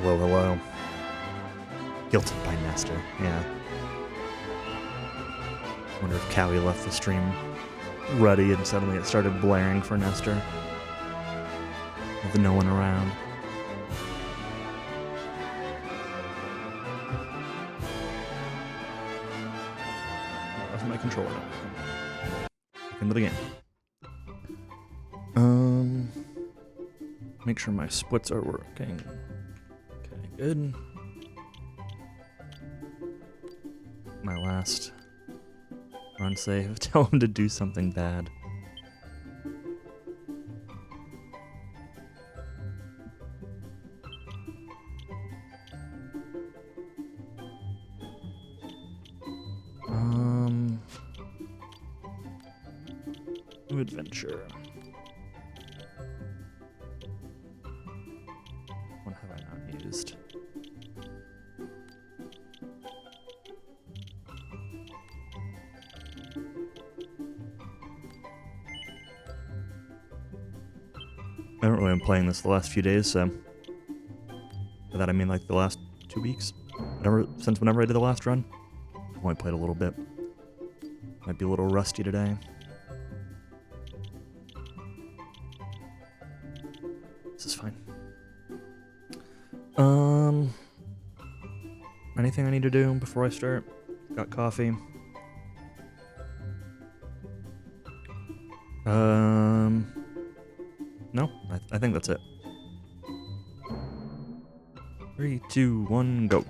Hello, hello. Guilted by Nestor, yeah. Wonder if Cowie left the stream ready and suddenly it started blaring for Nestor. With no one around. That's my controller. Back into the game. Make sure my splits are working. Okay, good. My last run save. Tell him to do something bad. New adventure. What have I not used? I haven't really been playing this the last few days, so by that I mean like the last 2 weeks. Since whenever I did the last run. I've only played a little bit. Might be a little rusty today. This is fine. Anything I need to do before I start? Got coffee. No, I think that's it. 3, 2, 1, go.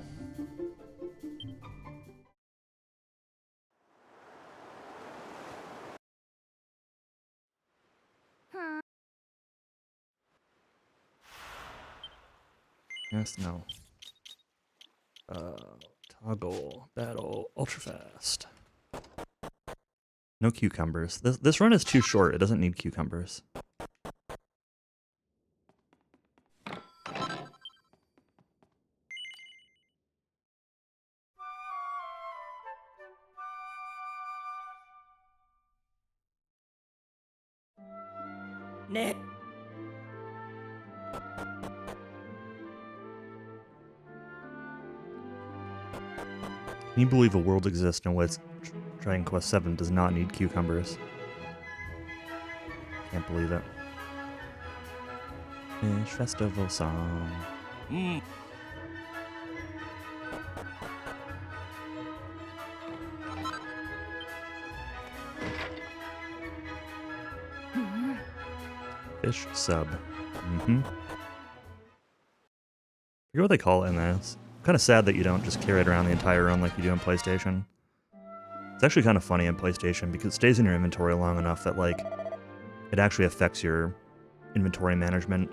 Yes, no. Toggle, battle, ultra fast. No cucumbers. This run is too short. It doesn't need cucumbers. Nah. Can you believe a world exists in which Dragon Quest VII does not need cucumbers? Can't believe it. Fish Festival song. Fish sub. I forget what they call it in this. Kind of sad that you don't just carry it around the entire run like you do in PlayStation. It's actually kind of funny in PlayStation because it stays in your inventory long enough that, like, it actually affects your inventory management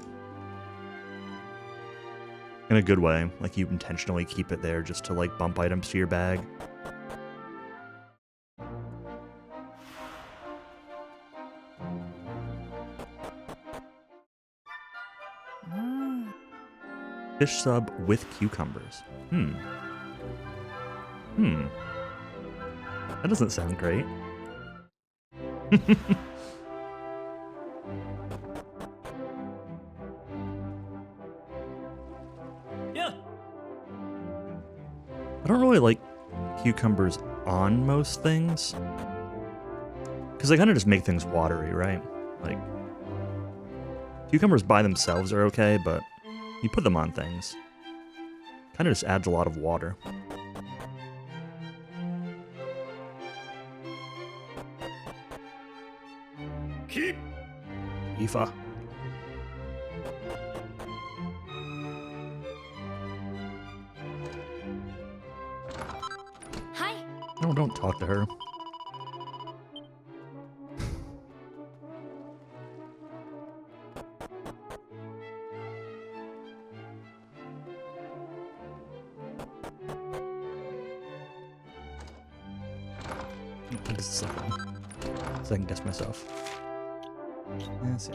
in a good way. Like, you intentionally keep it there just to, like, bump items to your bag. Fish sub with cucumbers. That doesn't sound great. Yeah. I don't really like cucumbers on most things. Because they kind of just make things watery, right? Like, cucumbers by themselves are okay, but you put them on things. Kind of just adds a lot of water. Keep. Aoife. Hi. No, don't talk to her. This is second. So I can guess myself. Yes.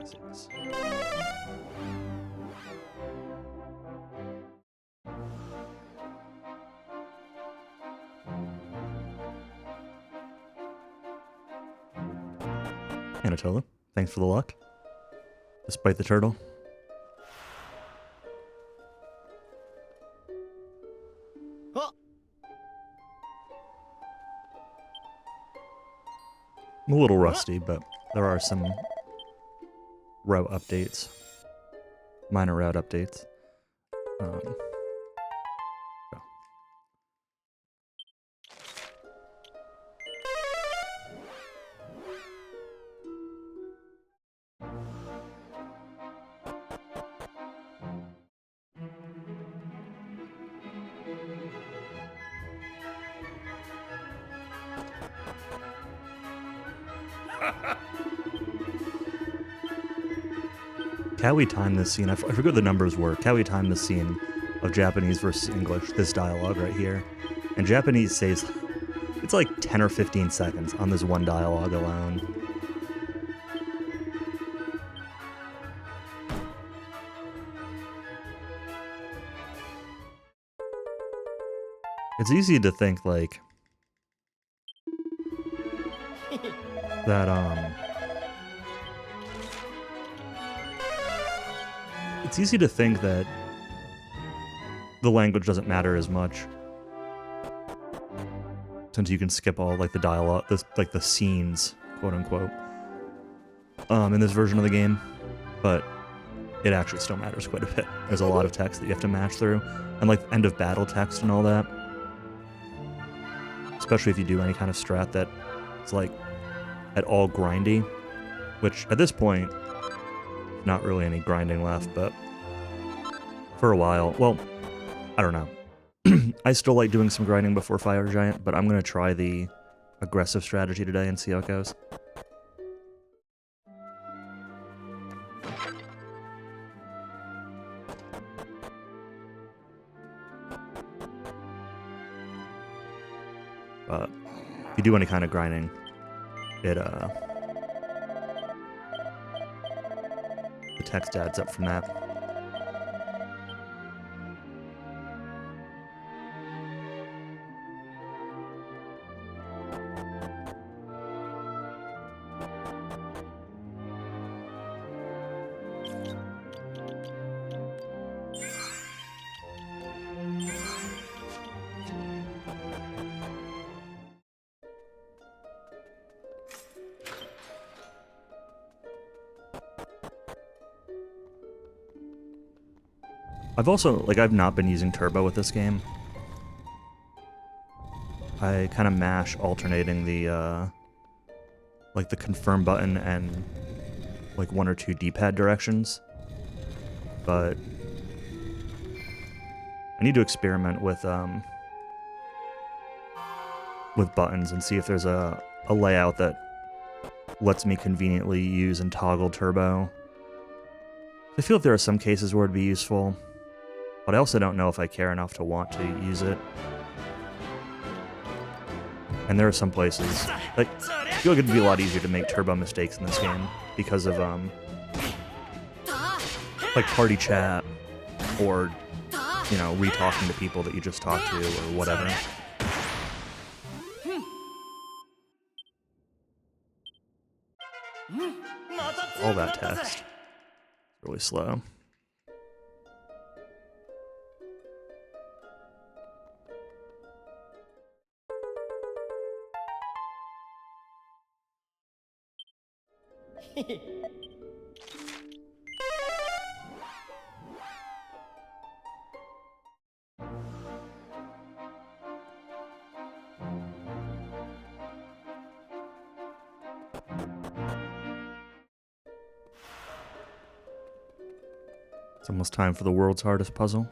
Anatola, thanks for the luck. Despite the turtle. I'm a little rusty, but there are some route updates. Minor route updates. Yeah. How we time this scene, I forget what the numbers were. How we time this scene of Japanese versus English, this dialogue right here. And Japanese says, it's like 10 or 15 seconds on this one dialogue alone. It's easy to think, like, that, it's easy to think that the language doesn't matter as much, since you can skip all, like, the dialogue, like, the scenes, quote-unquote, in this version of the game, but it actually still matters quite a bit. There's a lot of text that you have to match through, and, like, end of battle text and all that, especially if you do any kind of strat that is, like, at all grindy, which, at this point, not really any grinding left, but for a while, well, I don't know. I still like doing some grinding before Fire Giant, but I'm going to try the aggressive strategy today and see how it goes. But if you do any kind of grinding, it, the text adds up from that. I've also, like, I've not been using turbo with this game. I kind of mash alternating the, like, the confirm button and, like, 1 or 2 D-pad directions. But I need to experiment with buttons and see if there's a layout that lets me conveniently use and toggle turbo. I feel like there are some cases where it'd be useful, but I also don't know if I care enough to want to use it. And there are some places, like, I feel like it'd be a lot easier to make turbo mistakes in this game because of, like, party chat or, you know, re-talking to people that you just talked to or whatever. All that text is really slow. It's almost time for the world's hardest puzzle.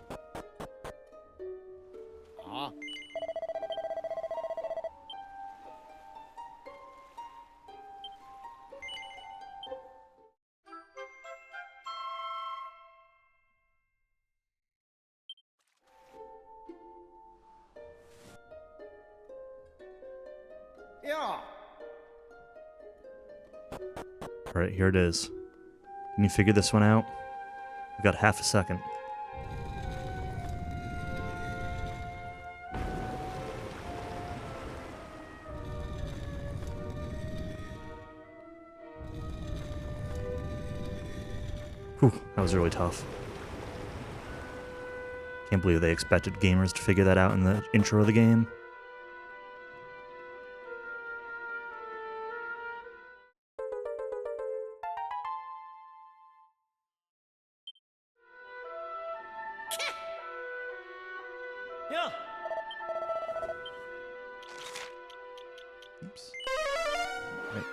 Alright, here it is. Can you figure this one out? We've got half a second. Whew, that was really tough. Can't believe they expected gamers to figure that out in the intro of the game. Yeah. Oops. Right.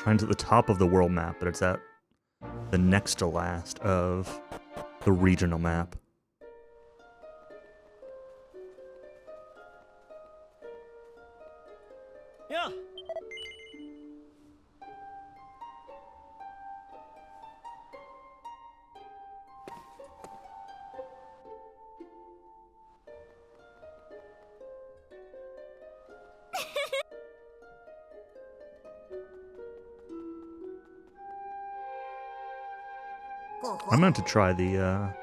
Shrine's at the top of the world map, but it's at the next to last of the regional map. Yeah. I meant to try the, I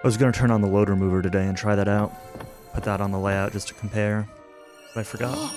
was going to turn on the load remover today and try that out. Put that on the layout just to compare, but I forgot.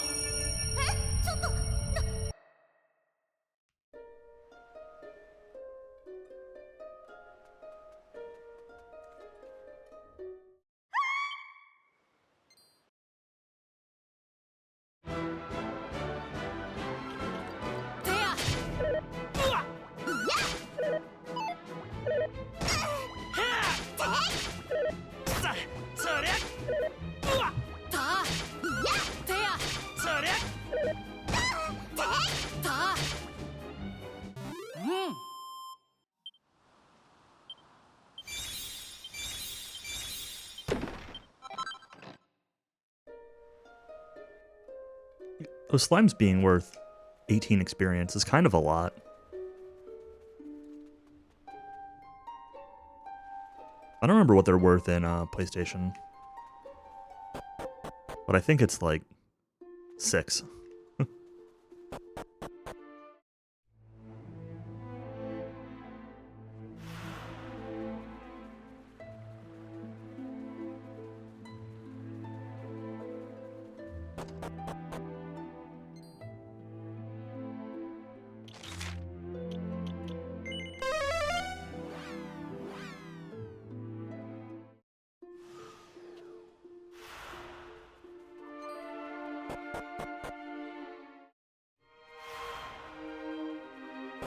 Those slimes being worth 18 experience is kind of a lot. I don't remember what they're worth in PlayStation, but I think it's like 6.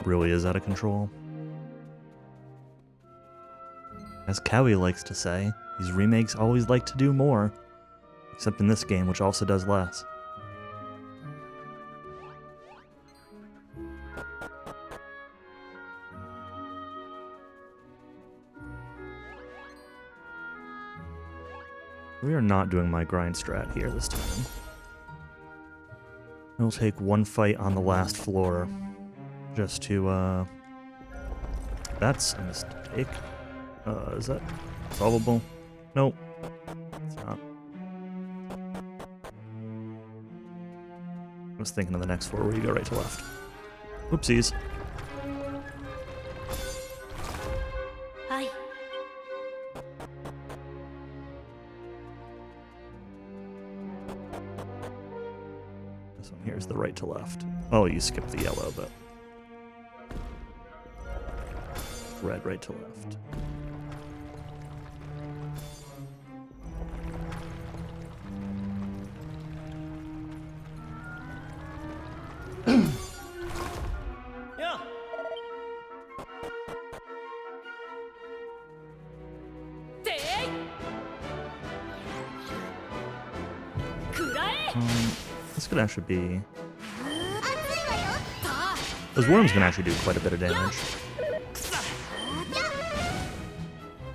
Really is out of control. As Cowie likes to say, these remakes always like to do more, except in this game, which also does less. We are not doing my grind strat here this time. We'll take one fight on the last floor. Just to, that's a mistake. Is that solvable? Nope. It's not. I was thinking of the next floor where you go right to left. Oopsies. Hi. This one here is the right to left. Oh, you skipped the yellow, but... red right to left. Yeah. This could actually be... Those worms can actually do quite a bit of damage.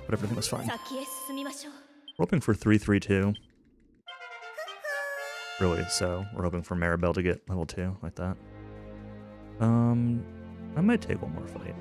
But everything was fine. We're hoping for 3-3-2. Really, so we're hoping for Maribel to get level 2 like that. I might take one more fight.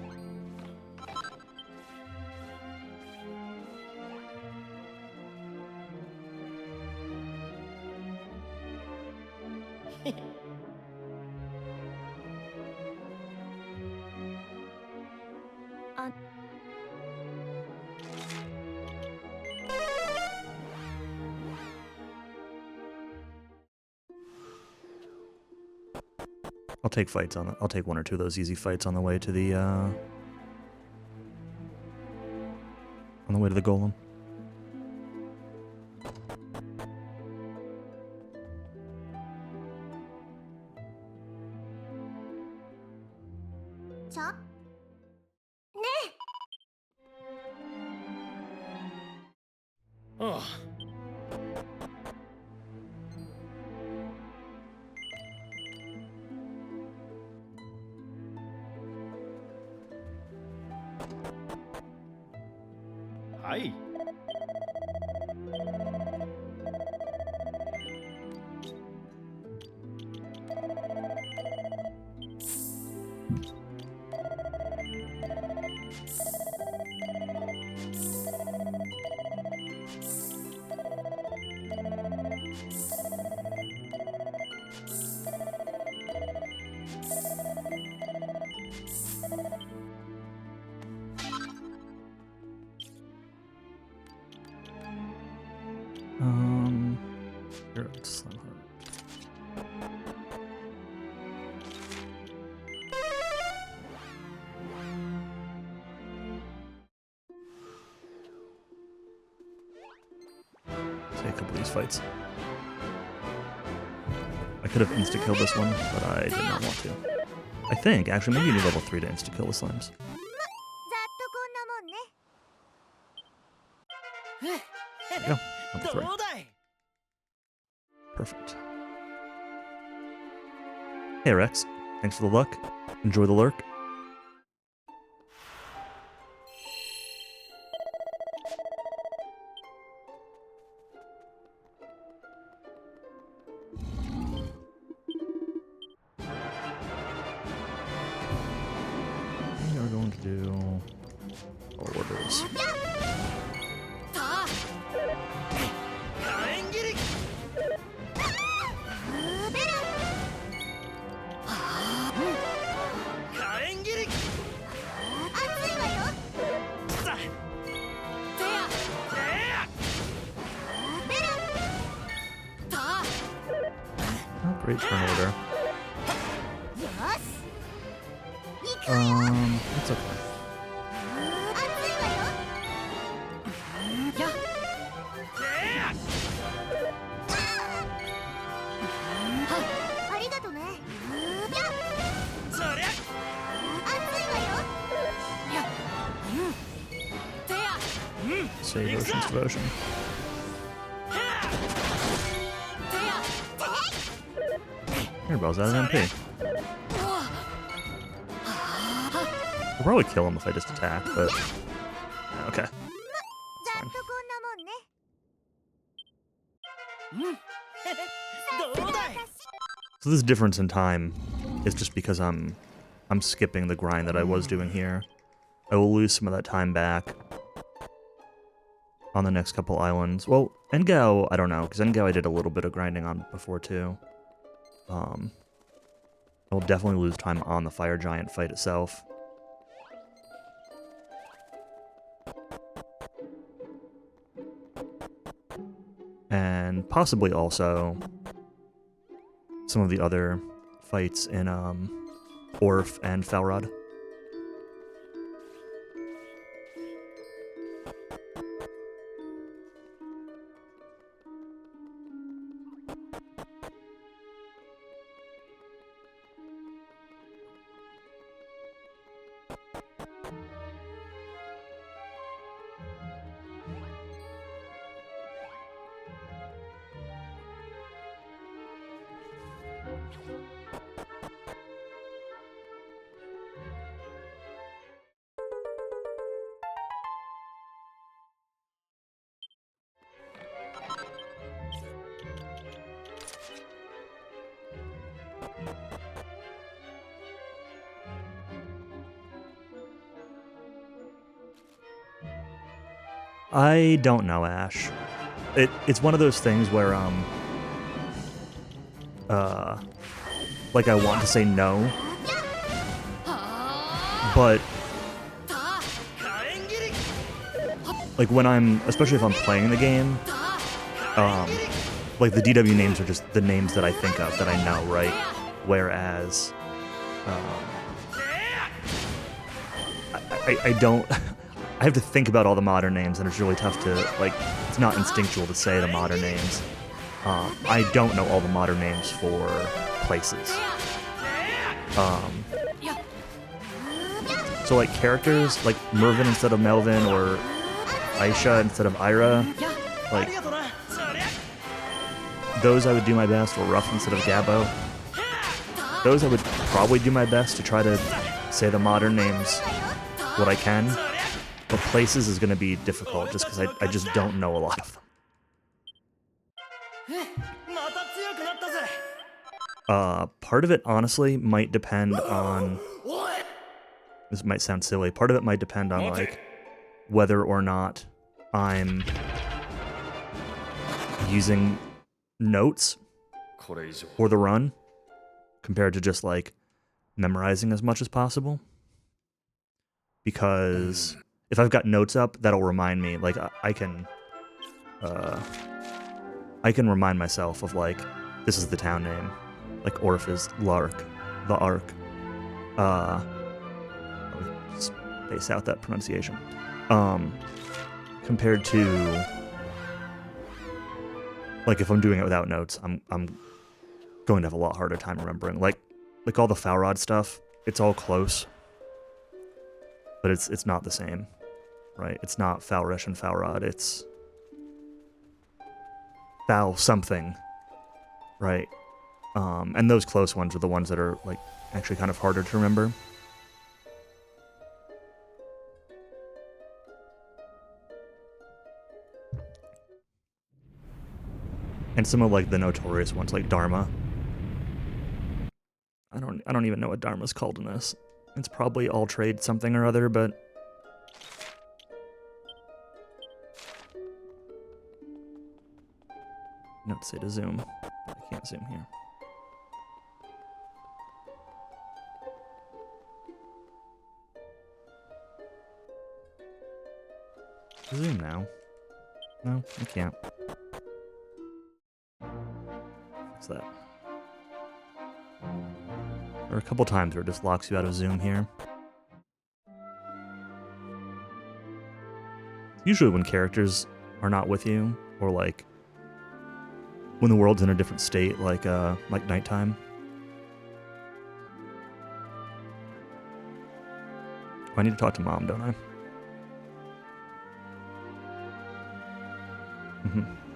I'll take fights on. I'll take one or two of those easy fights on the way to the golem. ちょねあ はい Here, slime heart. Take a couple of these fights. I could have insta-killed this one, but I did not want to. I think, actually, maybe you need level 3 to insta-kill the slimes. ざっとこんなもんね There you go. Level 3. どうだい Perfect. Hey Rex, thanks for the luck. Enjoy the lurk. We are going to do orders. 火炎切り 火炎切り 熱いわよ さてや Oh, great turn order. よし行くわよ It's okay. 熱いわよやありがとねやそりゃ熱いわよやてや Save Ocean's Devotion. てや Here, Bell's out of MP. I'll probably kill him if I just attack, but... Okay. ざっとこんなもんね どうだい So this difference in time is just because I'm skipping the grind that I was doing here. I will lose some of that time back on the next couple islands. Well, Engao, I don't know, because Engao I did a little bit of grinding on before too. I will definitely lose time on the Fire Giant fight itself. And possibly also some of the other fights in Orf and Falrod. I don't know, Ash. It's one of those things where like I want to say no, but like when I'm, especially if I'm playing the game, like the DW names are just the names that I think of that I know, right? Whereas I don't. I have to think about all the modern names, and it's really tough to, like, it's not instinctual to say the modern names. I don't know all the modern names for places. So like characters like Mervin instead of Melvin or Aisha instead of Ira, あ like りがとなそりゃ those I would do my best, or Ruff instead of Gabbo. Those I would probably do my best to try to say the modern names what I can, but places is going to be difficult just because I just don't know a lot of them. また強くなったぜ Part of it honestly might depend on, おい this might sound silly, part of it might depend on like whether or not I'm using notes これ以上 for the run compared to just like memorizing as much as possible. Because if I've got notes up, that'll remind me, like I can remind myself of like, this is the town name, like Orpheus, Lark, the Ark. Let me space out that pronunciation. Compared to like if I'm doing it without notes, I'm going to have a lot harder time remembering. Like all the Falrod stuff, it's all close, but it's not the same, right? It's not Falresh and Falrod. It's Fal something, right? And those close ones are the ones that are like actually kind of harder to remember. And some of like the notorious ones, like Dharma. I don't even know what Dharma's called in this. It's probably all trade something or other, but note say to zoom, but I can't zoom here. Zoom now. No, I can't. What's that? There are a couple times where it just locks you out of zoom here. Usually when characters are not with you, or like when the world's in a different state, like nighttime. Oh, I need to talk to Mom, don't I?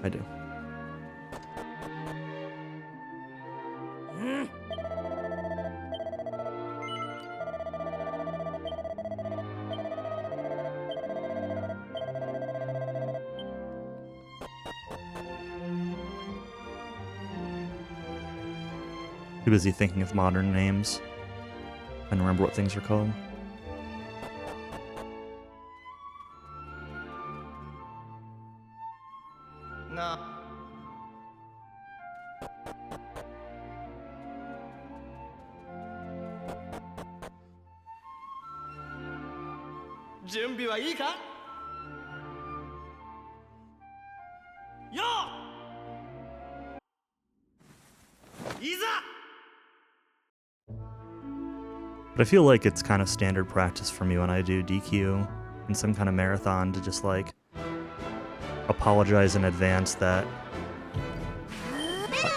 I do. Too busy thinking of modern names and remember what things are called. Na 準備はいいかよういざ But I feel like it's kind of standard practice for me when I do DQ in some kind of marathon to just like apologize in advance that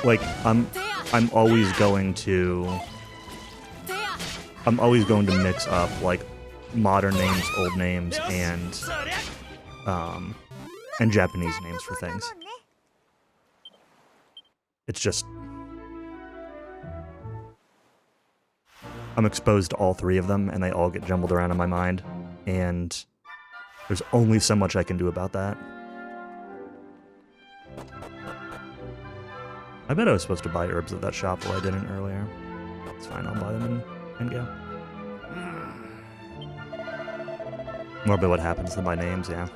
like I'm always going to mix up like modern names, old names, and Japanese names for things. It's just I'm exposed to all three of them, and they all get jumbled around in my mind, and there's only so much I can do about that. I bet I was supposed to buy herbs at that shop, but I didn't earlier. It's fine, I'll buy them and go. More about what happens to my names, yeah.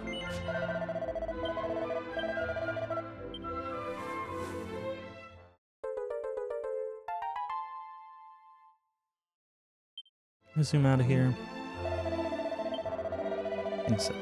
Let's zoom out of here. I think so.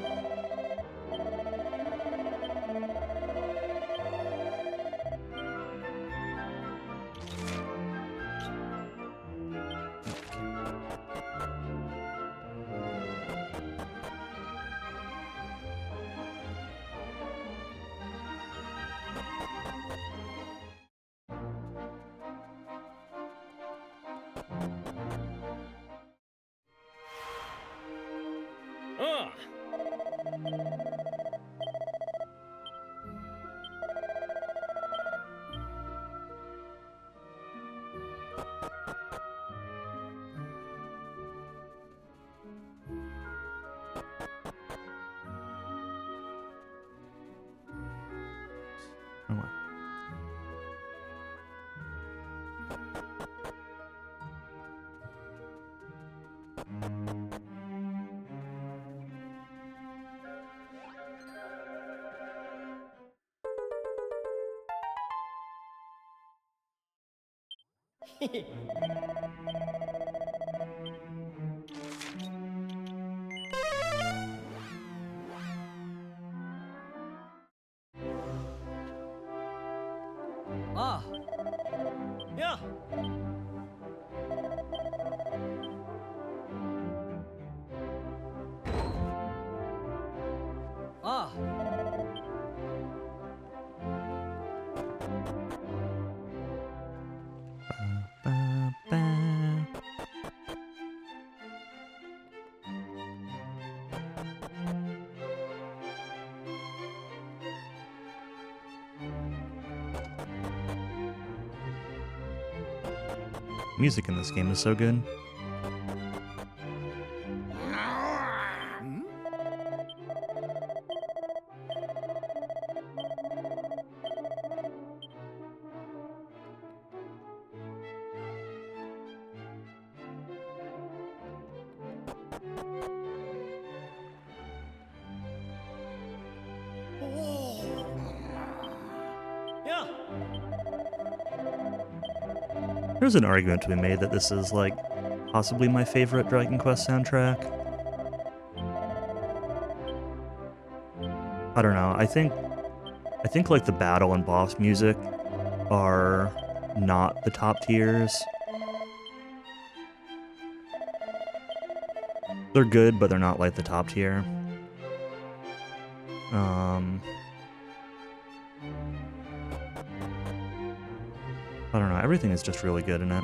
ああ。やあ。ああ。Music in this game is so good. Yeah. There's an argument to be made that this is, like, possibly my favorite Dragon Quest soundtrack. I don't know. I think like the battle and boss music are not the top tiers. They're good, but they're not like the top tier. I don't know. Everything is just really good in it.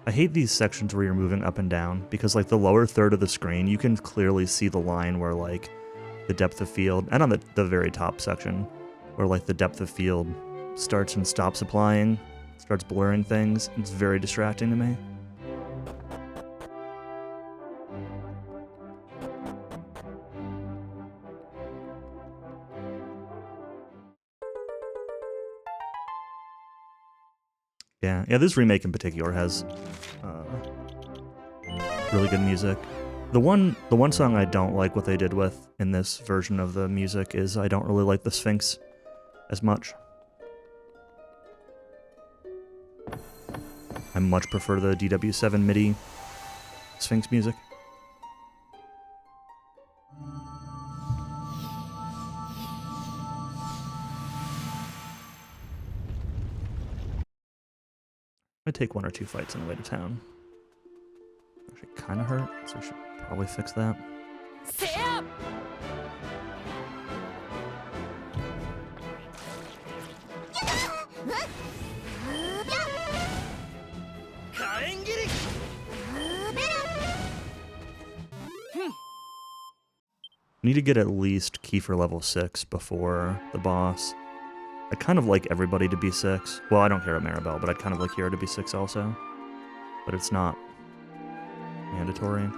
I hate these sections where you're moving up and down because, like, the lower third of the screen, you can clearly see the line where, like, the depth of field, and on the very top section, where, like, the depth of field starts and stops applying, starts blurring things. It's very distracting to me. Yeah, this remake in particular has really good music. The one song I don't like what they did with in this version of the music is I don't really like the Sphinx as much. I much prefer the DW7 MIDI Sphinx music. I take 1 or 2 fights on the way to town. Actually, kind of hurt, so I should probably fix that. Need to get at least Kiefer level 6 before the boss. I kind of like everybody to be 6. Well, I don't care about Maribel, but I'd kind of like Hero to be 6 also. But it's not mandatory.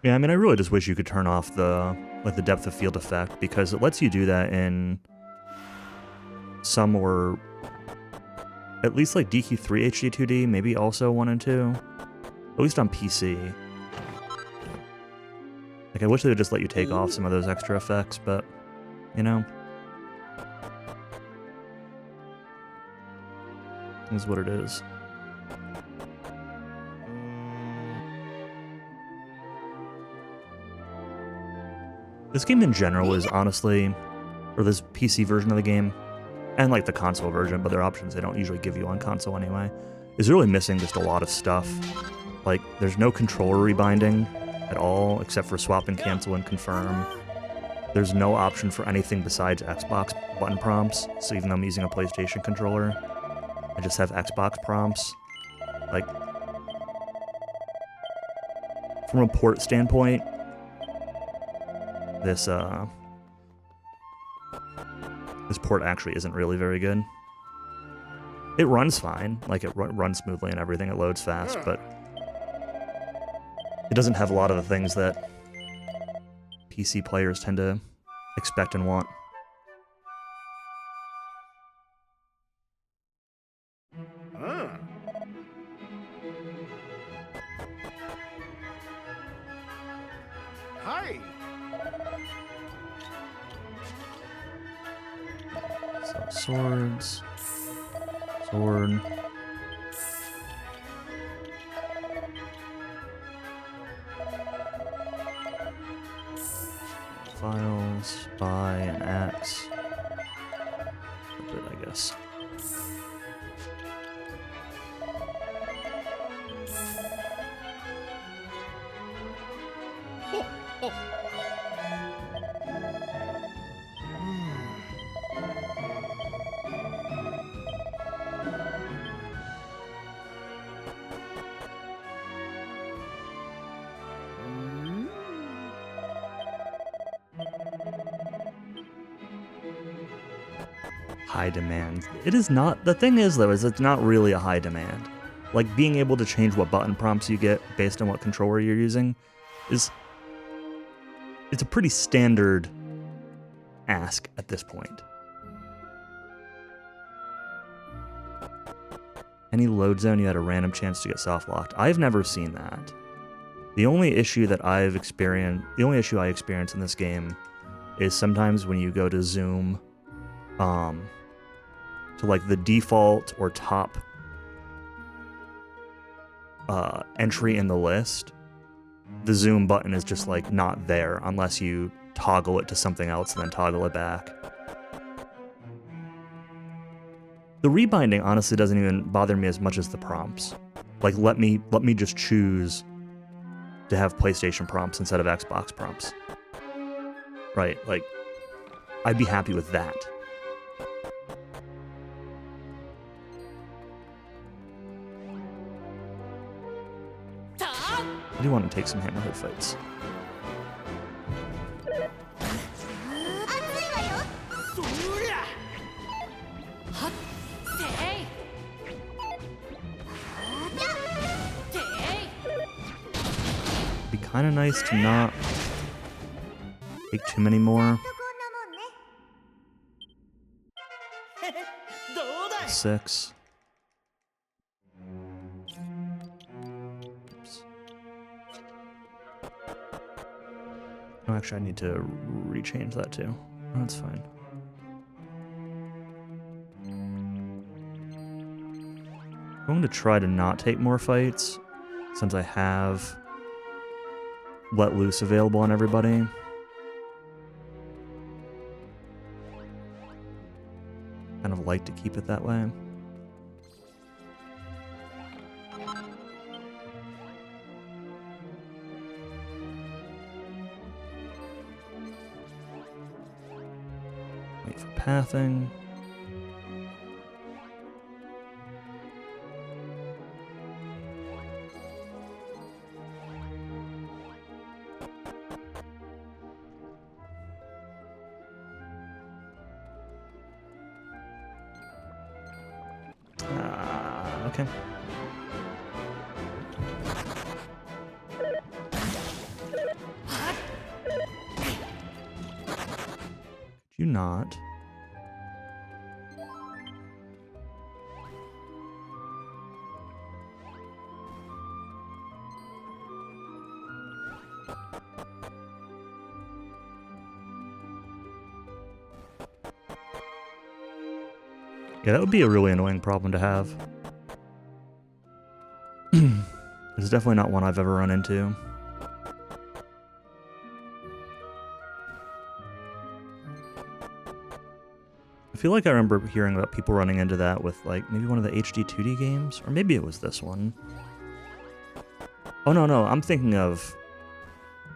Yeah, I mean, I really just wish you could turn off the depth of field effect, because it lets you do that in some, or at least like DQ3 HD2D, maybe also 1 and 2, at least on PC. Like, I wish they would just let you take off some of those extra effects, but, you know, is what it is. This game in general is honestly, or this PC version of the game, and like the console version, but there are options they don't usually give you on console anyway, is really missing just a lot of stuff. Like, there's no controller rebinding at all, except for swap and cancel and confirm. There's no option for anything besides Xbox button prompts, so even though I'm using a PlayStation controller, I just have Xbox prompts. Like, from a port standpoint, this port actually isn't really very good. It runs fine, like it runs smoothly and everything, it loads fast, but it doesn't have a lot of the things that PC players tend to expect and want. Swords. Sword. Files. Buy an axe. Flip it, I guess. High demand. It is not. The thing is, though, is it's not really a high demand. Like, being able to change what button prompts you get based on what controller you're using is... It's a pretty standard ask at this point. Any load zone, you had a random chance to get soft locked. I've never seen that. The only issue I experience in this game is sometimes when you go to zoom to like the default or top entry in the list, the zoom button is just like not there unless you toggle it to something else and then toggle it back. The rebinding honestly doesn't even bother me as much as the prompts. Like, let me just choose to have PlayStation prompts instead of Xbox prompts. Right, like, I'd be happy with that. I do want to take some hammerhead fights. Be kind of nice to not take too many more. 6. Oops. Oh, actually, I need to rechange that too. Oh, that's fine. I'm going to try to not take more fights since I have let loose available on everybody. Kind of like to keep it that way. Wait for pathing. Okay. Could you not? Yeah, that would be a really annoying problem to have. It's definitely not one I've ever run into. I feel like I remember hearing about people running into that with, like, maybe one of the HD 2D games, or maybe it was this one. Oh, no, I'm thinking of...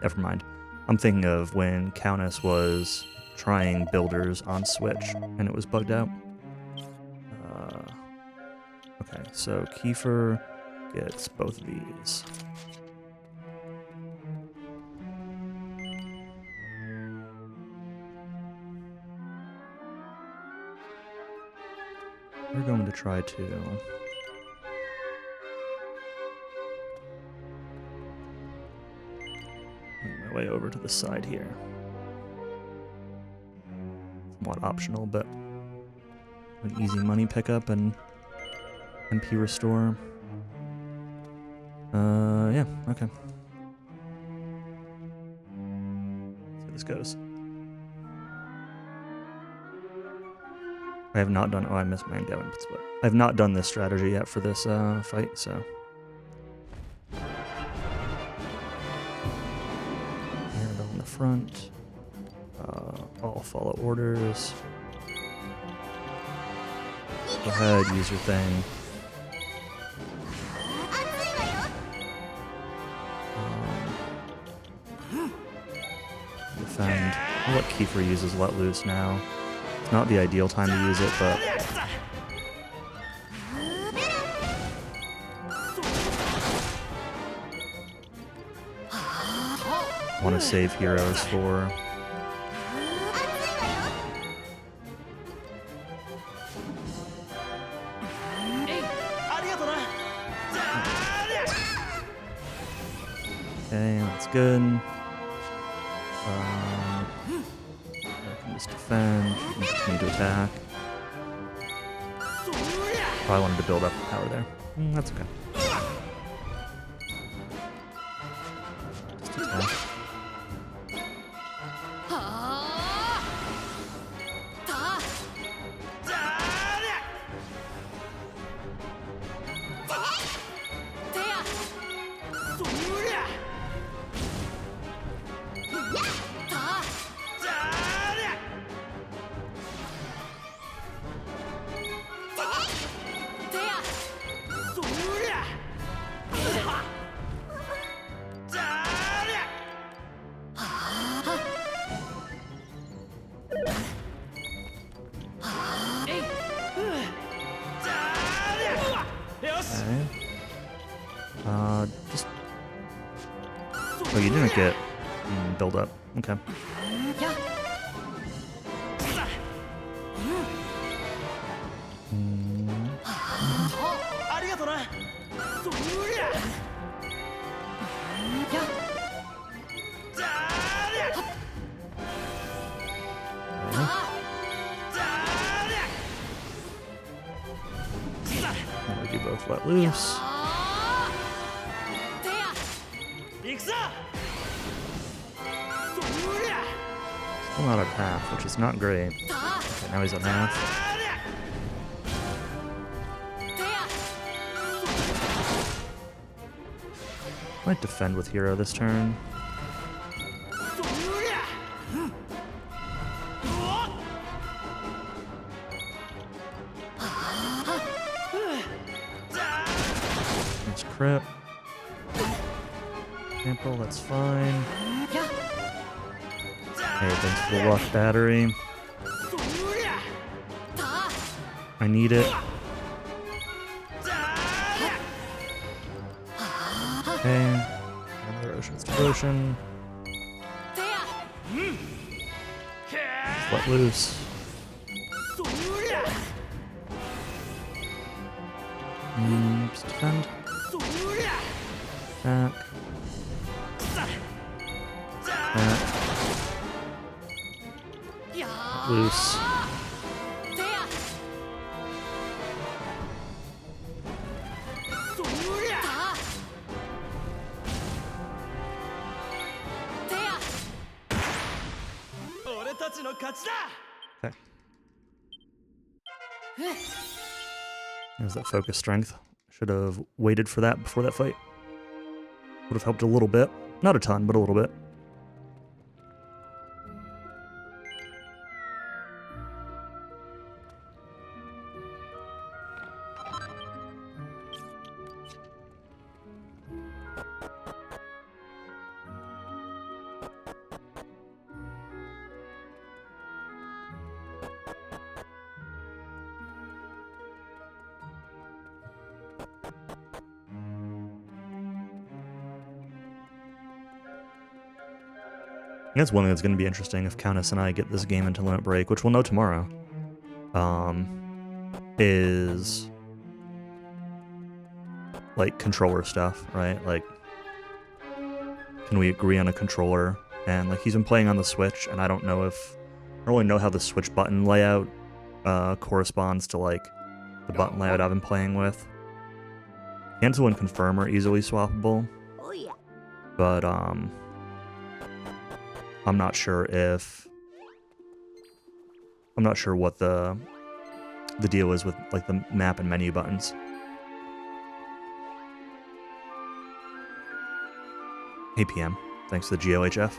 Never mind. I'm thinking of when Countess was trying Builders on Switch, and it was bugged out. Okay, so Kiefer gets both of these. We're going to try to make my way over to the side here. Somewhat optional, but an easy money pickup and MP restore. Yeah, okay. Let's see how this goes. I have not done. Oh, I missed my Gavin split. I have not done this strategy yet for this fight, so. Mirabelle in the front. I'll follow orders. Go ahead, use your thing. Defend. I'll let Kiefer use his Let Loose now. It's not the ideal time to use it, but I want to save heroes for. Okay, that's good. I can just defend. Continue to attack. Probably wanted to build up power there. That's okay. Just attack. Just. Oh, you didn't get build up. Okay. Now we do both Let Loose. Still not at half, which is not great. Okay, now he's at half. Might defend with hero this turn. That's crit. Sample, that's fine. Hey, thanks for the luck battery. I need it. Okay. Another Ocean's Devotion. Let Loose. Just defend. Back. Back. Loose. Okay. There's that focus strength. Should have waited for that before that fight. Would have helped a little bit. Not a ton, but a little bit. That's one thing that's going to be interesting if Countess and I get this game into Limit Break, which we'll know tomorrow, is like controller stuff, right? Like, can we agree on a controller? And like, he's been playing on the Switch, and I don't really know how the Switch button layout corresponds to like the button layout I've been playing with. Cancel and confirm are easily swappable, but I'm not sure what the the deal is with like the map and menu buttons. APM, thanks to the GOHF.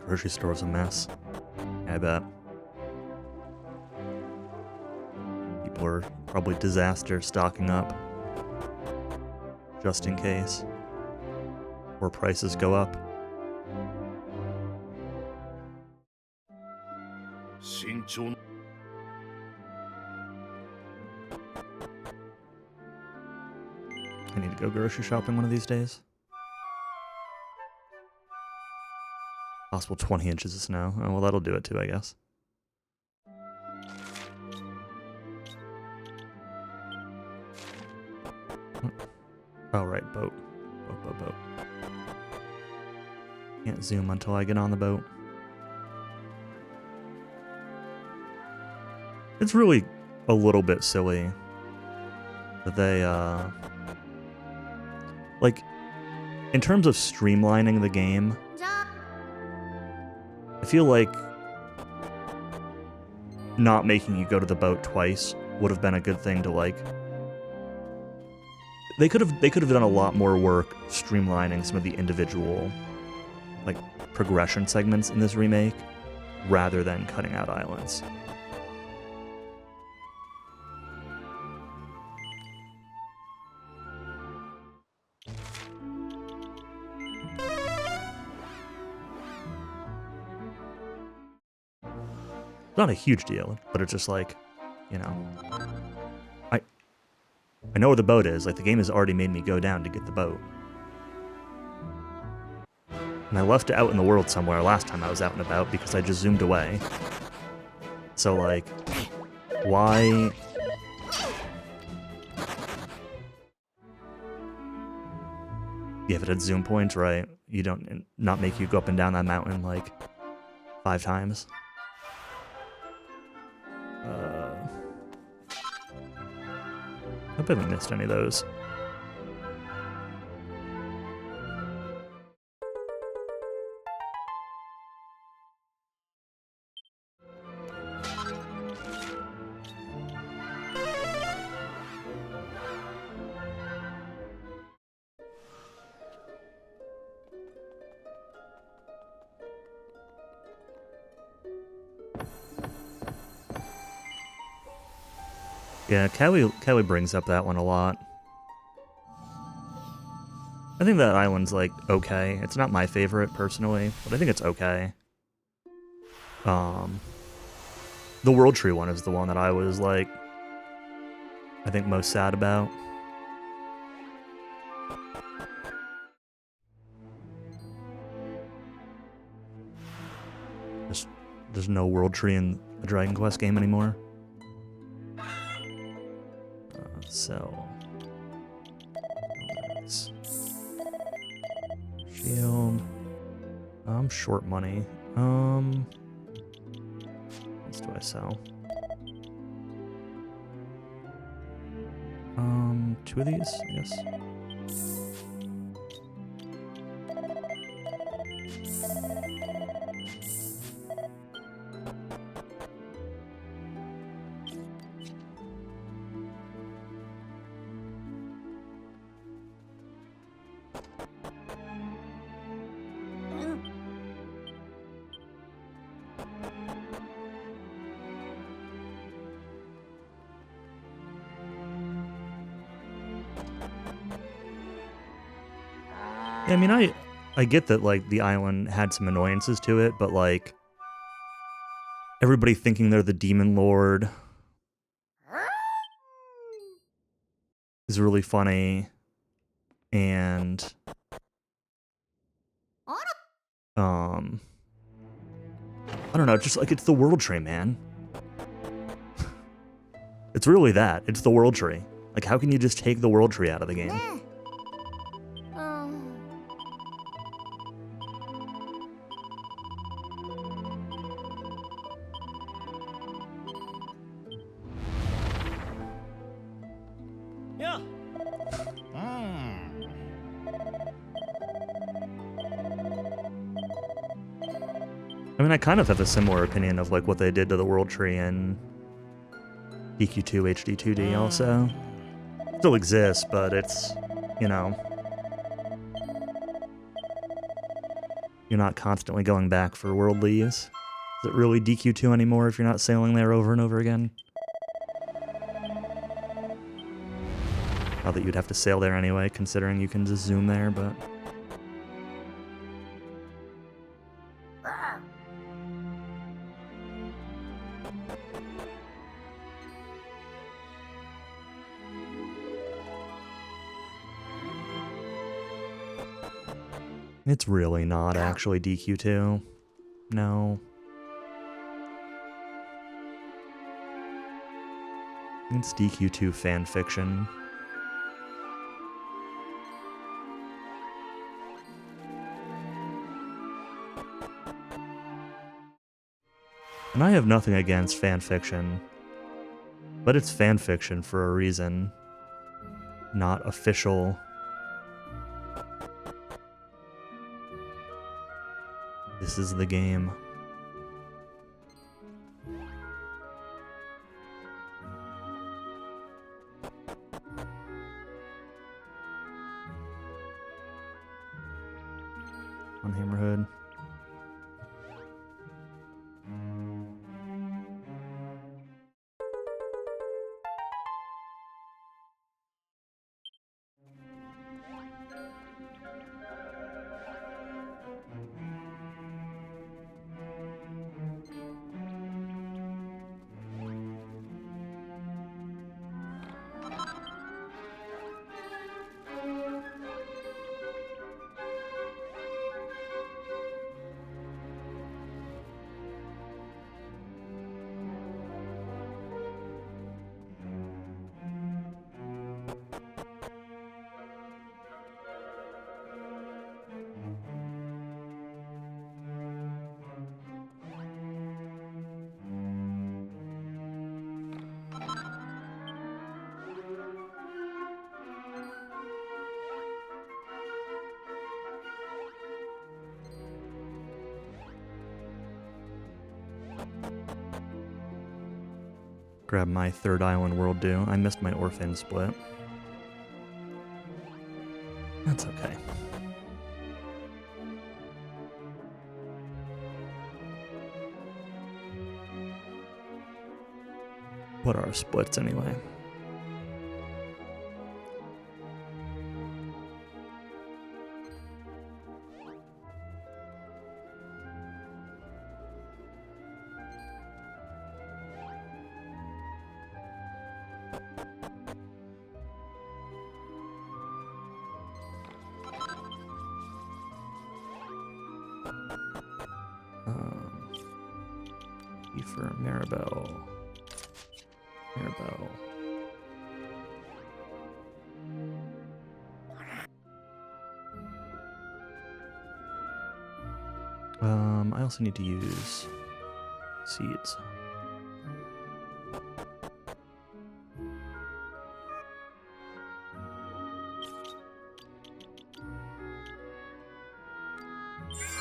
Grocery store's a mess. I bet. People are probably disaster stocking up. Just in case. Or prices go up. I need to go grocery shopping one of these days. Possible 20 inches of snow. Oh, well, that'll do it too, I guess. Oh, right, boat. Boat. Can't zoom until I get on the boat. It's really a little bit silly that they, like, in terms of streamlining the game, I feel like not making you go to the boat twice would have been a good thing to, like, they could have done a lot more work streamlining some of the individual, like, progression segments in this remake rather than cutting out islands. Not a huge deal, but it's just like, you know, I know where the boat is. Like, the game has already made me go down to get the boat. And I left it out in the world somewhere last time I was out and about because I just zoomed away. So, like, why? Yeah, if it had zoom points, right, you don't, not make you go up and down that mountain, like, 5 times. I hope I haven't missed any of those. Yeah, Kelly brings up that one a lot. I think that island's, like, okay. It's not my favorite, personally, but I think it's okay. The World Tree one is the one that I was, like, I think most sad about. There's no World Tree in a Dragon Quest game anymore. So... Shield. I'm short money. What else do I sell? 2 of these, I guess. Yeah, I mean, I get that, like, the island had some annoyances to it, but, like, everybody thinking they're the Demon Lord is really funny, and, I don't know, just, like, it's the World Tree, man. It's really that. It's the World Tree. Like, how can you just take the World Tree out of the game? I mean, I kind of have a similar opinion of like what they did to the World Tree in DQ2 HD2D also. Still exists, but it's, you know, you're not constantly going back for worldlies. Is it really DQ2 anymore if you're not sailing there over and over again? Not that you'd have to sail there anyway, considering you can just zoom there, but... It's really not actually DQ2. No. It's DQ2 fanfiction. And I have nothing against fanfiction, but it's fanfiction for a reason, not official. This is the game. On Hammerhood. Grab my third island world do. I missed my orphan split. That's okay. What are splits anyway? For Maribel. Maribel. I also need to use seeds.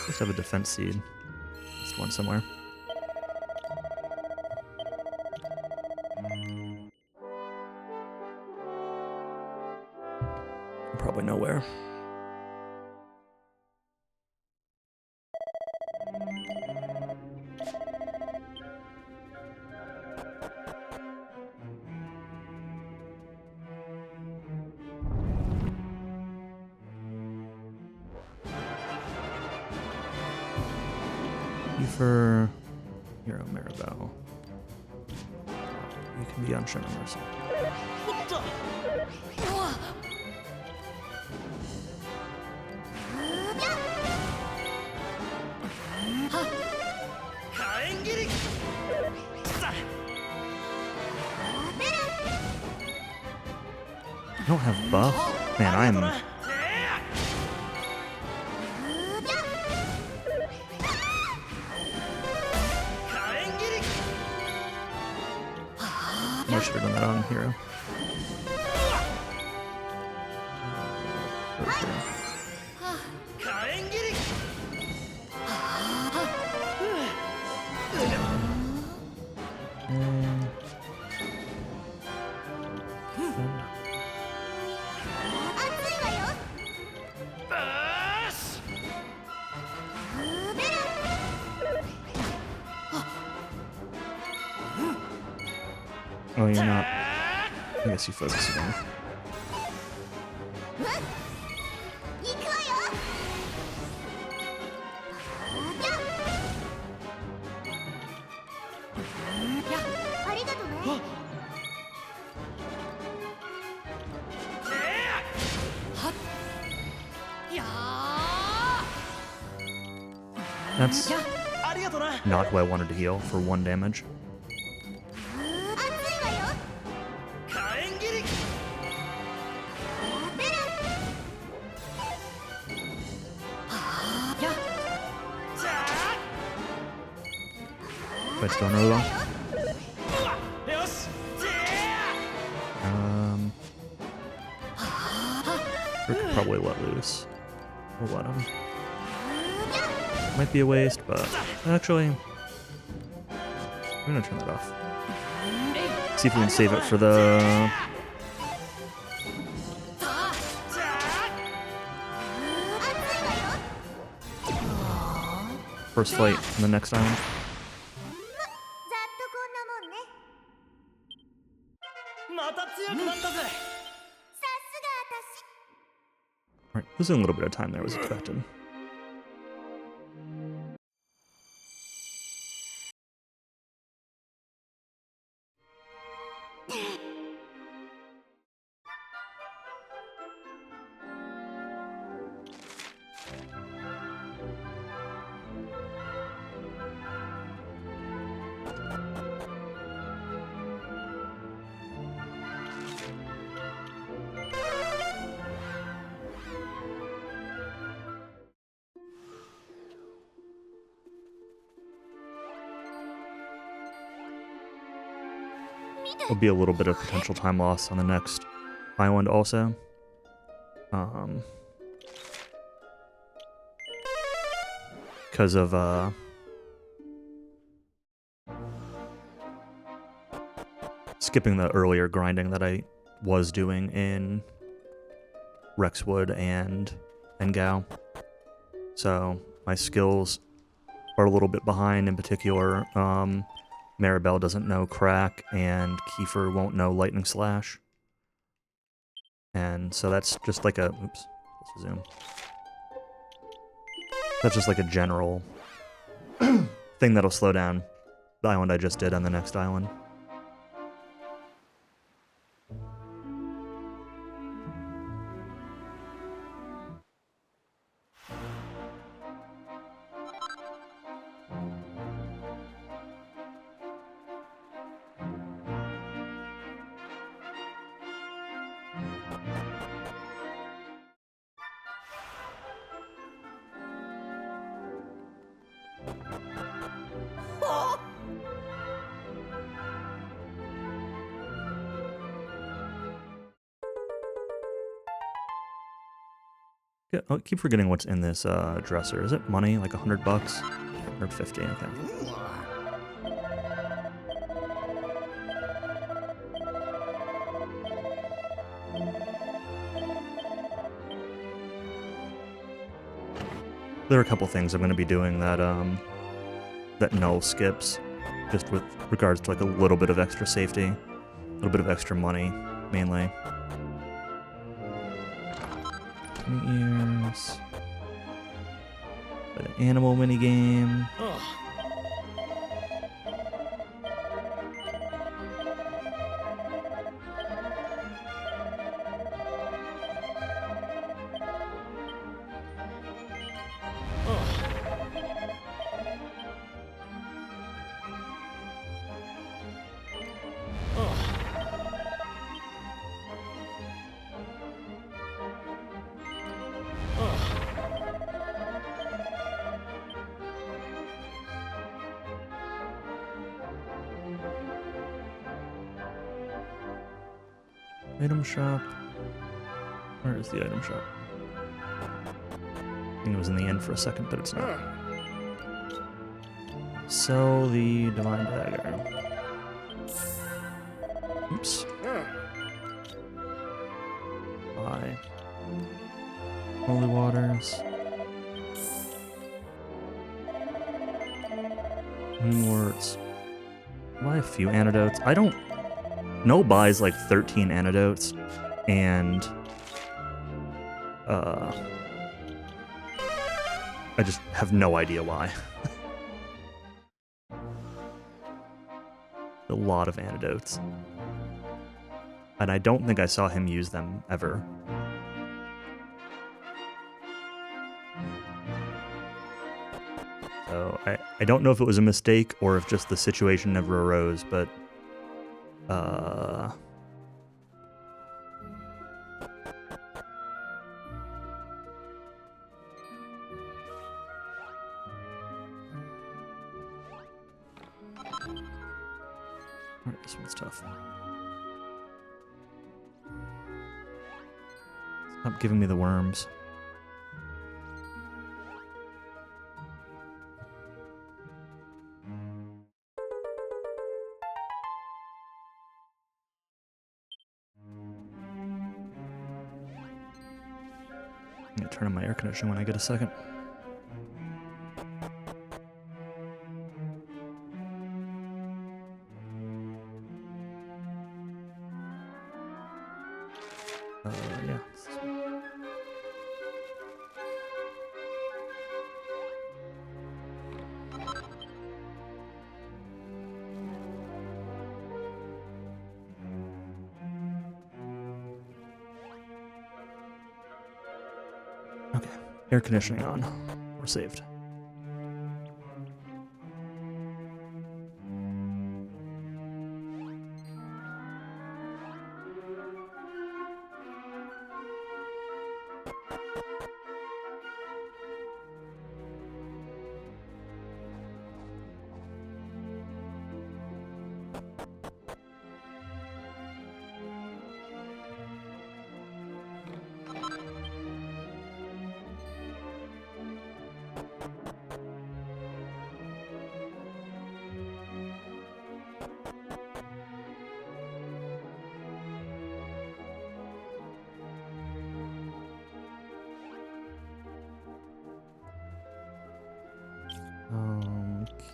Just have a defense seed. Just one somewhere. Probably nowhere. You for Hero Maribel. You can be on Shimmer Mercy. What the? I don't have buff? Man, I'm... I should have done that on Hero. Oh, you're not. I guess you focus again. 行くわよ。ありがとね。 That's ありがとな。 not who I wanted to heal for 1 damage. 熱いわよ。 火炎切り。ベル。 じゃ But still no though. あよし。じゃ We could probably let loose. We'll let him. Might be a waste, but actually, I'm gonna turn that off. See if we can save it for the first fight in the next island. ざっとこんなもんね。 また強くなったぜ。 さすが私。 Alright, losing a little bit of time there was expected. There'll be a little bit of potential time loss on the next island also. Because of skipping the earlier grinding that I was doing in Rexwood and Engao. So my skills are a little bit behind. In particular, Maribel doesn't know Crack, and Kiefer won't know Lightning Slash. And so that's just like a... Oops. Let's zoom. That's just like a general thing that'll slow down the island I just did on the next island. Yeah, I keep forgetting what's in this dresser. Is it money? Like $100? 150, okay. There are a couple things I'm going to be doing that that Null skips, just with regards to like a little bit of extra safety, a little bit of extra money, mainly. Ears. An animal minigame. Item shop. Where is the item shop? I think it was in the end for a second, but it's not. Sell the Divine Dagger. Oops. Buy. Holy Waters. Moon Words. Buy a few antidotes. I don't Null buys like 13 antidotes, and I just have no idea why. A lot of antidotes. And I don't think I saw him use them ever. So I don't know if it was a mistake or if just the situation never arose, but alright, this one's tough. Stop giving me the worms. I'm gonna turn on my air conditioning when I get a second. Yeah. Okay, air conditioning on. We're saved.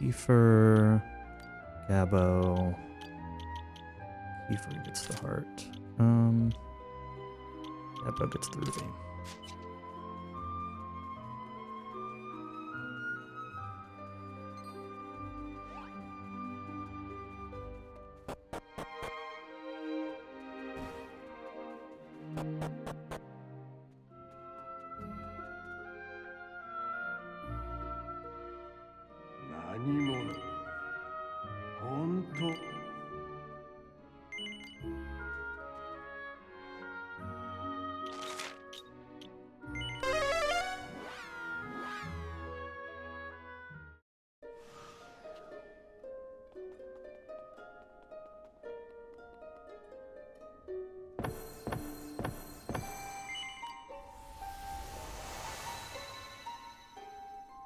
Kiefer, Gabo. Kiefer gets the heart. Gabo gets the ruby.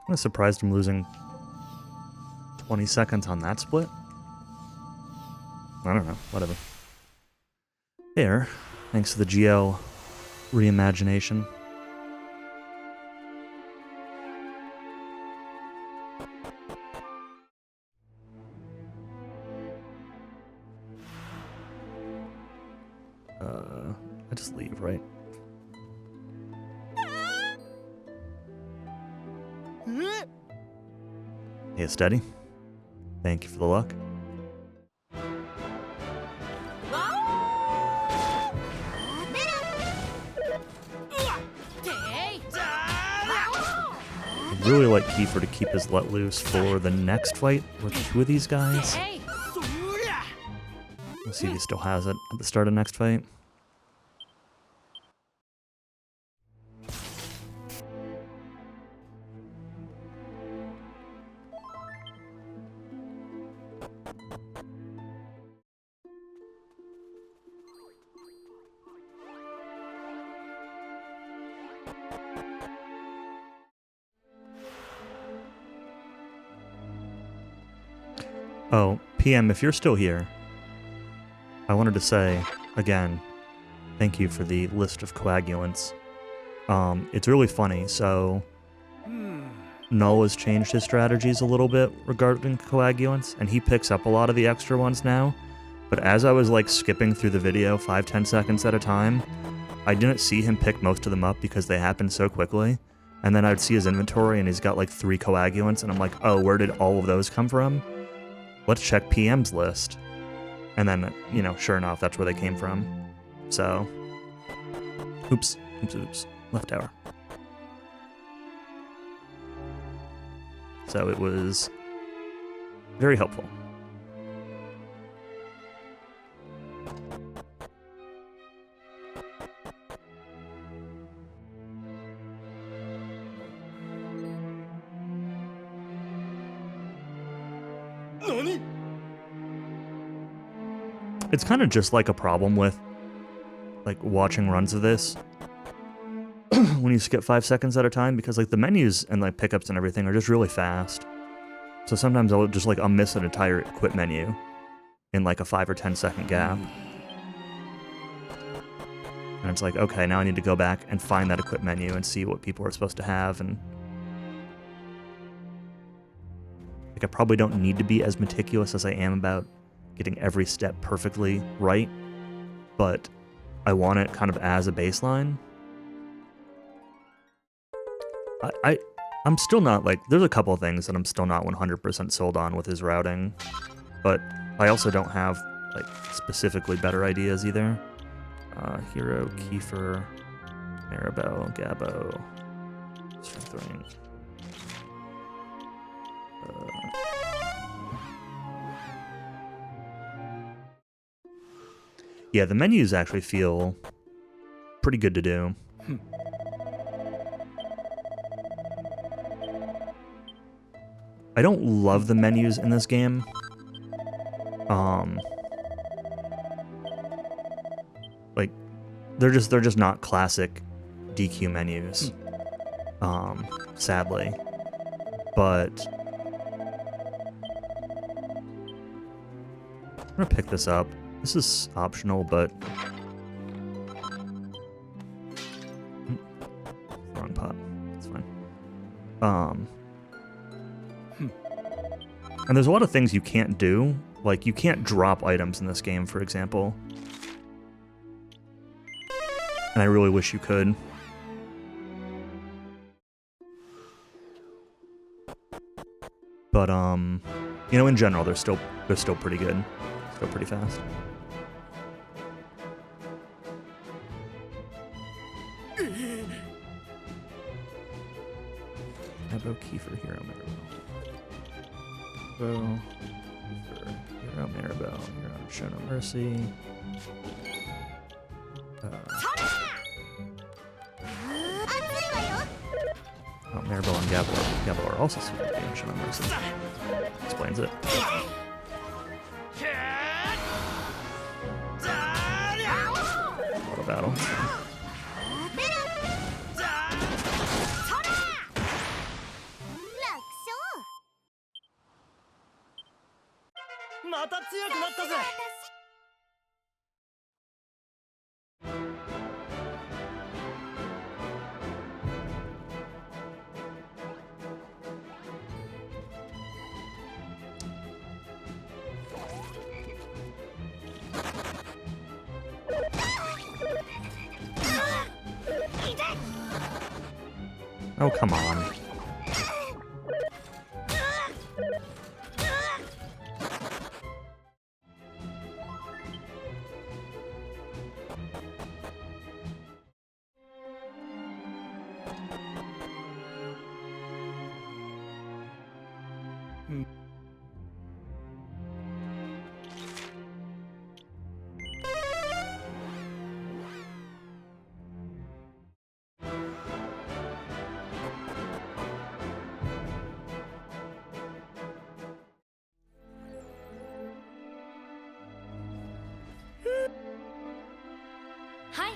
I'm surprised I'm losing 20 seconds on that split. I don't know, whatever. There, thanks to the GL reimagination. I just leave, right? Hey, steady. Thank you for the luck. I'd really like Kiefer to keep his let loose for the next fight with two of these guys. Let's see if he still has it at the start of next fight. Oh, PM, if you're still here, I wanted to say, again, thank you for the list of coagulants. It's really funny, so Null has changed his strategies a little bit regarding coagulants, and he picks up a lot of the extra ones now, but as I was like skipping through the video 5-10 seconds at a time, I didn't see him pick most of them up because they happened so quickly. And then I would see his inventory and he's got like 3 coagulants, and I'm like, oh, where did all of those come from? Let's check PM's list. And then, you know, sure enough, that's where they came from. So, oops. Left tower. So it was very helpful. NANI? It's kind of just like a problem with like watching runs of this when you skip 5 seconds at a time, because like the menus and like pickups and everything are just really fast. So sometimes I'll miss an entire equip menu in like a 5 or 10 second gap. And it's like, okay, now I need to go back and find that equip menu and see what people are supposed to have. And like I probably don't need to be as meticulous as I am about getting every step perfectly right, but I want it kind of as a baseline. I'm still not like, there's a couple of things that I'm still not 100% sold on with his routing, but I also don't have like specifically better ideas either. Hero, Kiefer, Maribel, Gabo, Strength Ring. Yeah, the menus actually feel pretty good to do. I don't love the menus in this game. Like they're just not classic DQ menus. Sadly. But I'm gonna pick this up. This is optional, but wrong pot. It's fine. And there's a lot of things you can't do. Like, you can't drop items in this game, for example. And I really wish you could. But, you know, in general, they're still pretty good. Still pretty fast. Abo, Kiefer, Hero, Maribel. Abo, Kiefer, Hero, Maribel. Hero, Show No Mercy. Oh, Maribel and Gabo are also super good in Show No Mercy. Explains it. Auto battle. Oh, come on. Hi.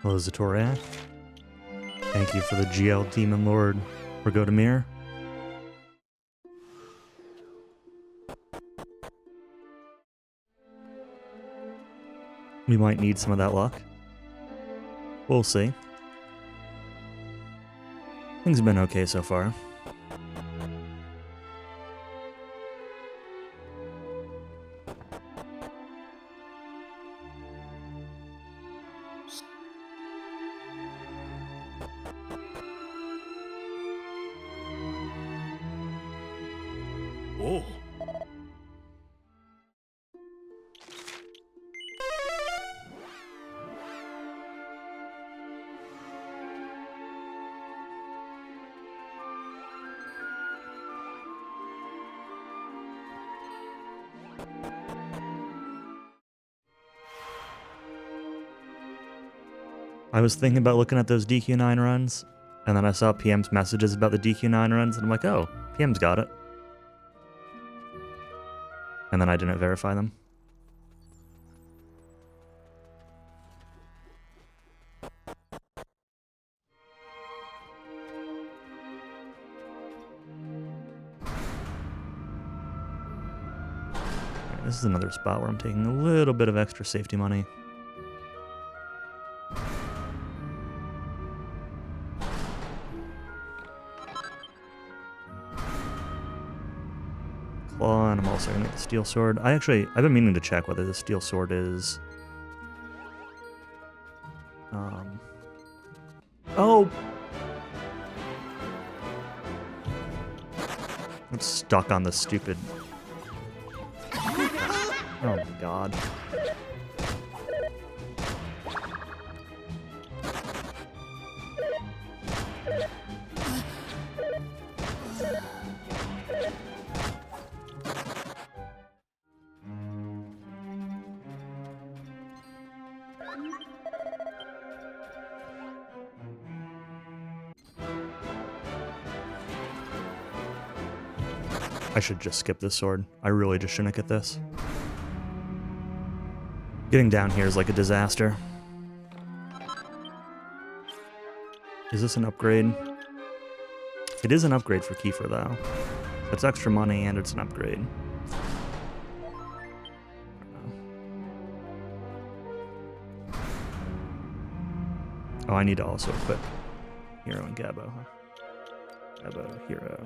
Hello, Zatoriak. Thank you for the GL Demon Lord, Ragodamir. We might need some of that luck. We'll see. Things have been okay so far. Oh. I was thinking about looking at those DQ9 runs, and then I saw PM's messages about the DQ9 runs, and I'm like, oh, PM's got it. And then I didn't verify them. Alright, this is another spot where I'm taking a little bit of extra safety money. Claw, and I'm also gonna get the steel sword. I've been meaning to check whether the steel sword is oh, I'm stuck on the stupid. Oh my god. I should just skip this sword. I really just shouldn't get this. Getting down here is like a disaster. Is this an upgrade? It is an upgrade for Kiefer, though. It's extra money and it's an upgrade. Oh, I need to also equip Hero and Gabo, huh? Gabo, Hero.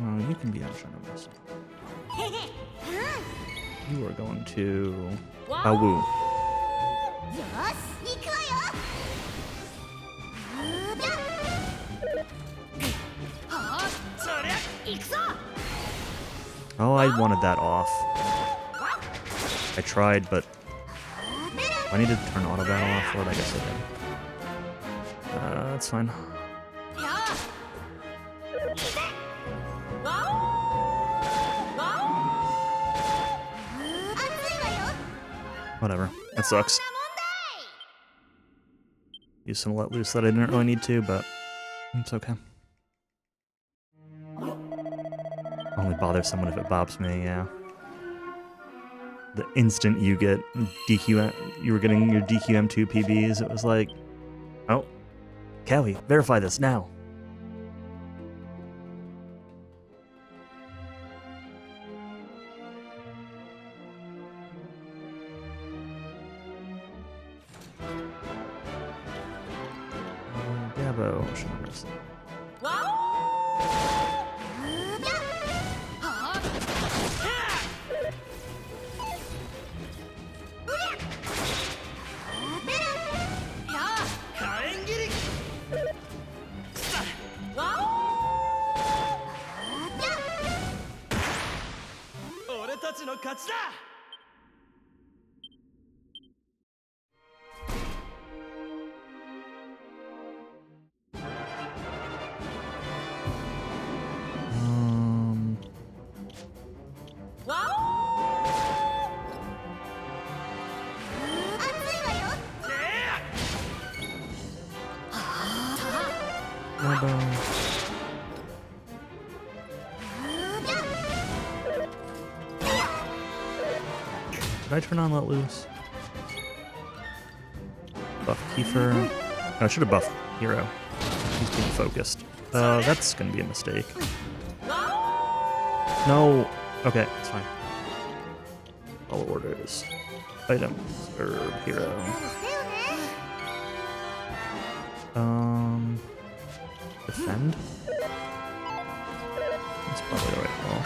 Oh, you can be on Shinobu's. You are going to Awu. よし行くわよそりゃ行くぞ Oh, I wanted that off. I tried, but I need to turn auto battle off. What I guess I did. That's fine. Whatever. That sucks. Use some let loose that I didn't really need to, but it's okay. Only bother someone if it bops me, yeah. The instant you get DQ, you were getting your DQM2 PBs, it was like, oh, Cowie, verify this now. Gabo, Shinobu's. Did I turn on Let Loose? Buff Kiefer. No, I should have buffed Hero. He's being focused. That's gonna be a mistake. No. Okay, it's fine. All orders. Items. Herb. Hero. Defend? That's probably the right call.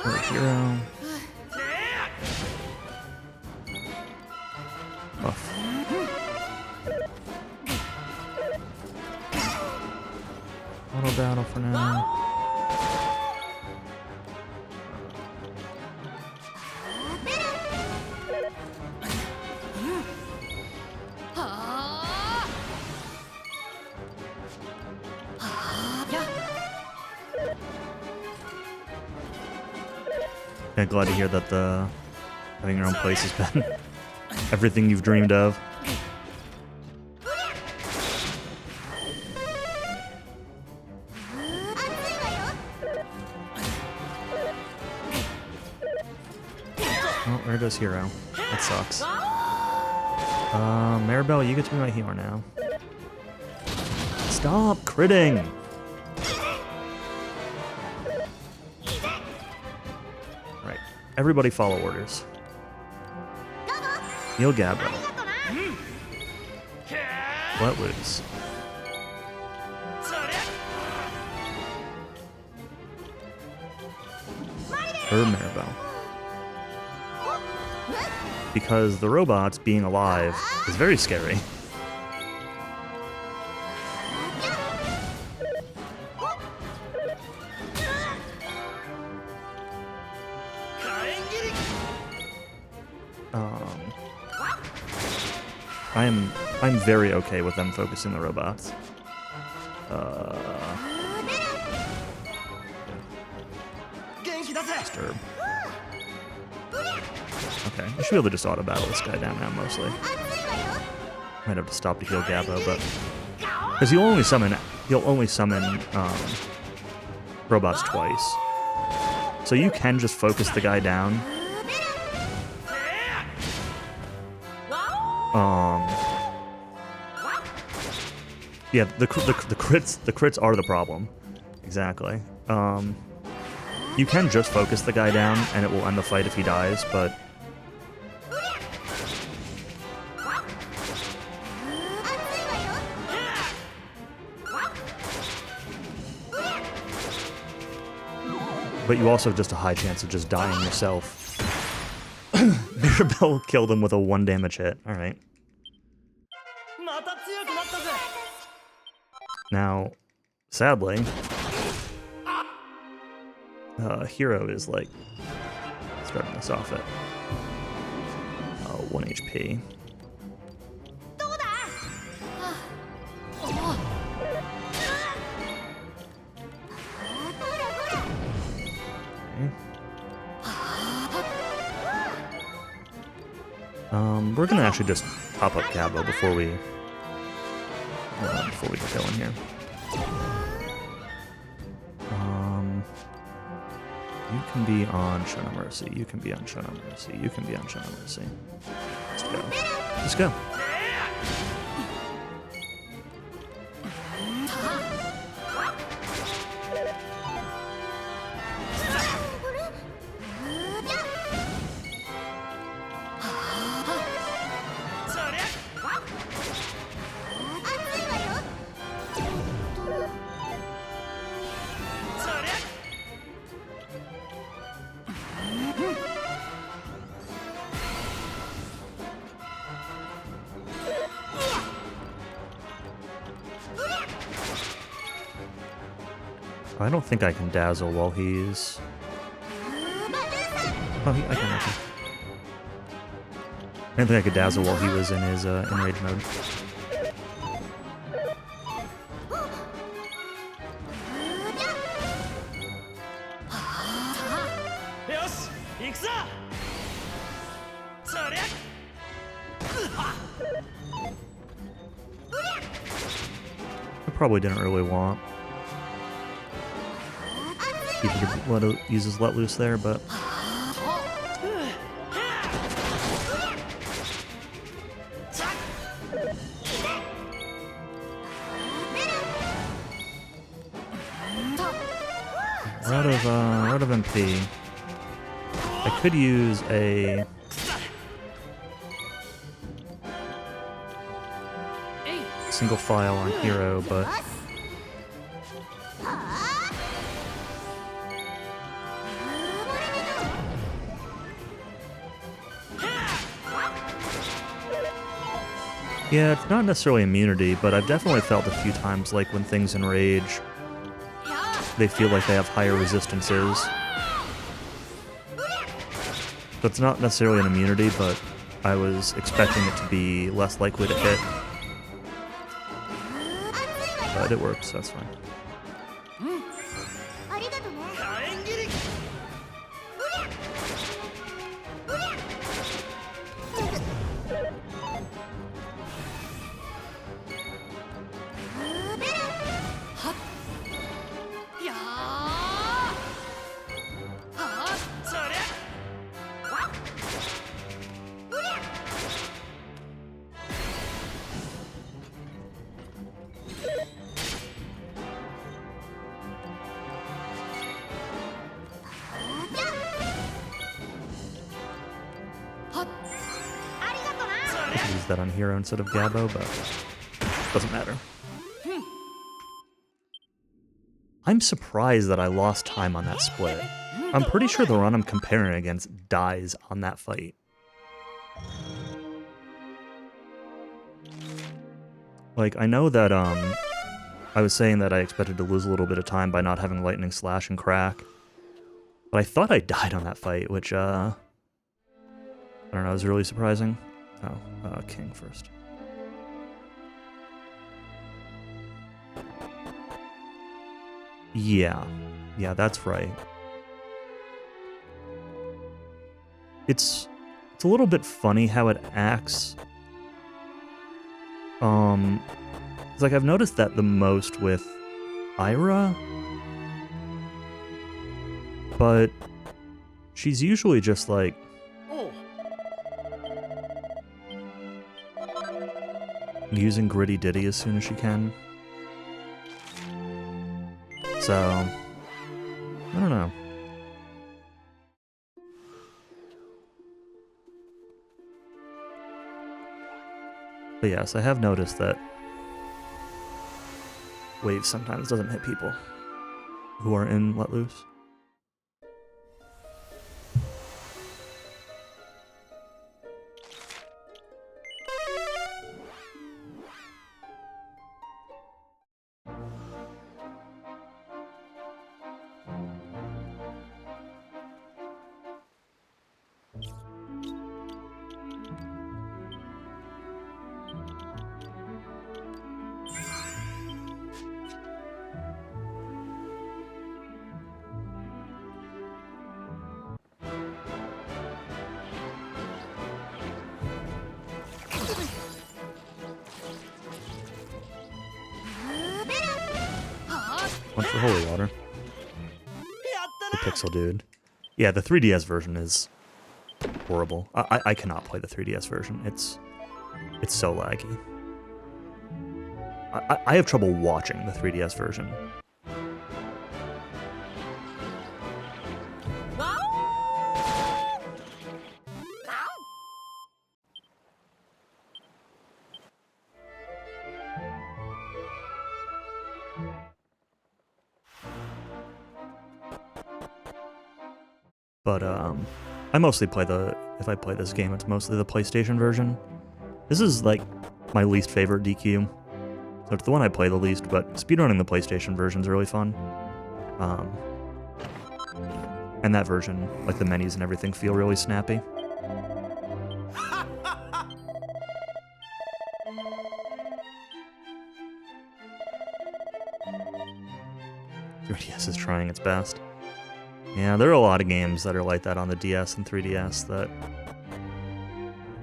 Herb. Hero. Buff. Auto battle for now. Yeah, glad to hear that the having your own place has been everything you've dreamed of. Oh, there goes Hero. That sucks. Maribel, you get to be my healer now. Stop critting! Right. Everybody follow orders. Heal Gabbo. Let Loose. Or Maribel. Because the robots being alive is very scary. I'm very okay with them focusing the robots. Disturb. Okay, I should be able to just auto battle this guy down now mostly. Might have to stop to heal Gabbo, but because he'll only summon robots twice, so you can just focus the guy down. Yeah, the crits are the problem. Exactly. You can just focus the guy down and it will end the fight if he dies, but you also have just a high chance of just dying yourself. Mirabelle killed him with a 1 damage hit. Alright. Now, sadly, Hero is like starting us off at 1 HP. We're gonna actually just pop up Gabbo before we get going here. You can be on Show No Mercy. You can be on Show No Mercy. You can be on Show No Mercy. Let's go. Let's go. I don't think I can dazzle while he's... Oh, I can. I didn't think I could dazzle while he was in his enrage mode. I probably didn't really want See if he could use his let loose there, but we're out of MP. I could use a single file on hero, but yeah, it's not necessarily immunity, but I've definitely felt a few times like when things enrage, they feel like they have higher resistances. So it's not necessarily an immunity, but I was expecting it to be less likely to hit. But it works, so that's fine. I could use that on hero instead of Gabbo, but doesn't matter. I'm surprised that I lost time on that split. I'm pretty sure the run I'm comparing against dies on that fight. Like, I know that, I was saying that I expected to lose a little bit of time by not having Lightning Slash and Crack. But I thought I died on that fight, which, I don't know, was really surprising. Oh, King first. Yeah, that's right. It's a little bit funny how it acts. It's like I've noticed that the most with Ira, but she's usually just like using Gritty Ditty as soon as she can. So, I don't know. But yes, I have noticed that Wave sometimes doesn't hit people who are in Let Loose. One for Holy Water. The Pixel Dude. Yeah, the 3DS version is horrible. I cannot play the 3DS version. It's so laggy. I have trouble watching the 3DS version. But, I mostly play if I play this game, it's mostly the PlayStation version. This is, like, my least favorite DQ. So it's the one I play the least, but speedrunning the PlayStation version is really fun. And that version, like the menus and everything, feel really snappy. 3DS is trying its best. Yeah, there are a lot of games that are like that on the DS and 3DS that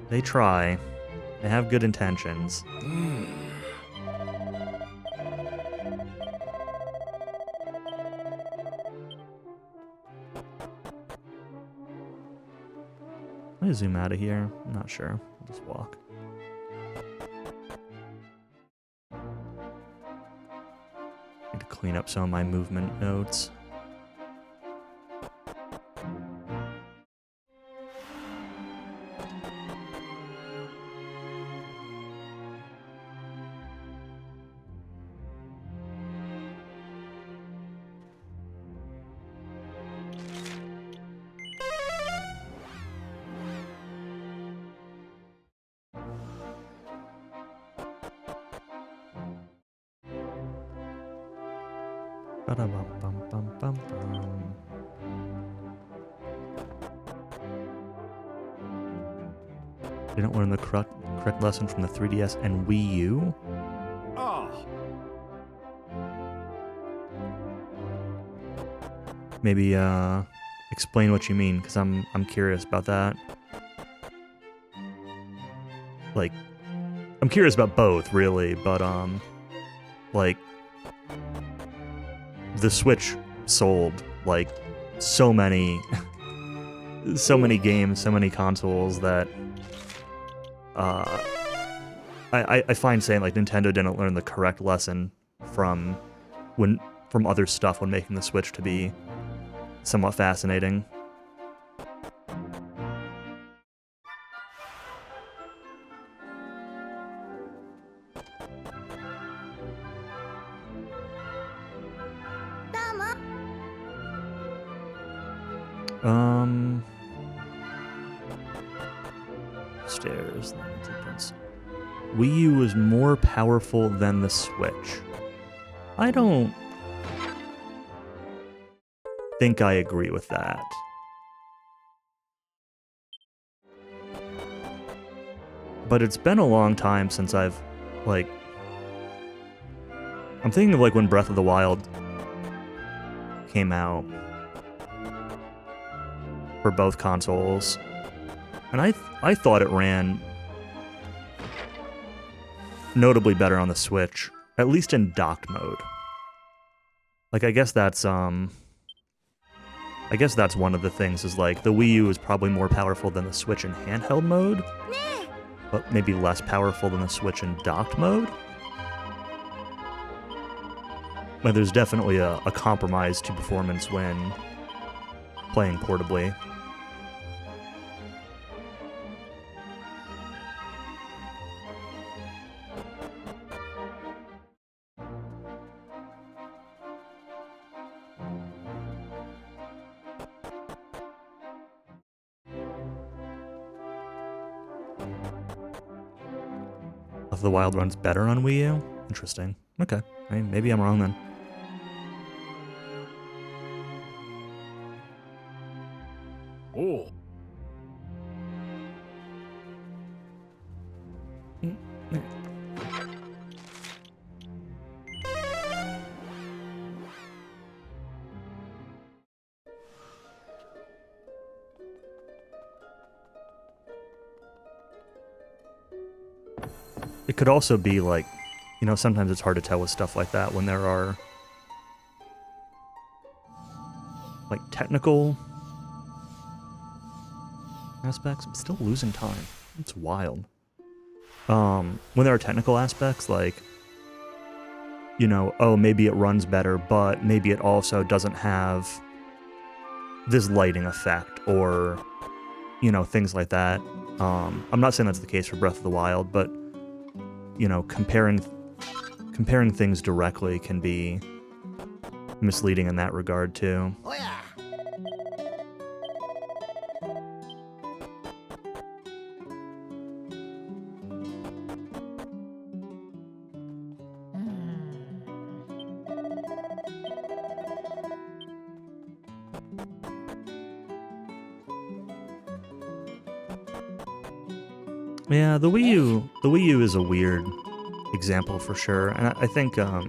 they try. They have good intentions. Can I zoom out of here? I'm not sure. I'll just walk. Need to clean up some of my movement notes. Ba-da-bum-bum-bum-bum-bum. Didn't learn the correct lesson from the 3DS and Wii U? Oh. Maybe explain what you mean, because I'm curious about that. Like, I'm curious about both, really, but like, the Switch sold like so many games, so many consoles that I find saying like Nintendo didn't learn the correct lesson from other stuff when making the Switch to be somewhat fascinating. Stairs. Wii U was more powerful than the Switch. I don't think I agree with that. But it's been a long time since I've, like... I'm thinking of, like, when Breath of the Wild came out for both consoles. And I thought it ran notably better on the Switch, at least in docked mode. Like, I guess that's one of the things, is like the Wii U is probably more powerful than the Switch in handheld mode, but maybe less powerful than the Switch in docked mode. But there's definitely a compromise to performance when playing portably. Breath of the Wild runs better on Wii U? Interesting. Okay. I mean, maybe I'm wrong then. Oh. It could also be like, you know, sometimes it's hard to tell with stuff like that when there are like technical aspects. I'm still losing time. It's wild. When there are technical aspects, like, you know, oh, maybe it runs better, but maybe it also doesn't have this lighting effect, or, you know, things like that. I'm not saying that's the case for Breath of the Wild, but, you know, comparing things directly can be misleading in that regard, too. Oh yeah. Yeah, the Wii U is a weird example for sure, and I think I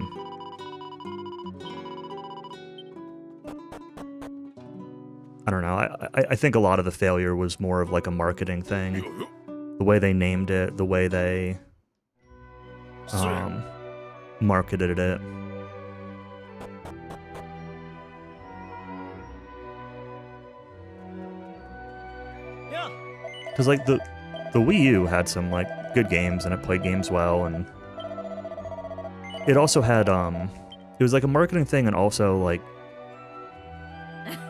don't know. I think a lot of the failure was more of like a marketing thing, the way they named it, the way they marketed it. Yeah. Because like the Wii U had some like good games and it played games well, and it also had it was like a marketing thing, and also like,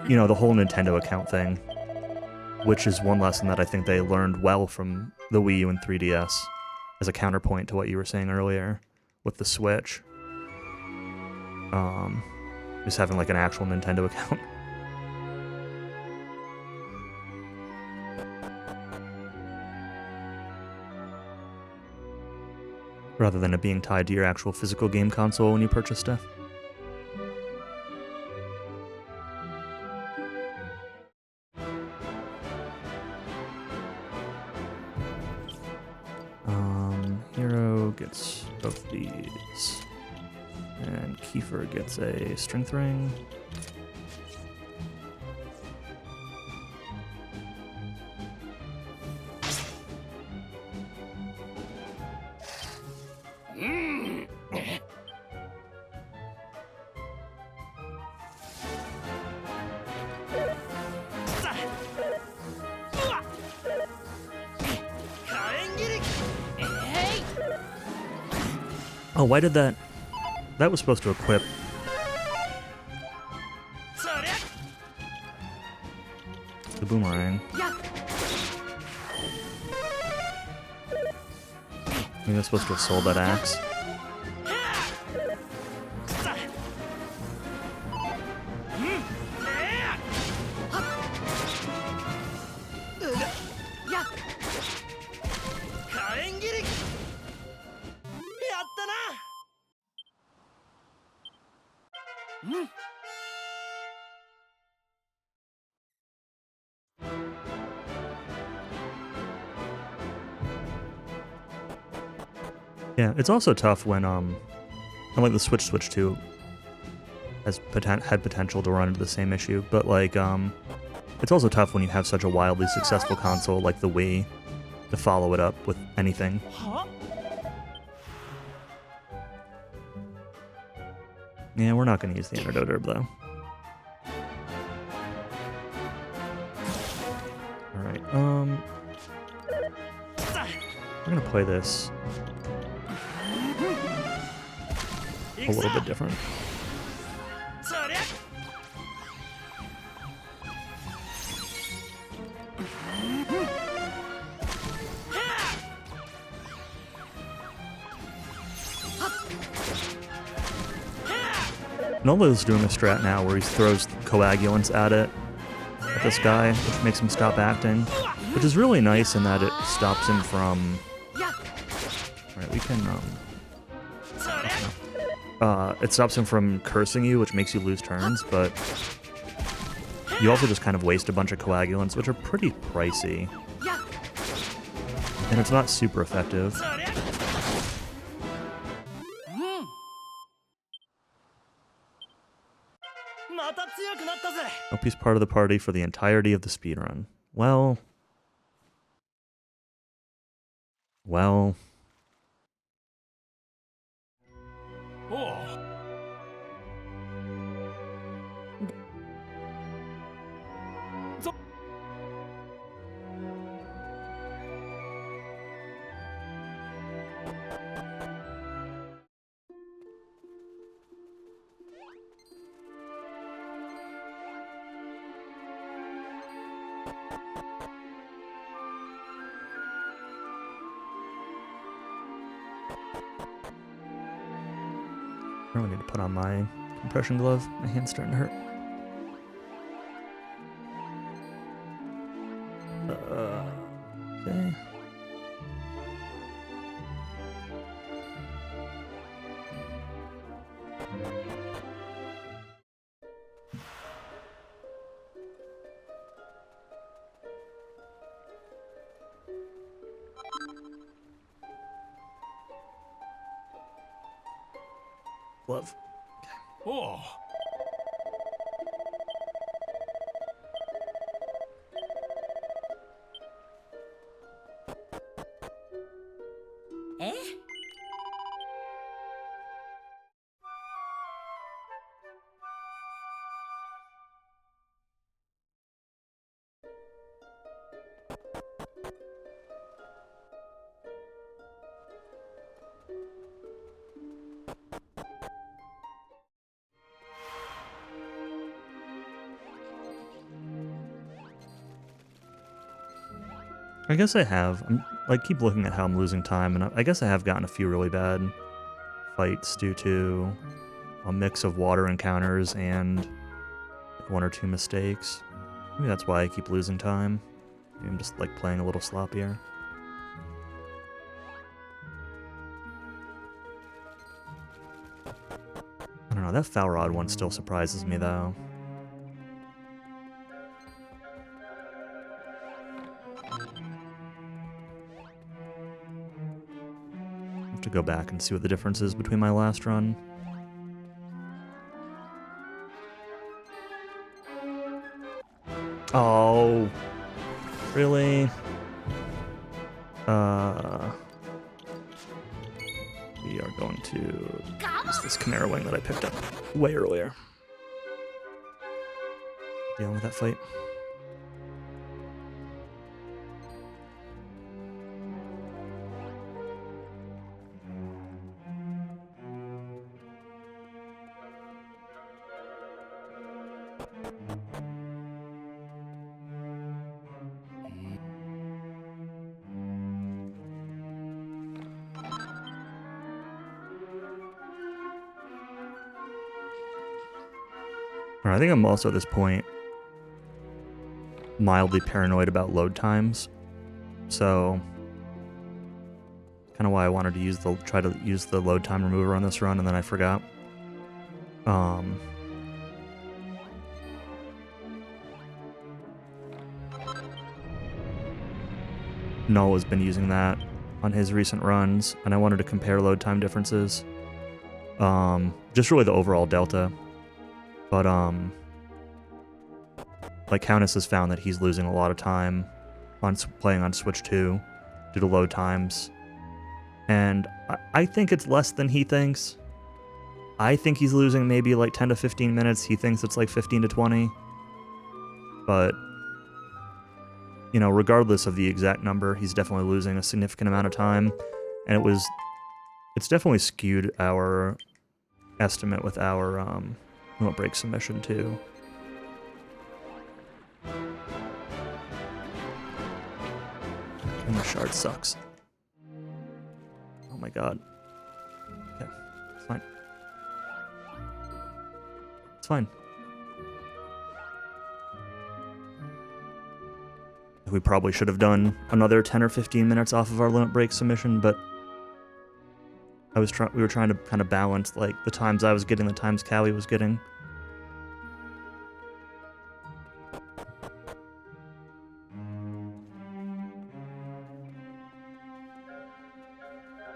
you know, the whole Nintendo account thing, which is one lesson that I think they learned well from the Wii U and 3DS as a counterpoint to what you were saying earlier with the Switch. Just having like an actual Nintendo account. Rather than it being tied to your actual physical game console when you purchase stuff. Hero gets both these. And Kiefer gets a strength ring. Oh, why did that... That was supposed to equip... the boomerang. Maybe I'm supposed to have sold that axe. Yeah, it's also tough when, like the Switch 2 has had potential to run into the same issue, but like, it's also tough when you have such a wildly successful console like the Wii to follow it up with anything. Yeah, we're not going to use the Antidote Herb, though. Alright, we're going to play this a little bit different. Nola's doing a strat now where he throws coagulants at this guy, which makes him stop acting, which is really nice in that it stops him from... Alright, we can, it stops him from cursing you, which makes you lose turns, but you also just kind of waste a bunch of coagulants, which are pretty pricey. And it's not super effective. Hope he's part of the party for the entirety of the speedrun. Well... I really need to put on my compression glove. My hand's starting to hurt. Okay. Glove. Oh. I guess I have. I'm like keep looking at how I'm losing time, and I guess I have gotten a few really bad fights due to a mix of water encounters and like, one or two mistakes. Maybe that's why I keep losing time. Maybe I'm just like playing a little sloppier. I don't know, that foul rod one still surprises me though. I have to go back and see what the difference is between my last run. Oh, really? We are going to use this Chimera Wing that I picked up way earlier. Dealing with that fight. I think I'm also at this point mildly paranoid about load times, so kind of why I wanted to try to use the load time remover on this run, and then I forgot. Null has been using that on his recent runs, and I wanted to compare load time differences. Just really the overall delta. But, like, Countess has found that he's losing a lot of time on playing on Switch 2 due to load times. And I think it's less than he thinks. I think he's losing maybe like 10 to 15 minutes. He thinks it's like 15 to 20. But, you know, regardless of the exact number, he's definitely losing a significant amount of time. And it's definitely skewed our estimate with our, limit break submission too. And the shard sucks. Oh my god. Okay, it's fine. It's fine. We probably should have done another 10 or 15 minutes off of our limit break submission, but we were trying to kind of balance like the times I was getting, the times Callie was getting.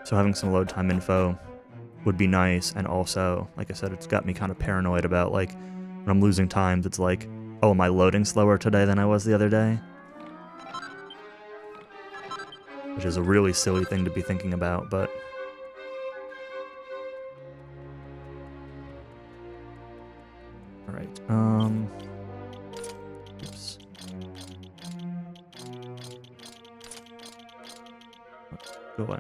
So having some load time info would be nice, and also, like I said, it's got me kind of paranoid about like when I'm losing times, it's like, oh, am I loading slower today than I was the other day? Which is a really silly thing to be thinking about, but alright, oops. Go away.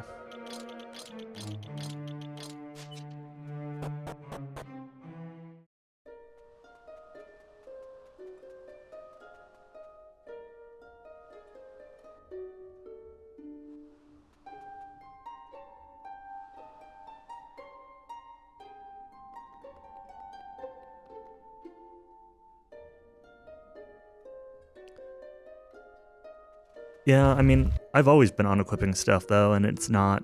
Yeah, I mean, I've always been on equipping stuff though, and it's not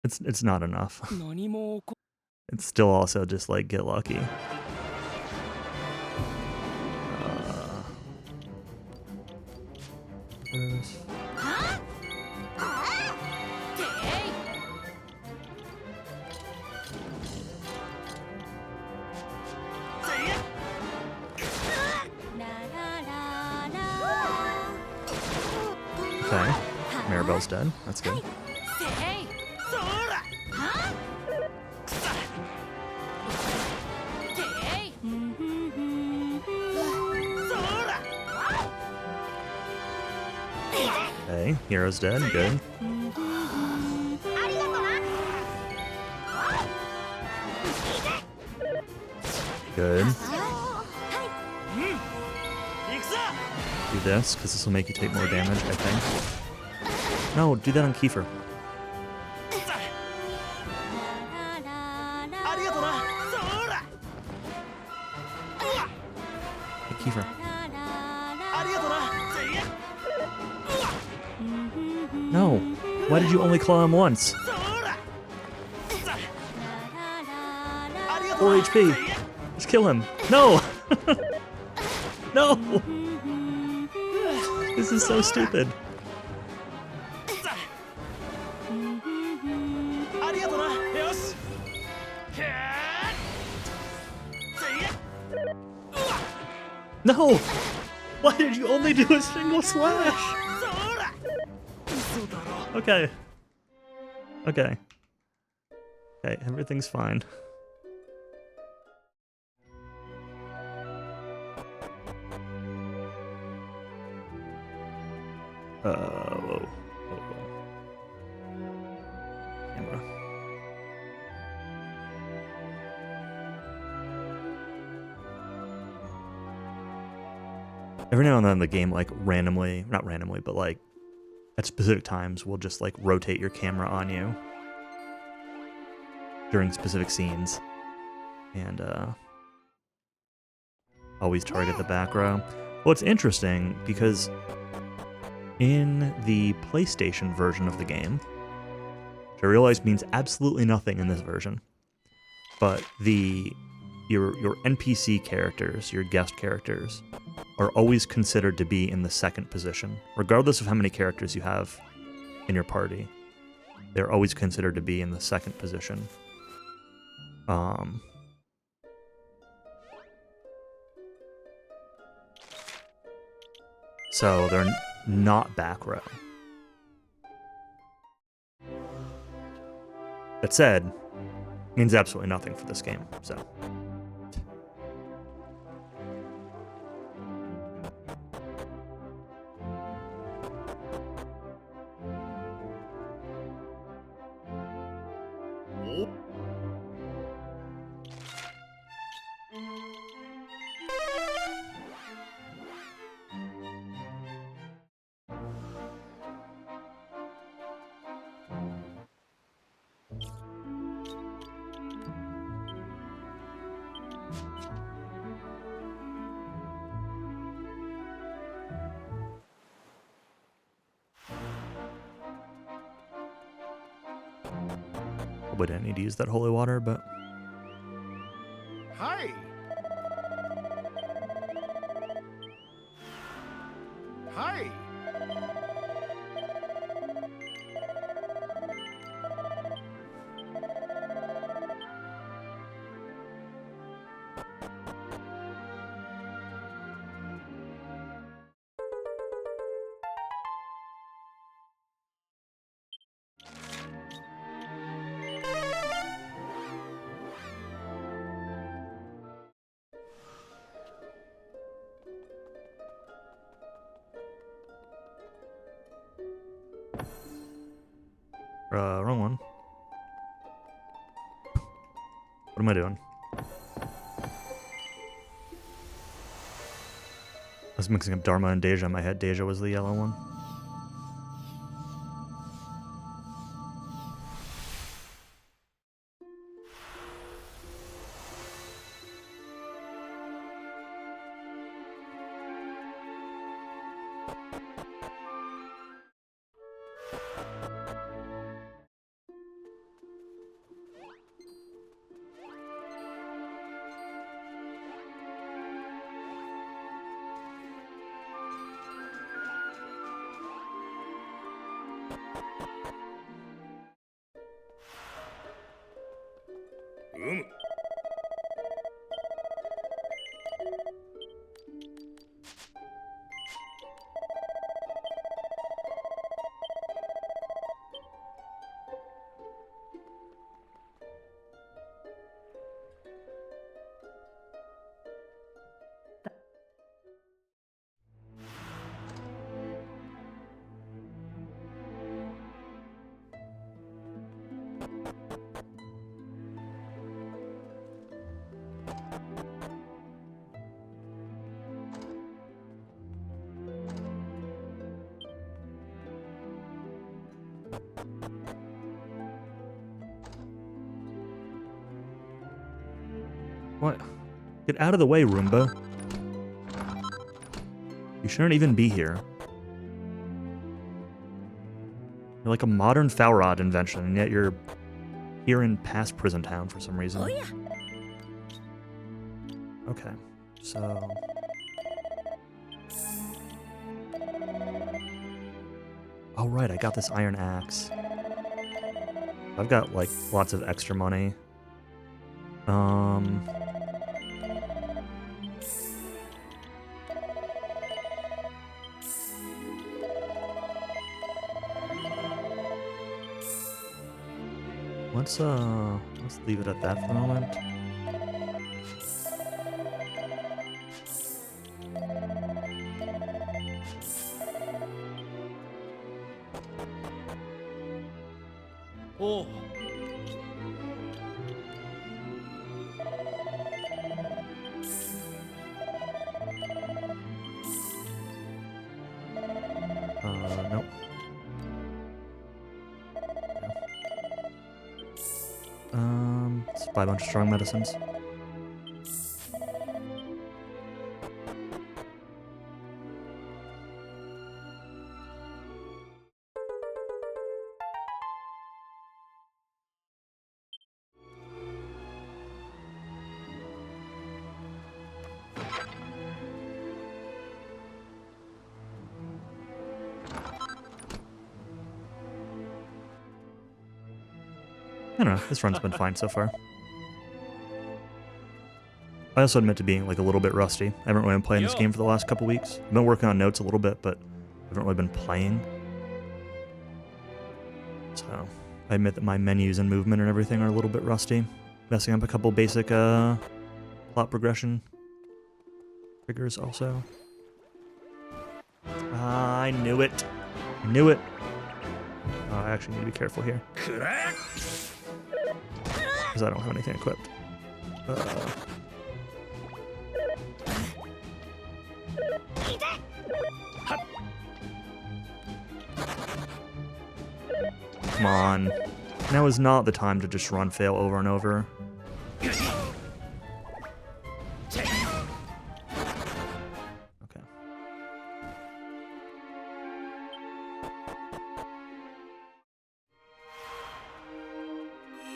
it's not enough. It's still also just like get lucky. Okay, Maribel's dead. That's good. Okay, Hero's dead. Good. Good. Do this, because this will make you take more damage, I think. No, do that on Kiefer. Hey, Kiefer. No. Why did you only claw him once? 4 HP. Just kill him. No! No! This is so stupid. No! Why did you only do a single slash? Okay. Okay. Okay, everything's fine. Whoa. Camera. Every now and then the game, like, randomly, not randomly, but, like, at specific times will just, like, rotate your camera on you during specific scenes. And, always target the back row. Well, it's interesting because in the PlayStation version of the game, which I realize means absolutely nothing in this version, but your NPC characters, your guest characters, are always considered to be in the second position, regardless of how many characters you have in your party. They're always considered to be in the second position. So they're not back row. That said, means absolutely nothing for this game, so. Probably didn't need to use that holy water, but Hi. Hi. wrong one. What am I doing? I was mixing up Dharma and Deja in my head. Deja was the yellow one. What? Get out of the way, Roomba. You shouldn't even be here. You're like a modern foul rod invention, and yet you're here in past prison town for some reason. Oh yeah. Okay, so... Oh right, I got this iron axe. I've got, like, lots of extra money. Let's leave it at that for the moment. Oh. Nope. Let's buy a bunch of strong medicines. I don't know, this run's been fine so far. I also admit to being like a little bit rusty. I haven't really been playing this game for the last couple weeks. I've been working on notes a little bit, but I haven't really been playing. So I admit that my menus and movement and everything are a little bit rusty. Messing up a couple basic plot progression triggers also. I knew it. I knew it. Oh, I actually need to be careful here. Because I don't have anything equipped. Come on. Now is not the time to just run fail over and over. Okay.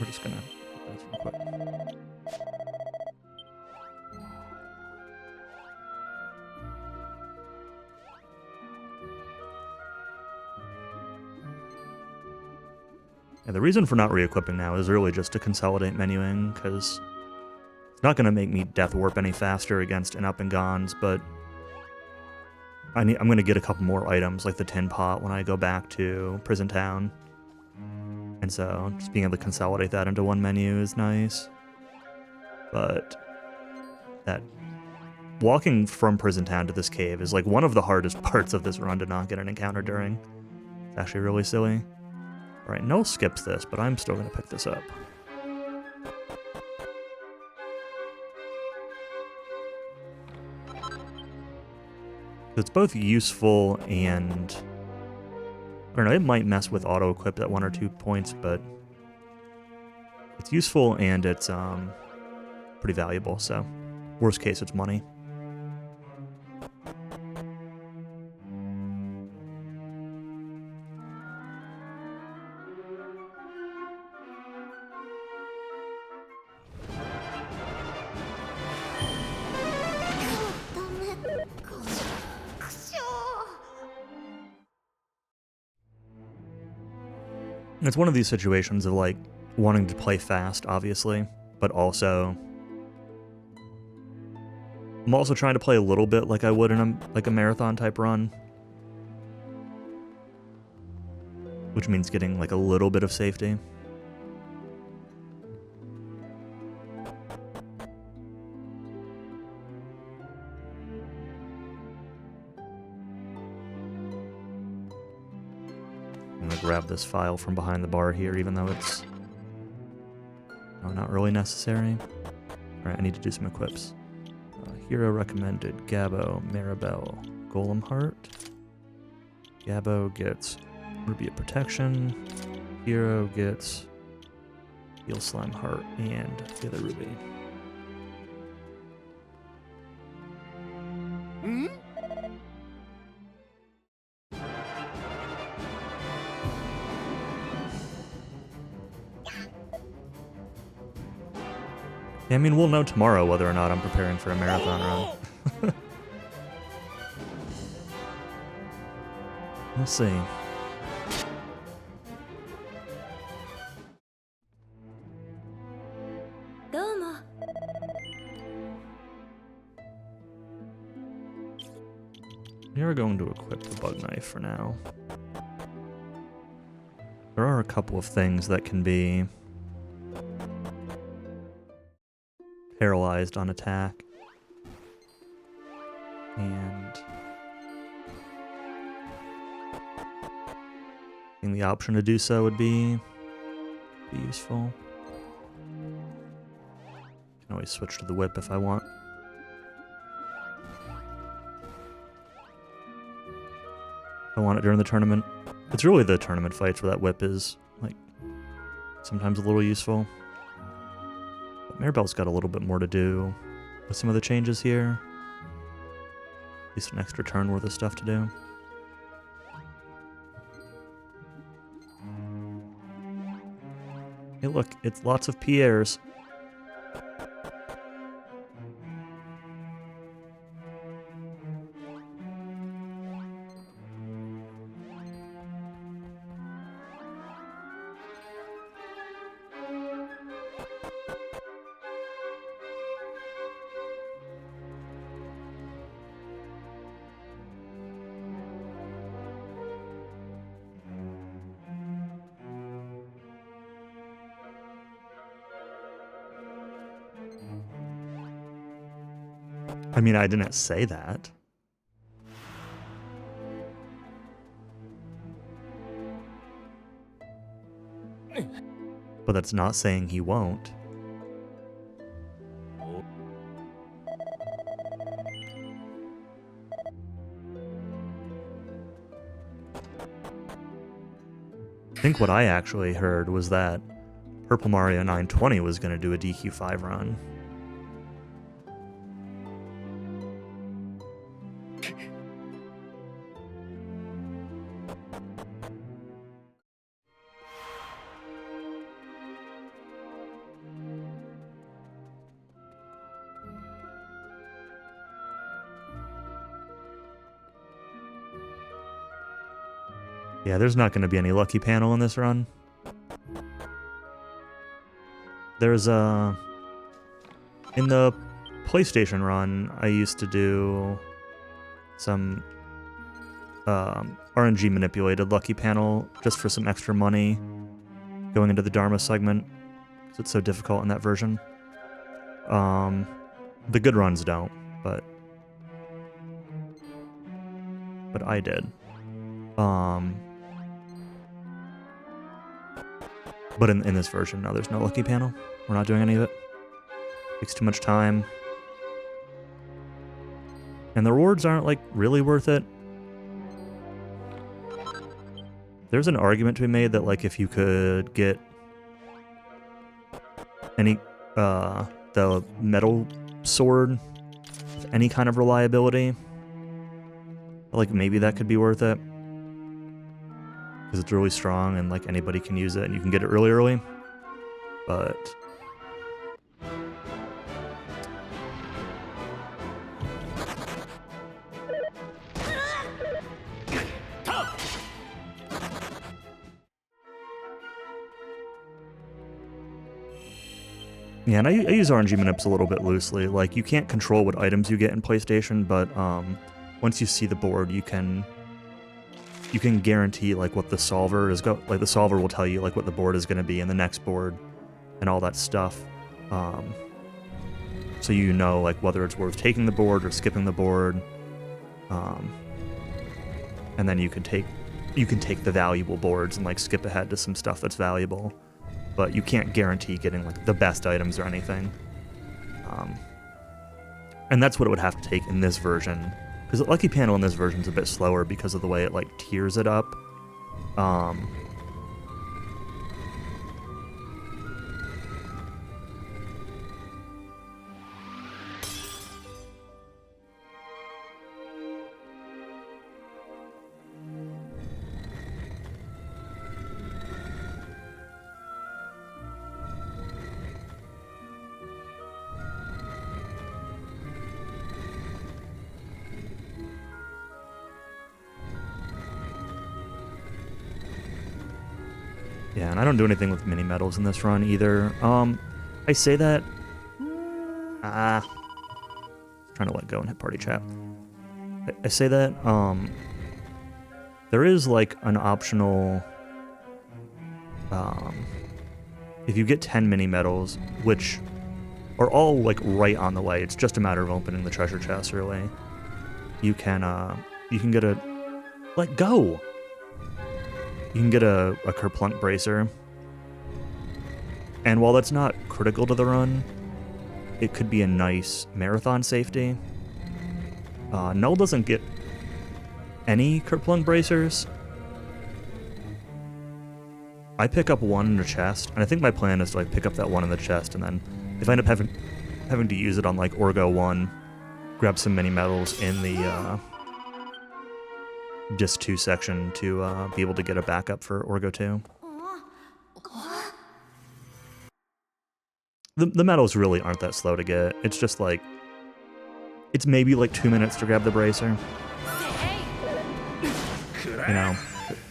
We're just gonna do this real quick. Yeah, the reason for not re-equipping now is really just to consolidate menuing, because it's not going to make me death warp any faster against an up and gons, but I'm going to get a couple more items, like the tin pot, when I go back to Prison Town. And so just being able to consolidate that into one menu is nice. But that walking from Prison Town to this cave is like one of the hardest parts of this run to not get an encounter during. It's actually really silly. Alright, Noel skips this, but I'm still going to pick this up. It's both useful and... I don't know, it might mess with auto-equip at 1 or 2 points, but... It's useful and it's pretty valuable, so... Worst case, it's money. It's one of these situations of, like, wanting to play fast, obviously, but also... I'm also trying to play a little bit like I would in a marathon-type run. Which means getting, like, a little bit of safety. I'm gonna grab this file from behind the bar here, even though it's not really necessary. Alright, I need to do some equips. Hero recommended Gabo, Maribel, Golem Heart. Gabo gets Ruby of Protection. Hero gets Heal Slime Heart and the other ruby. Yeah, I mean, we'll know tomorrow whether or not I'm preparing for a marathon run. We'll see. We are going to equip the bug knife for now. There are a couple of things that can be paralyzed on attack. And I think the option to do so would be useful. Can always switch to the whip if I want. I want it during the tournament. It's really the tournament fights where that whip is, like, sometimes a little useful. But Maribel's got a little bit more to do with some of the changes here. At least an extra turn worth of stuff to do. Hey look, it's lots of Pierres. I mean, I didn't say that. But that's not saying he won't. I think what I actually heard was that Purple Mario 920 was going to do a DQ5 run. Yeah, there's not going to be any lucky panel in this run. There's in the PlayStation run, I used to do some RNG manipulated lucky panel just for some extra money going into the Dharma segment because it's so difficult in that version. The good runs don't, but I did. But in this version, no, there's no lucky panel. We're not doing any of it. Takes too much time. And the rewards aren't, like, really worth it. There's an argument to be made that, like, if you could get any, the metal sword with any kind of reliability, like, maybe that could be worth it. Because it's really strong and like anybody can use it and you can get it really early. But yeah, and I use RNG manips a little bit loosely. Like, you can't control what items you get in PlayStation, but once you see the board, you can guarantee like what the solver is like the solver will tell you like what the board is going to be in the next board and all that stuff. So you know like whether it's worth taking the board or skipping the board. And then you can take the valuable boards and like skip ahead to some stuff that's valuable. But you can't guarantee getting like the best items or anything. And that's what it would have to take in this version. Because the lucky panel in this version is a bit slower because of the way it like tiers it up. Yeah, and I don't do anything with mini medals in this run either. I say that. Trying to let go and hit party chat. I say that. There is like an optional. If you get 10 mini medals, which are all like right on the way, it's just a matter of opening the treasure chest. Really, you can get a. Let go. You can get a Kerplunk Bracer. And while that's not critical to the run, it could be a nice marathon safety. Null doesn't get any Kerplunk Bracers. I pick up one in the chest, and I think my plan is to like pick up that one in the chest, and then if I end up having to use it on like Orgo 1, grab some mini medals in the Disc 2 section to be able to get a backup for Orgo 2. The medals really aren't that slow to get. It's just like, it's maybe like 2 minutes to grab the bracer. You know,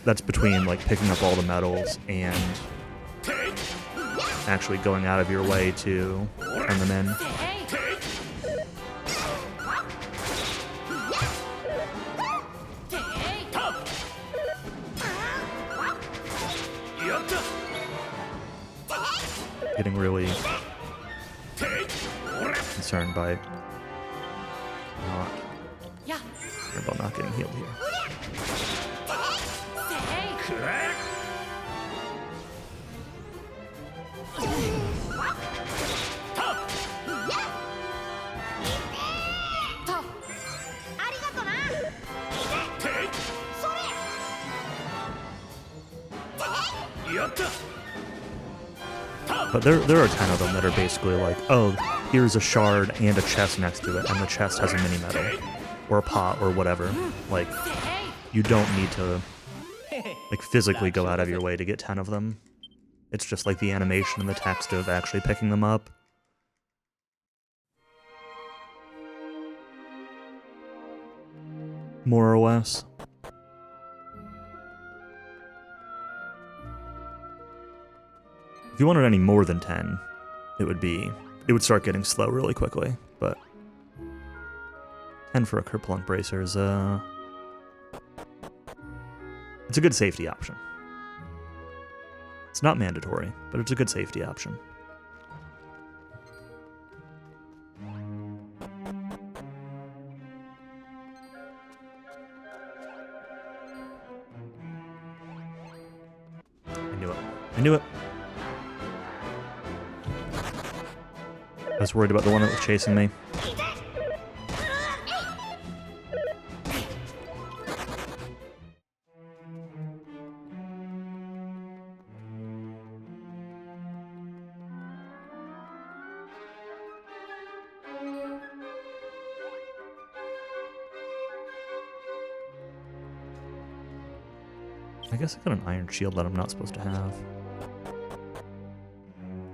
that's between like picking up all the medals and actually going out of your way to turn them in. Getting really concerned by not getting healed here. But there are 10 of them that are basically like, oh, here's a shard and a chest next to it, and the chest has a mini medal, or a pot, or whatever. Like, you don't need to like physically go out of your way to get 10 of them. It's just like the animation and the text of actually picking them up. More or less. If you wanted any more than 10, it would start getting slow really quickly, but 10 for a Kerplunk Bracer is it's a good safety option. It's not mandatory, but it's a good safety option. I knew it. I was worried about the one that was chasing me. I guess I got an iron shield that I'm not supposed to have.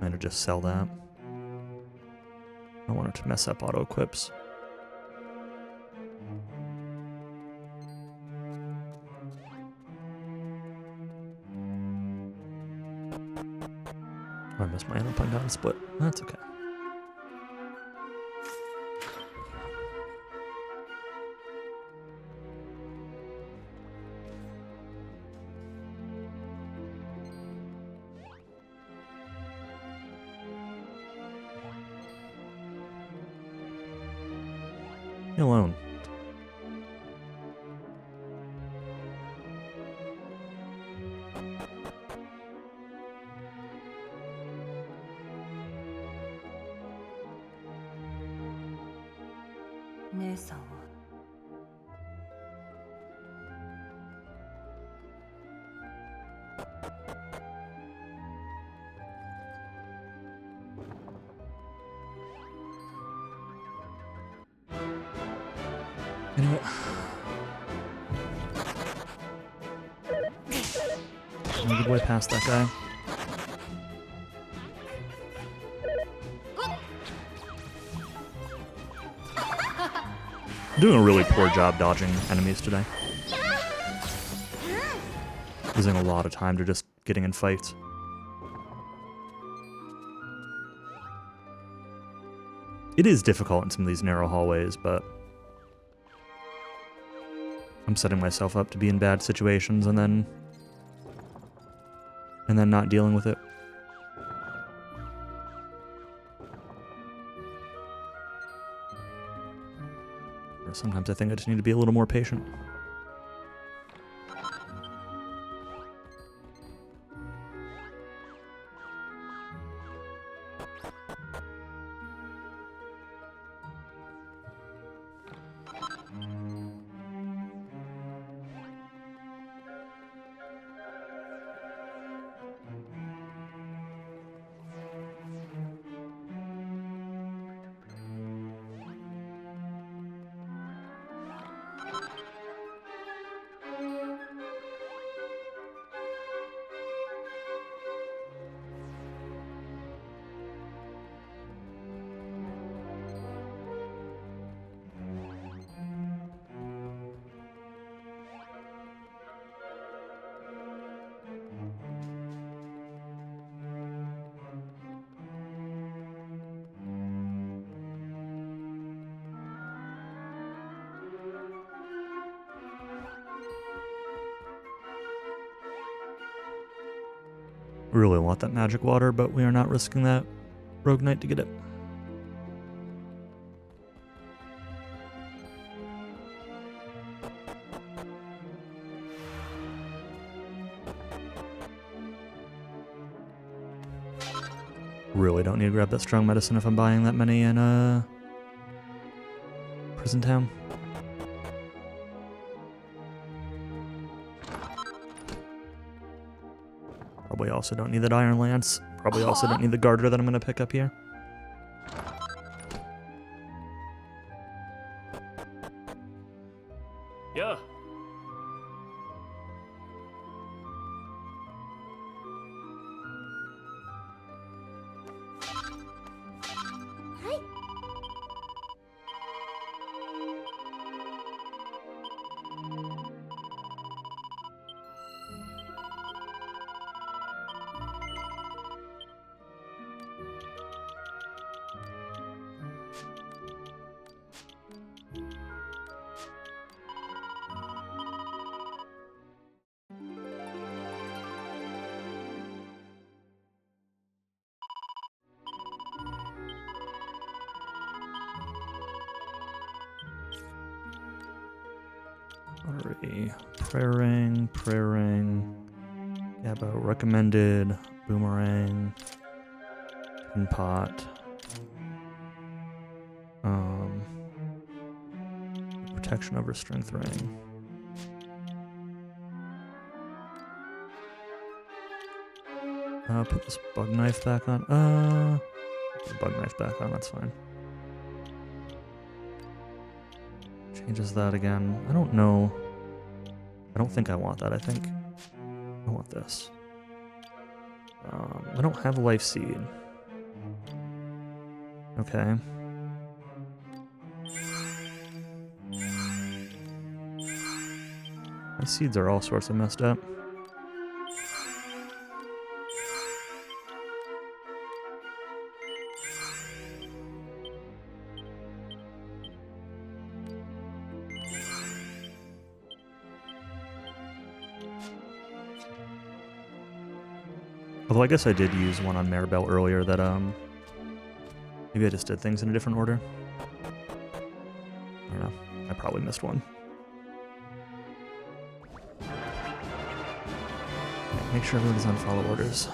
I'm gonna just sell that. I don't want it to mess up auto equips. Oh, I missed my Anapungon split. That's okay. Leave me alone. Anyway. I'm a good way past that guy. I'm doing a really poor job dodging enemies today. Using a lot of time to just getting in fights. It is difficult in some of these narrow hallways, but I'm setting myself up to be in bad situations and then not dealing with it. Or sometimes I think I just need to be a little more patient. Really want that magic water, but we are not risking that rogue knight to get it. Really don't need to grab that strong medicine if I'm buying that many in Prison Town. Probably also don't need that Iron Lance. Probably also don't need the Garter that I'm going to pick up here. Yeah. Alright, prayer ring, Gabo recommended, boomerang, pin pot, protection over strength ring. Put this bug knife back on. Put the bug knife back on, that's fine. Changes that again. I don't know. I don't think I want that. I think I want this. I don't have a life seed. Okay. My seeds are all sorts of messed up. Although I guess I did use one on Maribel earlier that, maybe I just did things in a different order. I don't know. I probably missed one. Okay, make sure everybody's on follow orders.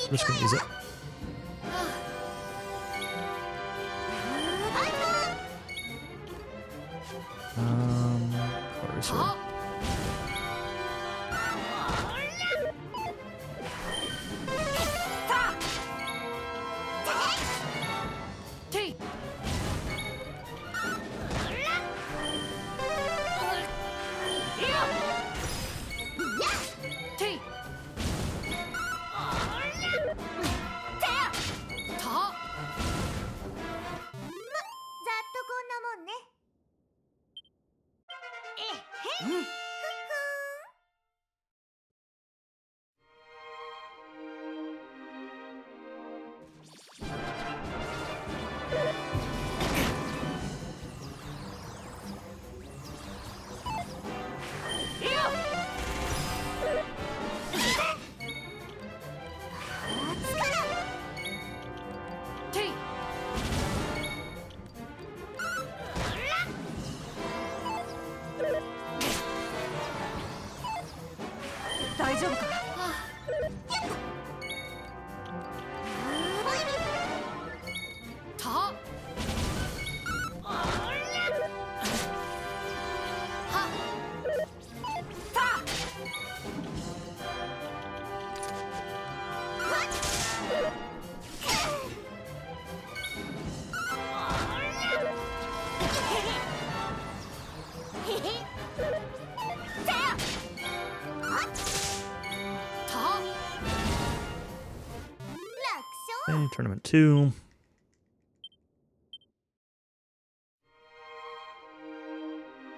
I'm just gonna use it. Colory sword. 大丈夫か。たOkay, tournament 2.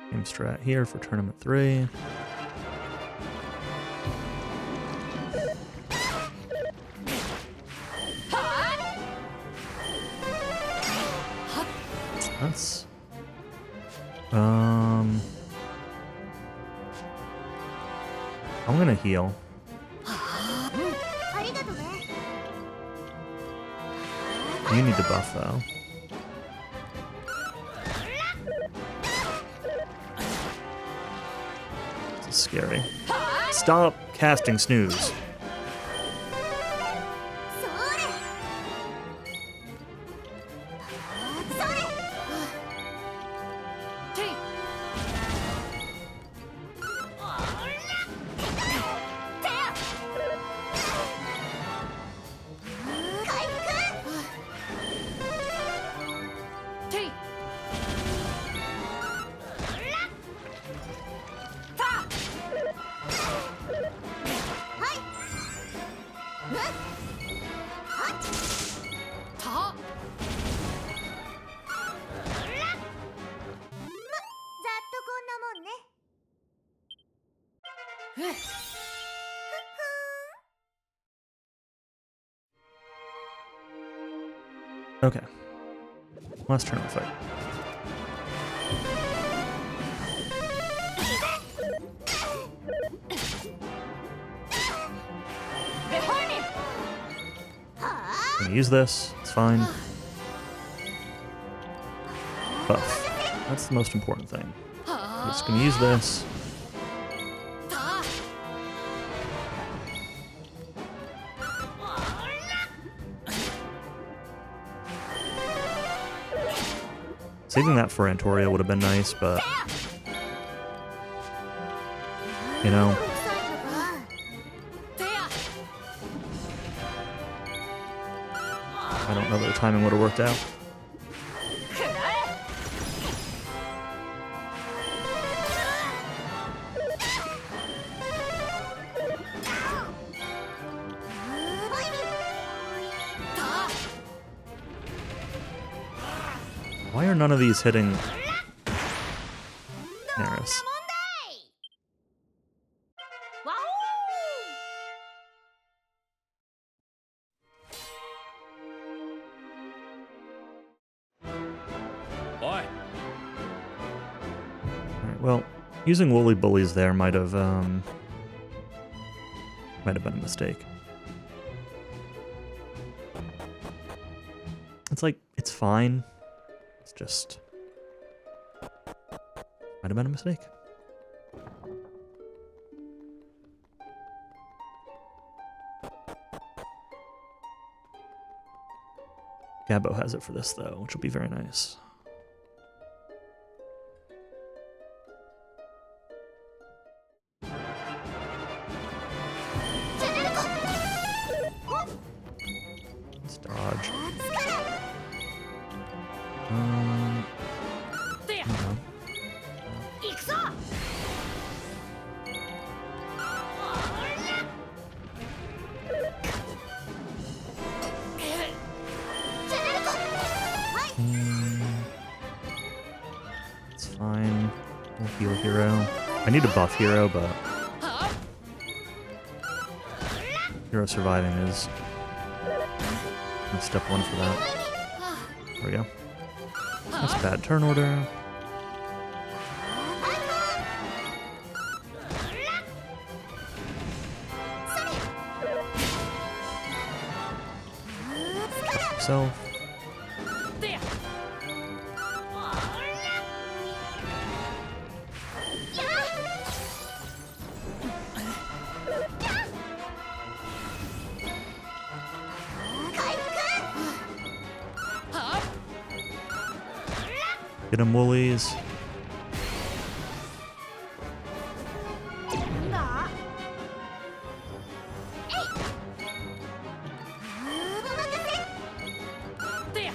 Game strat here for tournament 3. That's I'm gonna heal. ありがとね。 You need to buff though. This is scary. Stop casting snooze. それ。それ。てい回復。ていはい。うん。はっ。たざっとこんなもんね。 Okay. Last tournament fight. I'm gonna use this. It's fine. Buff. That's the most important thing. I'm just gonna use this. Saving that for Antoria would have been nice, but you know, てや I don't know that the timing would have worked out. くらえ Why are none of these hitting Neris? わおい Alright, well, using Woolly Bullies there might have been a mistake. It's like, it's fine. It's just might have been a mistake. Gabbo has it for this though, which will be very nice. Let's dodge. てや I don't know. 行くぞ It's fine. We'll heal Hero. I need to buff Hero, but Hero surviving is step one for that. There we go. That's bad turn order. Self. てや や Get him, Woolies. なんだえいお任せ There.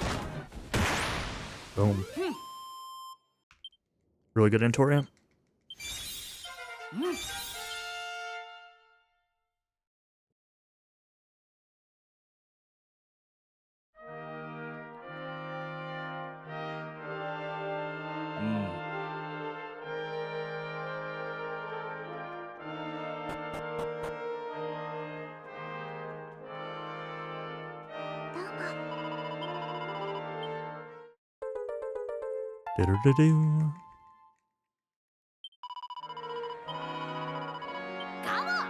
Boom. Really good Entoria. Do-do-do-do. Come on.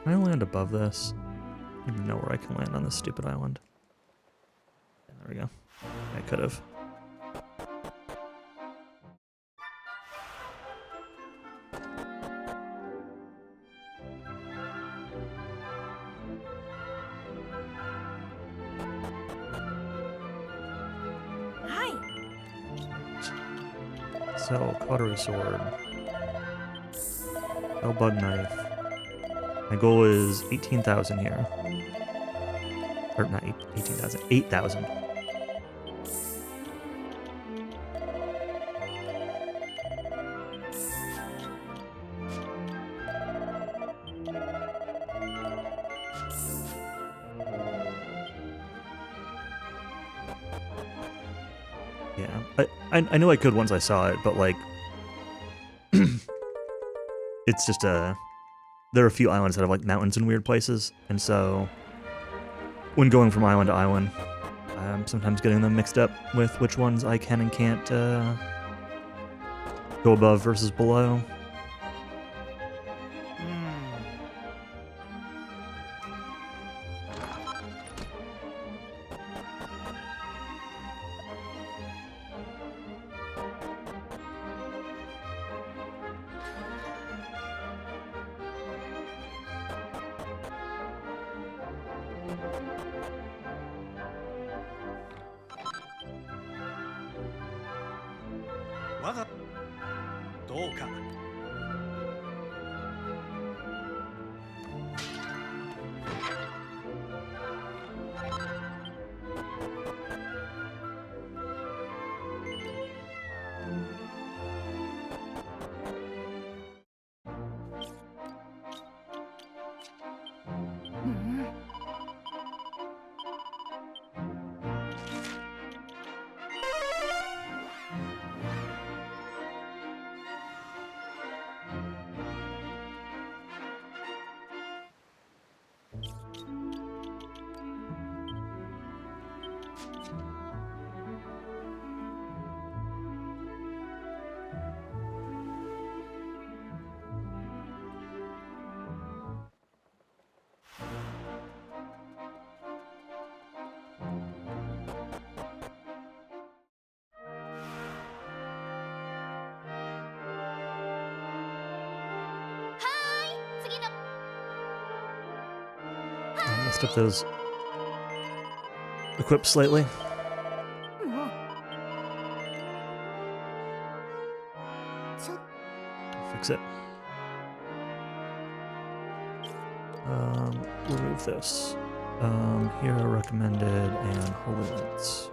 Can I land above this? I don't even know where I can land on this stupid island. Yeah, there we go. I could have. Hi. So, cautery sword. No bug knife. My goal is 18,000 here. Or not 18,000, 8,000. Yeah, I knew I could once I saw it, but like, it's just there are a few islands that have like mountains in weird places, and so when going from island to island, I'm sometimes getting them mixed up with which ones I can and can't go above versus below. Waga. どうか。I messed up those equipped slightly. もうちょっ Fix it. remove this. Hero recommended and holy lights.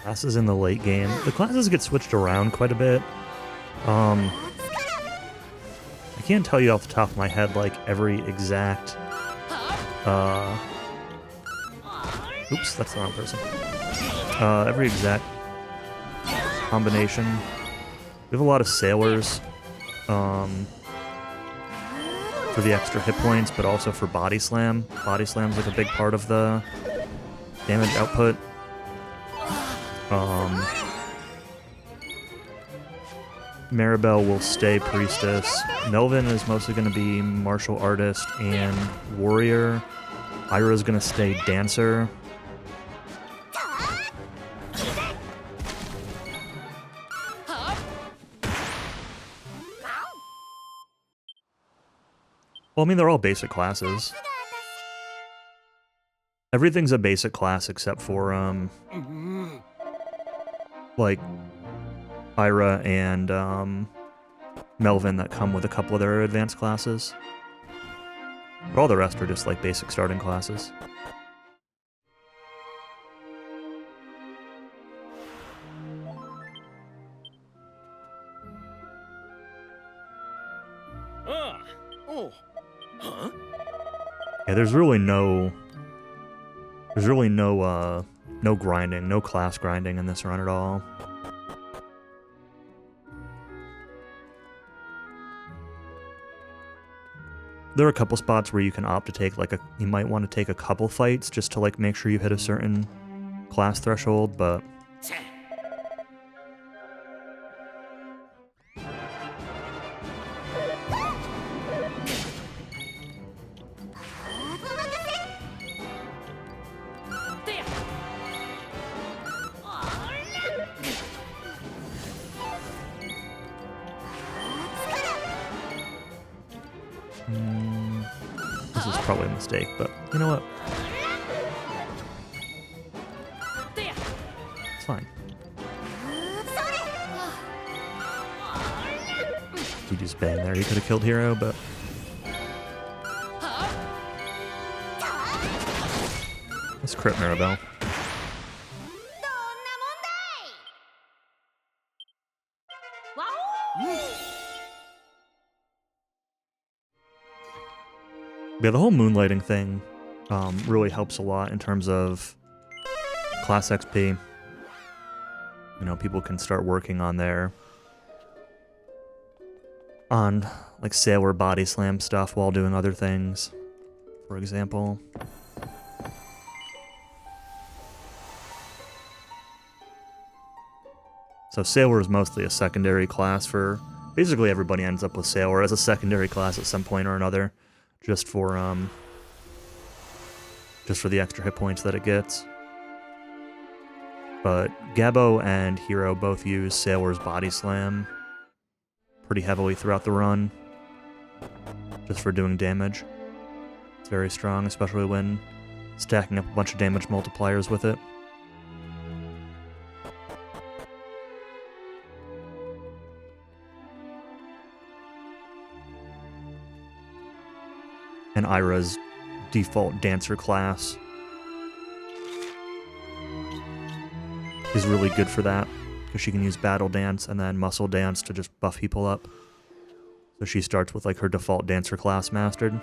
Classes in the late game. The classes get switched around quite a bit. I can't tell you off the top of my head like every exact oops, that's the wrong person. Every exact combination. We have a lot of sailors for the extra hit points, but also for body slam. Body slam's like a big part of the damage output. Maribel will stay priestess. Melvin is mostly going to be martial artist and warrior. Ira's going to stay dancer. Well, I mean, they're all basic classes. Everything's a basic class except for, like, Ira and Melvin that come with a couple of their advanced classes. But all the rest are just like basic starting classes. Oh. Huh? Yeah, there's really no no grinding, no class grinding in this run at all. There are a couple spots where you can opt to take like you might want to take a couple fights just to like make sure you hit a certain class threshold, but this is probably a mistake, but you know what? It's fine. He just banged there. He could have killed Hero, but let's crit Maribel. Yeah, the whole moonlighting thing really helps a lot in terms of class XP. You know, people can start working on like sailor body slam stuff while doing other things, for example. So sailor is mostly a secondary class for basically everybody ends up with sailor as a secondary class at some point or another. Just for the extra hit points that it gets. But Gabbo and Hero both use Sailor's Body Slam pretty heavily throughout the run, just for doing damage. It's very strong, especially when stacking up a bunch of damage multipliers with it. And Ira's default dancer class is really good for that, because she can use battle dance and then muscle dance to just buff people up. So she starts with like her default dancer class mastered.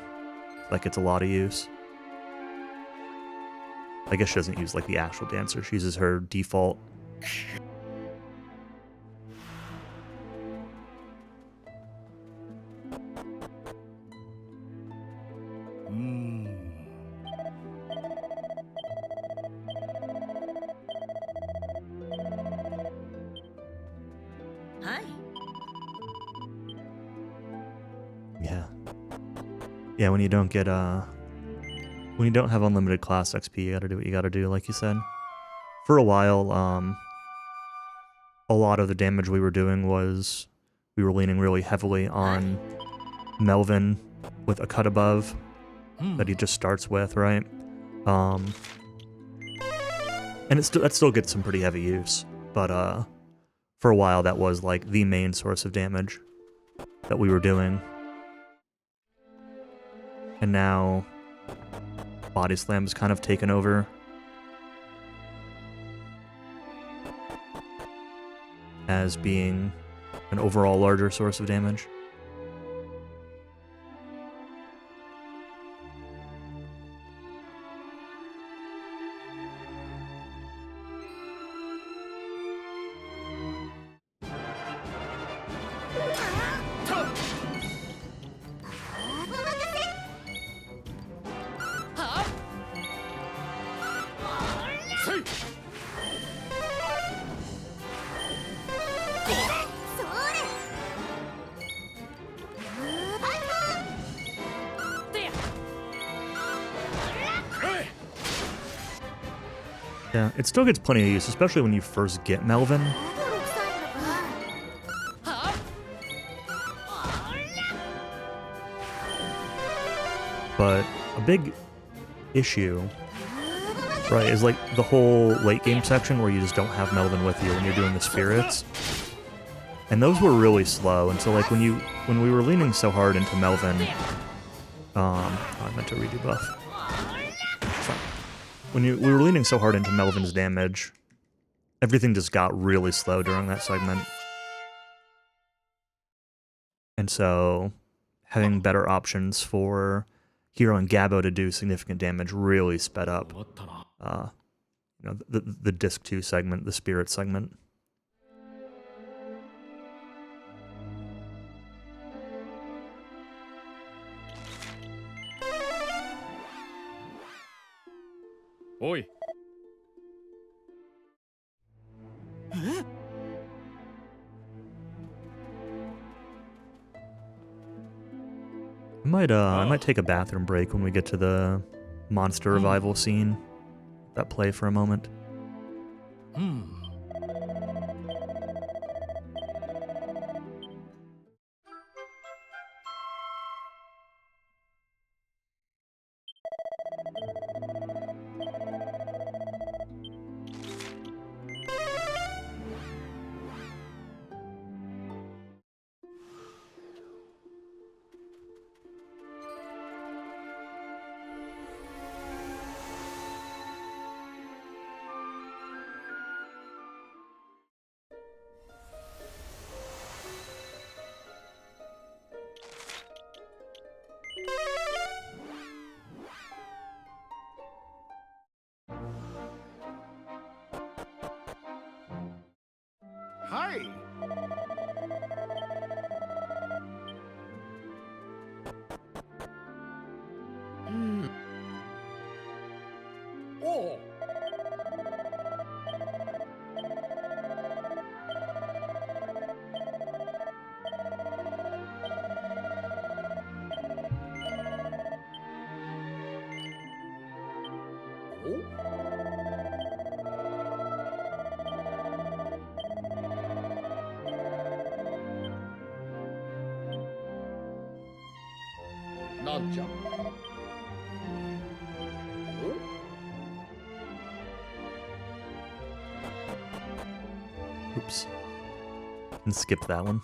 That gets a lot of use. I guess she doesn't use like the actual dancer, she uses her default. Yeah. Yeah, when you don't get, when you don't have unlimited class XP, you gotta do what you gotta do, like you said. For a while, a lot of the damage we were doing was we were leaning really heavily on Melvin with a cut above that he just starts with, right? And that still gets some pretty heavy use, but for a while that was like the main source of damage that we were doing. And now Body Slam has kind of taken over. As being an overall larger source of damage. Yeah, it still gets plenty of use, especially when you first get Melvin. But a big issue, right, is like the whole late game section where you just don't have Melvin with you when you're doing the spirits. And those were really slow, and so like when we were leaning so hard into Melvin, I meant to redo buff. When we were leaning so hard into Melvin's damage, everything just got really slow during that segment. And so having better options for Hero and Gabbo to do significant damage really sped up the Disc 2 segment, the Spirit segment. Oi. I might take a bathroom break when we get to the monster revival scene. That play for a moment. Hi. Oh.なんじゃ。Oops. And skip that one.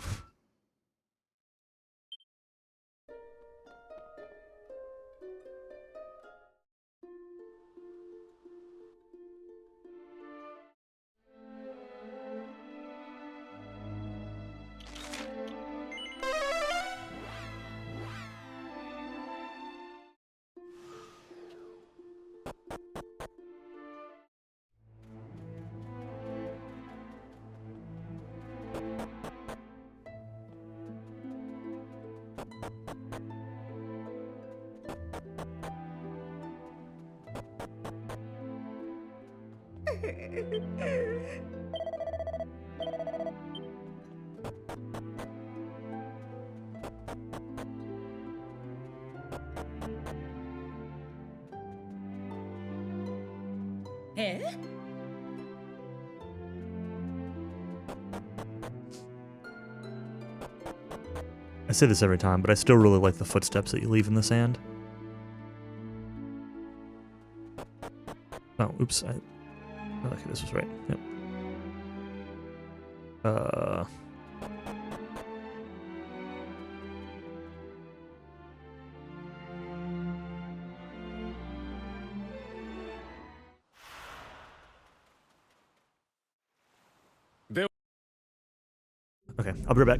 え I say this every time, but I still really like the footsteps that you leave in the sand. Oh, oops. Okay, this was right. Yep. There. Okay, I'll be right back.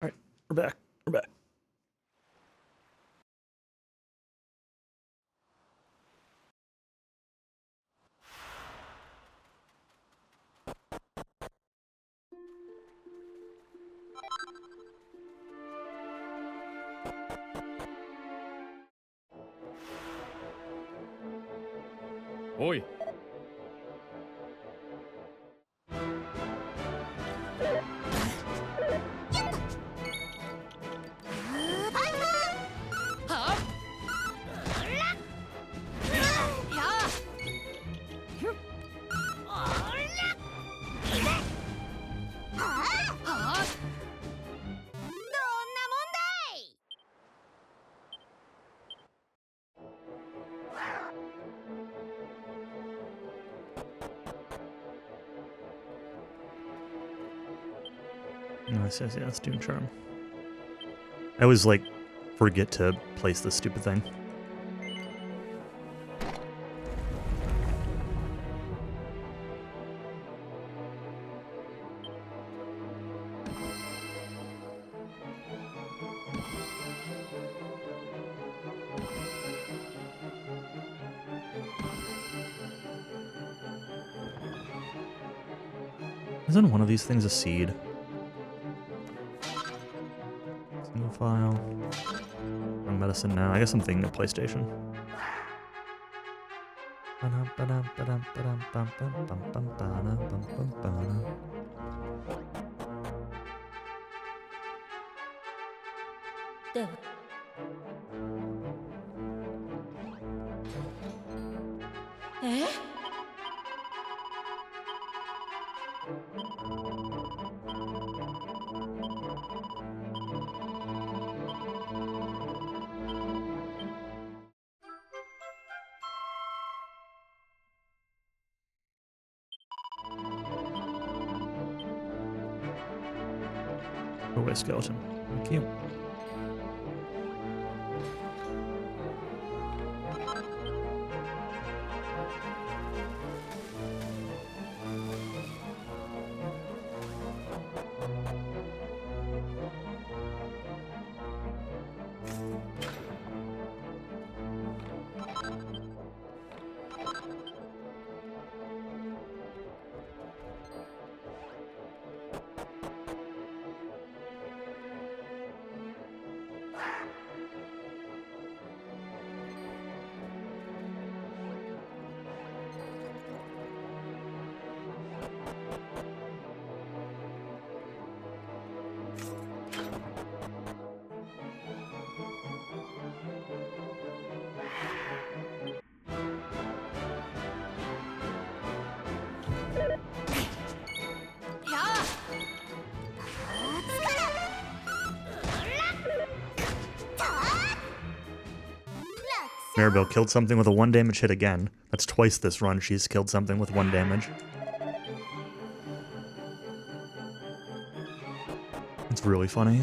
All right, we're back. We're back. Oi. Yes, yes, yes, Doom Charm. I always, like, forget to place this stupid thing. Isn't one of these things a seed? Single file. On medicine now. I guess I'm thinking of PlayStation. Go away, skeleton. Thank you. Maribel killed something with a 1 damage hit again. That's twice this run she's killed something with 1 damage. It's really funny.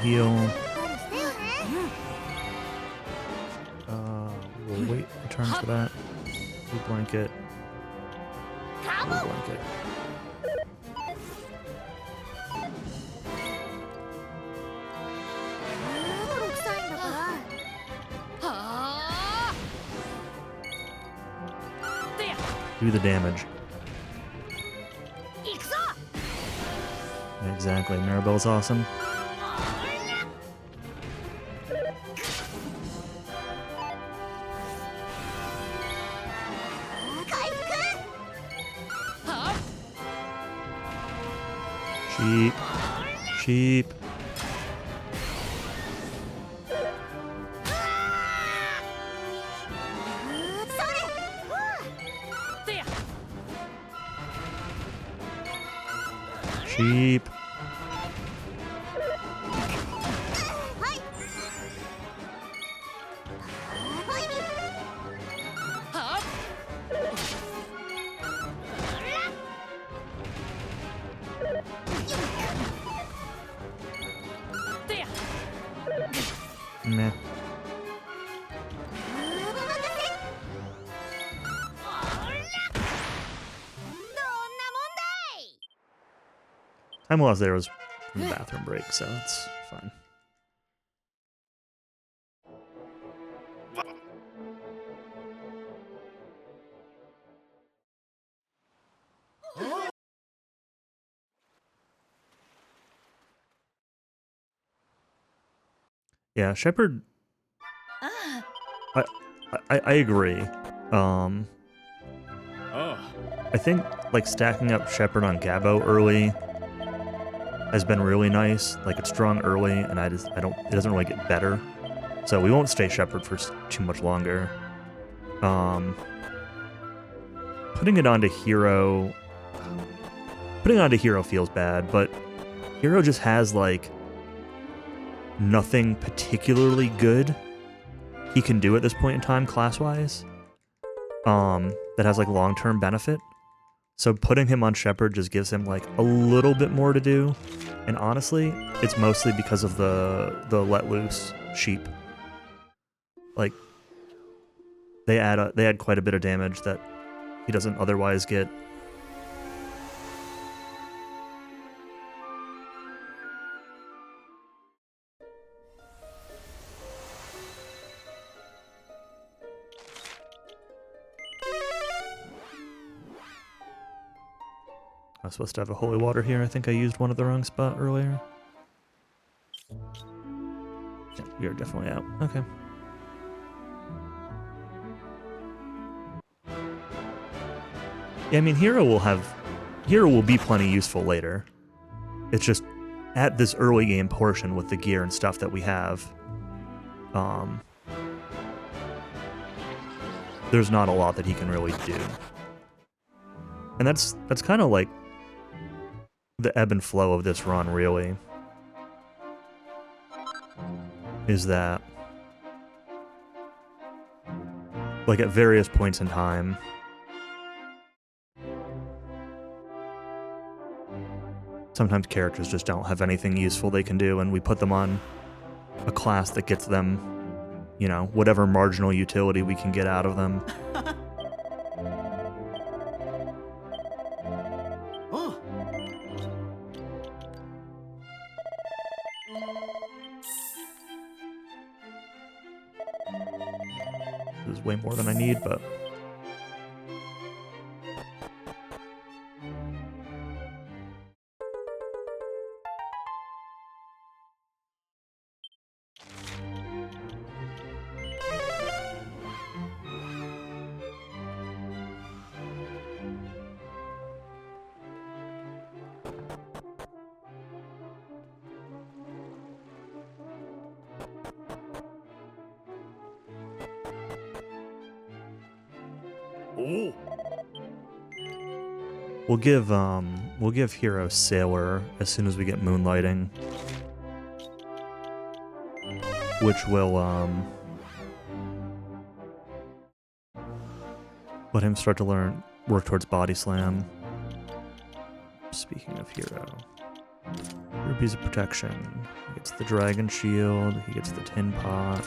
you heal. しっかりしてよね We'll wait return for that. Blue blanket. Blue blanket. 泥臭いんだからはあ Do the damage. 行くぞ Exactly. Maribel's awesome. 回復 Sheep. Sheep. それ Sheep. はいほいに Meh. お任せどんなもんだい Time lost there was from the bathroom break, so it's fine. Yeah, Shepard. I agree. I think like stacking up Shepard on Gabbo early has been really nice. Like it's strong early, and I don't. It doesn't really get better, so we won't stay Shepard for too much longer. Putting it onto Hero. Putting it onto Hero feels bad, but Hero just has like nothing particularly good he can do at this point in time class-wise that has like long-term benefit. So putting him on Shepard just gives him like a little bit more to do. And honestly, it's mostly because of the let loose sheep. Like they add quite a bit of damage that he doesn't otherwise get. I was supposed to have a holy water here. I think I used one at the wrong spot earlier. Yeah, we are definitely out. Okay. Yeah, I mean, Hero will be plenty useful later. It's just at this early game portion with the gear and stuff that we have, there's not a lot that he can really do. And that's kind of like the ebb and flow of this run, really, is that like at various points in time, sometimes characters just don't have anything useful they can do, and we put them on a class that gets them, you know, whatever marginal utility we can get out of them. This is way more than I need, but... We'll give Hero Sailor as soon as we get Moonlighting, which will let him start to work towards Body Slam. Speaking of Hero, Rubies of Protection, get gets the dragon shield, he gets the tin pot,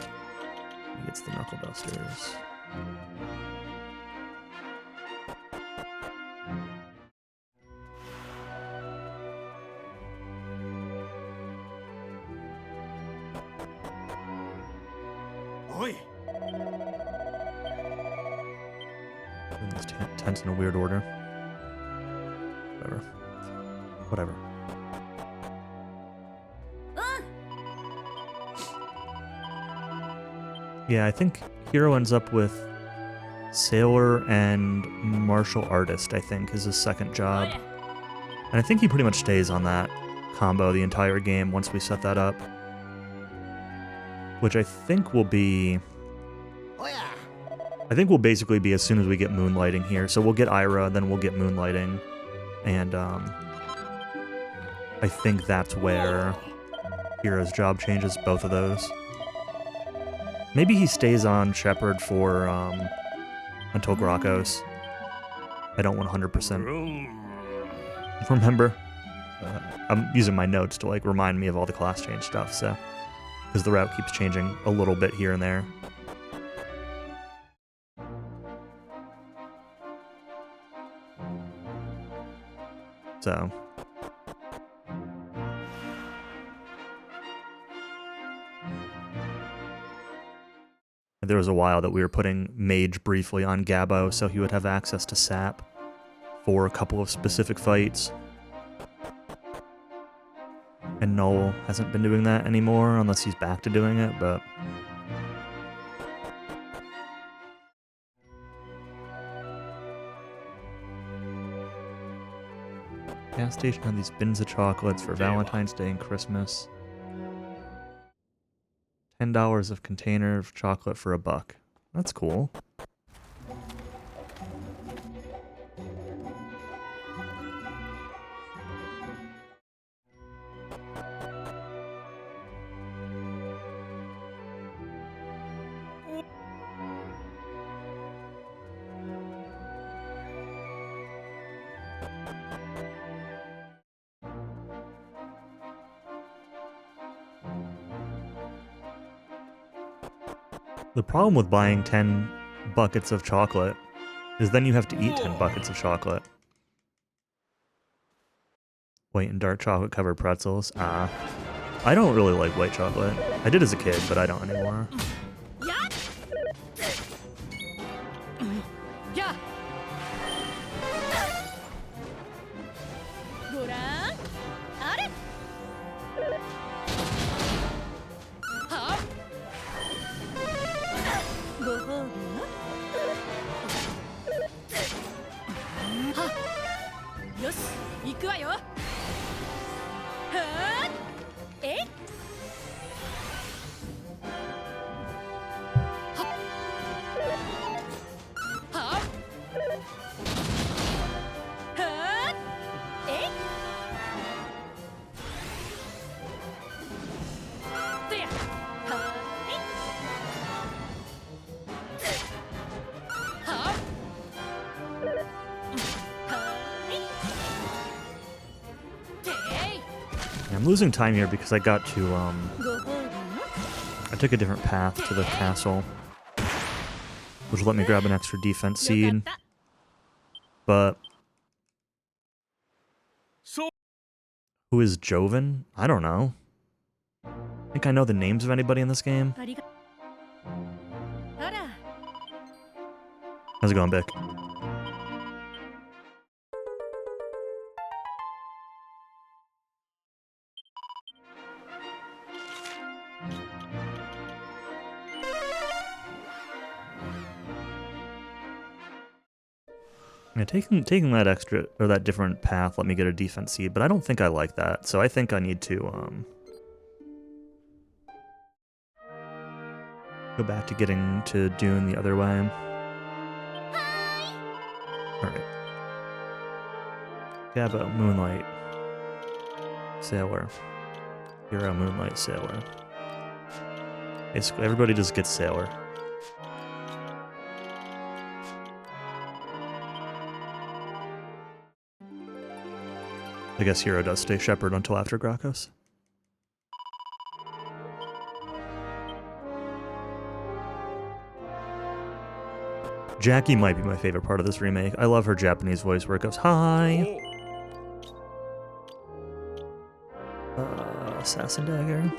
he gets the knuckle dusters. Oi! Doing these tents in a weird order. Whatever. Whatever. Yeah, I think Hero ends up with Sailor and Martial Artist, I think, is his second job. And I think he pretty much stays on that combo the entire game once we set that up. Which I think will be... I think will basically be as soon as we get Moonlighting here. So we'll get Ira, then we'll get Moonlighting. And I think that's where Hero's job changes, both of those. Maybe he stays on Shepherd for until Grokos. I don't 100% remember. I'm using my notes to like remind me of all the class change stuff, so because the route keeps changing a little bit here and there. So there was a while that we were putting Mage briefly on Gabbo so he would have access to Sap for a couple of specific fights. And Null hasn't been doing that anymore unless he's back to doing it, but... Gas station had these bins of chocolates for Valentine's Day and Christmas. $10 of container of chocolate for $1. That's cool. The problem with buying 10 buckets of chocolate is then you have to eat 10 buckets of chocolate. White and dark chocolate covered pretzels. I don't really like white chocolate. I did as a kid, but I don't anymore. I'm losing time here because I got to, I took a different path to the castle, which let me grab an extra defense seed, but who is Joven? I don't know. I think I know the names of anybody in this game. How's it going, Bick? Yeah, taking that extra, or that different path let me get a defense seed, but I don't think I like that, so I think I need to, go back to getting to Dune the other way. Alright. Gabbo, Moonlight, Sailor. Hero, Moonlight, Sailor. Basically, everybody just gets Sailor. I guess Hero does stay Shepherd until after Grokos. Jackie might be my favorite part of this remake. I love her Japanese voice where it goes, hi! Assassin Dagger.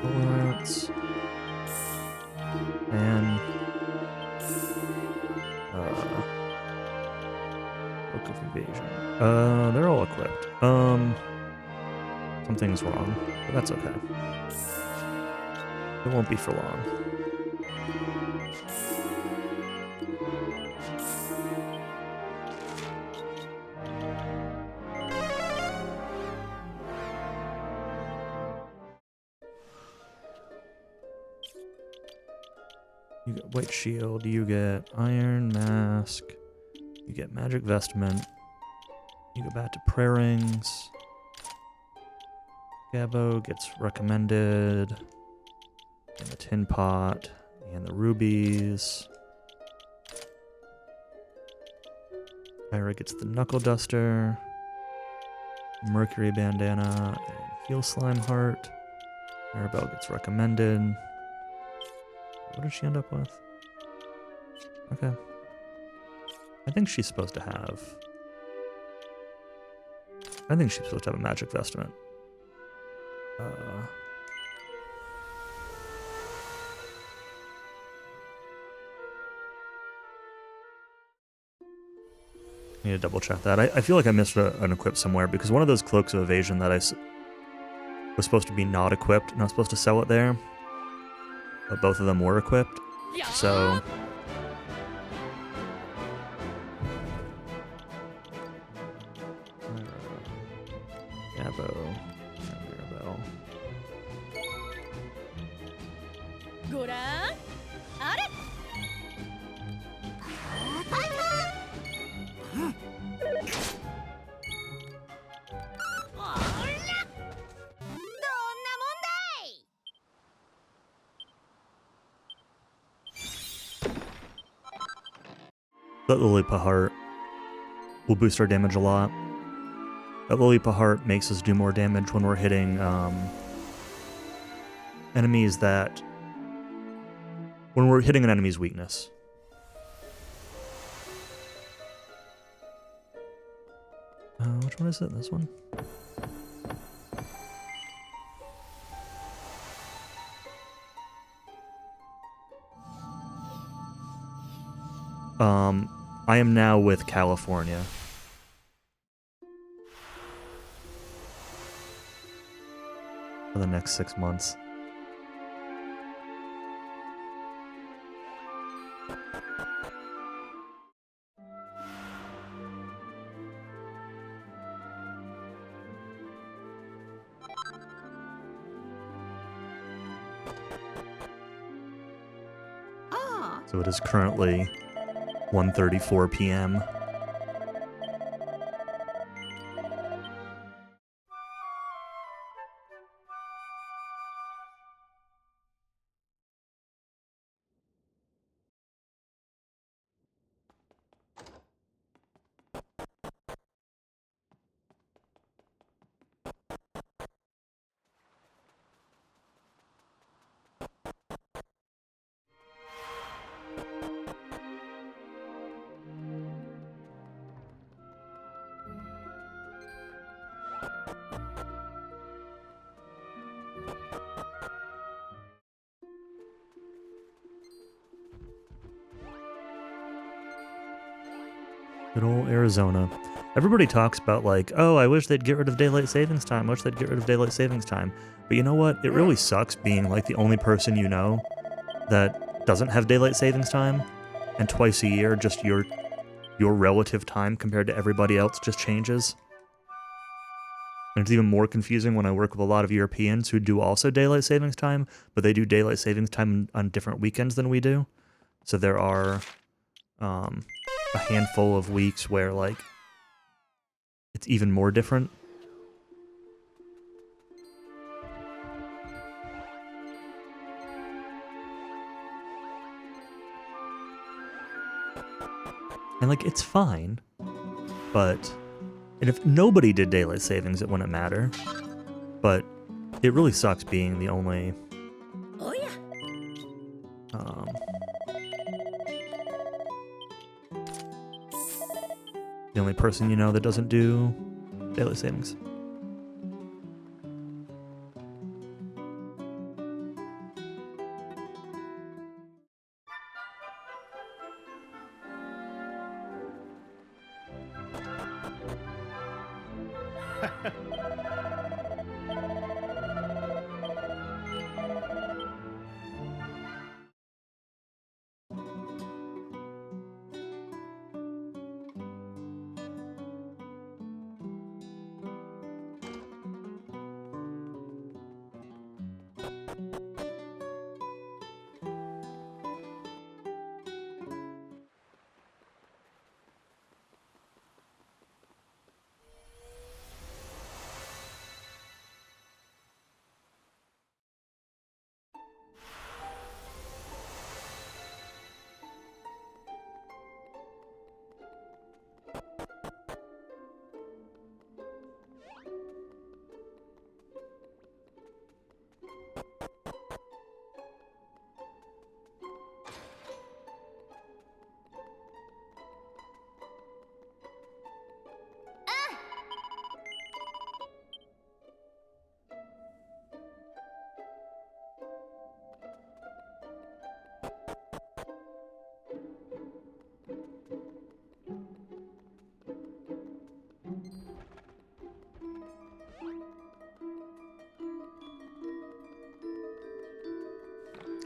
Bullets. And... Book of Evasion. They're all equipped. Something's wrong, but that's okay. It won't be for long. You get White Shield, you get Iron Mask, you get Magic Vestment, you go back to Prayer Rings, Gabo gets recommended, and the Tin Pot, and the Rubies. Ira gets the Knuckle Duster, Mercury Bandana, and Heal Slime Heart. Arabelle gets recommended. What did she end up with? Okay. I think she's supposed to have... I think she's supposed to have a Magic Vestment. I need to double check that. I feel like I missed an equip somewhere because one of those Cloaks of Evasion that was supposed to be not equipped, not supposed to sell it there, but both of them were equipped. So Gabo, Arabelle. ご覧あれ That Lilipa Heart will boost our damage a lot. That Lilipa Heart makes us do more damage when we're hitting enemies that... when we're hitting an enemy's weakness. Which one is it? This one? I am now with California. For the next 6 months. So it is currently 1:34 p.m. Good old Arizona. Everybody talks about like, oh, I wish they'd get rid of daylight savings time. I wish they'd get rid of daylight savings time. But you know what? It really sucks being like the only person you know that doesn't have daylight savings time, and twice a year just your relative time compared to everybody else just changes. And it's even more confusing when I work with a lot of Europeans who do also daylight savings time, but they do daylight savings time on different weekends than we do. So there are a handful of weeks where like it's even more different. And like it's fine, but and if nobody did daylight savings it wouldn't matter. But it really sucks being the only the only person you know that doesn't do daily savings.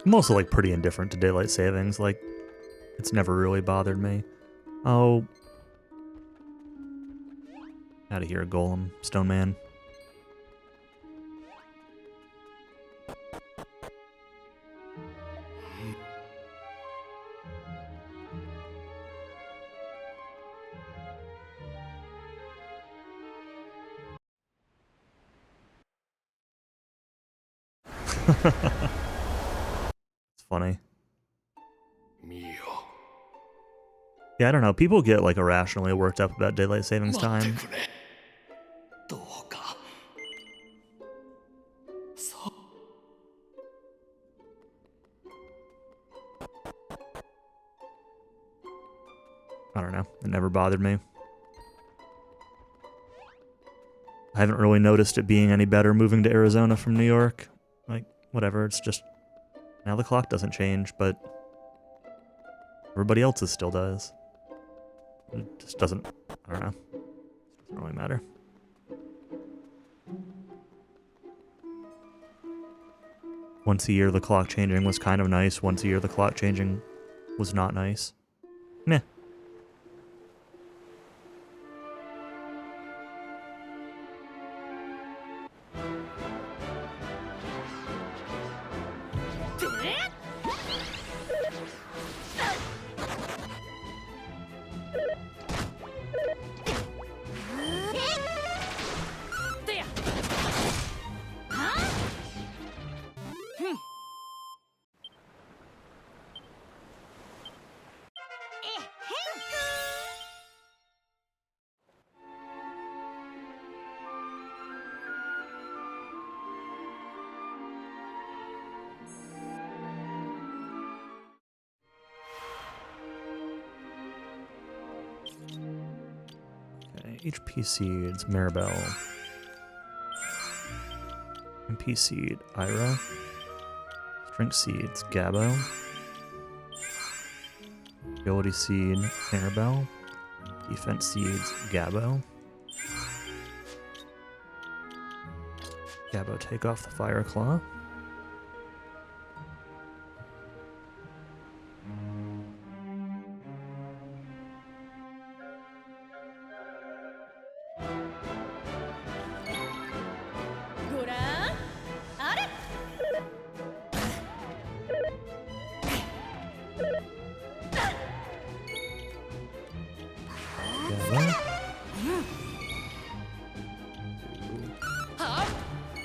I'm also like pretty indifferent to daylight savings. Like, it's never really bothered me. Oh, out of here, Golem, Stone Man. It's funny. Yeah, I don't know. People get like irrationally worked up about daylight savings time. I don't know. It never bothered me. I haven't really noticed it being any better moving to Arizona from New York. Like, whatever. It's just now the clock doesn't change, but everybody else's still does. It just doesn't, I don't know. It doesn't really matter. Once a year the clock changing was kind of nice. Once a year the clock changing was not nice. Meh. HP Seeds, Maribel. MP Seed, Ira. Strength Seeds, Gabo. Agility Seed, Maribel. Defense Seeds, Gabo. Gabo, take off the Fire Claw.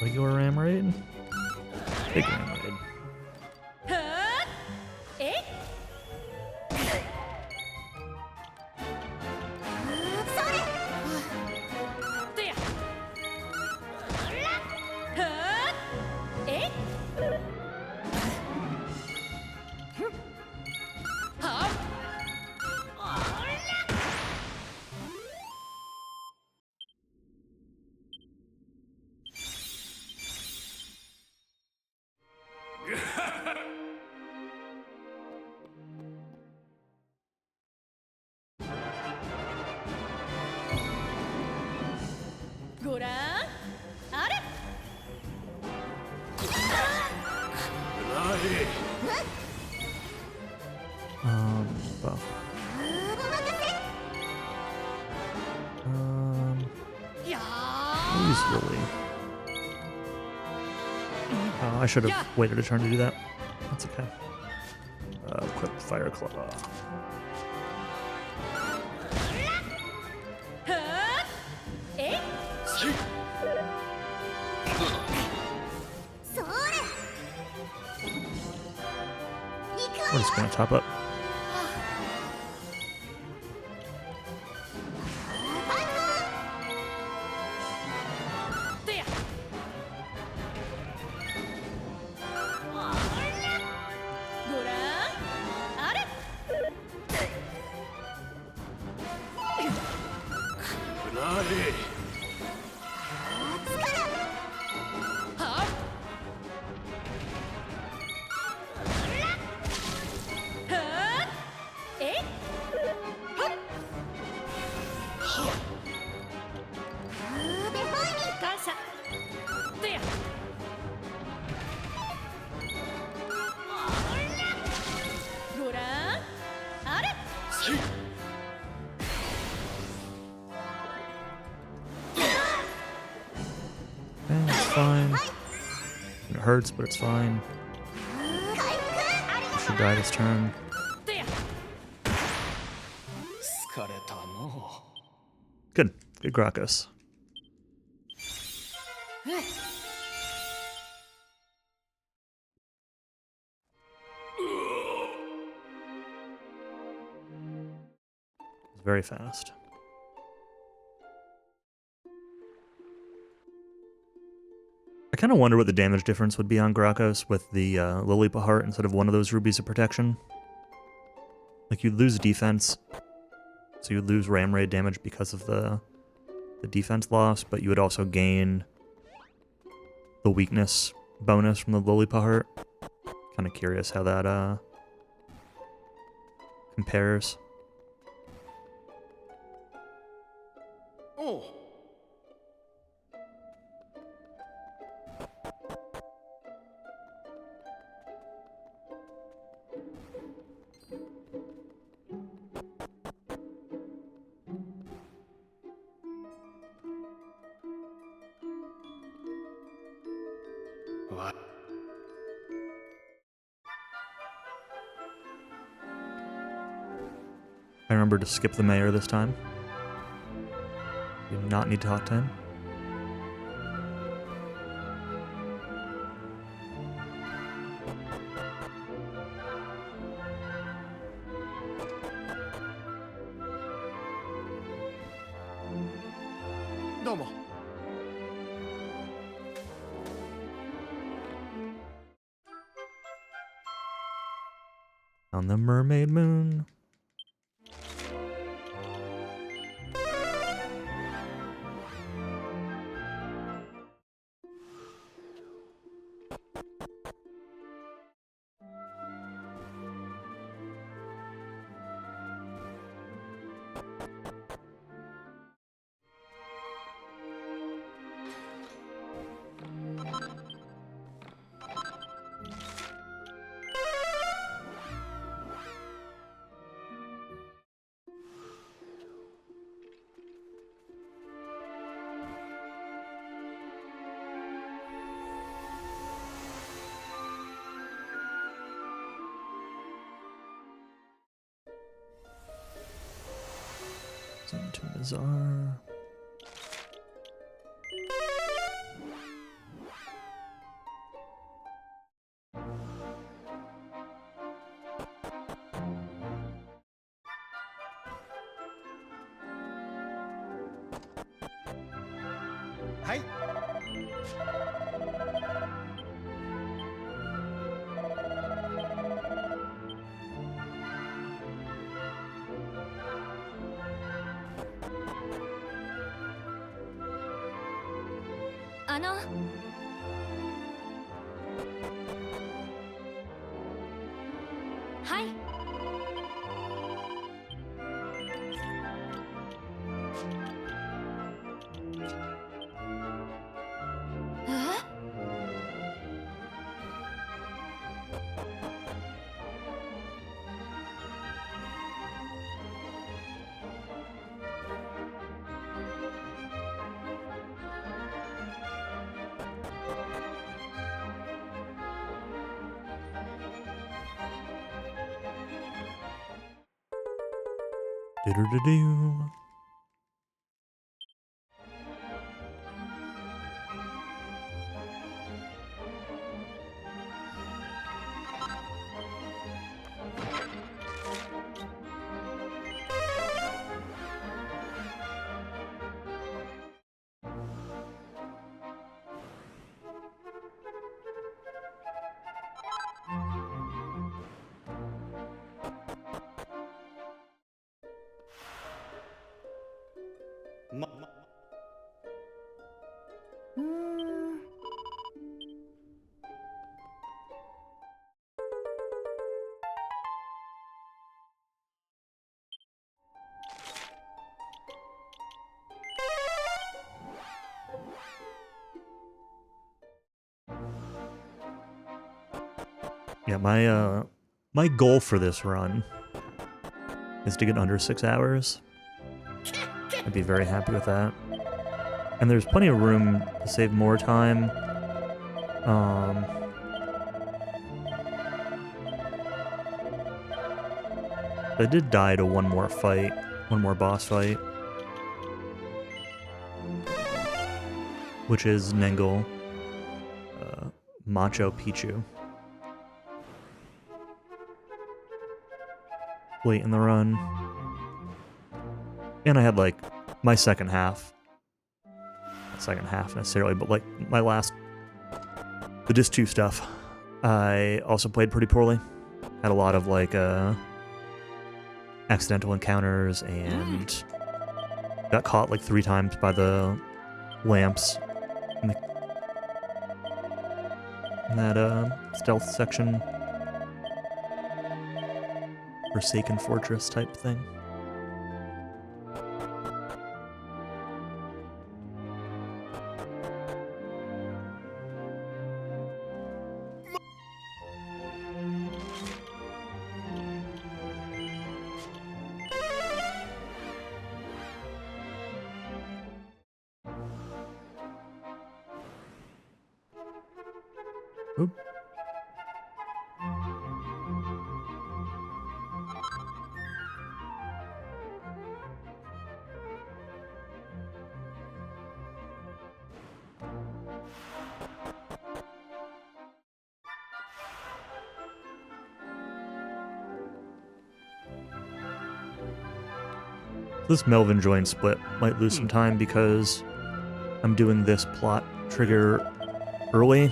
Regular ram raid? Big ram raid. I should have waited a turn to do that. That's okay. Equip Fire Claw. はあえい それ We're just gonna top up. てやごらんあれくらえ。はあはあえいはっ感謝てやごらんあれ Okay, it's fine. It hurts, but it's fine. I should die this turn. てや疲れたの Good. Good Gracchus. It's very fast. I kind of wonder what the damage difference would be on Gracchus with the Lilipa Heart instead of one of those Rubies of Protection. Like, you'd lose defense, so you'd lose Ram Raid damage because of the defense loss, but you would also gain the weakness bonus from the Lilipa Heart. Kind of curious how that compares. おう わ I remember to skip the mayor this time. You do not need to talk to him.どうも On the Mermaid Moon. Into Bazaar. Hi. あのはい Do-do-do-do. Yeah, my goal for this run is to get under 6 hours. I'd be very happy with that. And there's plenty of room to save more time. I did die to one more boss fight. Which is Nengal, Macho Pichu. Late in the run. And I had like my second half. Not second half necessarily, but like my last, the Disc 2 stuff. I also played pretty poorly. Had a lot of like accidental encounters and got caught like 3 times by the lamps in that stealth section. Forsaken Fortress type thing. Oop. This Melvin join split might lose some time because I'm doing this plot trigger early.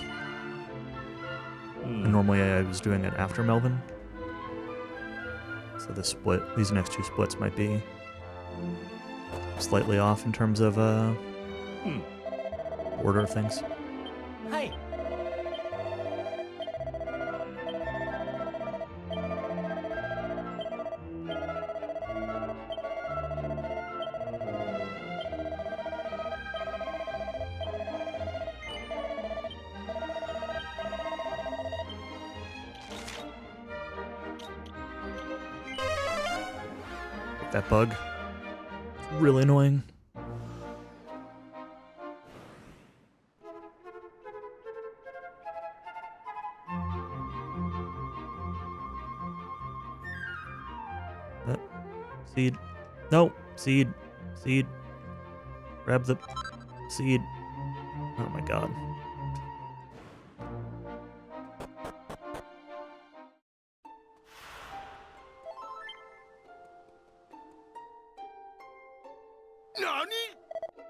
And normally I was doing it after Melvin. So this split, these next 2 splits might be slightly off in terms of order of things. Hi. That bug. Really annoying. Seed. No. Seed. Seed. Grab the seed. Oh my god.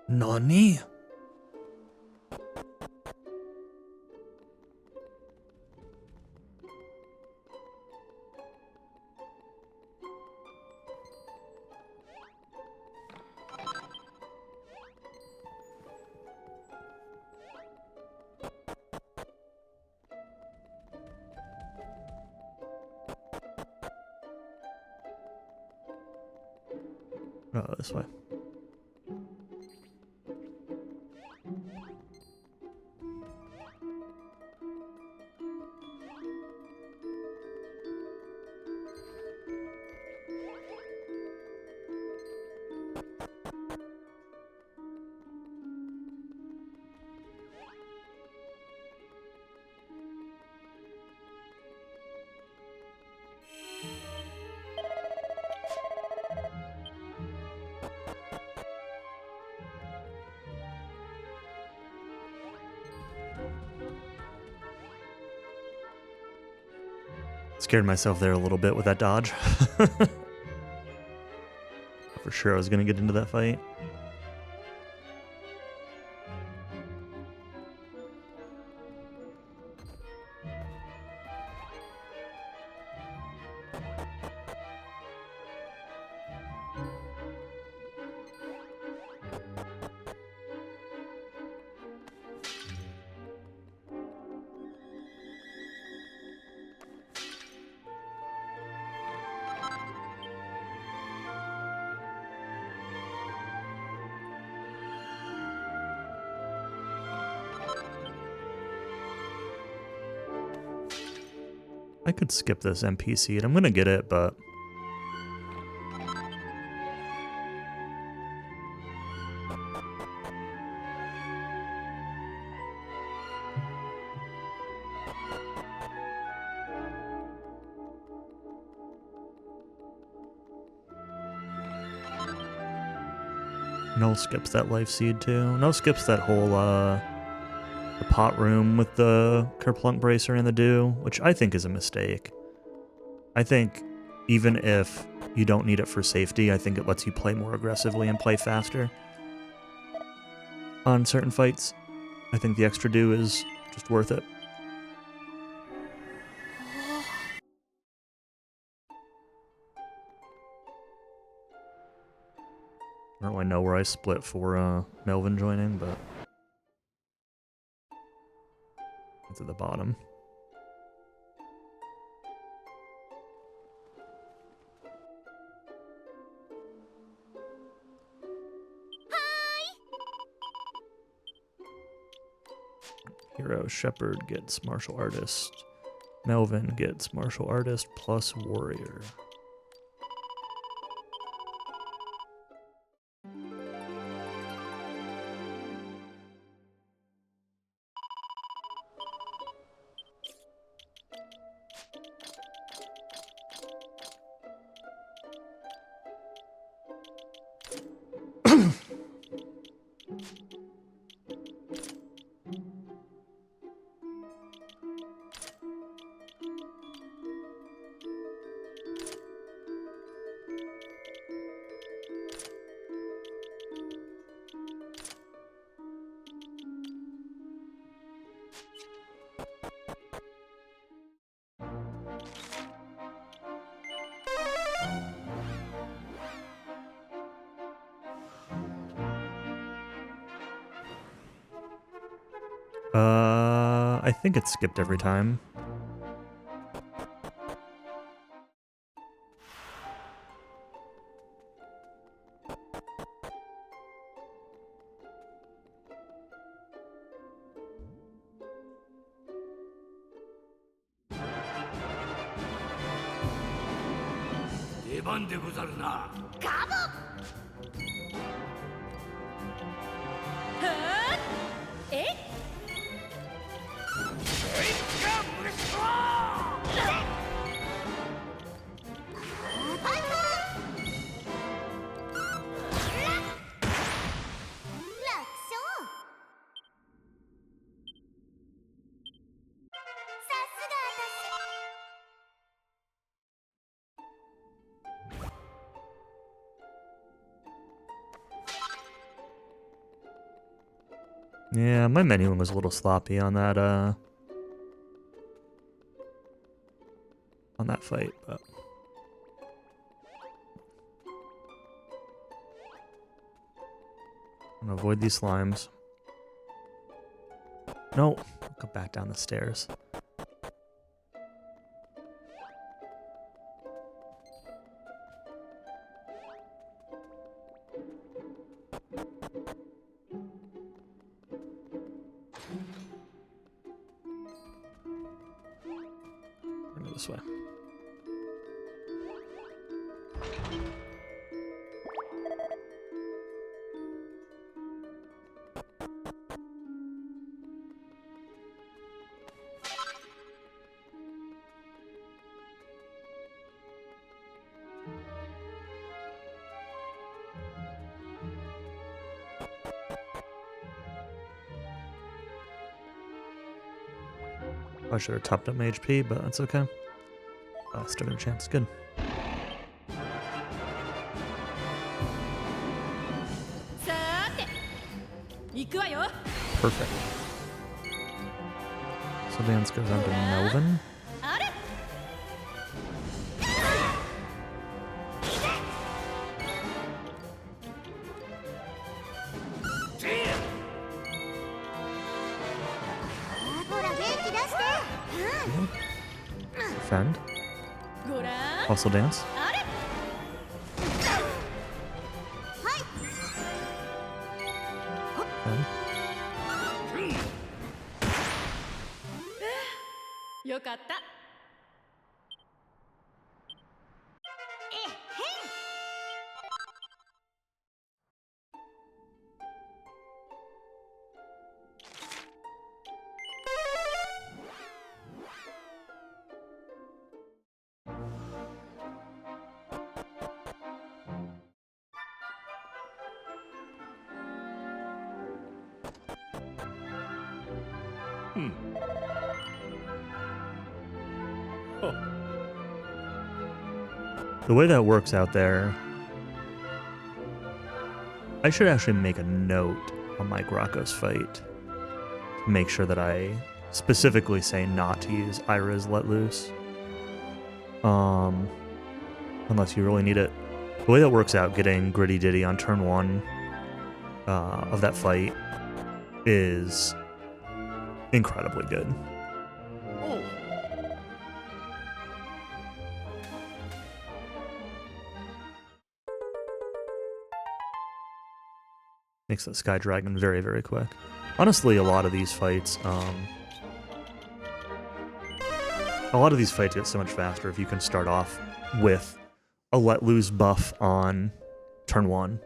Nani? Oh, this way. Scared myself there a little bit with that dodge. For sure I was going to get into that fight. I could skip this NPC, and I'm gonna get it, but Null skips that life seed too. Null skips that whole the pot room with the Kerplunk Bracer and the Dew, which I think is a mistake. I think even if you don't need it for safety, I think it lets you play more aggressively and play faster on certain fights. I think the extra Dew is just worth it. I don't really know where I split for Melvin joining, but it's at the bottom. Hero Shepherd gets Martial Artist. Melvin gets Martial Artist plus Warrior. I think it's skipped every time. Yeah, my menuing was a little sloppy on that fight, but I'm gonna avoid these slimes. No, go back down the stairs. Go this way. I should have topped up my HP, but that's okay. Oh, still got a chance. Good. さーて行くわよ Perfect. So dance goes on to Melvin. あれ ほら元気出して Defend. ごらん Also dance. あれ Defend. よかった The way that works out there, I should actually make a note on my Gracchus fight to make sure that I specifically say not to use Ira's Let Loose. Unless you really need it. The way that works out, getting Gritty Ditty on turn 1 of that fight is incredibly good. おう Makes the Sky Dragon very, very quick. Honestly, a lot of these fights get so much faster if you can start off with a Let Loose buff on turn 1. It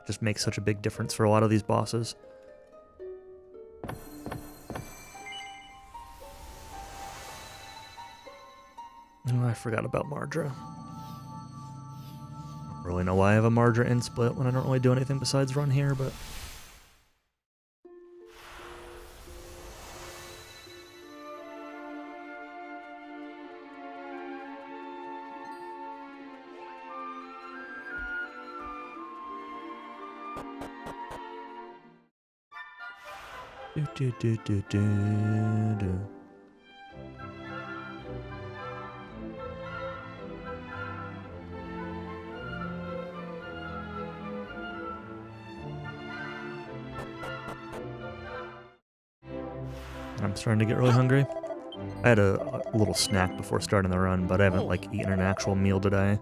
just makes such a big difference for a lot of these bosses. Oh, I forgot about Mardra. I don't really know why I have a Mardra in split when I don't really do anything besides run here, but... Do. I'm starting to get really hungry. I had a little snack before starting the run, but I haven't like eaten an actual meal today.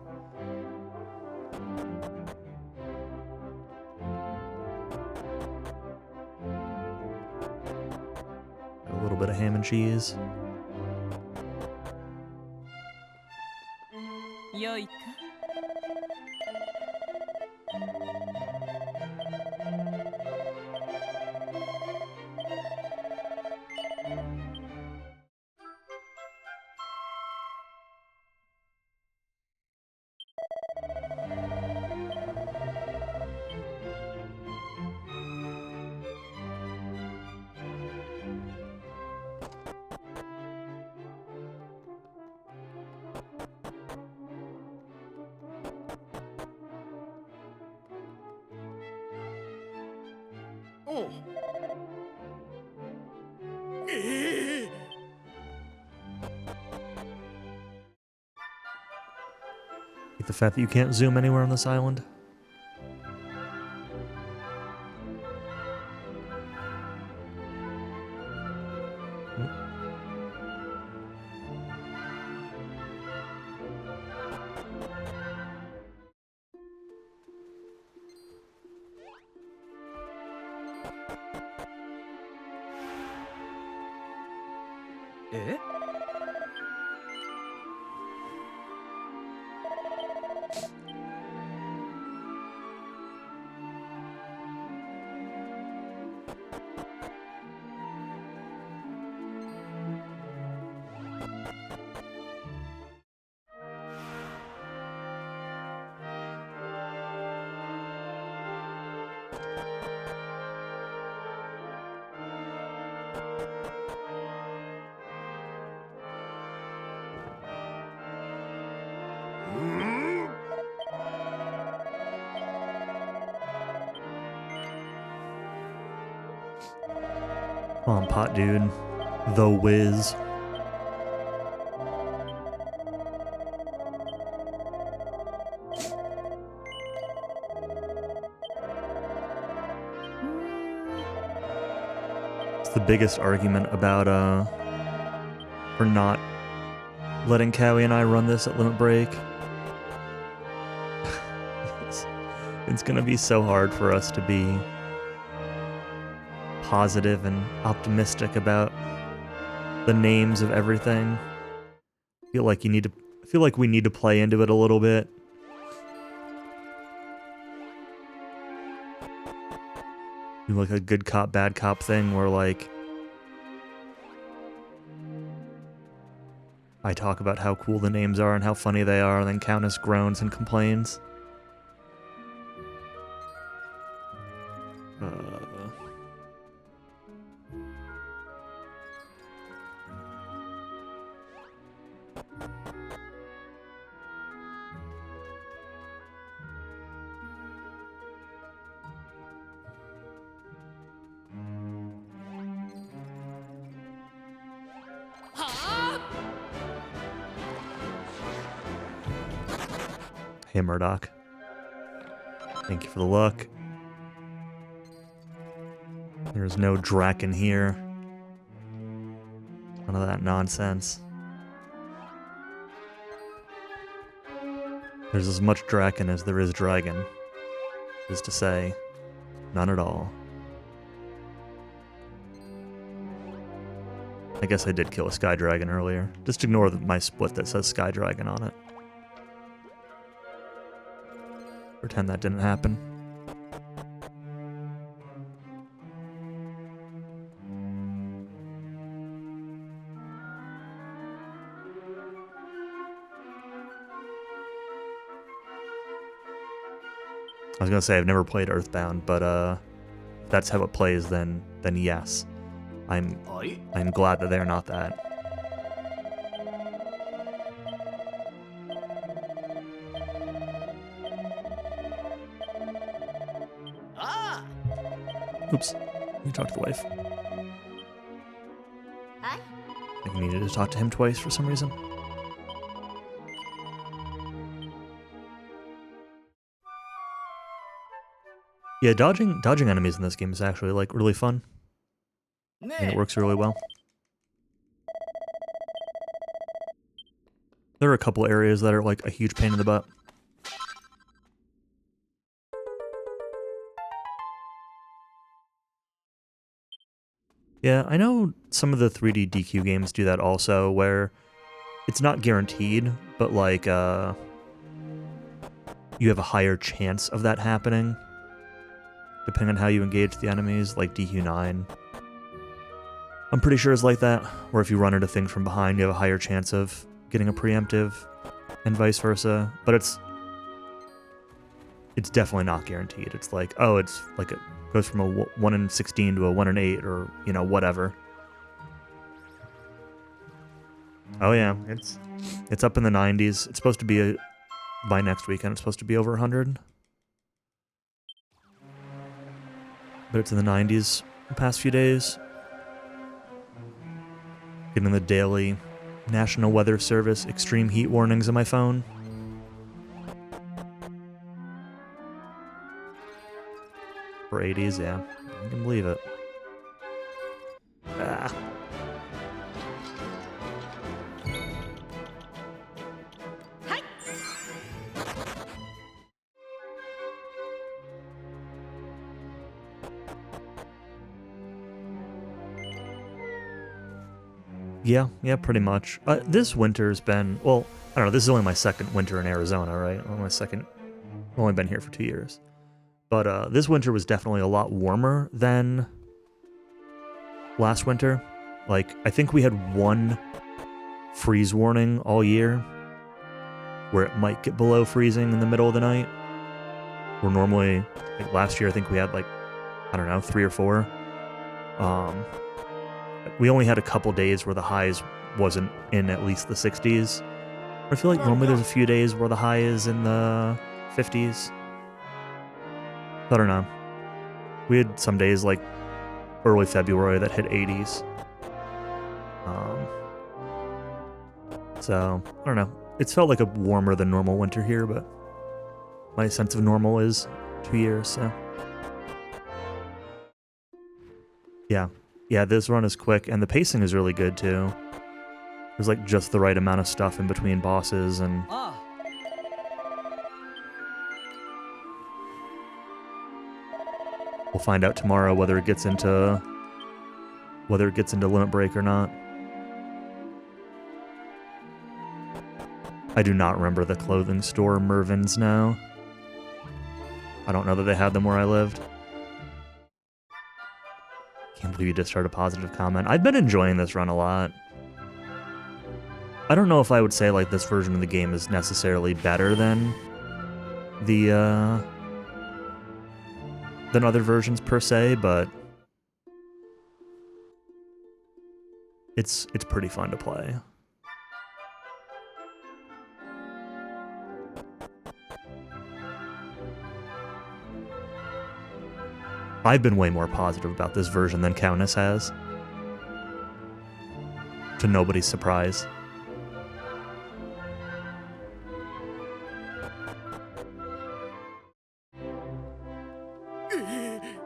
A little bit of ham and cheese. よいか おうええ Like the fact that you can't zoom anywhere on this island. Eh? Come on, pot dude. The Wiz. It's the biggest argument about for not letting Cowie and I run this at Limit Break. It's gonna be so hard for us to be positive and optimistic about the names of everything. I feel like we need to play into it a little bit. Do like a good cop, bad cop thing where like I talk about how cool the names are and how funny they are, and then Countess groans and complains. Hey, Murdoch. Thank you for the luck. There's no Draken here. None of that nonsense. There's as much Draken as there is Dragon. Is to say, none at all. I guess I did kill a Sky Dragon earlier. Just ignore my split that says Sky Dragon on it. Pretend that didn't happen. I was gonna say I've never played Earthbound, but if that's how it plays, then yes. I'm glad that they're not that. Oops. You talked to the wife. Hi. I think you needed to talk to him twice for some reason. Yeah, dodging enemies in this game is actually like really fun. And it works really well. There are a couple areas that are like a huge pain in the butt. Yeah, I know some of the 3D DQ games do that also, where it's not guaranteed, but like you have a higher chance of that happening, depending on how you engage the enemies, like DQ9. I'm pretty sure it's like that, where if you run into things from behind, you have a higher chance of getting a preemptive, and vice versa. But it's definitely not guaranteed. It's like, oh, it's like it goes from a 1 in 16 to a 1 in 8, or, you know, whatever. Oh yeah, it's up in the 90s. It's supposed to be by next weekend, it's supposed to be over 100. But it's in the 90s the past few days. Getting the daily National Weather Service extreme heat warnings on my phone. For 80s, yeah. I can believe it. Ah. Hi. Yeah, pretty much. This winter's been, well, I don't know, this is only my second winter in Arizona, right? I've only been here for 2 years. But this winter was definitely a lot warmer than last winter. Like, I think we had one freeze warning all year, where it might get below freezing in the middle of the night. Where normally, like last year, I think we had like, I don't know, 3 or 4. We only had a couple days where the highs wasn't in at least the 60s. I feel like normally there's a few days where the high is in the 50s. I don't know. We had some days like early February that hit 80s. So, I don't know. It's felt like a warmer than normal winter here, but my sense of normal is 2 years, so. Yeah. Yeah, this run is quick, and the pacing is really good, too. There's, like, just the right amount of stuff in between bosses, and... We'll find out tomorrow whether it gets into Limit Break or not. I do not remember the clothing store Mervin's now. I don't know that they had them where I lived. Can't believe you just heard a positive comment. I've been enjoying this run a lot. I don't know if I would say like this version of the game is necessarily better than the than other versions per se, but it's pretty fun to play. I've been way more positive about this version than Countess has. To nobody's surprise.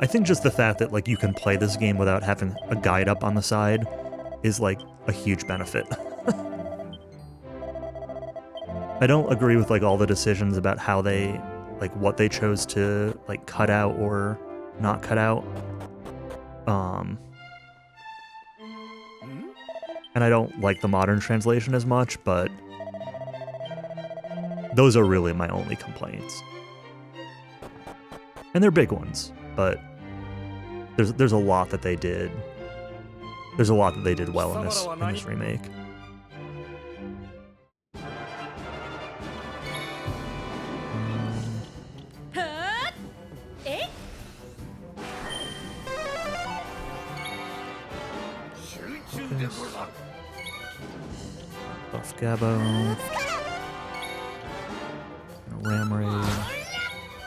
I think just the fact that like you can play this game without having a guide up on the side is like a huge benefit. I don't agree with like all the decisions about how they like what they chose to like cut out or not cut out. And I don't like the modern translation as much, but those are really my only complaints. And they're big ones, but there's a lot that they did. There's a lot that they did well in this remake. Buff Gabbo. Ram Raid.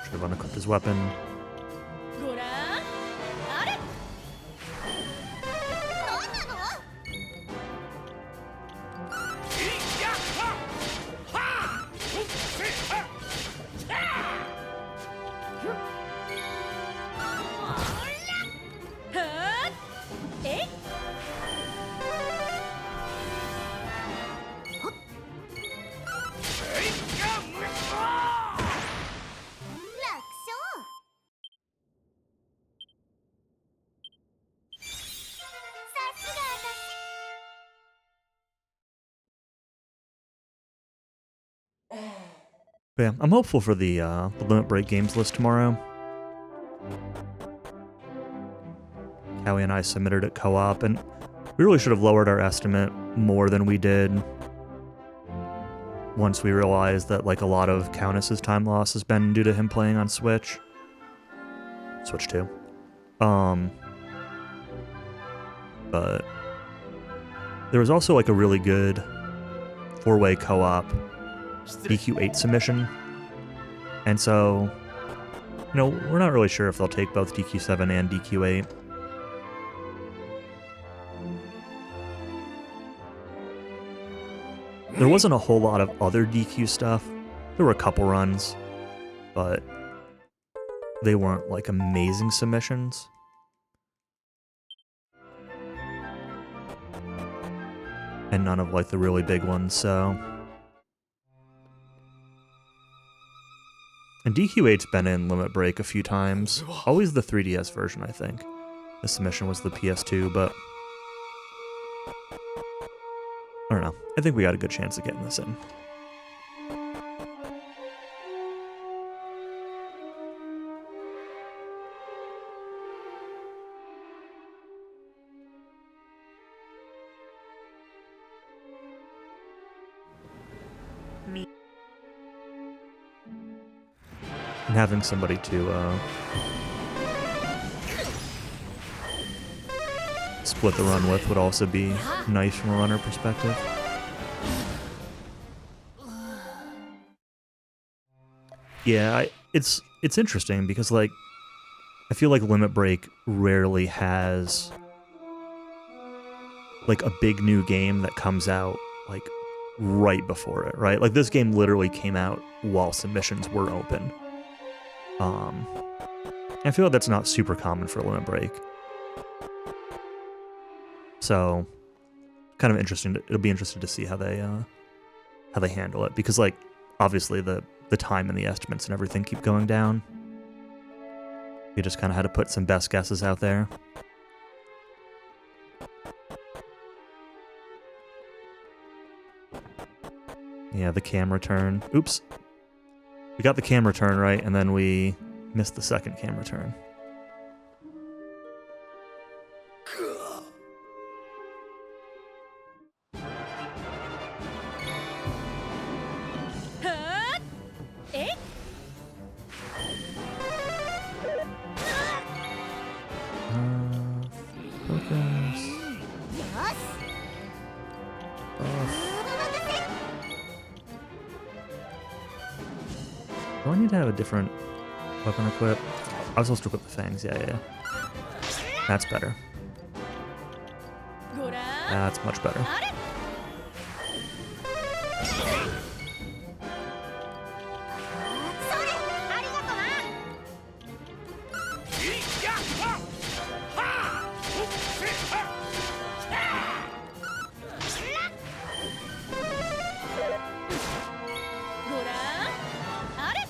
Should have unequipped his weapon. But yeah, I'm hopeful for the Limit Break games list tomorrow. Howie and I submitted it co-op, and we really should have lowered our estimate more than we did once we realized that like a lot of Countess's time loss has been due to him playing on Switch. Switch 2. But there was also like a really good 4-way co-op DQ8 submission, and so, you know, we're not really sure if they'll take both DQ7 and DQ8. There wasn't a whole lot of other DQ stuff. There were a couple runs, but they weren't like amazing submissions. And none of like the really big ones, so... And DQ8's been in Limit Break a few times. Always the 3DS version, I think. The submission was the PS2, but... I don't know. I think we got a good chance of getting this in. And having somebody to split the run with would also be nice from a runner perspective. Yeah, it's interesting because like I feel like Limit Break rarely has like a big new game that comes out like right before it, right? Like this game literally came out while submissions were open. I feel like that's not super common for Limit Break. So kind of interesting. It'll be interesting to see how they handle it, because like obviously the time and the estimates and everything keep going down. You just kind of had to put some best guesses out there. Yeah, the camera turn. Oops. We got the camera turn right, and then we missed the second camera turn. Huh? Eh? Focus. よし Off. お任せ Do I need to have a different weapon equip? I was supposed to equip the fangs. Yeah. That's better. ごらん That's much better. あれそれありがとな ごらんあれ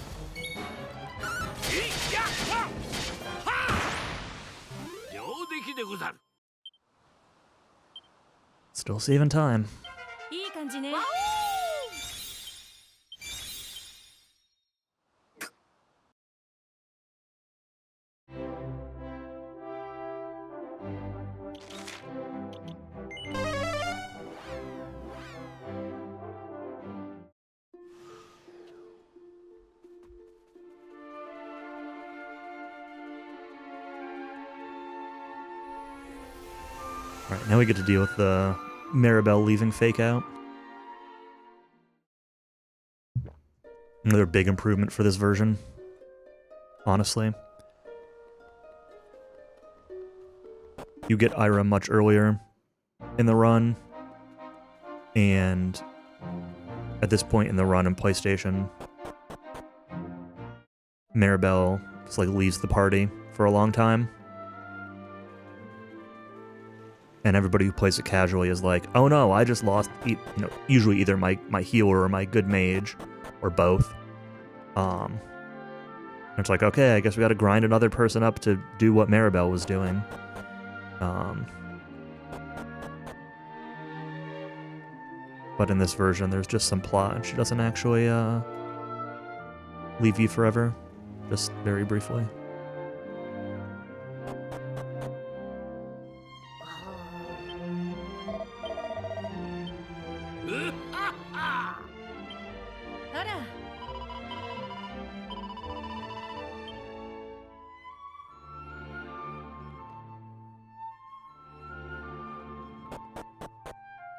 Still saving time. いい感じね Alright, now we get to deal with the Maribel leaving fake out. Another big improvement for this version, honestly. You get Ira much earlier in the run, and at this point in the run in PlayStation, Maribel just like leaves the party for a long time. And everybody who plays it casually is like, oh no, I just lost, usually either my healer or my good mage, or both. And it's like, okay, I guess we gotta grind another person up to do what Maribel was doing. But in this version, there's just some plot, and she doesn't actually leave you forever, just very briefly.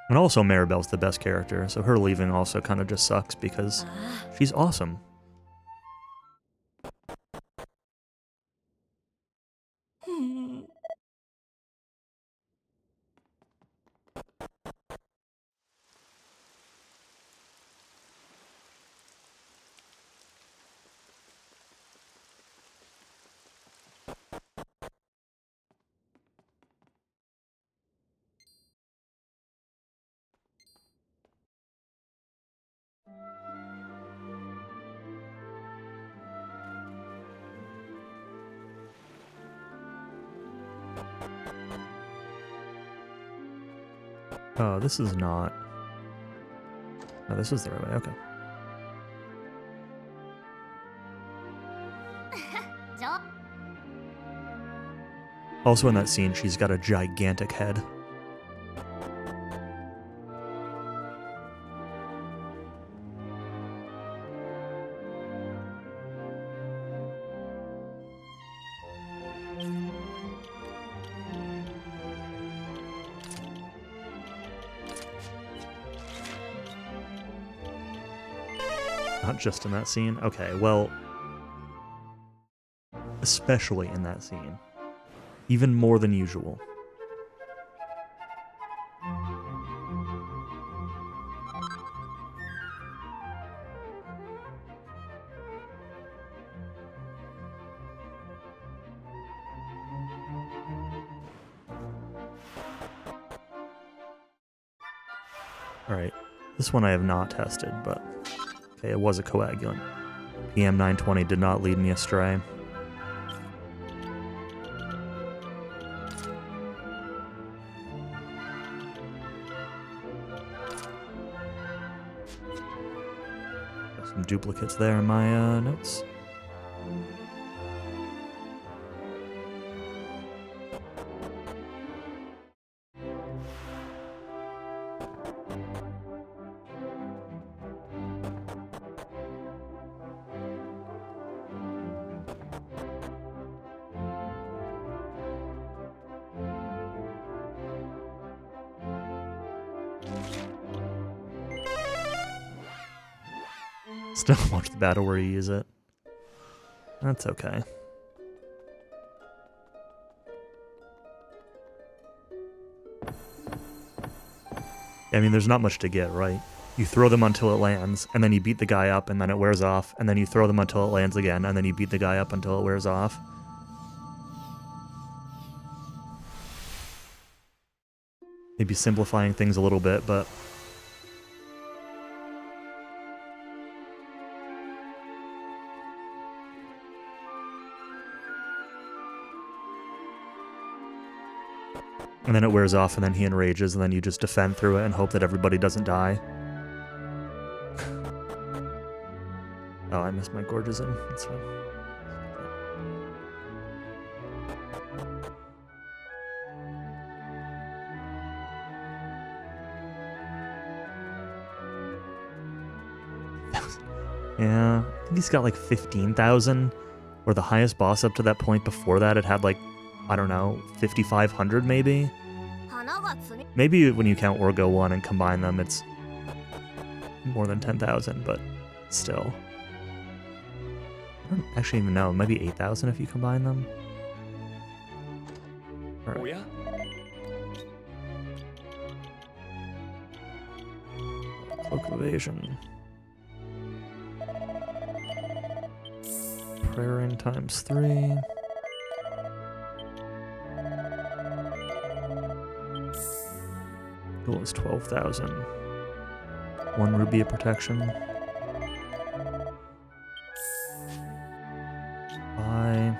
And also Maribel's the best character, so her leaving also kind of just sucks because she's awesome. Oh, this is not... Oh, this is the right way, okay. じゃ Also in that scene, she's got a gigantic head. Not just in that scene. Okay, well... especially in that scene. Even more than usual. Alright, this one I have not tested, but okay, it was a coagulant. PM 920 did not lead me astray. Got some duplicates there in my notes. Still watch the battle where you use it. That's okay. I mean, there's not much to get, right? You throw them until it lands, and then you beat the guy up, and then it wears off, and then you throw them until it lands again, and then you beat the guy up until it wears off. Maybe simplifying things a little bit, but... and then it wears off, and then he enrages, and then you just defend through it and hope that everybody doesn't die. Oh, I missed my Gorgism. That's fine. Yeah, I think he's got like 15,000, or the highest boss up to that point before that, it had like, I don't know, 5,500 maybe? Maybe when you count Orgo 1 and combine them, it's more than 10,000, but still. I don't actually even know. It might be 8,000 if you combine them. All right. Cloak of Evasion. Prayering times 3. Goal is 12,000. 1 ruby of protection. Buy.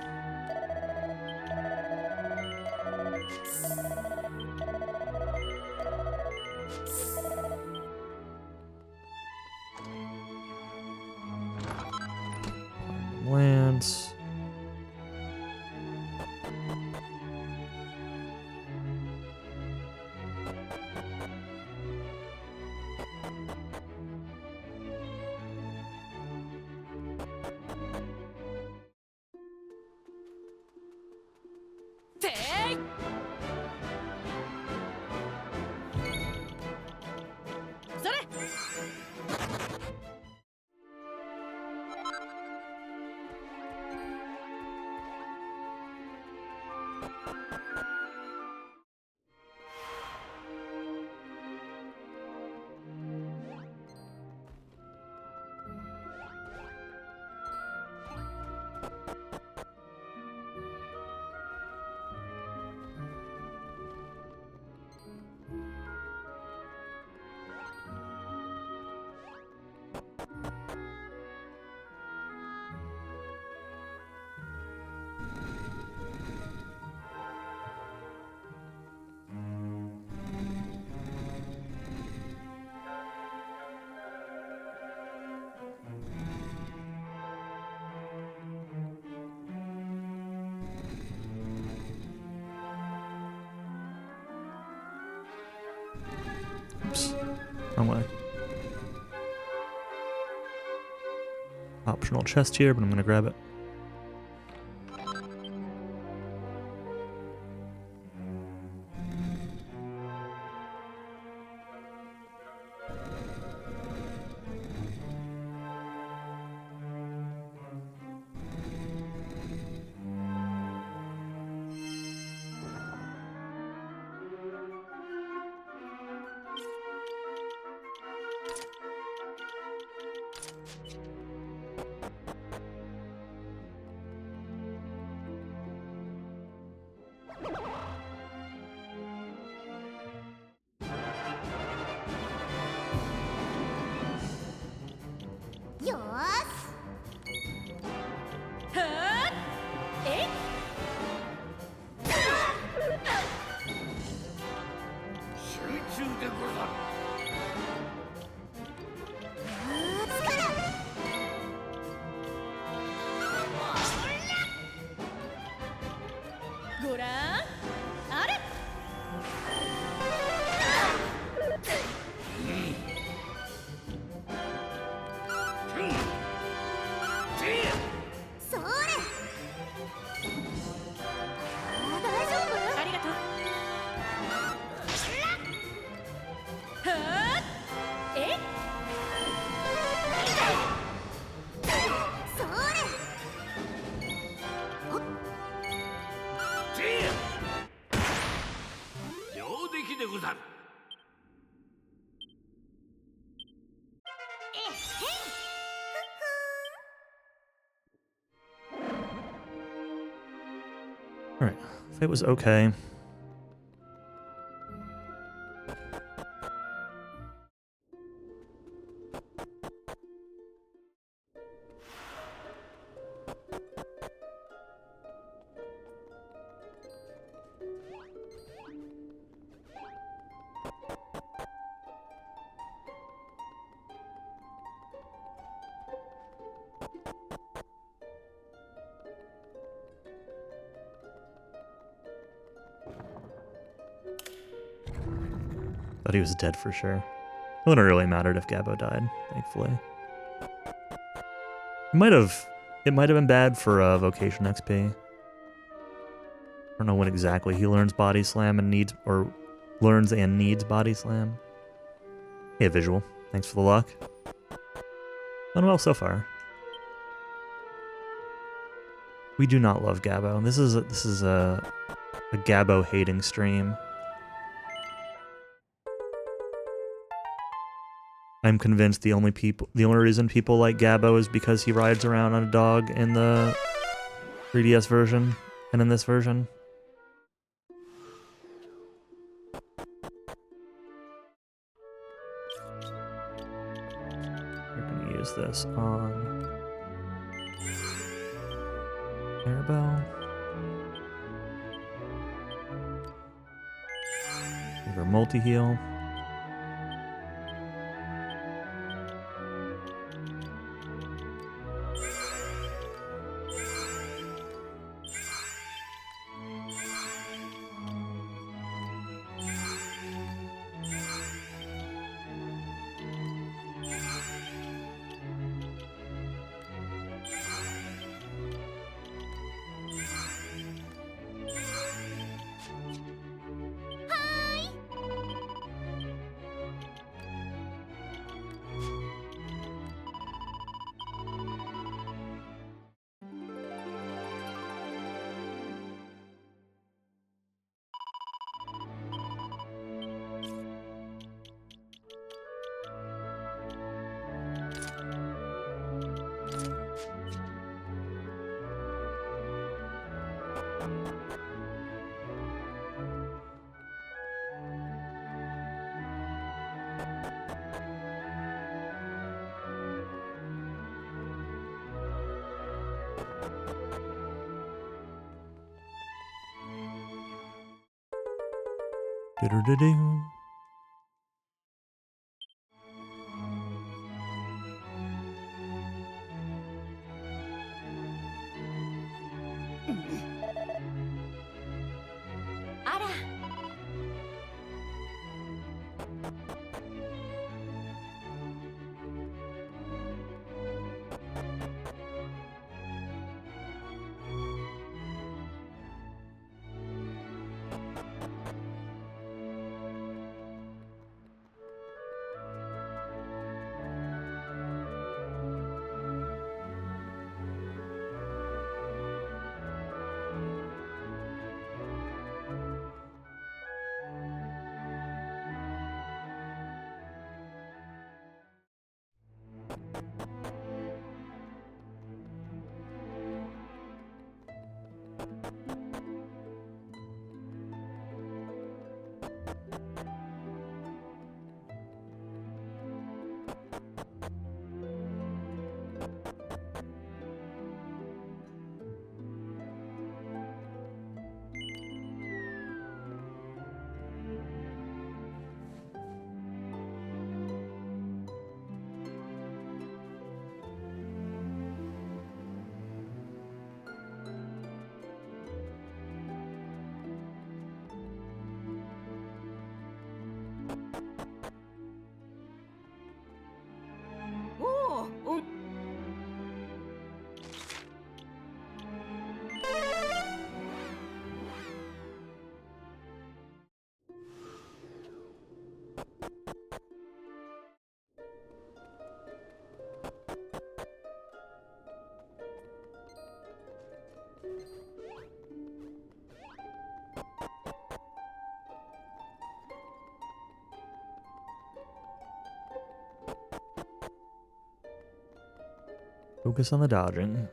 Lands. Oops. Wrong way. Optional chest here, but I'm gonna grab it. ごらんあれ。それ。大丈夫？ありがとう。はーっえっそれ。上出来でござる。Alright, fight was okay. Thought he was dead for sure. It wouldn't have really mattered if Gabbo died, thankfully. It might have been bad for Vocation XP. I don't know when exactly he learns Body Slam and needs Body Slam. Yeah, visual. Thanks for the luck. Done well so far. We do not love Gabbo. This is a Gabbo hating stream. I'm convinced the only reason people like Gabbo is because he rides around on a dog in the 3DS version and in this version. We're gonna use this on Airbell. Give her multi-heal. Do-do-do-do. Focus on the dodging.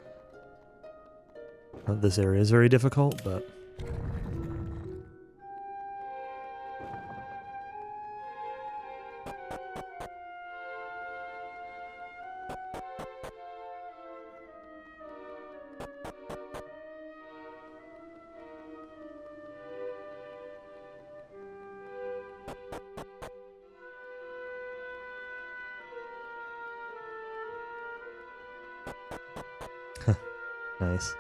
This area is very difficult, but... Nice.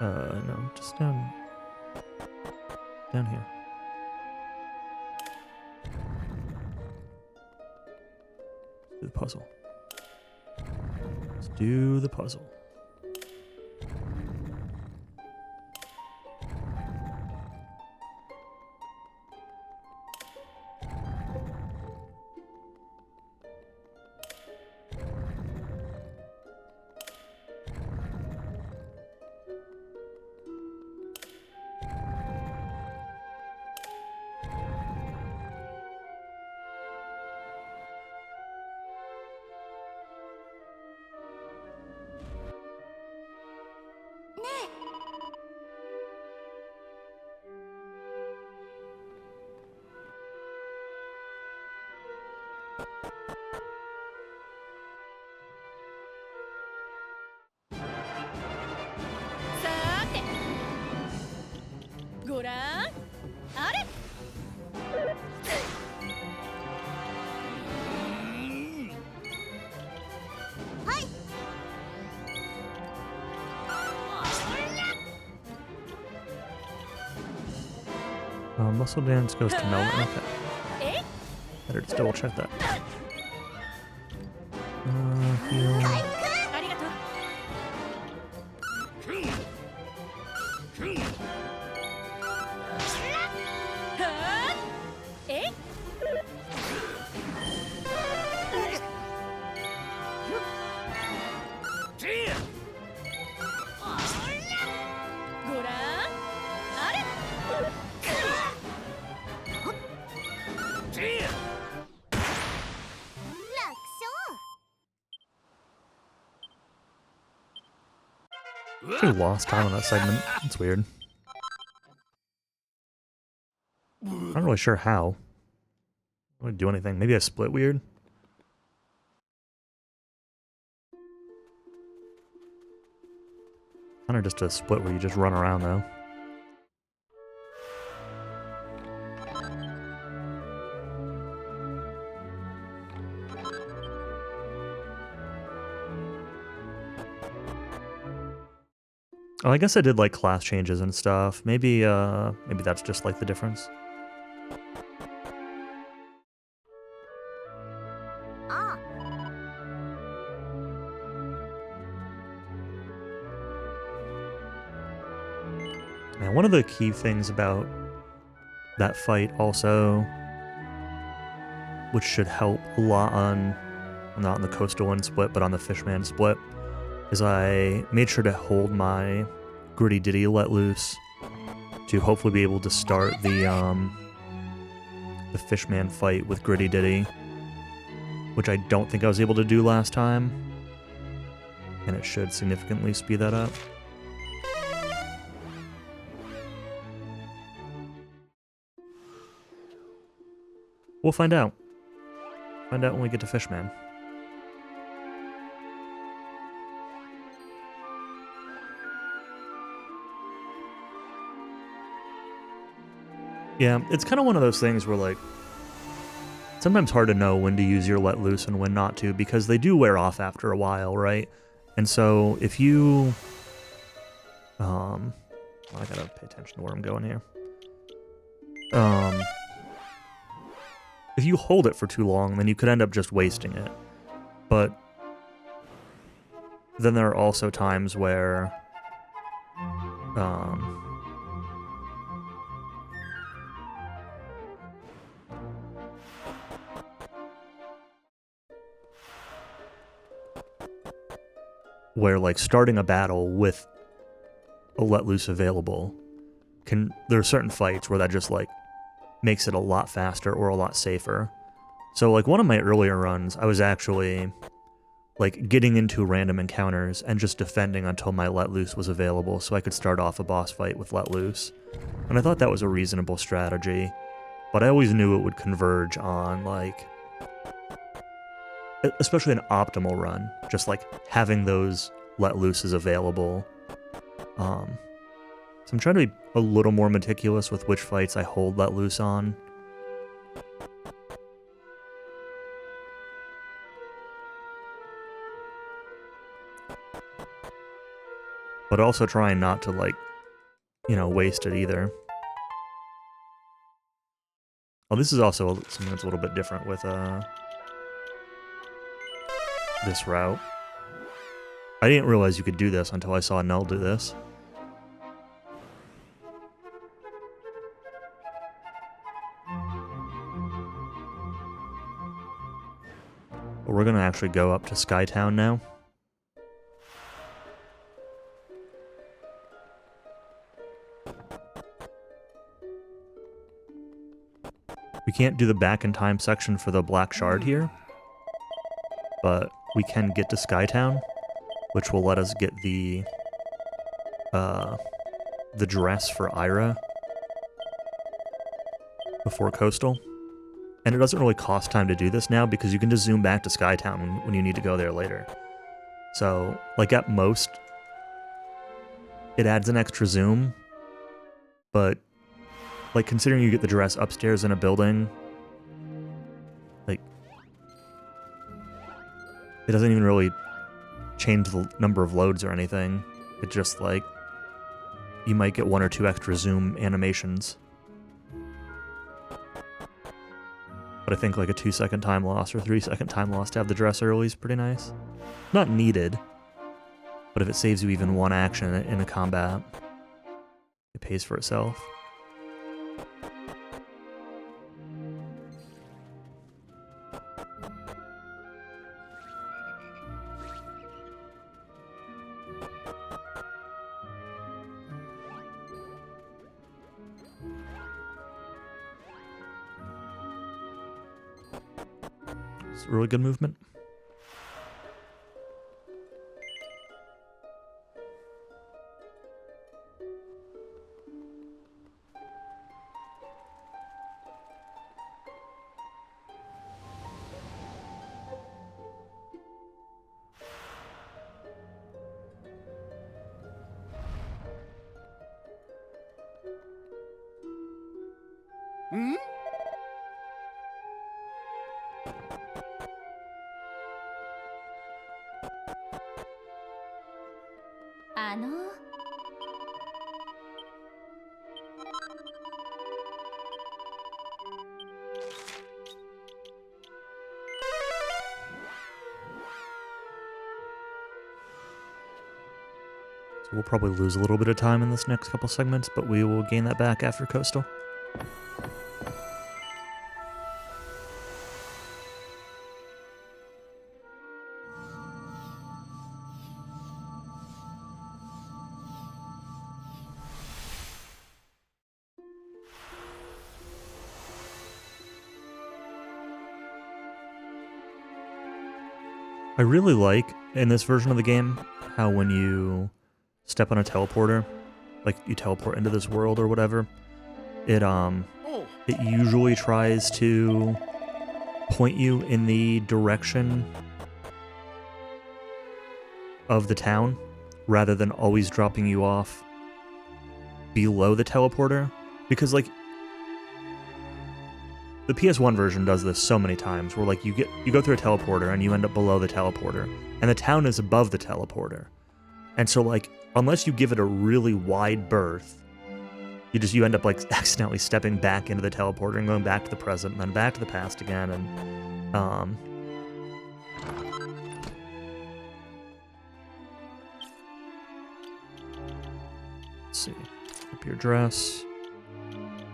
No, just down here. Do the puzzle. Let's do the puzzle. Muscle dance goes to Melvin. Okay. Better just double check that. Heal. Actually lost time on that segment. That's weird. I'm not really sure how. I didn't do anything. Maybe I split weird. Kind of just a split where you just run around though. Oh, I guess I did like class changes and stuff. Maybe maybe that's just like the difference. And one of the key things about that fight also, which should help a lot on, not on the coastal one split, but on the fishman split, is I made sure to hold my Gritty Ditty let loose to hopefully be able to start the fishman fight with Gritty Ditty, which I don't think I was able to do last time, and it should significantly speed that up. We'll find out. Find out when we get to Fishman. Yeah, it's kind of one of those things where, like, sometimes hard to know when to use your let loose and when not to, because they do wear off after a while, right? And so if you... I gotta pay attention to where I'm going here. If you hold it for too long, then you could end up just wasting it. But then there are also times where where like starting a battle with a let loose available there are certain fights where that just like makes it a lot faster or a lot safer. So like one of my earlier runs, I was actually like getting into random encounters and just defending until my let loose was available so I could start off a boss fight with let loose. And I thought that was a reasonable strategy, but I always knew it would converge on like, especially an optimal run, just like having those let looses available. So I'm trying to be a little more meticulous with which fights I hold let loose on. But also trying not to like, you know, waste it either. Oh, this is also something that's a little bit different with this route. I didn't realize you could do this until I saw Null do this. But we're gonna actually go up to Skytown now. We can't do the back in time section for the Black Shard here, but we can get to Skytown, which will let us get the dress for Ira before Coastal. And it doesn't really cost time to do this now because you can just zoom back to Skytown when you need to go there later. So, like at most, it adds an extra zoom, but like considering you get the dress upstairs in a building, like it doesn't even really change the number of loads or anything. It just like you might get 1 or 2 extra zoom animations. But I think like a 2-second time loss or 3-second time loss to have the dress early is pretty nice. Not needed, but if it saves you even 1 action in a combat, it pays for itself. It's really good movement. Hmm? あの So we'll probably lose a little bit of time in this next couple segments, but we will gain that back after Coastal. I really like, in this version of the game, how when you step on a teleporter, like you teleport into this world or whatever, it usually tries to point you in the direction of the town, rather than always dropping you off below the teleporter. Because like the PS1 version does this so many times, where like you go through a teleporter and you end up below the teleporter, and the town is above the teleporter. And so like unless you give it a really wide berth, you end up like accidentally stepping back into the teleporter and going back to the present and then back to the past again. And let's see, flip your dress,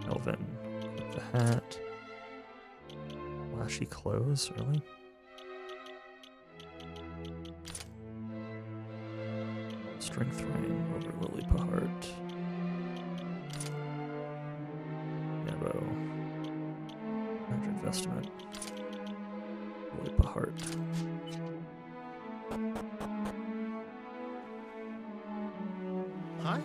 Elvin, flip the hat. Flashy clothes, really? Strength Ring over Lily Pahart. Yabo. Magic Vestment. Lily Pahart. Hi.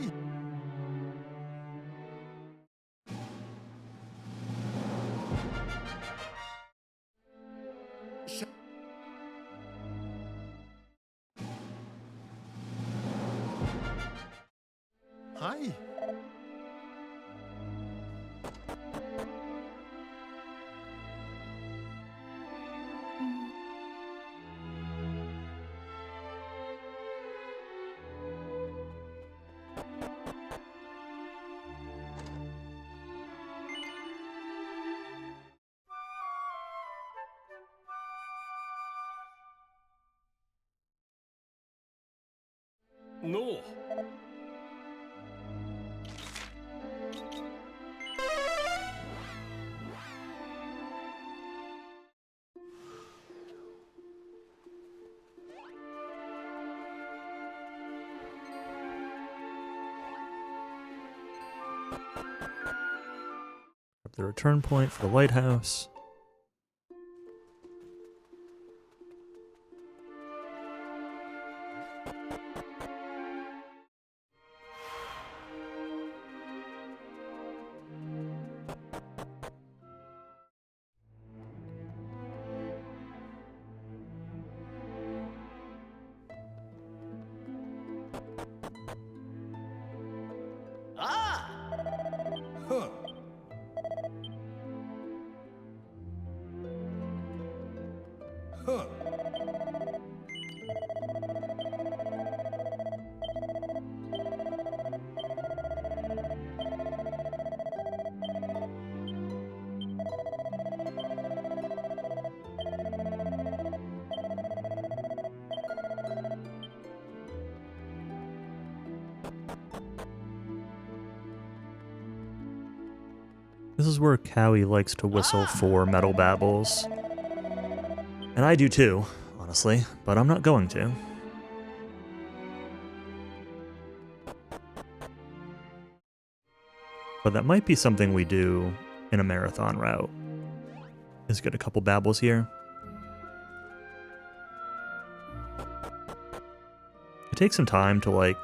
Hi. No. The return point for the lighthouse. Huh. Huh. This is where Cowie likes to whistle for Metal Babbles. And I do too, honestly, but I'm not going to. But that might be something we do in a marathon route. Is get a couple babbles here. It takes some time to like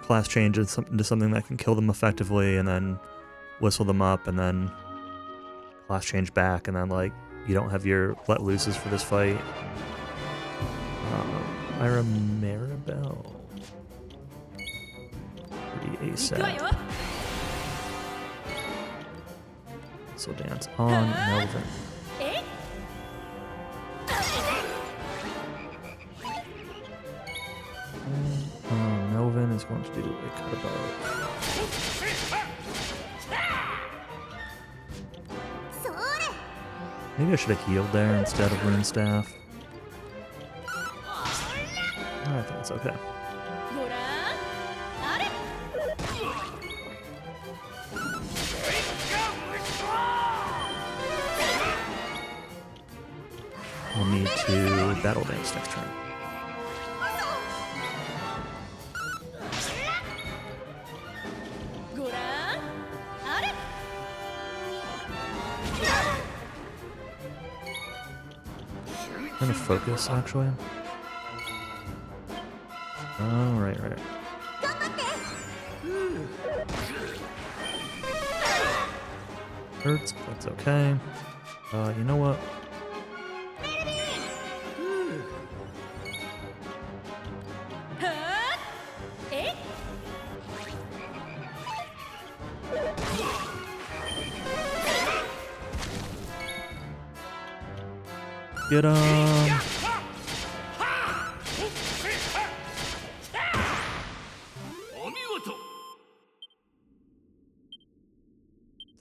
class change into something that can kill them effectively, and then whistle them up, and then class change back, and then like you don't have your let looses for this fight. Ira Maribel. Pretty 行くわ ASAP. よ So dance on Melvin. えい Melvin is going to do a cut above. それ Maybe I should have healed there instead of Rune Staff. I think it's okay. ごらんあれ We'll need to battle dance next turn. I'm gonna focus, actually. Oh, right. 頑張って Hurts, but it's okay. You know what? Get him!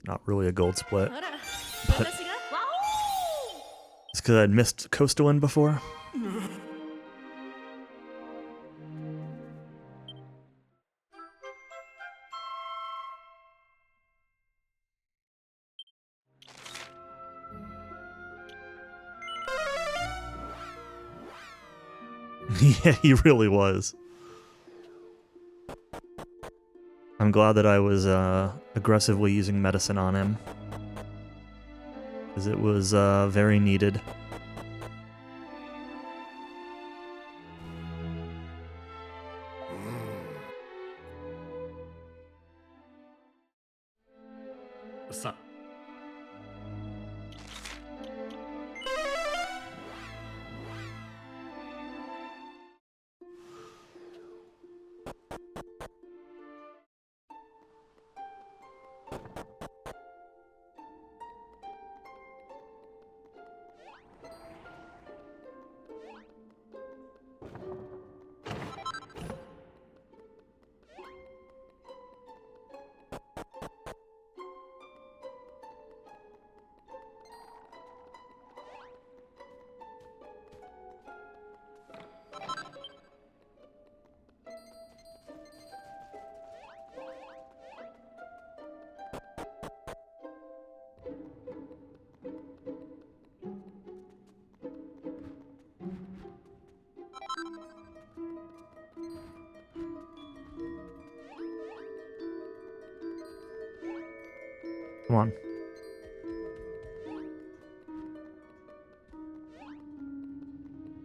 Not really a gold split. ほら But- 私がわ It's because I'd missed Coastalin before. Yeah, he really was. I'm glad that I was aggressively using medicine on him. Because it was very needed. Sa. Come on.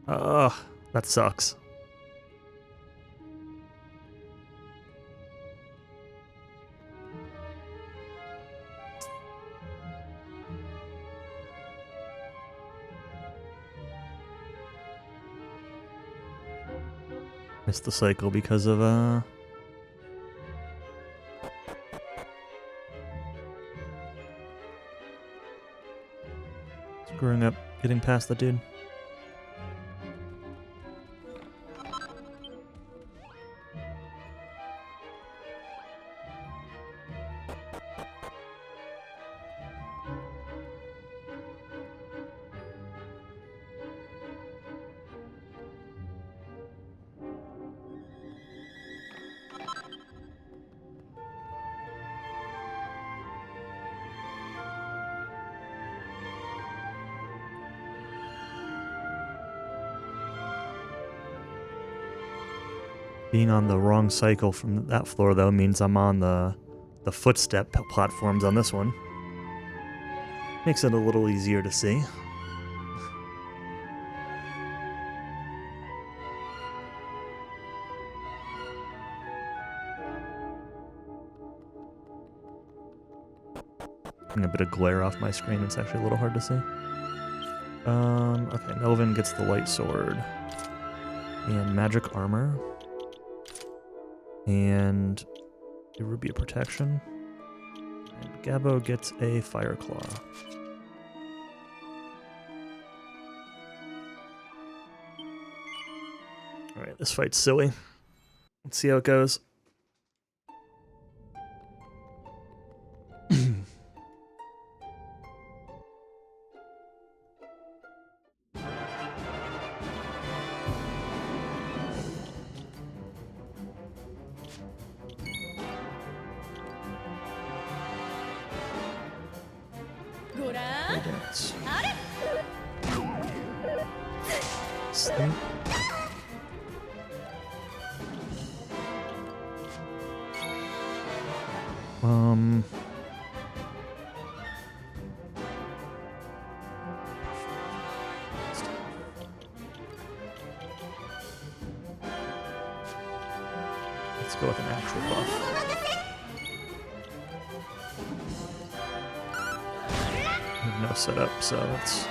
Ugh, that sucks. Missed the cycle because of screwing up getting past the dude. Being on the wrong cycle from that floor, though, means I'm on the footstep platforms on this one. Makes it a little easier to see. Getting a bit of glare off my screen, it's actually a little hard to see. Okay, Melvin gets the light sword. And magic armor. And a ruby of protection. And Gabbo gets a fire claw. Alright, this fight's silly. Let's see how it goes. Dance. Sleep. Let's go with an actual buff. No setup, so let's.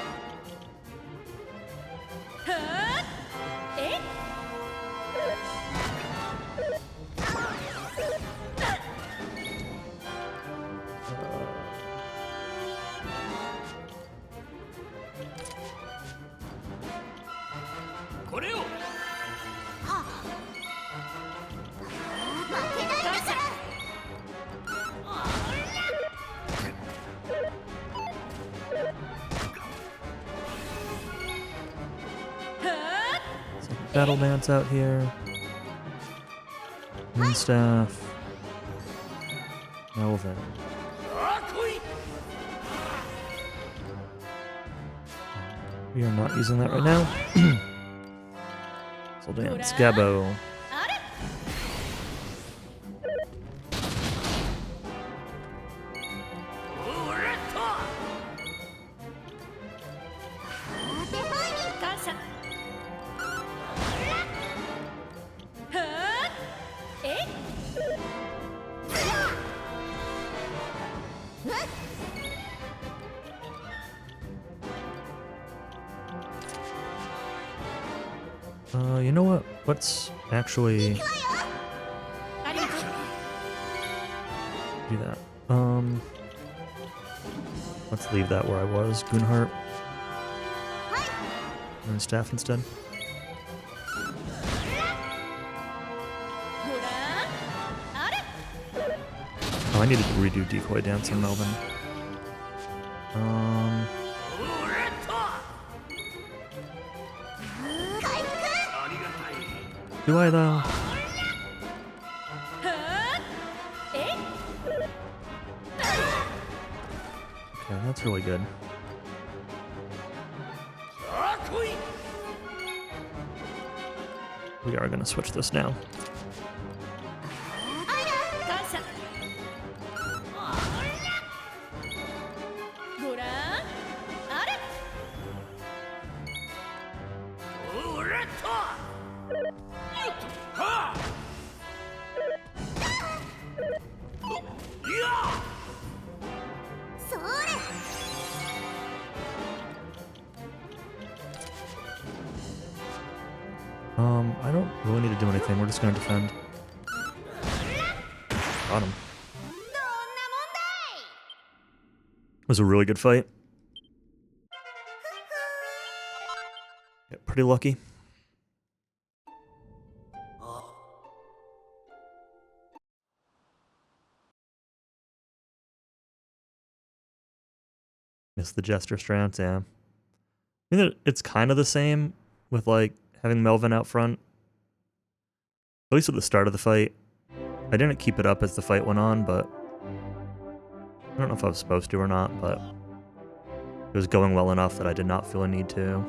Battle dance out here. Moonstaff. Melvin. We are not using that right now. So damn, Scabbo. あれ 当てはい感謝はーえい You know what? Let's actually ありがとう do that. Let's leave that where I was. Gunhart. And staff instead. ごらんあれ Oh, I needed to redo decoy dance on Melvin. Do I though? はーえい Okay, that's really good. We are gonna switch this now. 感謝ごらんあれ それ I don't really need to do anything. We're just gonna defend. Got him. どんなもんだい It was a really good fight. Yeah, pretty lucky. Missed the Jester strats, yeah. I think that it's kind of the same with, like, having Melvin out front. At least at the start of the fight. I didn't keep it up as the fight went on, but I don't know if I was supposed to or not, but it was going well enough that I did not feel a need to.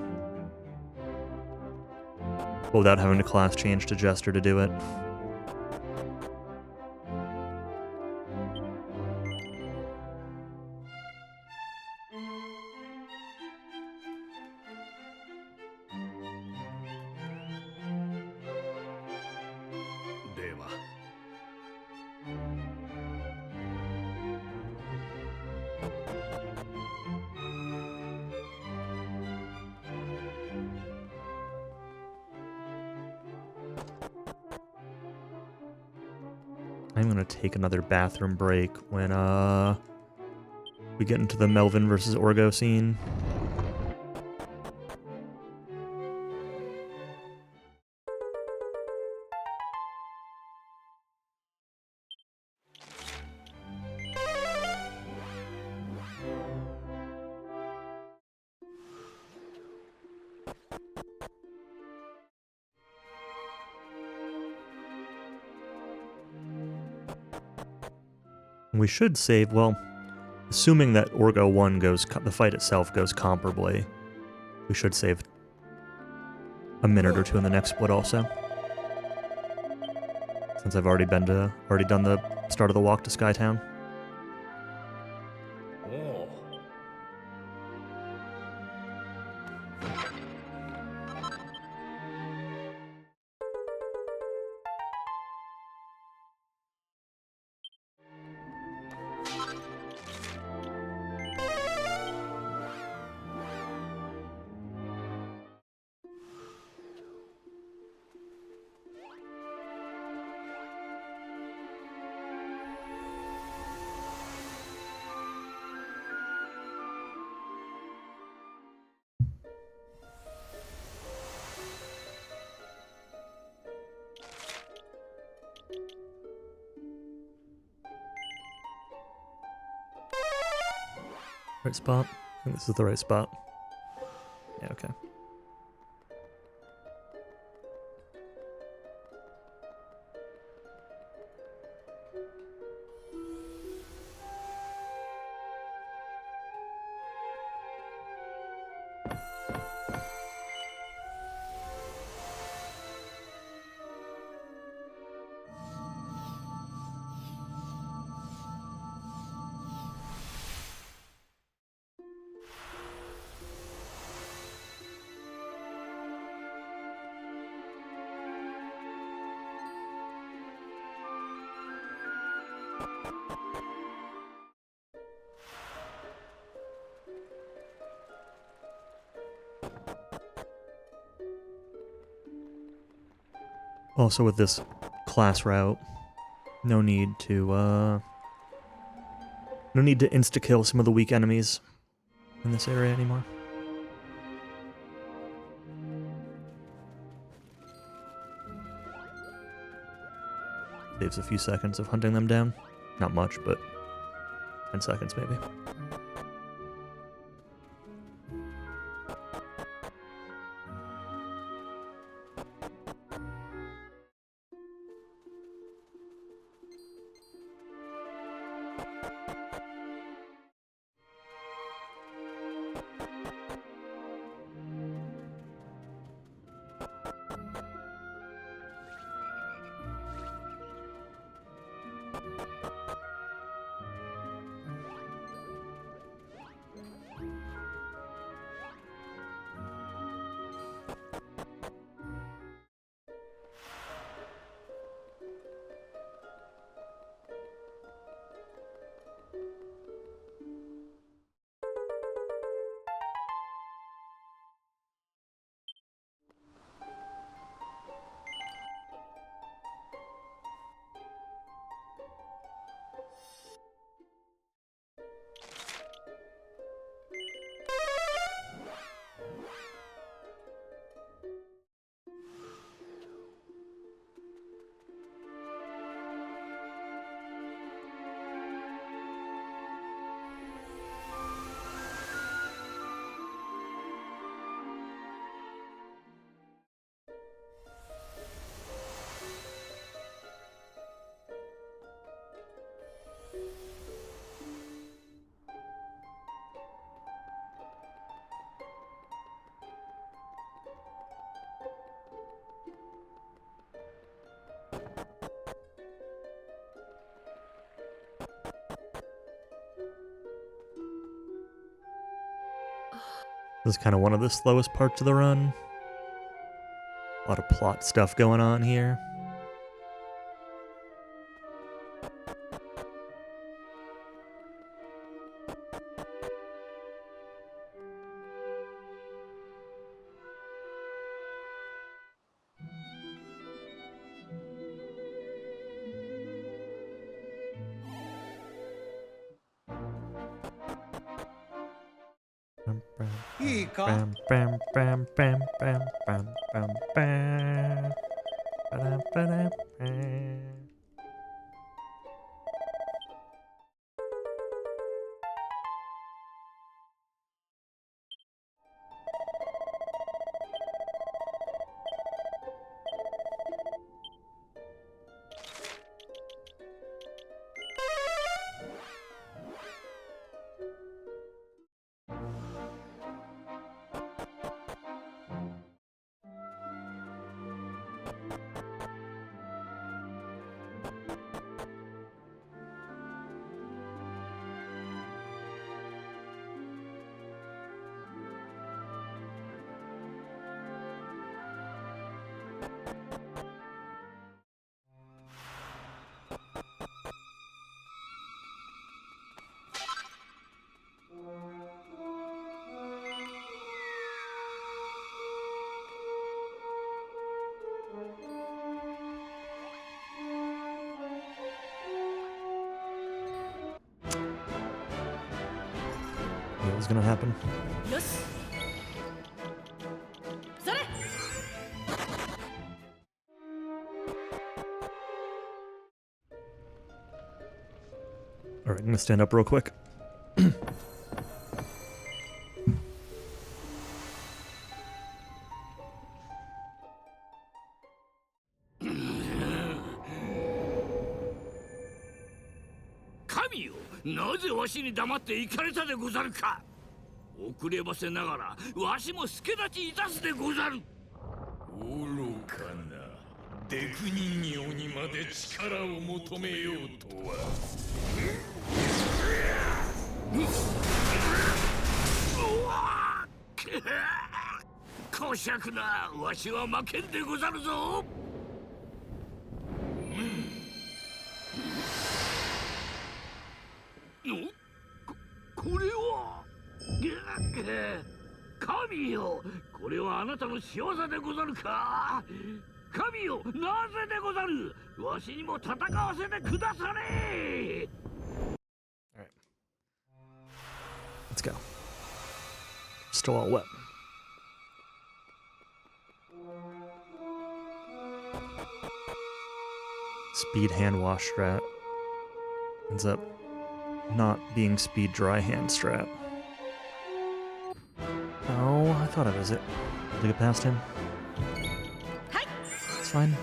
Without having to class change to Jester to do it. I'm gonna take another bathroom break when we get into the Melvin versus Orgo scene. We should save, well, assuming that Orgo 1 goes, the fight itself goes comparably, we should save a minute or two in the next split also. Since I've already done the start of the walk to Skytown. Oh. Right spot? I think this is the right spot. Yeah, okay. Also with this class route, no need to insta-kill some of the weak enemies in this area anymore. Saves a few seconds of hunting them down. Not much, but 10 seconds maybe. This is kind of one of the slowest parts of the run. A lot of plot stuff going on here.いいか Bam, bam, bam, bam, bam, bam, bam, bam. Ba-dam, ba-dam, bam. What was gonna happen? よしそれ Alright, I'm gonna stand up real quick. 神よ、なぜわしに黙って行かれたでござるか。遅ればせながらわしも助立ちいたすでござる。愚かなデク人形にまで力を求めようとは。うわっこしゃくな、わしは負けんでござるぞ。これは神よ、これはあなたの仕業でござるか。神よ、なぜでござる。わしにも戦わせてくだされ。 Alright. Let's go. Still all wet. Speed hand wash strat. Ends up not being speed dry hand strat. Oh, I thought I was it. Did I get past him? It's fine.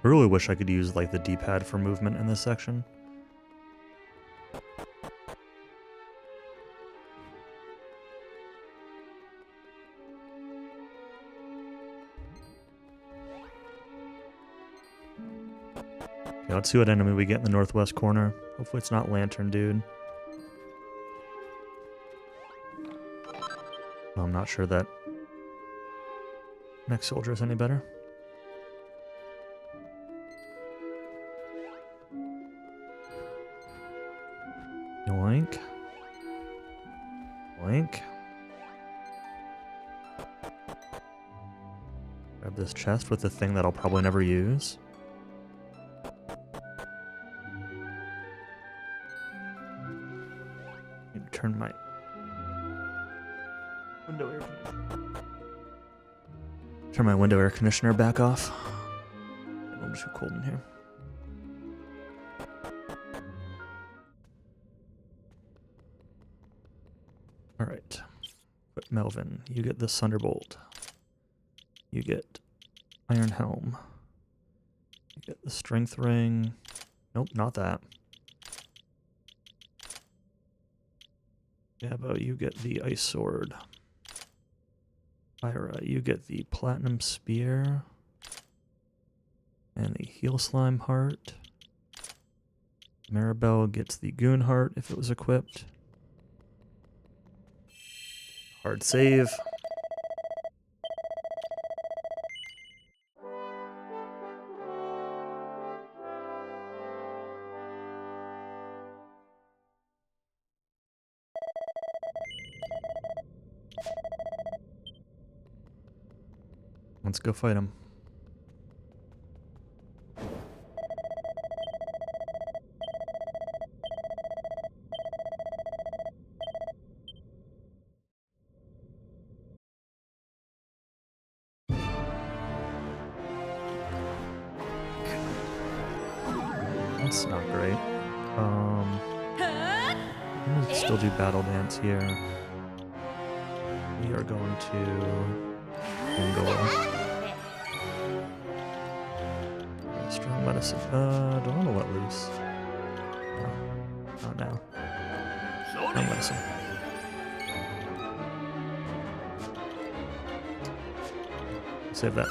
I really wish I could use like the D-pad for movement in this section. Okay, let's see what enemy we get in the northwest corner. Hopefully it's not Lantern Dude. Well, I'm not sure that next soldier is any better. Yoink. Yoink. Grab this chest with the thing that I'll probably never use. Need to turn my window air conditioner. Turn my window air conditioner back off. It's a little too cold in here. Alright. But Melvin, you get the Thunderbolt. You get Iron Helm. You get the Strength Ring. Nope, not that. Gabbo, you get the Ice Sword. Ira, you get the Platinum Spear. And the Heal Slime Heart. Maribel gets the Goon Heart if it was equipped. Hard save. Let's go fight him. That's not great. I'm gonna still do Battle Dance here. We are going to Angola. Strong medicine. Don't want to let loose. No, not now. Strong medicine. Save that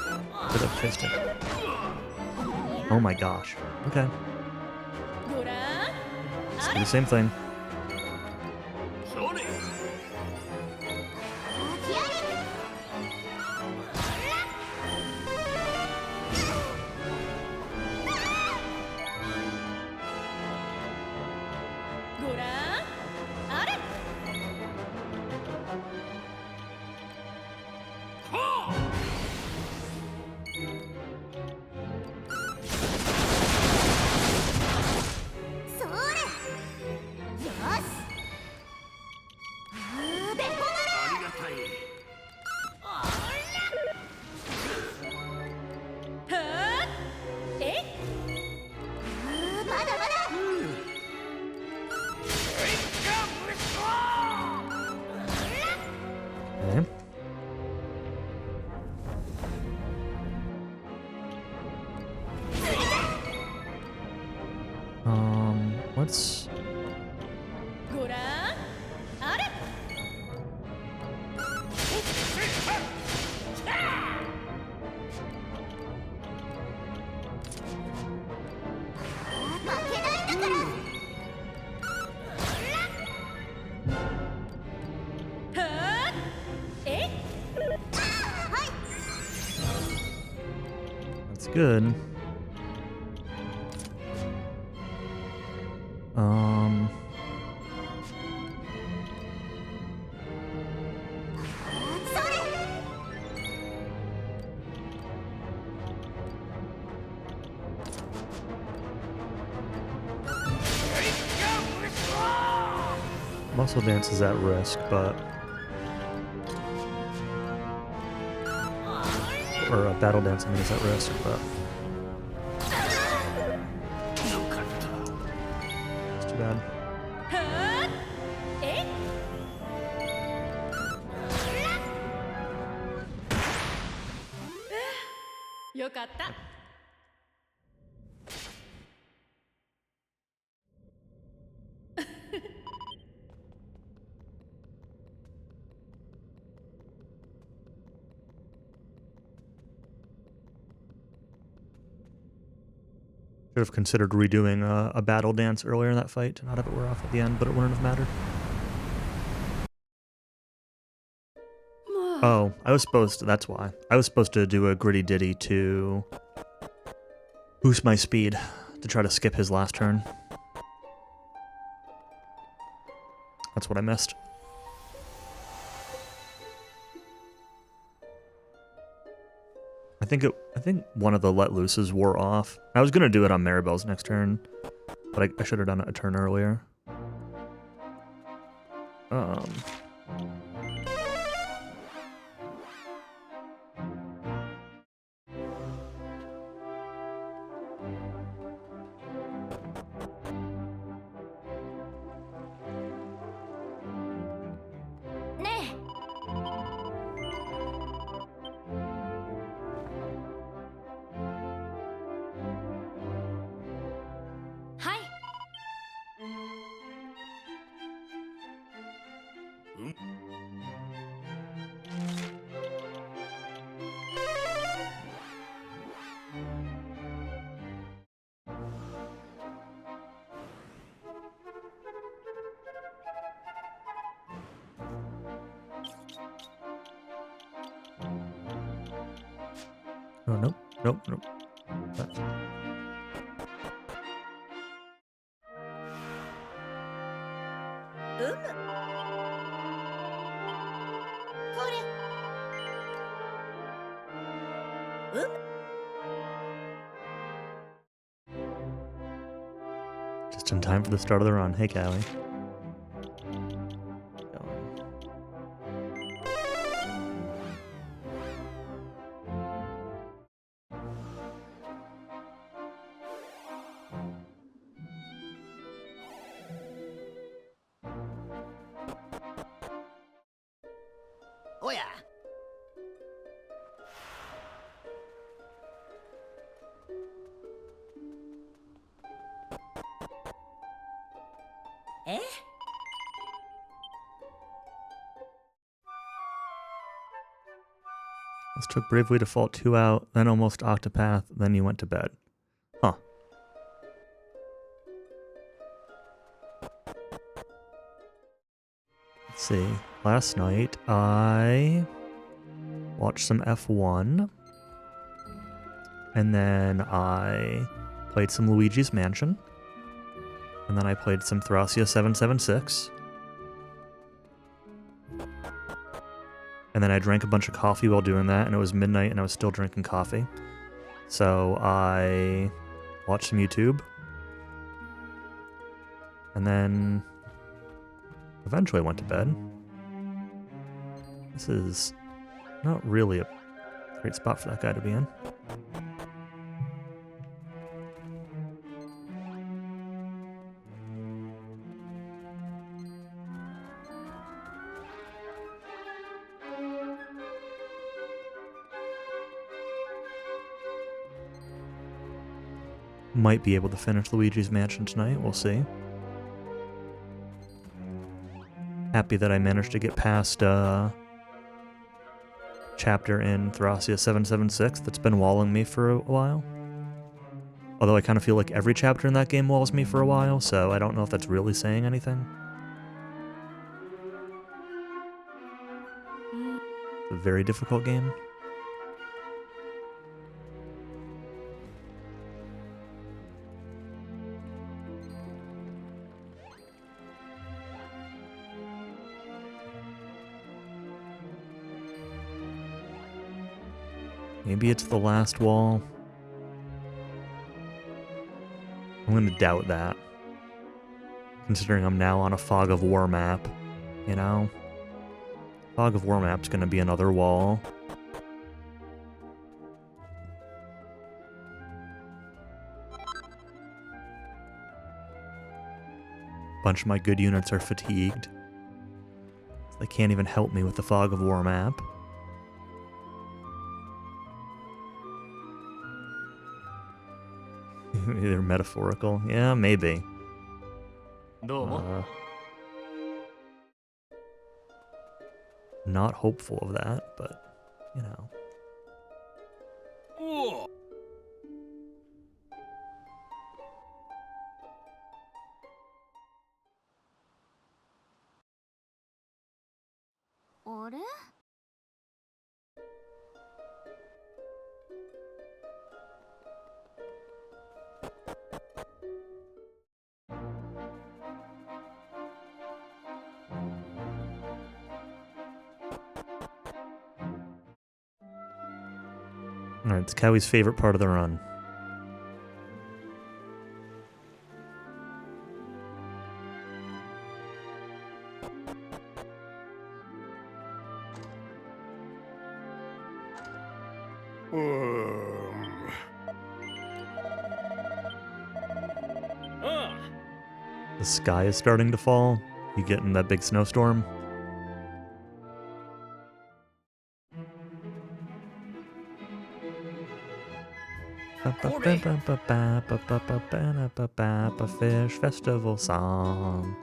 for the piston. Oh my gosh. Okay. Let's do the same thing. good. Muscle dance is at risk, but... Or battle dance, I mean, is at risk, but... It's too bad. はっえっよかった Should have considered redoing a battle dance earlier in that fight to not have it wear off at the end, but it wouldn't have mattered. Oh, I was supposed to, that's why. I was supposed to do a gritty ditty to boost my speed, to try to skip his last turn. That's what I missed. I think one of the let looses wore off. I was gonna do it on Maribel's next turn, but I should have done it a turn earlier. Oh, nope, nope, nope. Just in time for the start of the run. Hey, Callie. Oh yeah. Eh? This took Bravely Default 2 out, then almost Octopath, then you went to bed. Huh. Let's see. Last night, I watched some F1, and then I played some Luigi's Mansion, and then I played some Thracia 776, and then I drank a bunch of coffee while doing that, and it was midnight and I was still drinking coffee. So I watched some YouTube, and then eventually went to bed. This is not really a great spot for that guy to be in. Might be able to finish Luigi's Mansion tonight, we'll see. Happy that I managed to get past chapter in Thracia 776 that's been walling me for a while. Although I kind of feel like every chapter in that game walls me for a while, so I don't know if that's really saying anything. It's a very difficult game. Maybe it's the last wall. I'm gonna doubt that. Considering I'm now on a Fog of War map, you know? Fog of War map's gonna be another wall. Bunch of my good units are fatigued. They can't even help me with the Fog of War map. Either metaphorical. Yeah, maybe. Not hopeful of that, but, you know. Oh. あれ Alright, it's Cowie's favorite part of the run. The sky is starting to fall. You getting that big snowstorm? Fish festival song.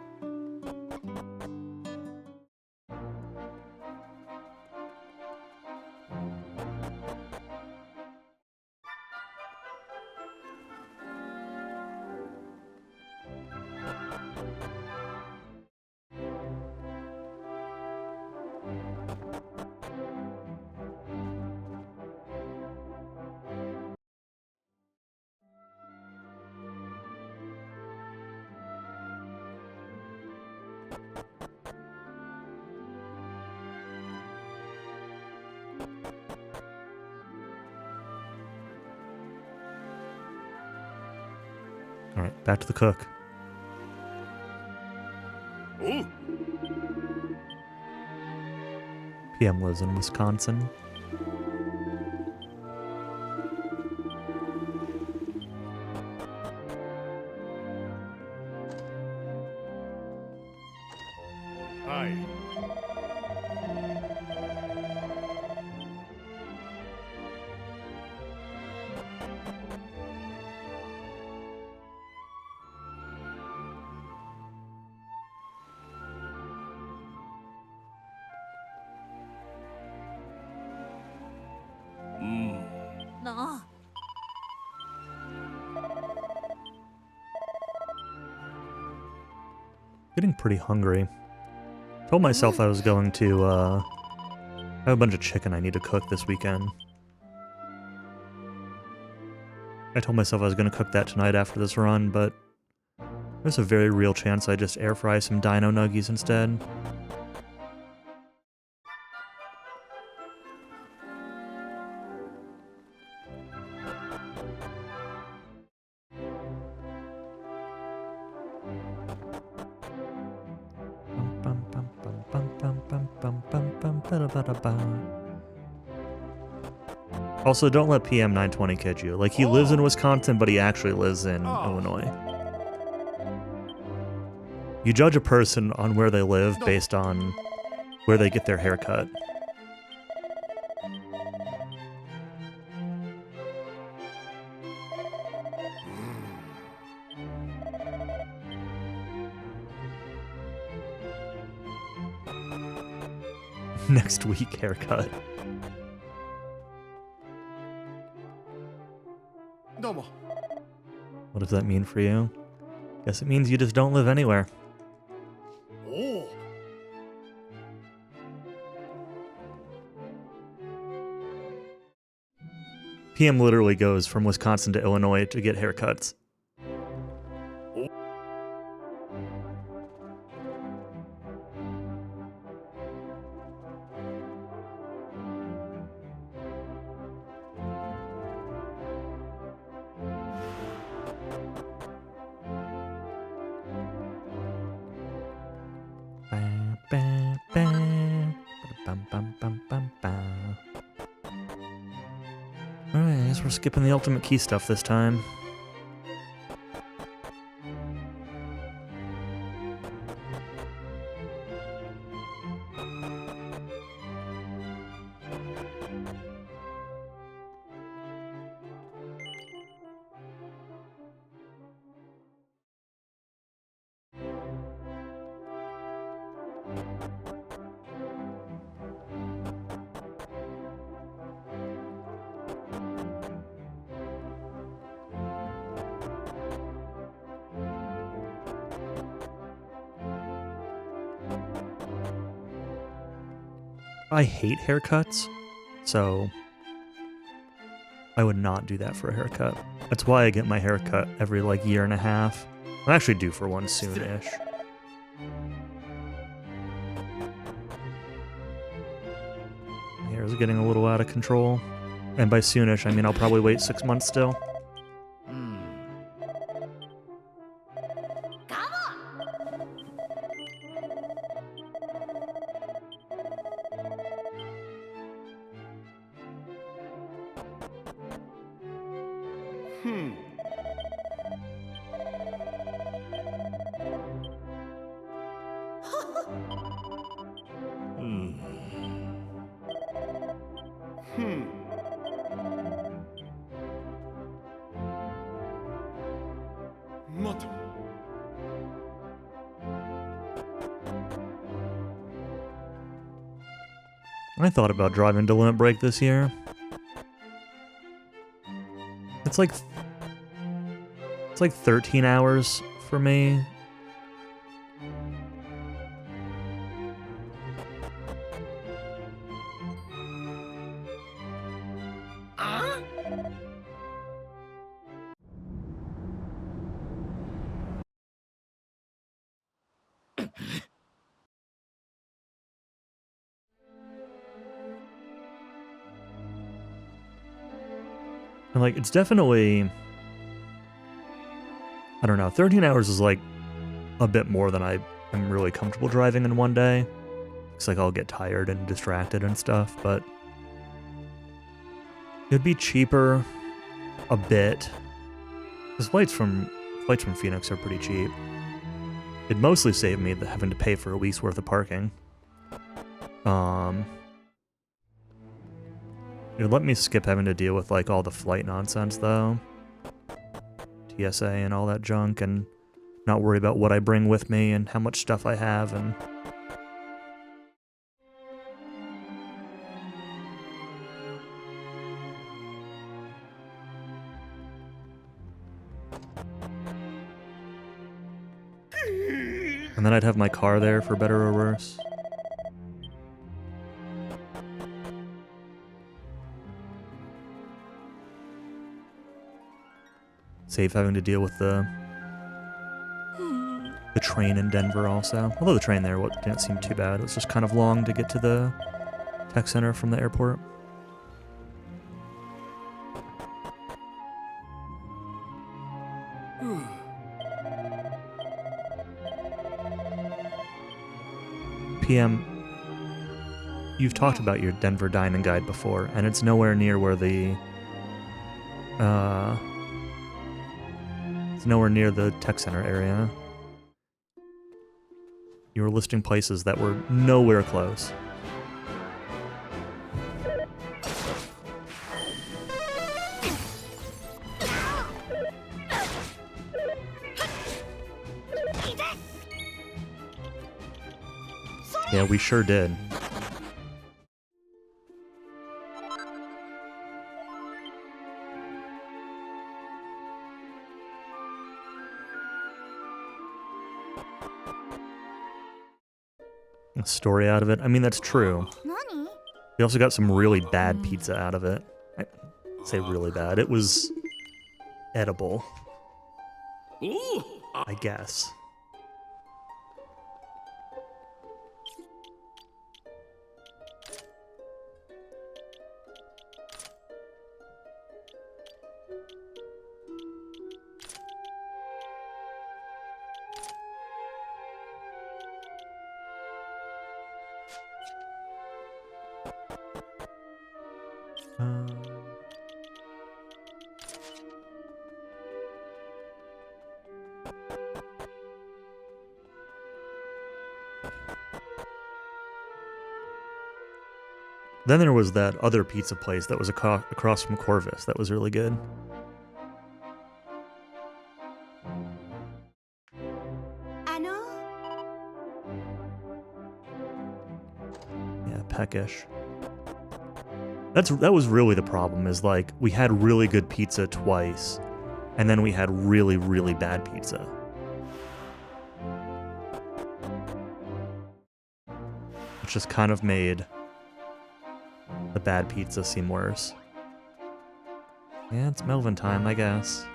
Alright, back to the cook. Oh. PM lives in Wisconsin. Hi. Mm. なあ Getting pretty hungry. Told myself I was going to, I have a bunch of chicken I need to cook this weekend. I told myself I was going to cook that tonight after this run, but there's a very real chance I just air fry some dino nuggies instead. Also, don't let PM 920 kid you. Like, he lives in Wisconsin, but he actually lives in Illinois. You judge a person on where they live based on where they get their hair cut. Next week haircut. どうも What does that mean for you? Guess it means you just don't live anywhere. おお PM literally goes from Wisconsin to Illinois to get haircuts. Ba, ba, ba. Bum, bum, bum, bum, bum. Alright, I guess we're skipping the ultimate key stuff this time. I hate haircuts, so I would not do that for a haircut. That's why I get my haircut every like year and a half. I'm actually due for one soon-ish. My hair is getting a little out of control. And by soonish, I mean I'll probably wait 6 months still. I thought about driving to Limit Break this year. It's like 13 hours for me. And like, it's definitely, I don't know, 13 hours is like a bit more than I am really comfortable driving in one day. It's like I'll get tired and distracted and stuff, but it'd be cheaper a bit. Because flights from Phoenix are pretty cheap. It'd mostly save me having to pay for a week's worth of parking. It'd let me skip having to deal with like all the flight nonsense though. TSA and all that junk, and not worry about what I bring with me and how much stuff I have. And then I'd have my car there for better or worse. Save having to deal with the train in Denver also. Although the train there didn't seem too bad. It was just kind of long to get to the tech center from the airport. PM, you've talked about your Denver dining guide before, and it's nowhere near where the it's nowhere near the tech center area. You were listing places that were nowhere close. Yeah, we sure did. A story out of it. I mean, that's true. We also got some really bad pizza out of it. I say really bad. It was edible, I guess. Then there was that other pizza place that was across from Corvus that was really good. Yeah, peckish. That was really the problem, is like we had really good pizza twice, and then we had really, really bad pizza. Which just kind of made the bad pizza seem worse. Yeah, it's Melvin time, I guess.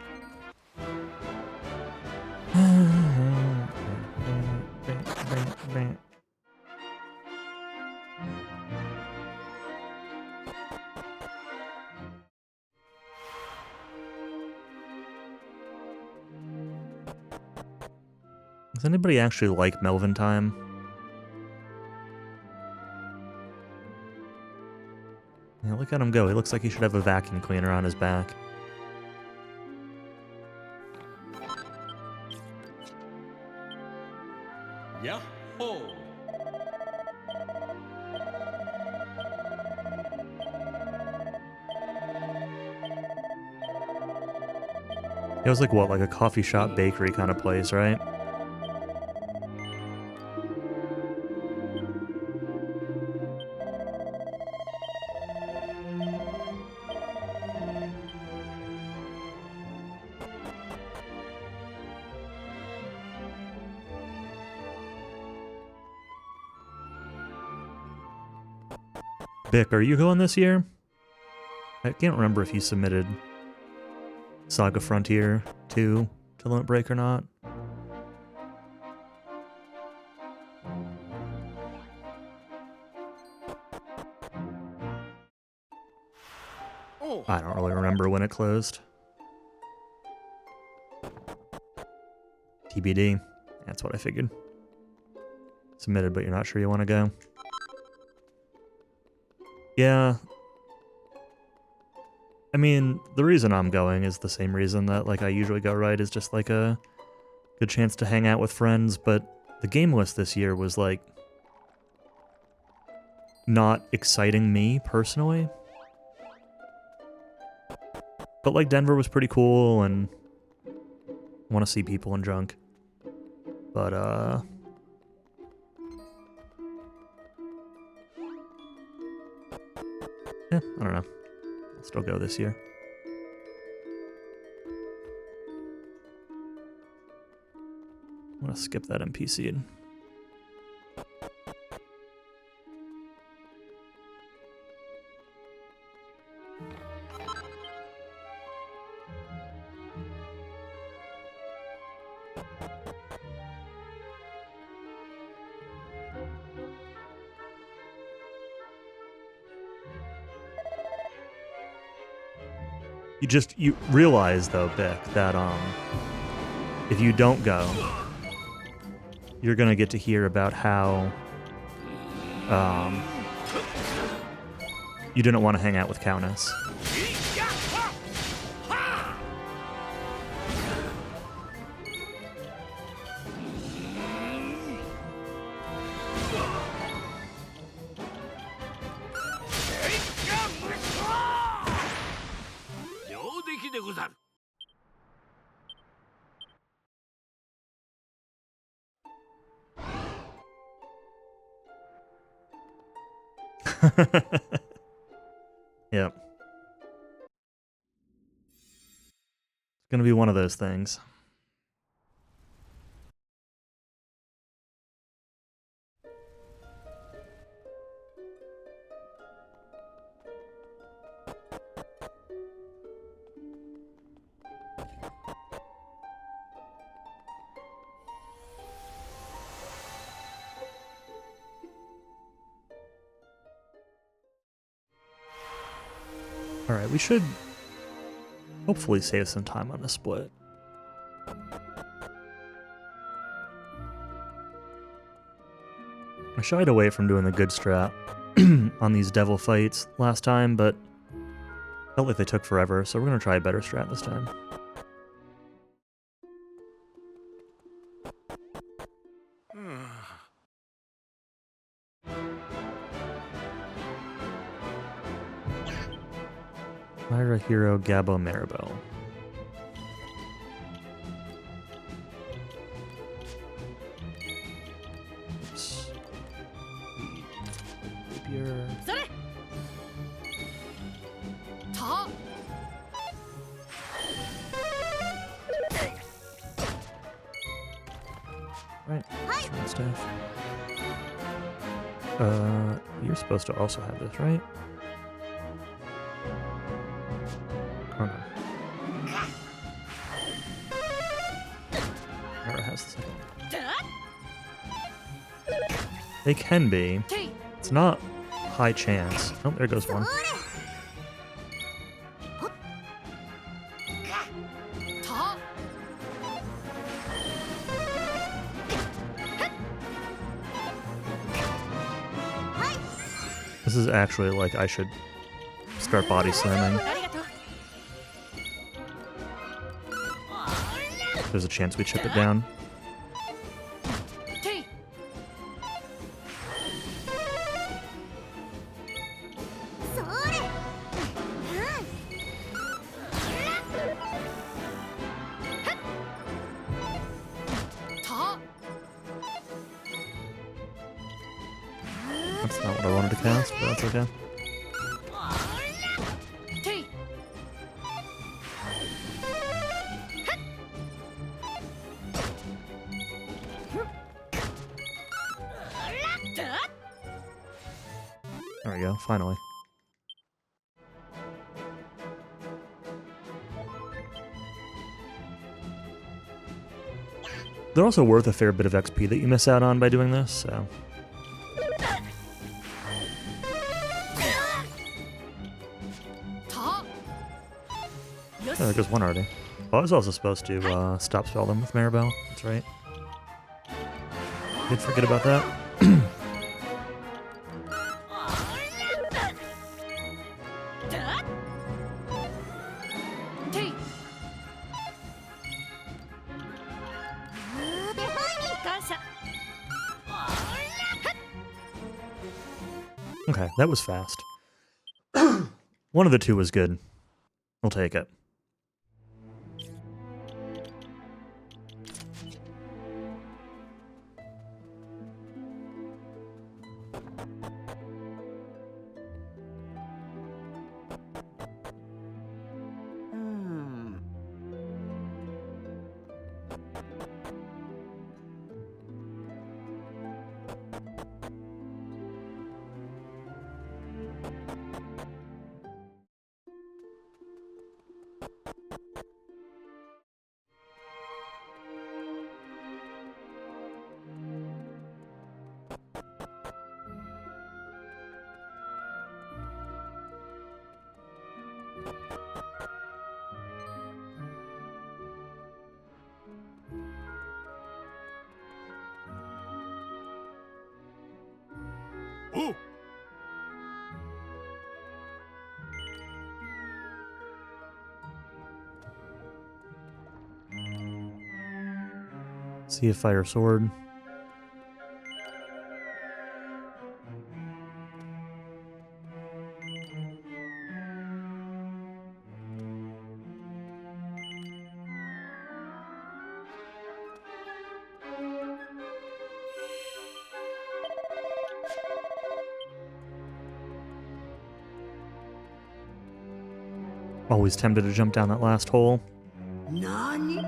Does anybody actually like Melvin time? Yeah, look at him go. He looks like he should have a vacuum cleaner on his back. Yahoo! It was like what, like a coffee shop bakery kind of place, right? Bick, are you going this year? I can't remember if you submitted Saga Frontier 2 to Limit Break or not. I don't really remember when it closed. TBD. That's what I figured. Submitted, but you're not sure you want to go. Yeah. I mean, the reason I'm going is the same reason that like I usually go, right? Is just like a good chance to hang out with friends, but the game list this year was like not exciting me personally. But like Denver was pretty cool and I want to see people in junk. But yeah, I don't know. I'll still go this year. I'm gonna skip that NPC. You realize though, Beck, that if you don't go, you're gonna get to hear about how you didn't want to hang out with Countess. Yep. It's gonna be one of those things. Alright, we should hopefully save some time on the split. I shied away from doing the good strat on these devil fights last time, but Felt like they took forever, so we're gonna try a better strat this time. Myra, Hero, Gabo, Maribel. Oops. Rapier. それた Right. Short staff. You're supposed to also have this, right? Oh no. Myra has the second one. だ They can be. てい It's not high chance. Oh, there goes one. た This is actually like I should start body slamming. ありがとう There's a chance we chip it down. てい それ た That's not what I wanted to cast, but that's okay. てい だ There we go, finally. They're also worth a fair bit of XP that you miss out on by doing this, so... ta Oh, there goes one already. Oh, I was also supposed to stop spell them with Maribel. That's right. Did forget about that. だてい感謝 Okay, that was fast. One of the two was good. We'll take it. Oh! See a fire sword. Always tempted to jump down that last hole. 何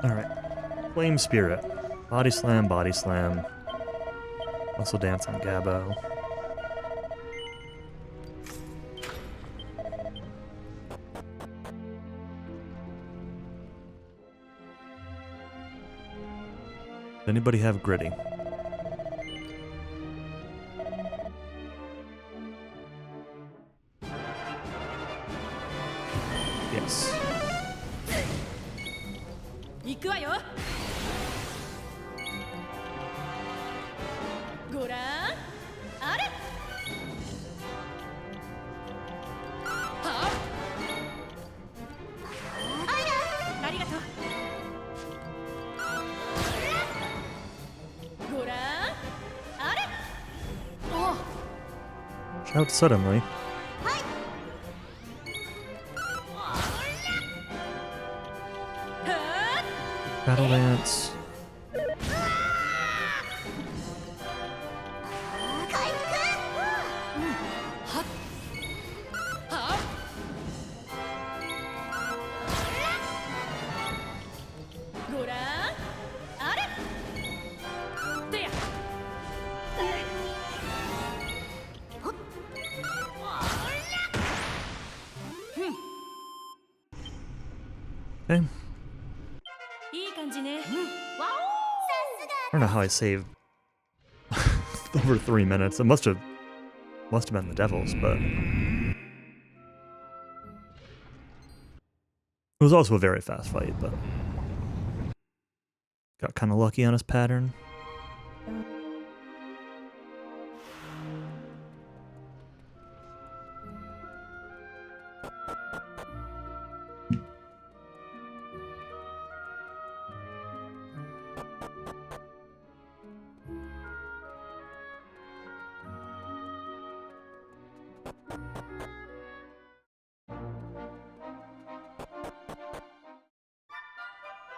Alright. Flame Spirit. Body Slam, Body Slam. Also Dance on Gabo. Does anybody have Gritty? Yes. 行くわよ。ごらんあれ。はありがとう。ごらんあれ。お Shout suddenly. Battle Dance. 回復。ごらんあれ。てや。 Okay. いい感じね。 I don't know how I saved over 3 minutes. It must have been the Devils, but it was also a very fast fight, but got kind of lucky on his pattern.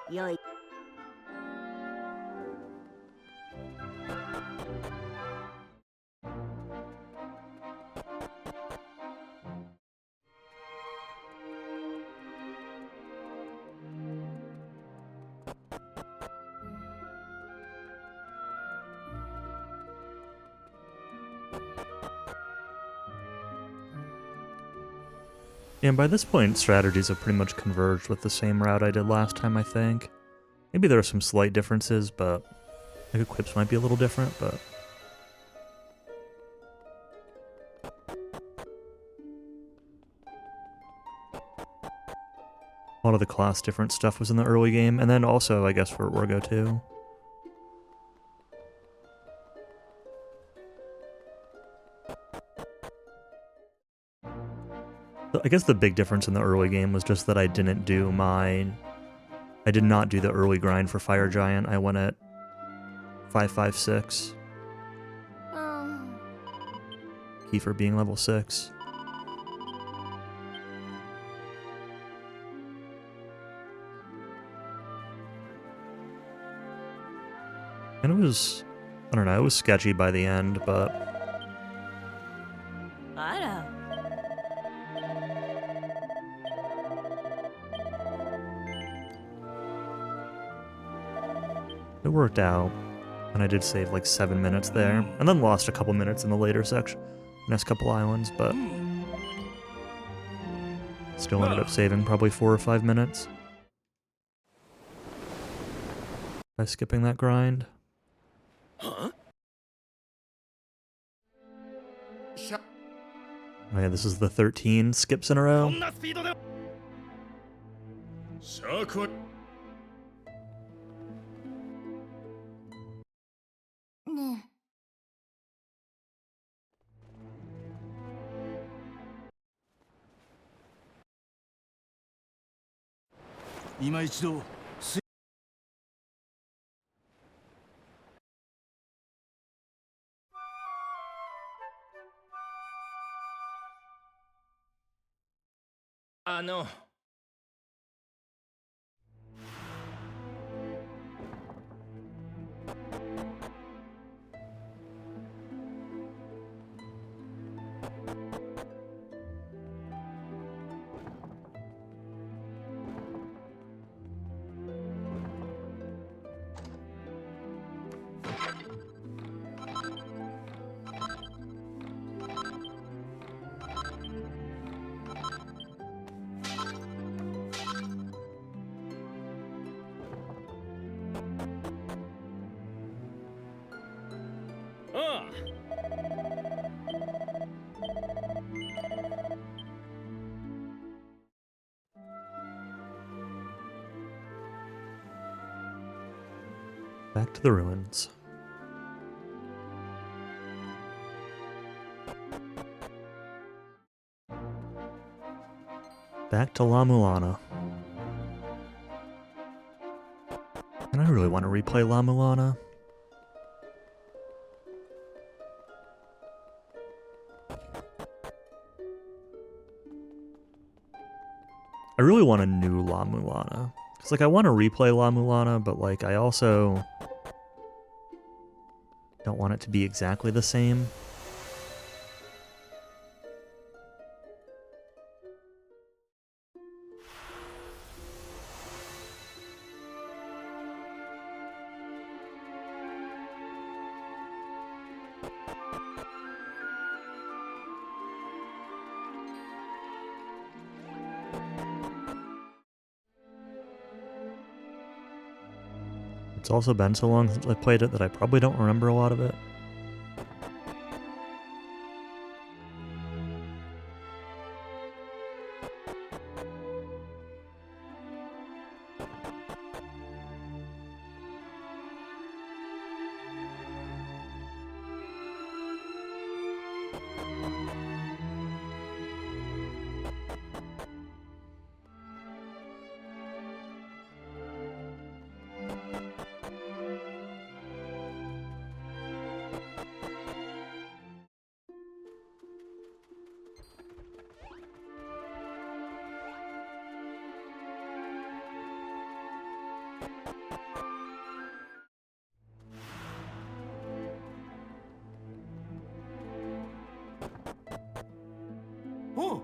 Yoi. Yeah, and by this point, strategies have pretty much converged with the same route I did last time, I think. Maybe there are some slight differences, but like equips might be a little different, but a lot of the class different stuff was in the early game, and then also, I guess, for Orgo too. I guess the big difference in the early game was just that I did not do the early grind for Fire Giant. I went at 556. Kiefer being level 6. And it was, I don't know, it was sketchy by the end, but あら。 it worked out. And I did save like 7 minutes there, and then lost a couple minutes in the later section, next couple islands, but still ended up saving probably 4 or 5 minutes by skipping that grind. Oh yeah, this is the 13 skips in a row. さあこね今一度 Back to the ruins. Back to La Mulana. And I really want to replay La Mulana. I really want a new La Mulana. Because, like, I want to replay La Mulana, but, like, I also don't want it to be exactly the same. It's also been so long since I played it that I probably don't remember a lot of it. Oh!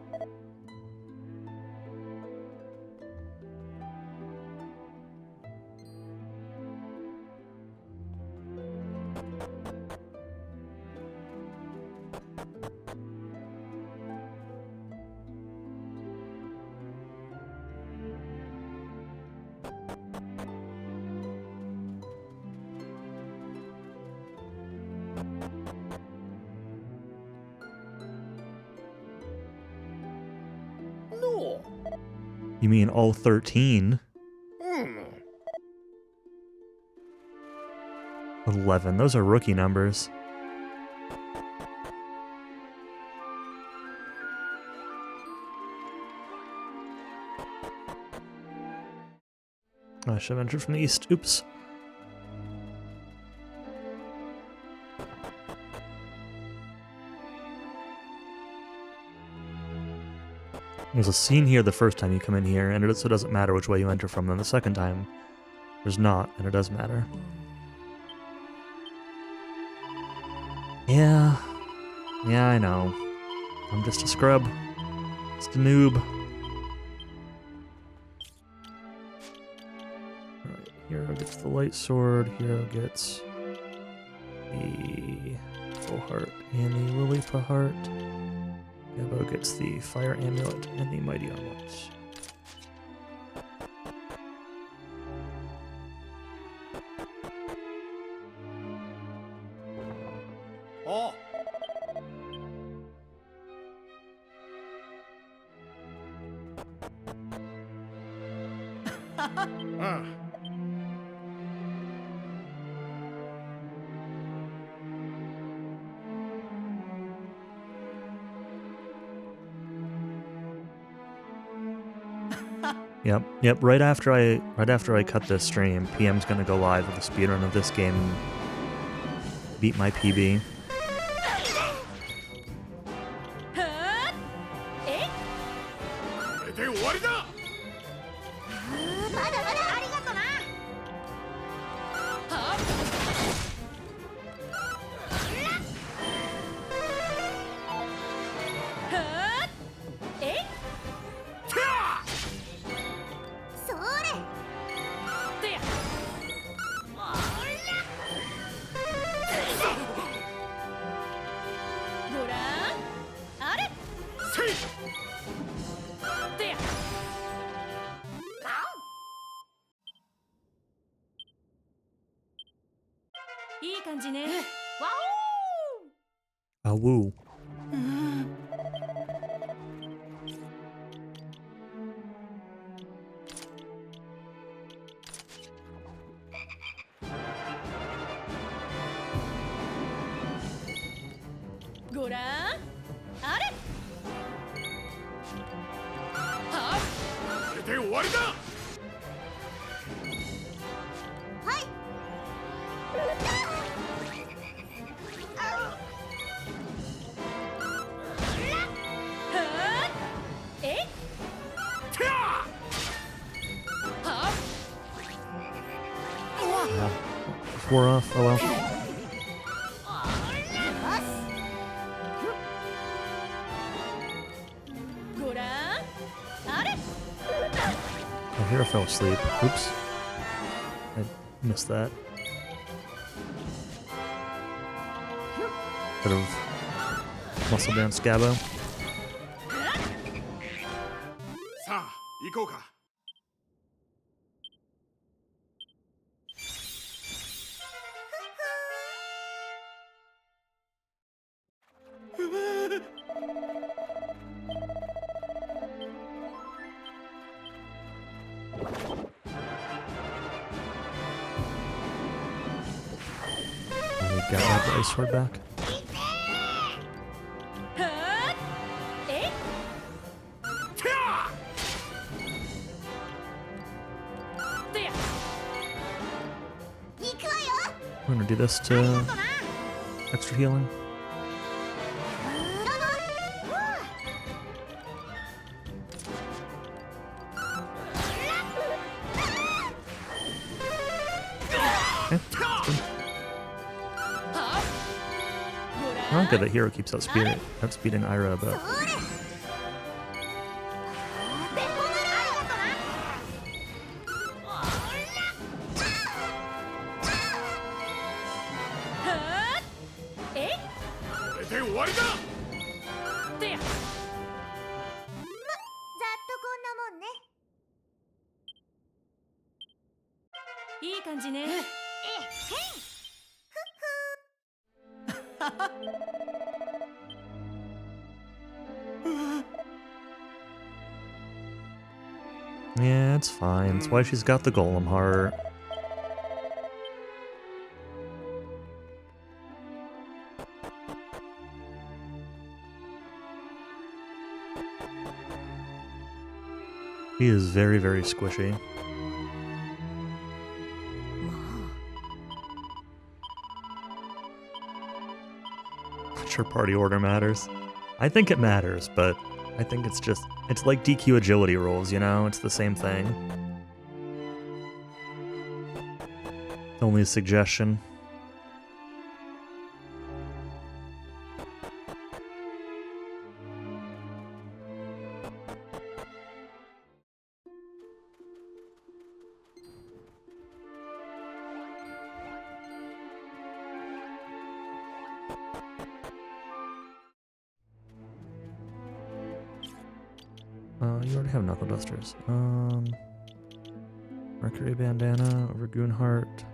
No. You mean all 13? 11. Those are rookie numbers. I should have entered from the east. Oops. There's a scene here the first time you come in here, and it doesn't matter which way you enter from. Then the second time, there's not, and it does matter. Yeah, I know. I'm just a scrub. Just a noob. Alright, Hero gets the light sword, Hero gets the full heart and the Liliput heart. Gabo gets the fire amulet and the mighty armlet. Oh. Yep. Right after I cut this stream, PM's gonna go live with a speedrun of this game and beat my PB. これで終わりだ。まだまだありがとな。それ。ごらんあれせい。てやいい感じねわお Ah, woo. あれはこれで終わりだ。はいはえてや は Wore off. Oh well. よし ごらんあれ Oh, here I fell asleep. Oops. I missed that. Bit of muscle down Scabo. さあ行こうか。And we got that ice sword back. はえてやてや行くわよ I'm gonna do this to extra healing. はご I ら don't ん get that Hero keeps outspeeding Ira, but それベコ村はえこれで終わりだ。てやざっとこんなもんねいい感じね yeah, it's fine. That's why she's got the Golem heart. He is very, very squishy. Not sure party order matters. I think it matters, but I think it's like DQ agility rolls, you know? It's the same thing. Only a suggestion. You already have Knuckle Dusters. Mercury Bandana over Goonheart.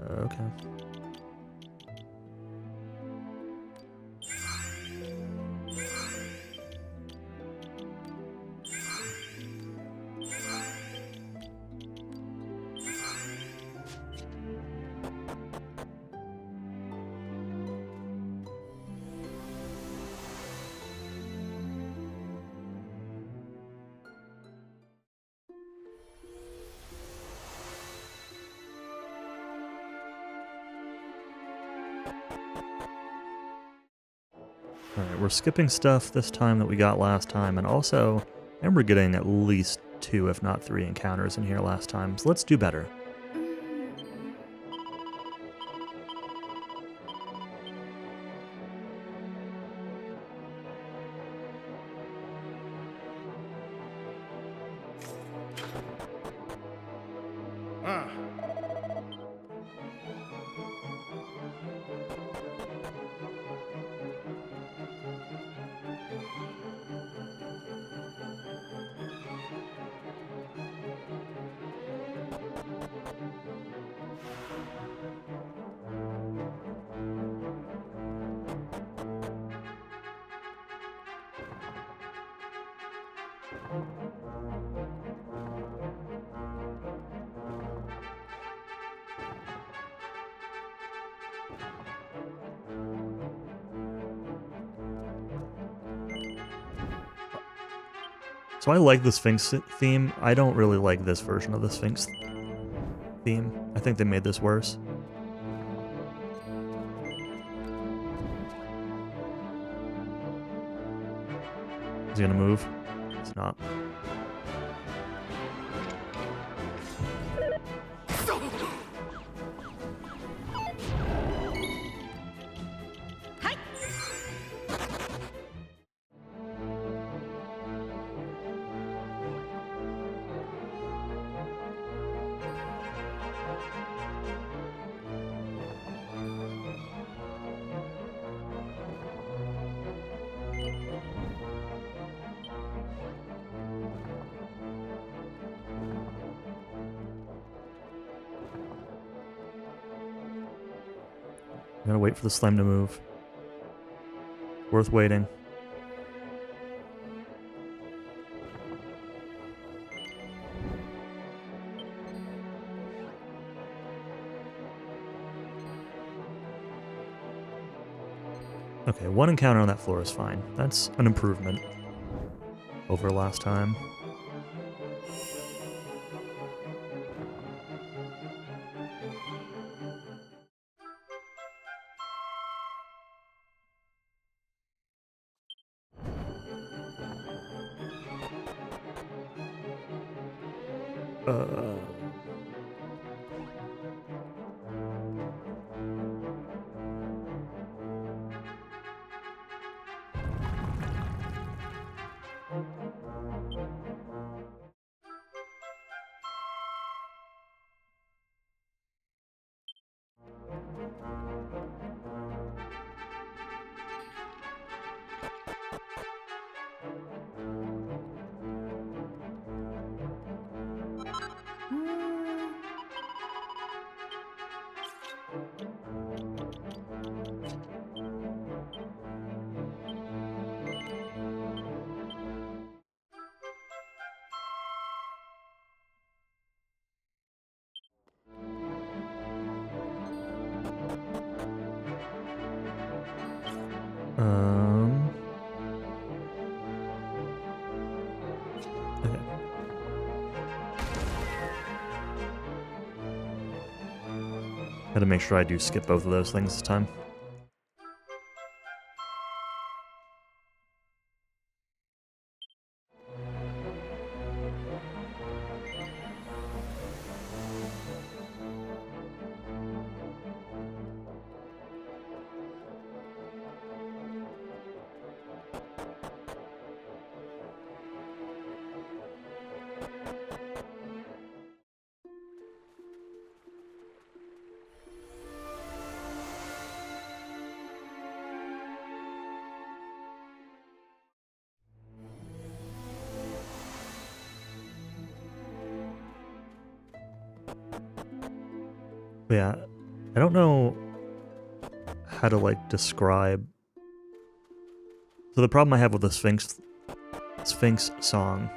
Okay. Alright, we're skipping stuff this time that we got last time, and also, I remember getting at least 2, if not 3 encounters in here last time, so let's do better. Ah. So I like the Sphinx theme. I don't really like this version of the Sphinx theme. I think they made this worse. Is he gonna move? It's not. I'm gonna wait for the slime to move. Worth waiting. Okay, one encounter on that floor is fine. That's an improvement over last time. Okay. Gotta make sure I do skip both of those things this time. But yeah, I don't know how to like describe. So the problem I have with the Sphinx song,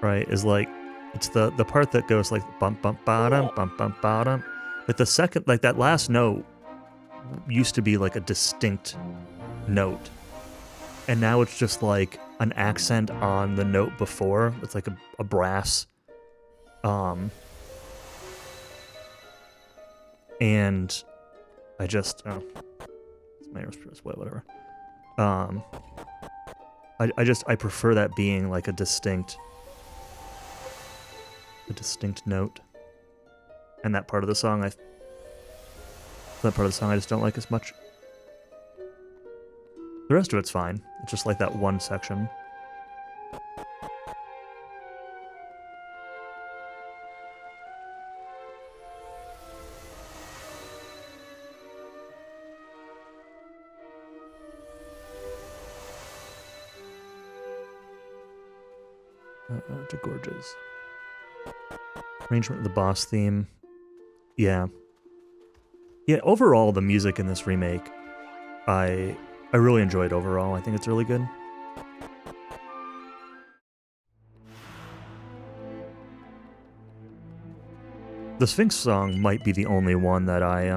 right, is like it's the part that goes like bump bump bottom bump bump bottom. Like the second, like that last note used to be like a distinct note, and now it's just like an accent on the note before. It's like a brass. And I just, it's my ear's way, whatever. I prefer that being like a distinct note. And that part of the song, I just don't like as much. The rest of it's fine. It's just like that one section. To Gorges. Arrangement of the boss theme. Yeah. Yeah, overall, the music in this remake, I really enjoyed overall. I think it's really good. The Sphinx song might be the only one that I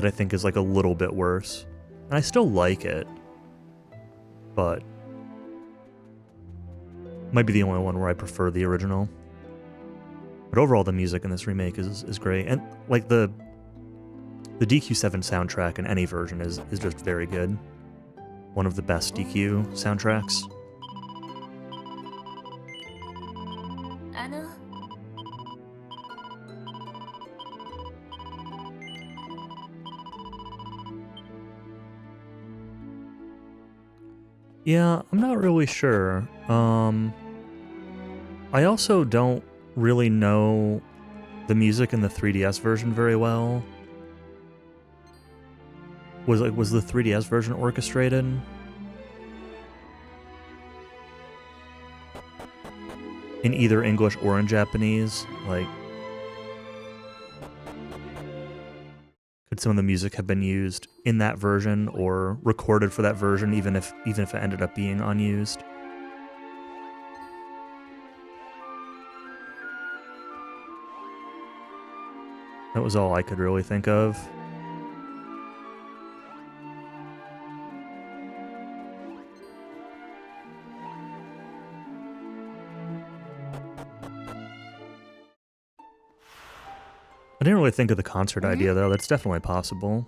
think is like a little bit worse. And I still like it, but Might be the only one where I prefer the original. But overall, the music in this remake is great. And, like, the DQ7 soundtrack in any version is just very good. One of the best DQ soundtracks. あの Yeah, I'm not really sure. I also don't really know the music in the 3DS version very well. Was the 3DS version orchestrated? In either English or in Japanese? Like, could some of the music have been used in that version or recorded for that version, even if it ended up being unused? That was all I could really think of. I didn't really think of the concert idea, though. That's definitely possible.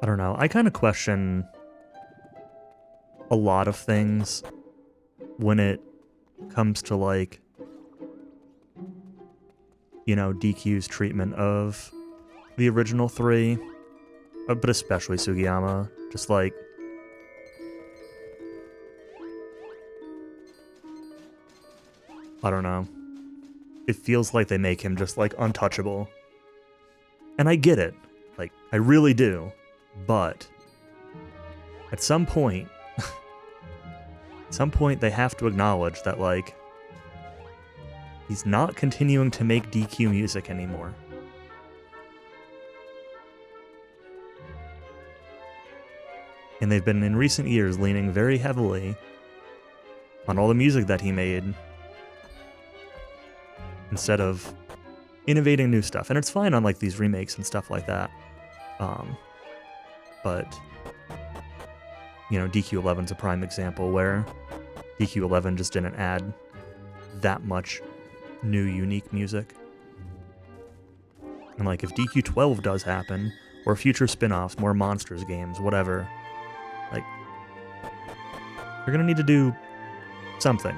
I don't know. I kind of question a lot of things when it comes to, like, you know, DQ's treatment of the original three, but especially Sugiyama. Just like, I don't know. It feels like they make him just, like, untouchable. And I get it. Like, I really do. But at some point, they have to acknowledge that, like, he's not continuing to make DQ music anymore. And they've been, in recent years, leaning very heavily on all the music that he made instead of innovating new stuff. And it's fine on, like, these remakes and stuff like that. But, you know, DQ11's a prime example where DQ11 just didn't add that much new, unique music. And, like, if DQ12 does happen, or future spin-offs, more Monsters games, whatever, like, they're gonna need to do something.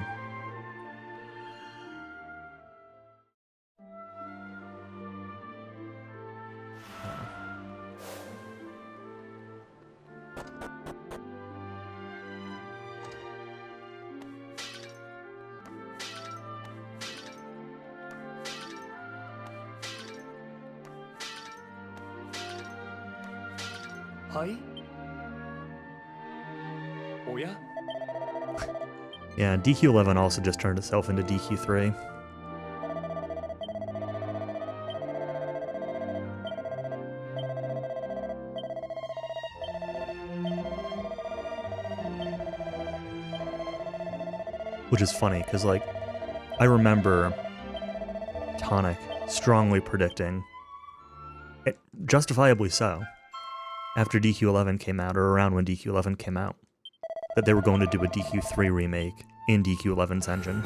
Yeah, DQ11 also just turned itself into DQ3. Which is funny, because, like, I remember Tonic strongly predicting, justifiably so, after DQ11 came out, or around when DQ11 came out, that they were going to do a DQ3 remake in DQ11's engine.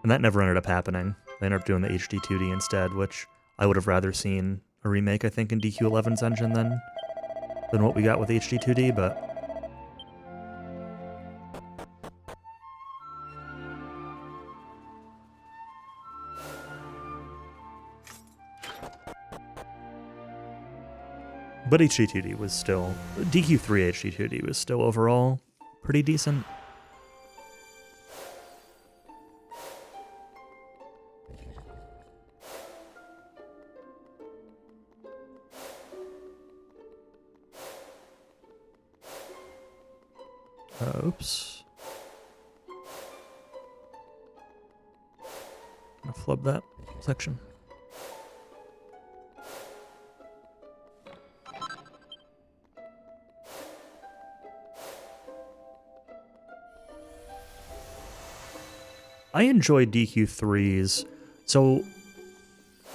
And that never ended up happening. They ended up doing the HD 2D instead, which I would have rather seen a remake, I think, in DQ11's engine than what we got with HD 2D, but HD2D was still... DQ3 HD2D was still overall pretty decent. Oops. I'm gonna flub that section. I enjoyed DQ3's. So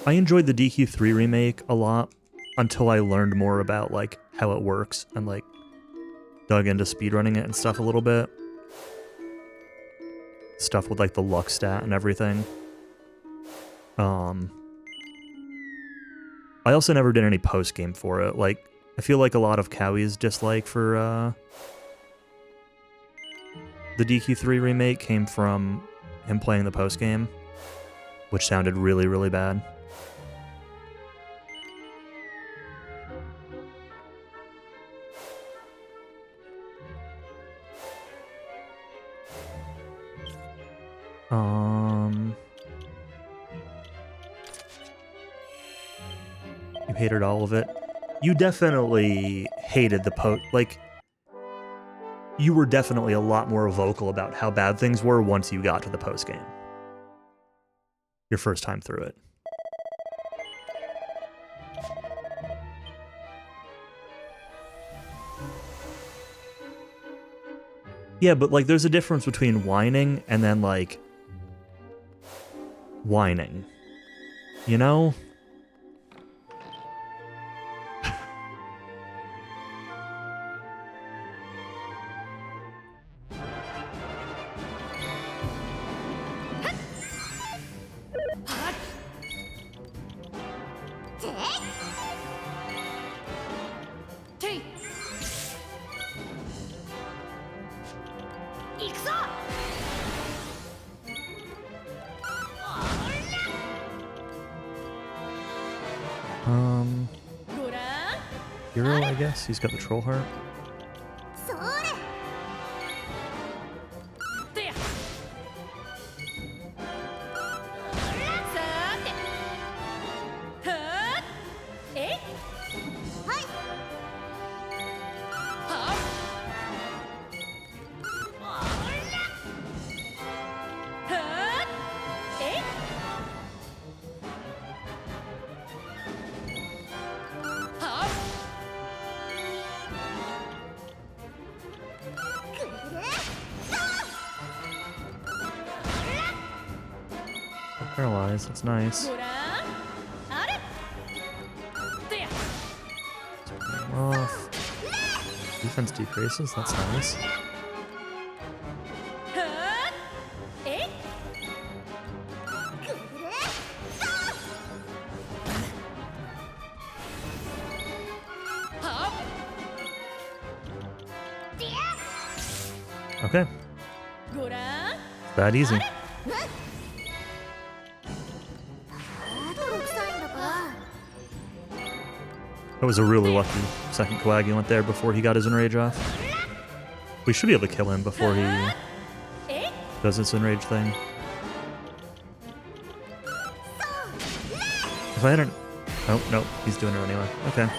I enjoyed the DQ3 remake a lot until I learned more about like how it works and like dug into speedrunning it and stuff a little bit. Stuff with like the luck stat and everything. I also never did any post game for it. Like I feel like a lot of Cowie's dislike for the DQ3 remake came from him playing the post game, which sounded really, really bad. You hated all of it. You definitely hated the like, you were definitely a lot more vocal about how bad things were once you got to the post game. Your first time through it. Yeah, but like there's a difference between whining and then like whining. You know? Hero, I guess. He's got the troll heart. Paralyzed, that's nice. Off. Defense decreases, that's nice. Okay. That easy. That was a really lucky second coagulant there before he got his enrage off. We should be able to kill him before he does his enrage thing. If I hadn't... Oh, no, he's doing it anyway. Okay.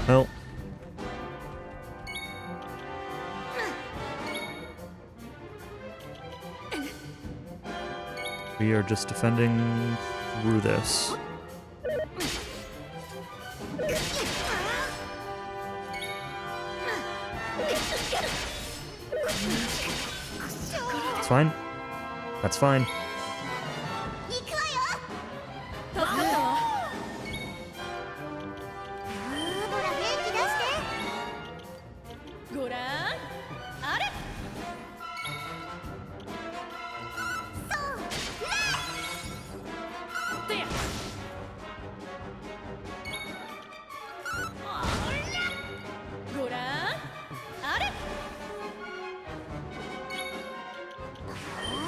Well. We are just defending through this. It's fine. That's fine.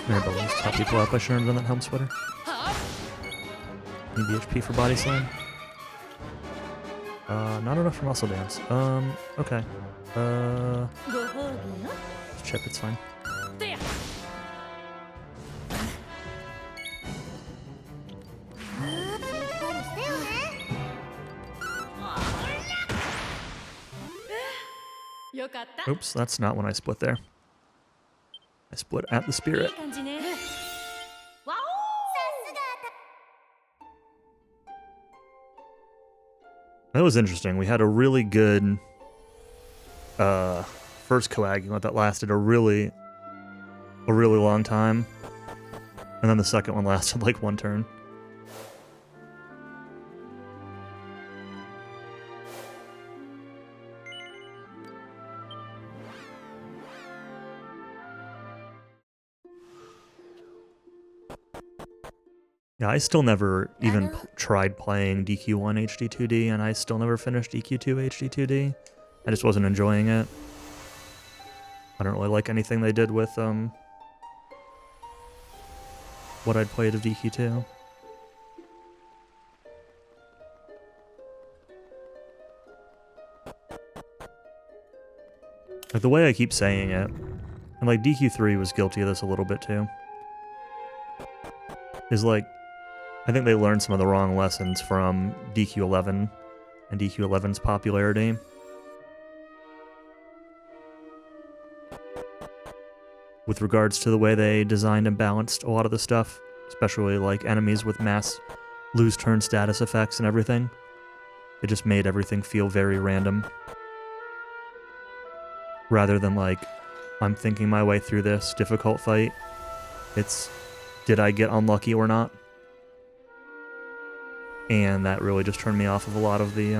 Maybe I'll just top people up. I shouldn't have done that helm sweater. Need the HP for body slam. Not enough for muscle dance. Okay. Chip, it's fine. Oops, that's not when I split there. I split at the spirit. That was interesting. We had a really good first coagulant that lasted a really a really long time. And then the second one lasted like 1 turn. Yeah, I still never even tried playing DQ1 HD2D, and I still never finished DQ2 HD2D. I just wasn't enjoying it. I don't really like anything they did with what I'd played of DQ2. Like, the way I keep saying it, and like DQ3 was guilty of this a little bit too, is like, I think they learned some of the wrong lessons from DQ11 and DQ11's popularity. With regards to the way they designed and balanced a lot of the stuff, especially like enemies with mass lose turn status effects and everything. It just made everything feel very random. Rather than like, I'm thinking my way through this difficult fight, it's, did I get unlucky or not? And that really just turned me off of a lot of the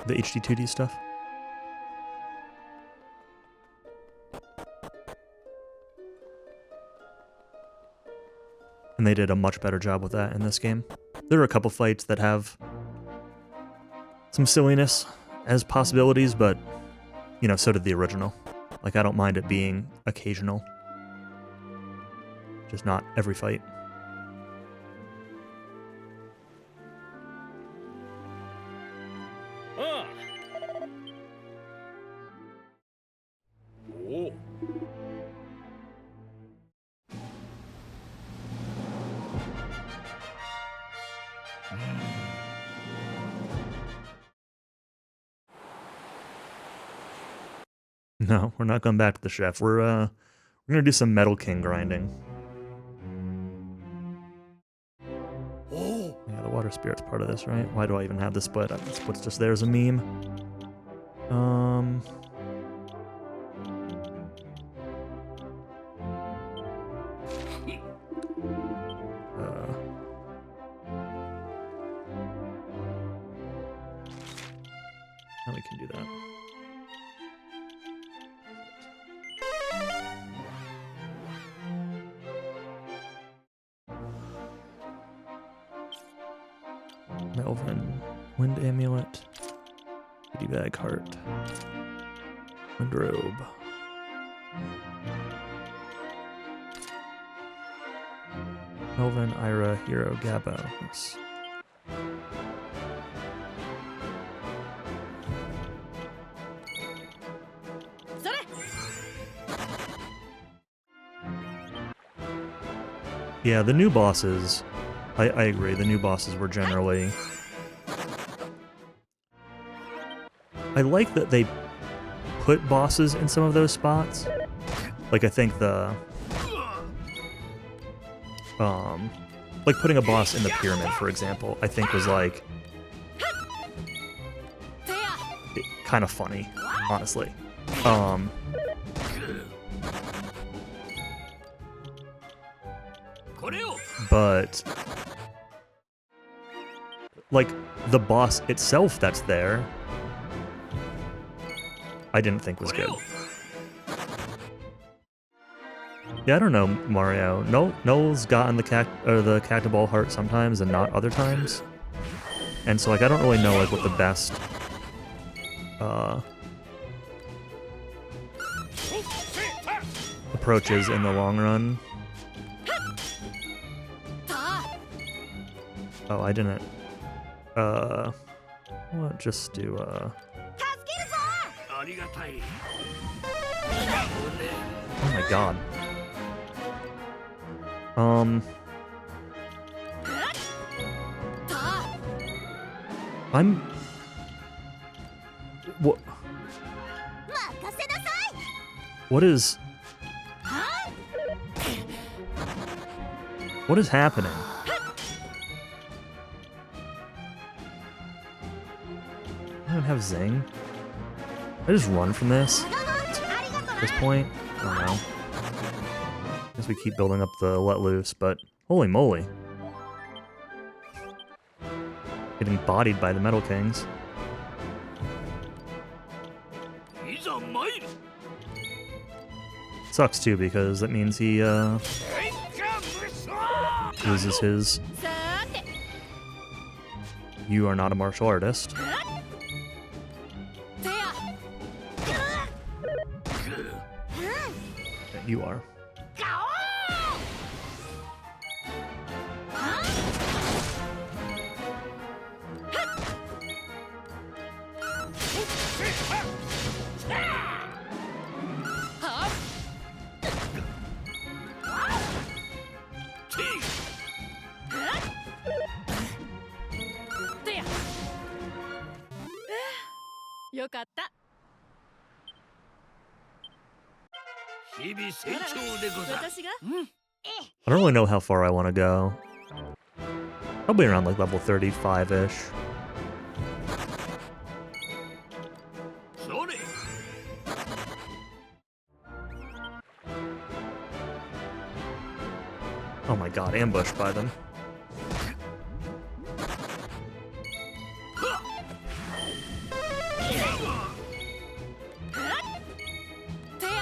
HD2D stuff. And they did a much better job with that in this game. There are a couple fights that have some silliness as possibilities, but, you know, so did the original. Like, I don't mind it being occasional. Just not every fight. No, we're not going back to the chef. We're gonna do some Metal King grinding. Yeah, the water spirit's part of this, right? Why do I even have the split? The split's just there as a meme. Now we can do that. Melvin, Wind Amulet, Goodie Bag Heart, Wind Robe. Melvin, Ira, Hero, Gabbo. Yes. Yeah, the new bosses, I agree, the new bosses were generally... I like that they put bosses in some of those spots. Like, I think the... like, putting a boss in the pyramid, for example, I think was, like... kind of funny, honestly. But... like, the boss itself that's there, I didn't think was good. Yeah, I don't know, Mario. Noel's gotten the Cactoball heart sometimes and not other times. And so, like, I don't really know, like, what the best... approach is in the long run. Oh, I didn't... I'll just do, Oh my god. I'm... What... What is... What is happening? I don't have Zing. I just run from this at this point. I don't know. Guess we keep building up the let loose, but holy moly. Getting bodied by the Metal Kings. Sucks too, because that means he loses his. さーて You are not a martial artist. せや You are. せやよかった 日々成長でござる。私が I don't really know how far I want to go. Probably around like level 35-ish. それ Oh my god, ambushed by them. せや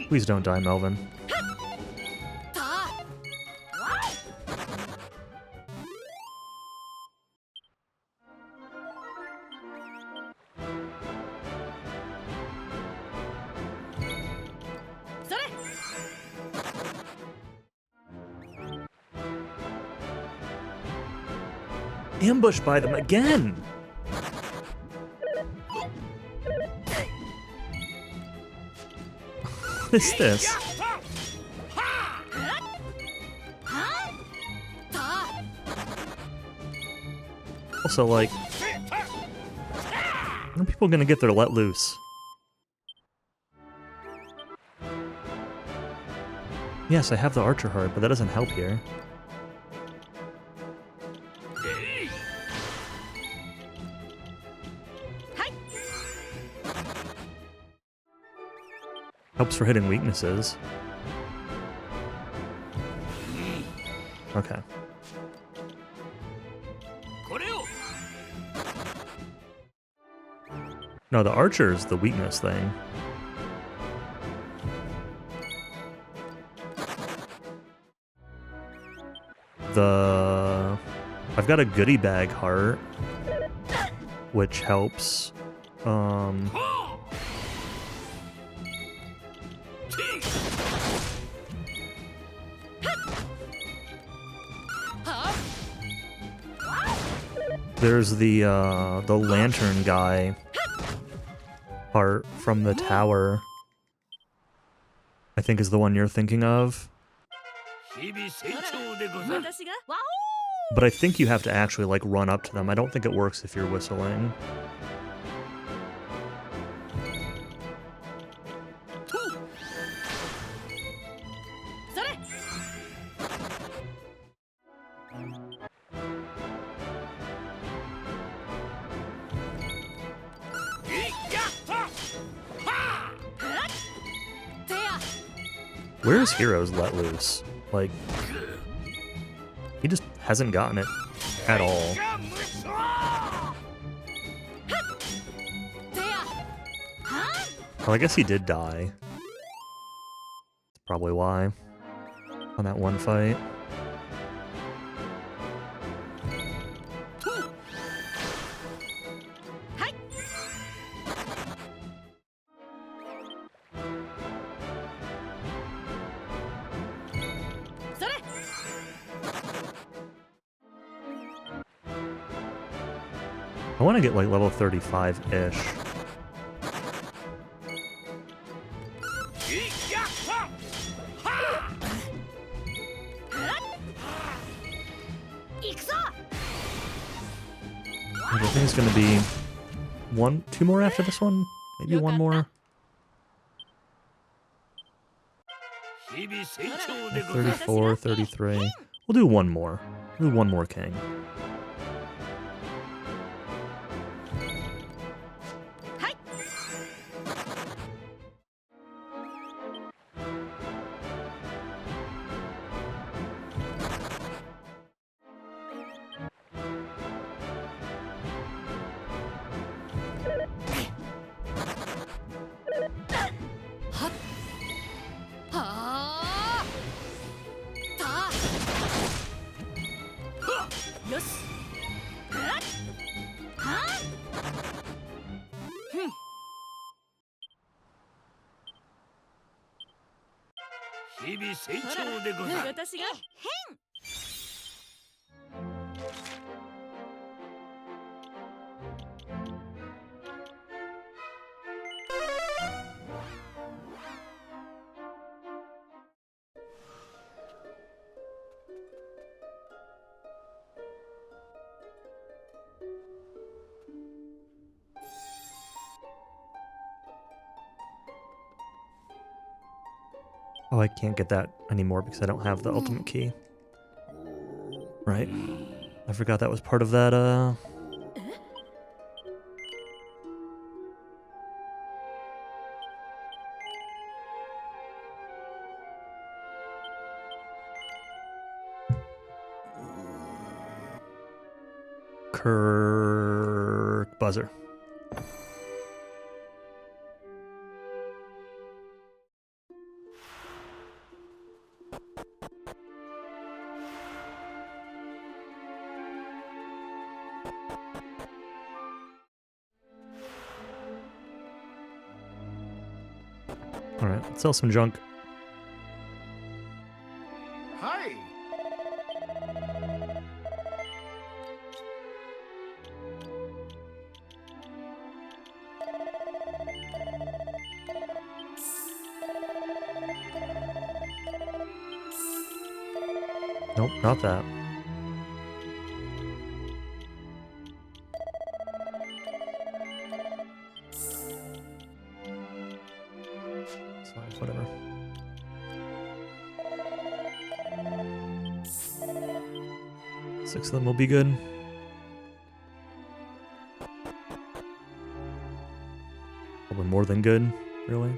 Please don't die, Melvin. たあ それ Ambushed by them again! What is this? たあ Also, like, when are people gonna get their let loose? Yes, I have the archer heart, but that doesn't help here. Helps for hitting weaknesses. Okay. これを No, the archer's the weakness thing. I've got a goodie bag heart, which helps. There's the lantern guy part from the tower. I think is the one you're thinking of. 日々成長でござる。私がわ But I think you have to actually like run up to them. I don't think it works if you're whistling. おそれ せや Where's Heroes let loose? Like, he just hasn't gotten it at all. せや Well, I guess he did die. That's probably why. On that one fight. はい それ I want to get like level 35-ish. 行くぞ I think it's gonna be two more after this one? Maybe one more? 日々成長でござる。 34, 33. We'll do one more. We'll do one more king. 々成長でござる。私がOh, I can't get that anymore because I don't have the ultimate key. Right. I forgot that was part of that, Kirk buzzer. Alright, let's sell some junk. はい。 Nope, not that. It's fine, whatever. Six of them will be good. Probably more than good, really.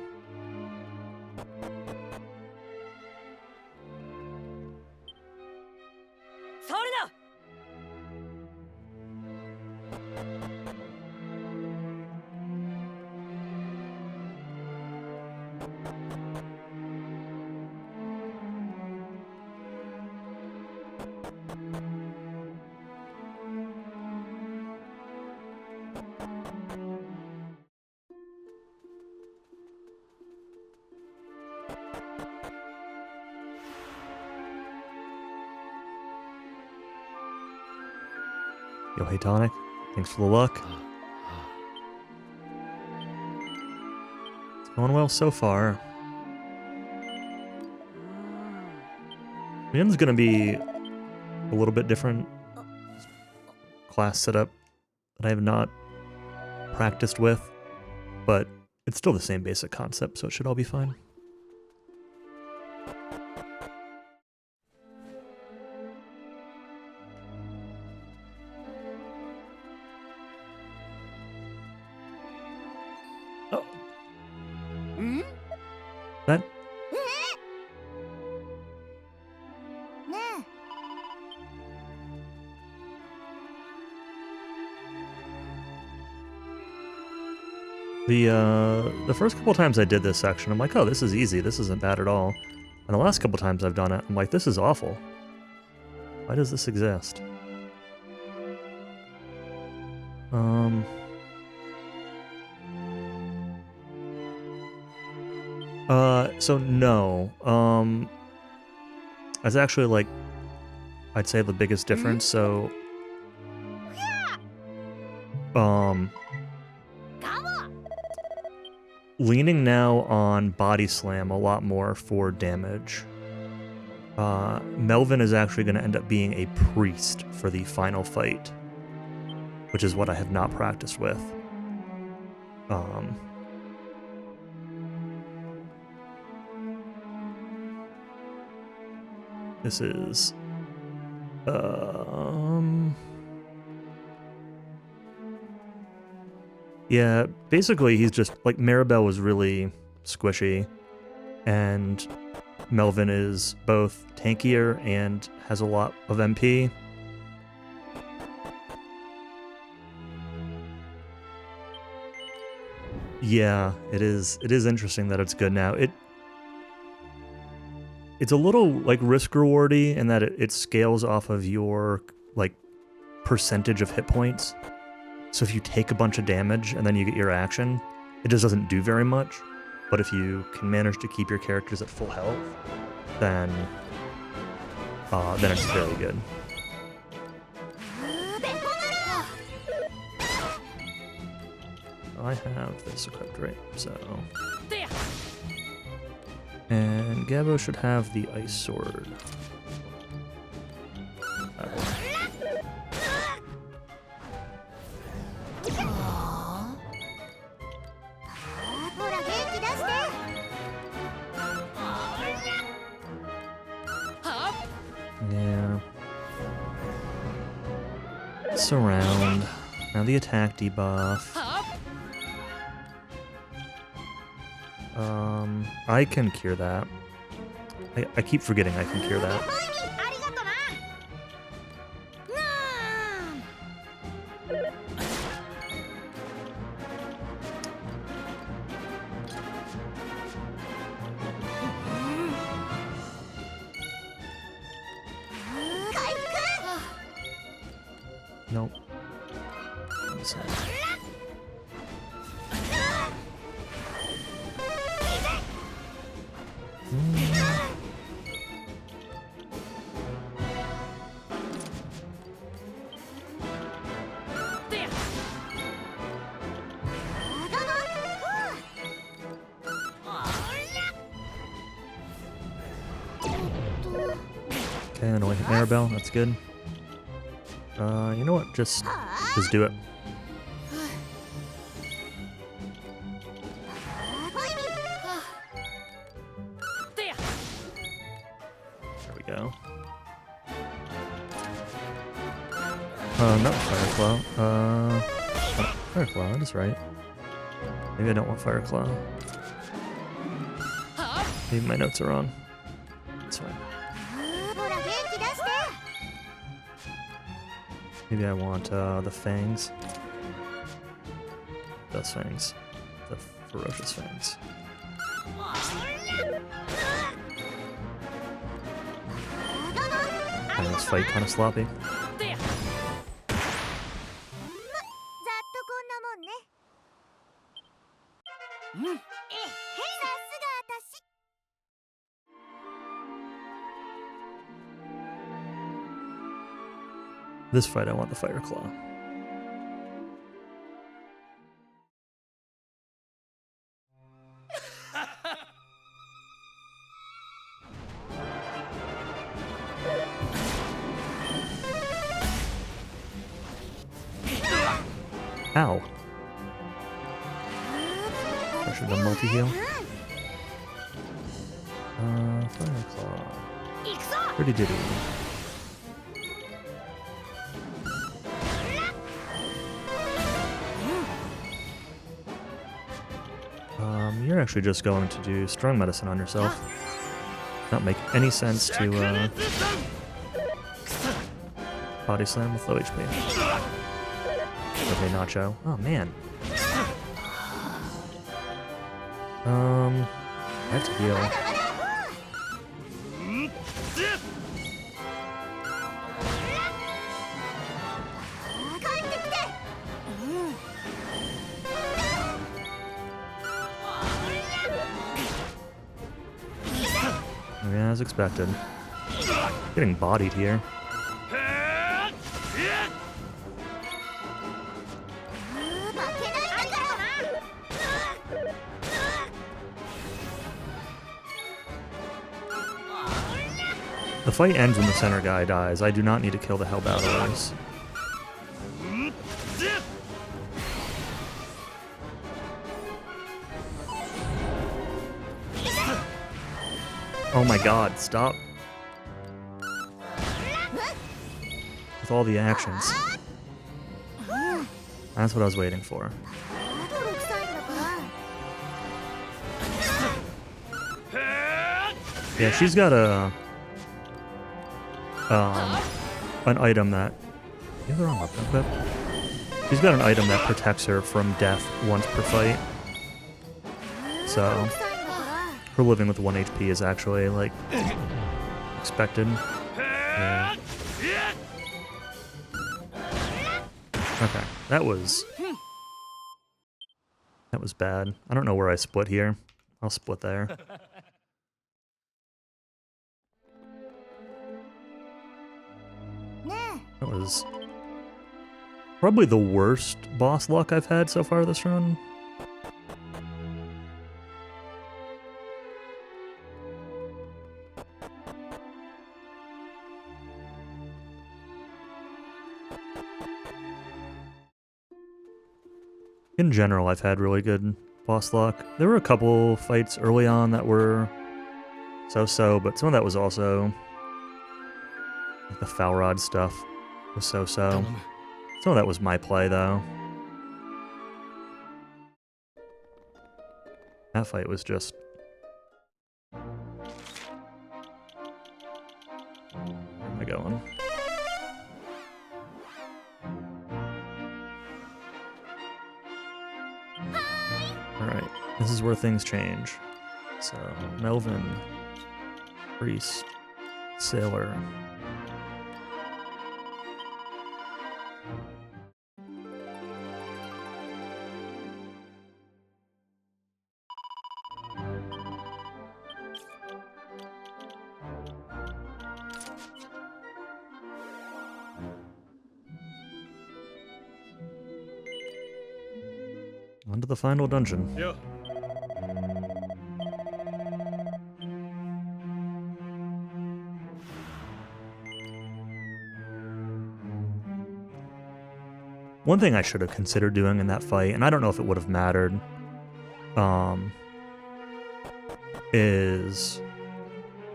Yo, hey Tonic, thanks for the luck. It's going well so far. The end's gonna be a little bit different class setup that I have not practiced with, but it's still the same basic concept, so it should all be fine. Oh. That ねえ the first couple times I did this section, I'm like, oh, this is easy. This isn't bad at all. And the last couple times I've done it, I'm like, this is awful. Why does this exist? So no. That's actually like, I'd say the biggest difference. So, leaning now on body slam a lot more for damage. Melvin is actually going to end up being a priest for the final fight, which is what I have not practiced with. This is, yeah, basically he's just, like, Maribel was really squishy, and Melvin is both tankier and has a lot of MP. Yeah, it is interesting that it's good now. It's a little, like, risk-rewardy in that it scales off of your, like, percentage of hit points. So if you take a bunch of damage and then you get your action, it just doesn't do very much. But if you can manage to keep your characters at full health, then it's very good. I have this equipped, right? So, There. and Gabo should have the ice sword. That one. ほら元気出して Yeah. Surround. Now the attack debuff. I can cure that. I keep forgetting I can cure that. ありがとな回復 Nope. This one. There. Okay, annoying Maribel. That's good. You know what? Just do it. There. There we go. Not Fireclaw. Fireclaw, that is right. Maybe I don't want Fireclaw. Maybe my notes are wrong. That's fine. ほら元気出して Maybe I want the fangs. Those fangs. The ferocious fangs. And this fight kind of sloppy. There. ざっとこんなもんねえへいさすがあたし This fight, I want the Fireclaw. Ow. I should have multi-heal. Fireclaw. 行くぞ Pretty ditty. You're actually just going to do strong medicine on yourself. Not make any sense to body slam with low HP. Okay, Nacho. Oh man. I have to heal. 帰ってきて Yeah, as expected. Getting bodied here. 負けないんだから The fight ends when the center guy dies. I do not need to kill the Hell Battlers. Oh my god, stop. With all the actions. That's what I was waiting for. 泥臭いんだから Yeah, she's got an item that... You have the wrong weapon equipped? She's got an item that protects her from death once per fight. So, 臭いんだから her living with 1 HP is actually, like, expected. Yeah. Okay, that was bad. I don't know where I split here. I'll split there. That was probably the worst boss luck I've had so far this run. In general, I've had really good boss luck. There were a couple fights early on that were so-so, but some of that was also... like the foul rod stuff was so-so. Some of that was my play, though. That fight was just... where am I going? Alright, this is where things change. So, Melvin, Priest, Sailor. On to the final dungeon. Yeah. One thing I should have considered doing in that fight, and I don't know if it would have mattered, is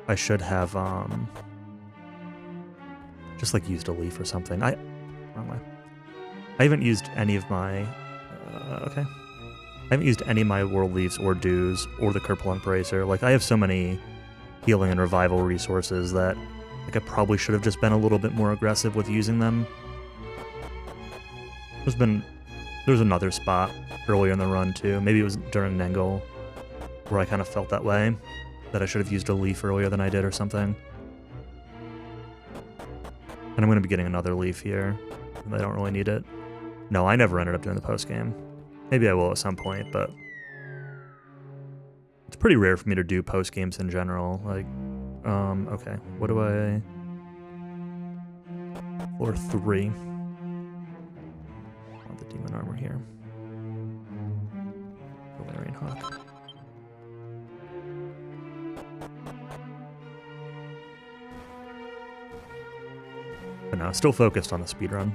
I should have just like used a leaf or something. Wrong way. I haven't used any of my okay. I haven't used any of my world leaves or dews or the Kerplunk Bracer. Like, I have so many healing and revival resources that like I probably should have just been a little bit more aggressive with using them. There's another spot earlier in the run too. Maybe it was during Nengel where I kind of felt that way, that I should have used a leaf earlier than I did or something. And I'm going to be getting another leaf here. I don't really need it. No, I never ended up doing the post game. Maybe I will at some point, but it's pretty rare for me to do post games in general. Like, okay, what do I? Floor 3. I want the demon armor here. Valerian Hawk. But no, still focused on the speedrun.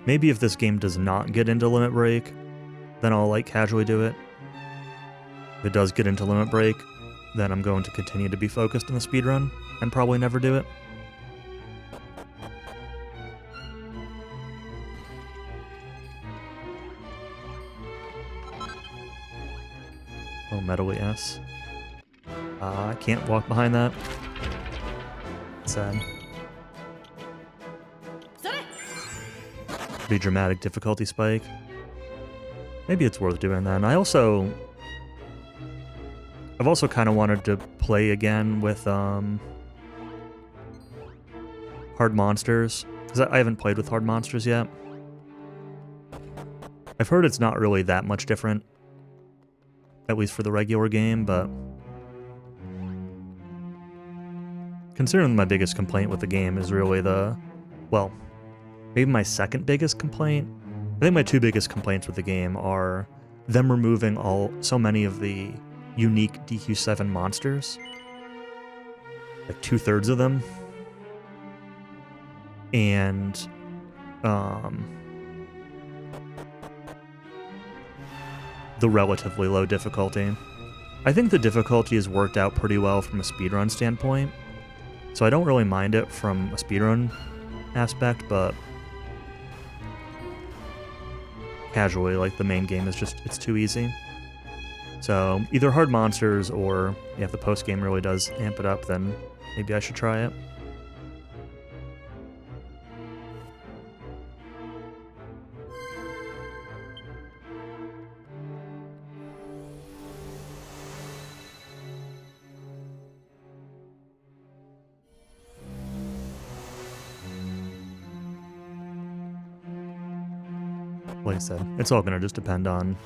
Maybe if this game does not get into Limit Break, then I'll like casually do it. If it does get into Limit Break, then I'm going to continue to be focused on the speedrun and probably never do it. Oh, Metally S. I can't walk behind that. Sad. Pretty dramatic difficulty spike. Maybe it's worth doing that. And I've also kind of wanted to play again with Hard Monsters, because I haven't played with Hard Monsters yet. I've heard it's not really that much different, at least for the regular game, but considering my biggest complaint with the game is really maybe my second biggest complaint. I think my two biggest complaints with the game are them removing so many of the unique DQ7 monsters. Like 2/3 of them. And the relatively low difficulty. I think the difficulty is worked out pretty well from a speedrun standpoint. So I don't really mind it from a speedrun aspect, but casually, like, the main game is just, it's too easy. So either Hard Monsters, or if the post game really does amp it up, then maybe I should try it. Like I said, it's all going to just depend on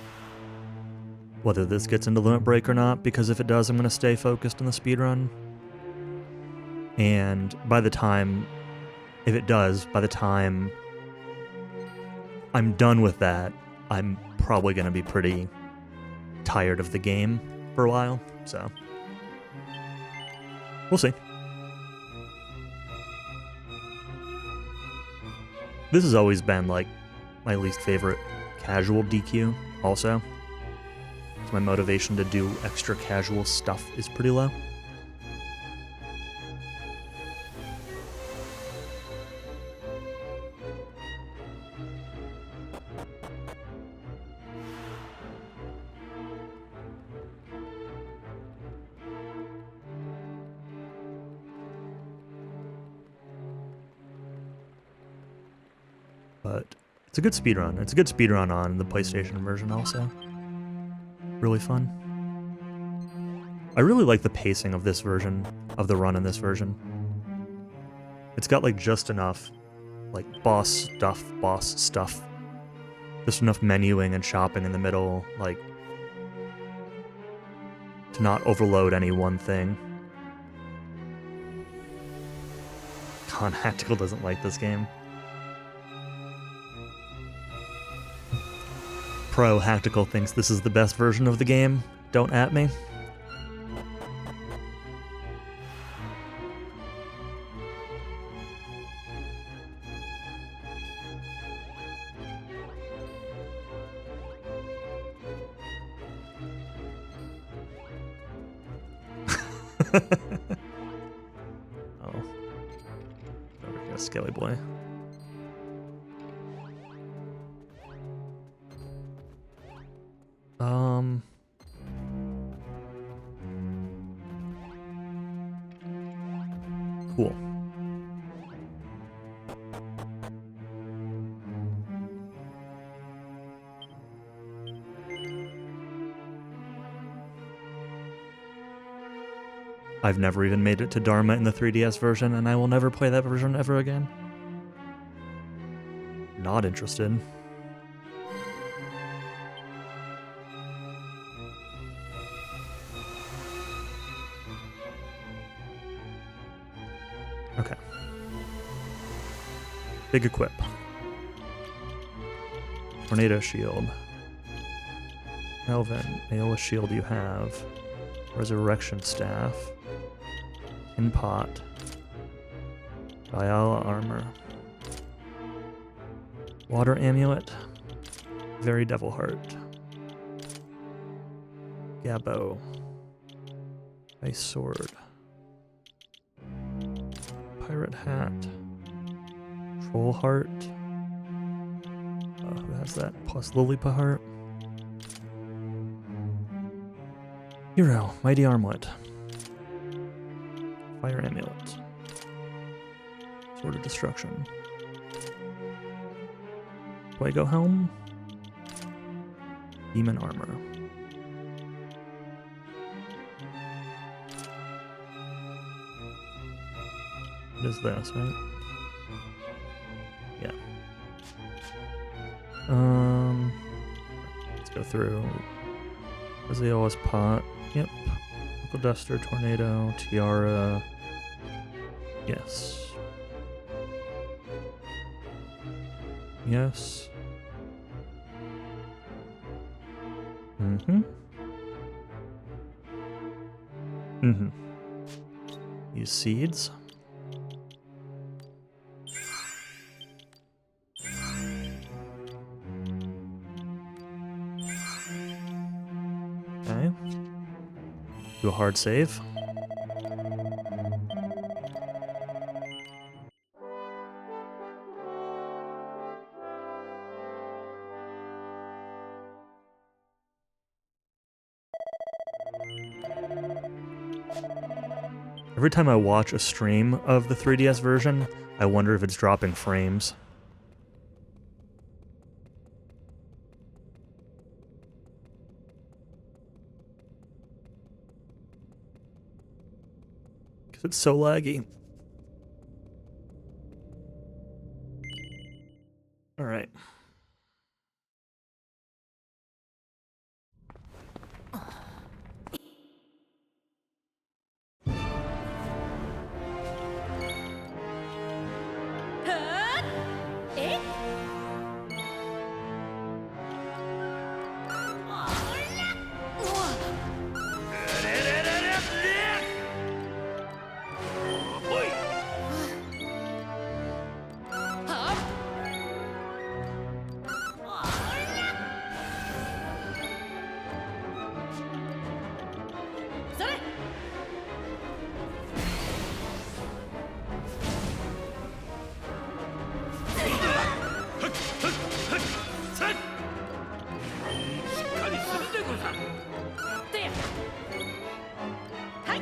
whether this gets into Limit Break or not, because if it does, I'm going to stay focused on the speedrun. And by the time if it does, by the time I'm done with that, I'm probably going to be pretty tired of the game for a while, so we'll see. This has always been, like, my least favorite casual DQ, also. So my motivation to do extra casual stuff is pretty low. But it's a good speedrun. It's a good speedrun on the PlayStation version also. Really fun. I really like the pacing of this version, of the run in this version. It's got like just enough like boss stuff. Just enough menuing and shopping in the middle, like to not overload any one thing. God, Hactical doesn't like this game. Pro Hactical thinks this is the best version of the game. Don't at me. Oh. Over here, Skelly boy. Cool. I've never even made it to Dharma in the 3DS version, and I will never play that version ever again. Not interested. Okay. Big equip. Tornado shield. Elven, Aeolus shield you have. Resurrection staff. In pot. Diala armor. Water amulet. Very devil heart. Gabbo. Ice sword. Pirate hat. Troll heart. Who has that? Plus Lilipa heart. Hero. Mighty armlet. Fire amulet. Sword of destruction. Fuego helm. Demon armor. What is this, right? Yeah. Let's go through. Aeolus pot. Yep. Uncle Duster, Tornado, Tiara. Yes. Yes. Mm-hmm. Mm-hmm. Use seeds. Okay. Do a hard save. Every time I watch a stream of the 3DS version, I wonder if it's dropping frames. Because it's so laggy. Alright. はっえっそれしっかりするでござる。てやはい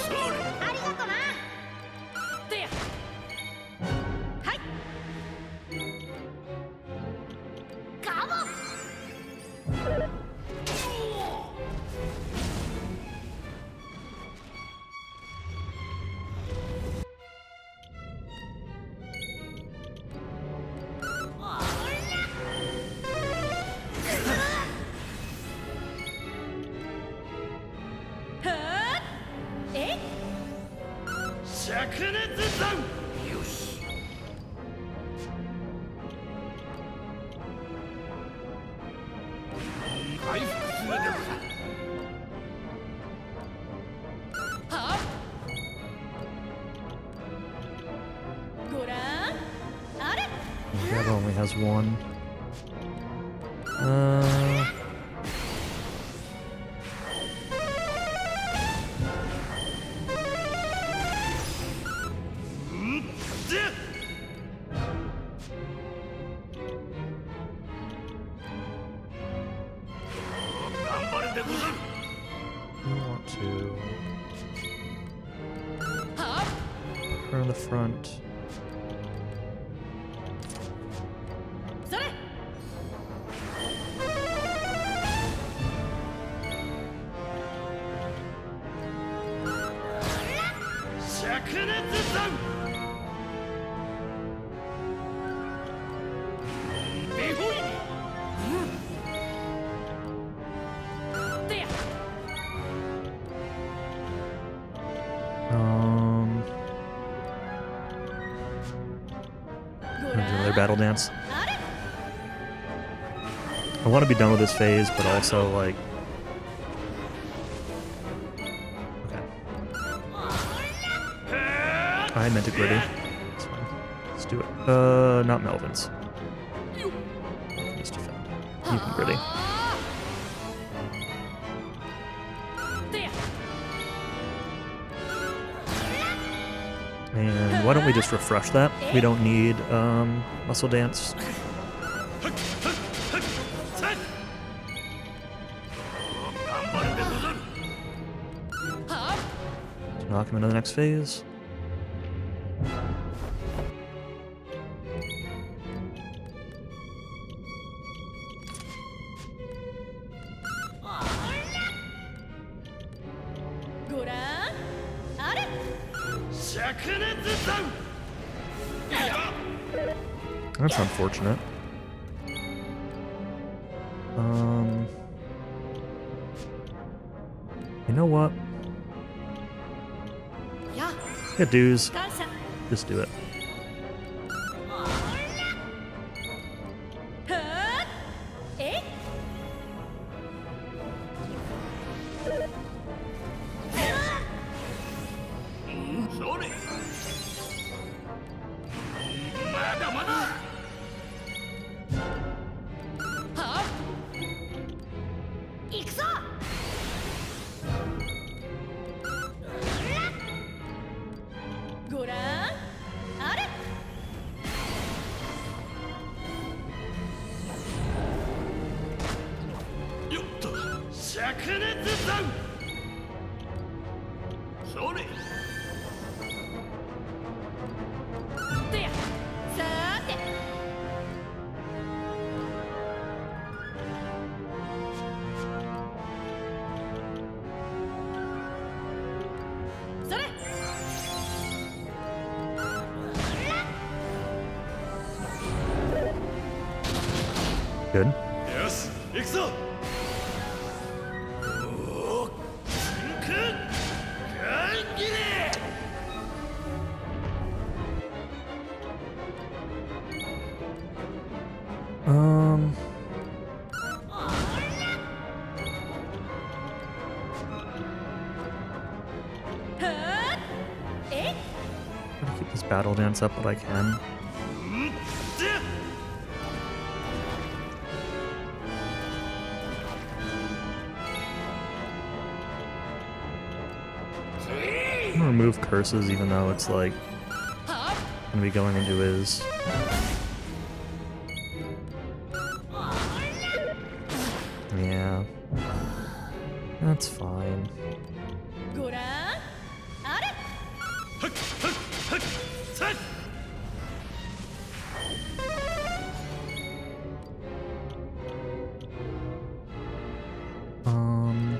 それありがとな。てやはいガモ。はっえっ灼熱弾。よし。回復するでござる。はっごらんあれ That only has one. We want to turn the front. それ灼熱弾。見本に。てや ご Do ら another ん battle dance. あれ I want to be done with this phase, but also like. Okay. I meant to gritty. That's fine. Let's do it. Not Melvin's. Melvin's defend. You can gritty. てや And why don't we just refresh that? We don't need muscle dance. To knock him into the next phase. That's unfortunate. You know what? Yeah, dudes. 感謝 Just do it. はっえそれ。まだまだ。は行くぞ。ごらんあれ よっと。灼熱弾。それ。てやさーてそれ Good. Yes. 行くぞ Try to keep this battle dance up, but I can. I'm gonna remove curses, even though it's like gonna be going into his. Yeah, that's fine. ご覧あれ Um.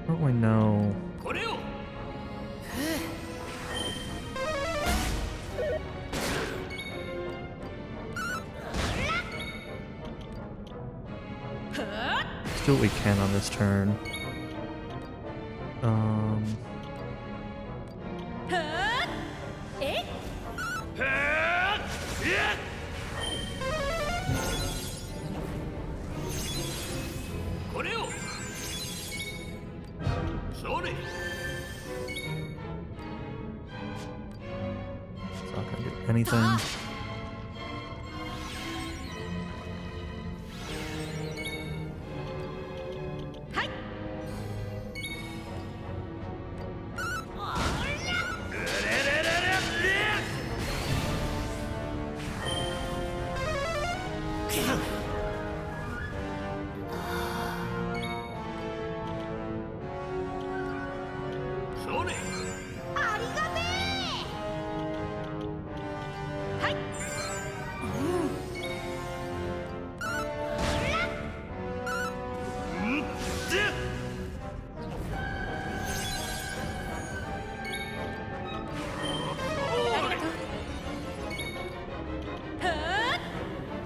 How do I know? これを Let's do what we can on this turn. え これをそれ It's not gonna do anything. Hi. それ ありがてはい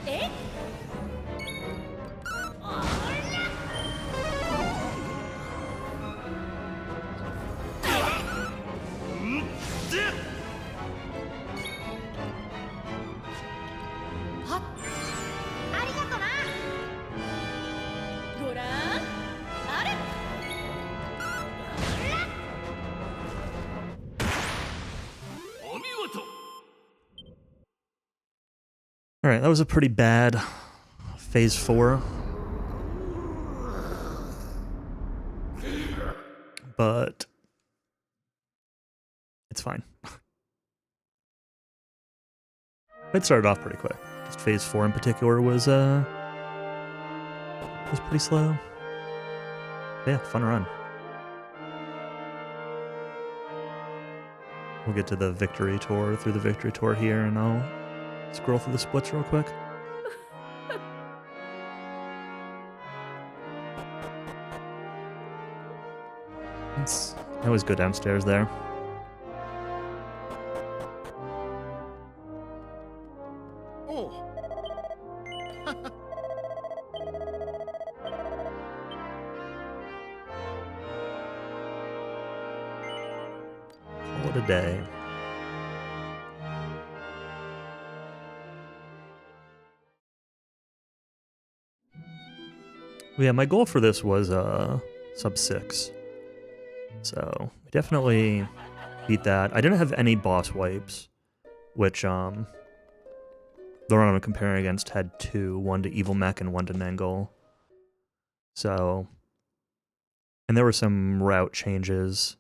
え ありがとな ご覧あれ お見事 Alright, that was a pretty bad phase 4. But it's fine. It started off pretty quick. Just phase 4 in particular was pretty slow. Yeah, fun run. We'll get to the victory tour through the victory tour here, and I'll scroll through the splits real quick. I always go downstairs there. Call it a day. Yeah, my goal for this was sub 6. So we definitely beat that. I didn't have any boss wipes, which the one I'm comparing against had 2, one to Evil Mech and one to Nengal. So, and there were some route changes.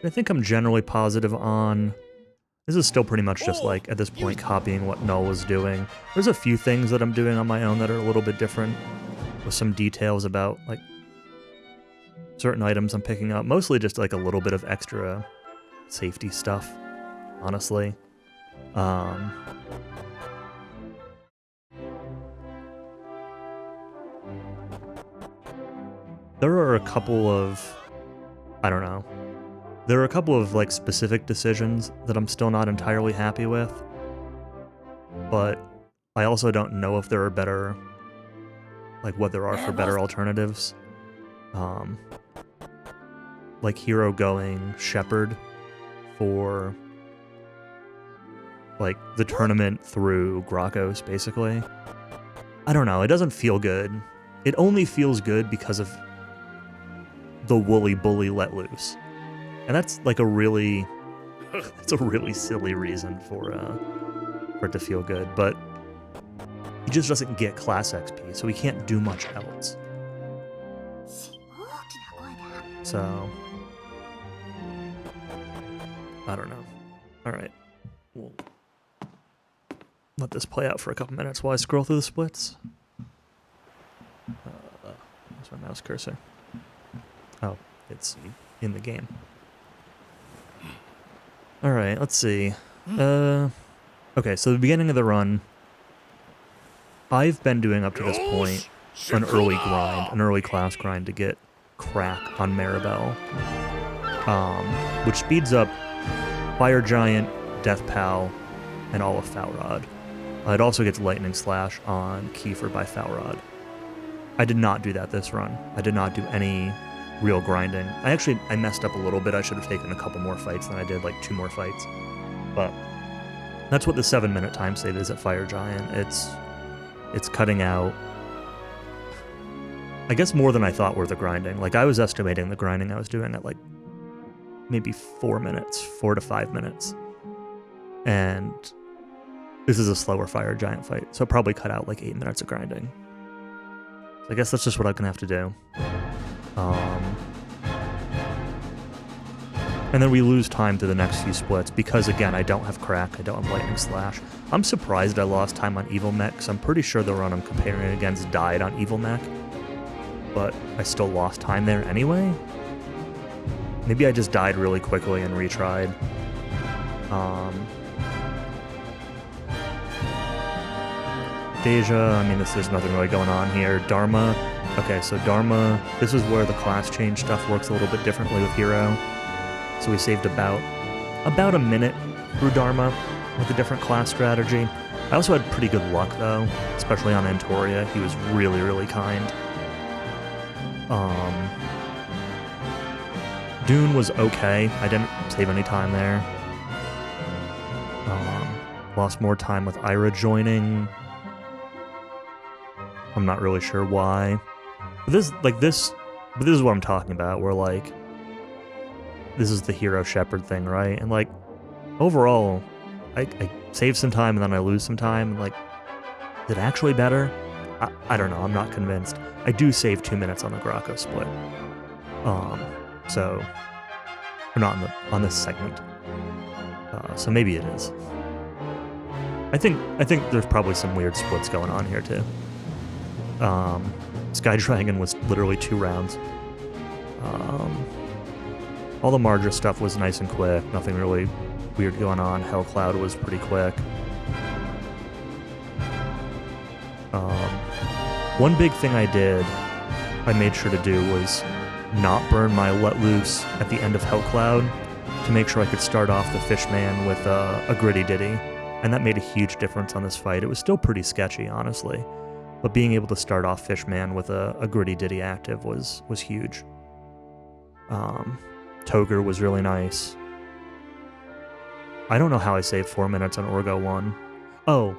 I think I'm generally positive on. This is still pretty much just like, at this point, copying what Null was doing. There's a few things that I'm doing on my own that are a little bit different, with some details about, like, certain items I'm picking up. Mostly just, like, a little bit of extra safety stuff, honestly. There are a couple of, I don't know, There are a couple of like specific decisions that I'm still not entirely happy with, but I also don't know if there are better, like what there are for better alternatives. Like Hero going Shepherd for like the tournament through Grokos, basically. I don't know, it doesn't feel good. It only feels good because of the woolly bully let loose. And that's like a really, it's a really silly reason for it to feel good, but he just doesn't get class XP, so he can't do much else. 大きな声だ。 So, I don't know. Alright, we'll let this play out for a couple minutes while I scroll through the splits. Where's my mouse cursor? Oh, it's in the game. Alright, let's see. Okay, so the beginning of the run, I've been doing up to this point an early grind, an early class grind to get Crack on Maribel, which speeds up Fire Giant, Death Pal, and all of Foulrod. It also gets Lightning Slash on Kiefer by Foulrod. I did not do that this run. I did not do any real grinding. I messed up a little bit. I should have taken a couple more fights than I did, like 2 more fights. But that's what the 7-minute time save is at Fire Giant. It's cutting out, I guess, more than I thought were the grinding. Like, I was estimating the grinding I was doing at like maybe 4 minutes, 4 to 5 minutes. And this is a slower Fire Giant fight, so it probably cut out like 8 minutes of grinding. So I guess that's just what I'm gonna have to do. And then we lose time to the next few splits because, again, I don't have Crack, I don't have Lightning Slash. I'm surprised I lost time on Evil Mech, because I'm pretty sure the run I'm comparing against died on Evil Mech. But I still lost time there anyway? Maybe I just died really quickly and retried. Deja, I mean, there's nothing really going on here. Dharma, okay, so Dharma, this is where the class change stuff works a little bit differently with Hero. So we saved about a minute through Dharma with a different class strategy. I also had pretty good luck, though, especially on Antoria. He was really, really kind. Dune was okay. I didn't save any time there. Lost more time with Ira joining. I'm not really sure why. But this is what I'm talking about, where, like, this is the Hero Shepherd thing, right? And, like, overall, I save some time and then I lose some time, and, like, is it actually better? I don't know, I'm not convinced. I do save 2 minutes on the Grokko split. So, or not on this segment. So maybe it is. I think there's probably some weird splits going on here, too. Sky Dragon was literally 2 rounds. All the Marja stuff was nice and quick, nothing really weird going on. Hell Cloud was pretty quick. One big thing I made sure to do was not burn my Let Loose at the end of Hell Cloud to make sure I could start off the Fishman with a Gritty Ditty, and that made a huge difference on this fight. It was still pretty sketchy, honestly, but being able to start off Fishman with a Gritty Ditty active was huge. Toger was really nice. I don't know how I saved 4 minutes on Orgo 1. Oh,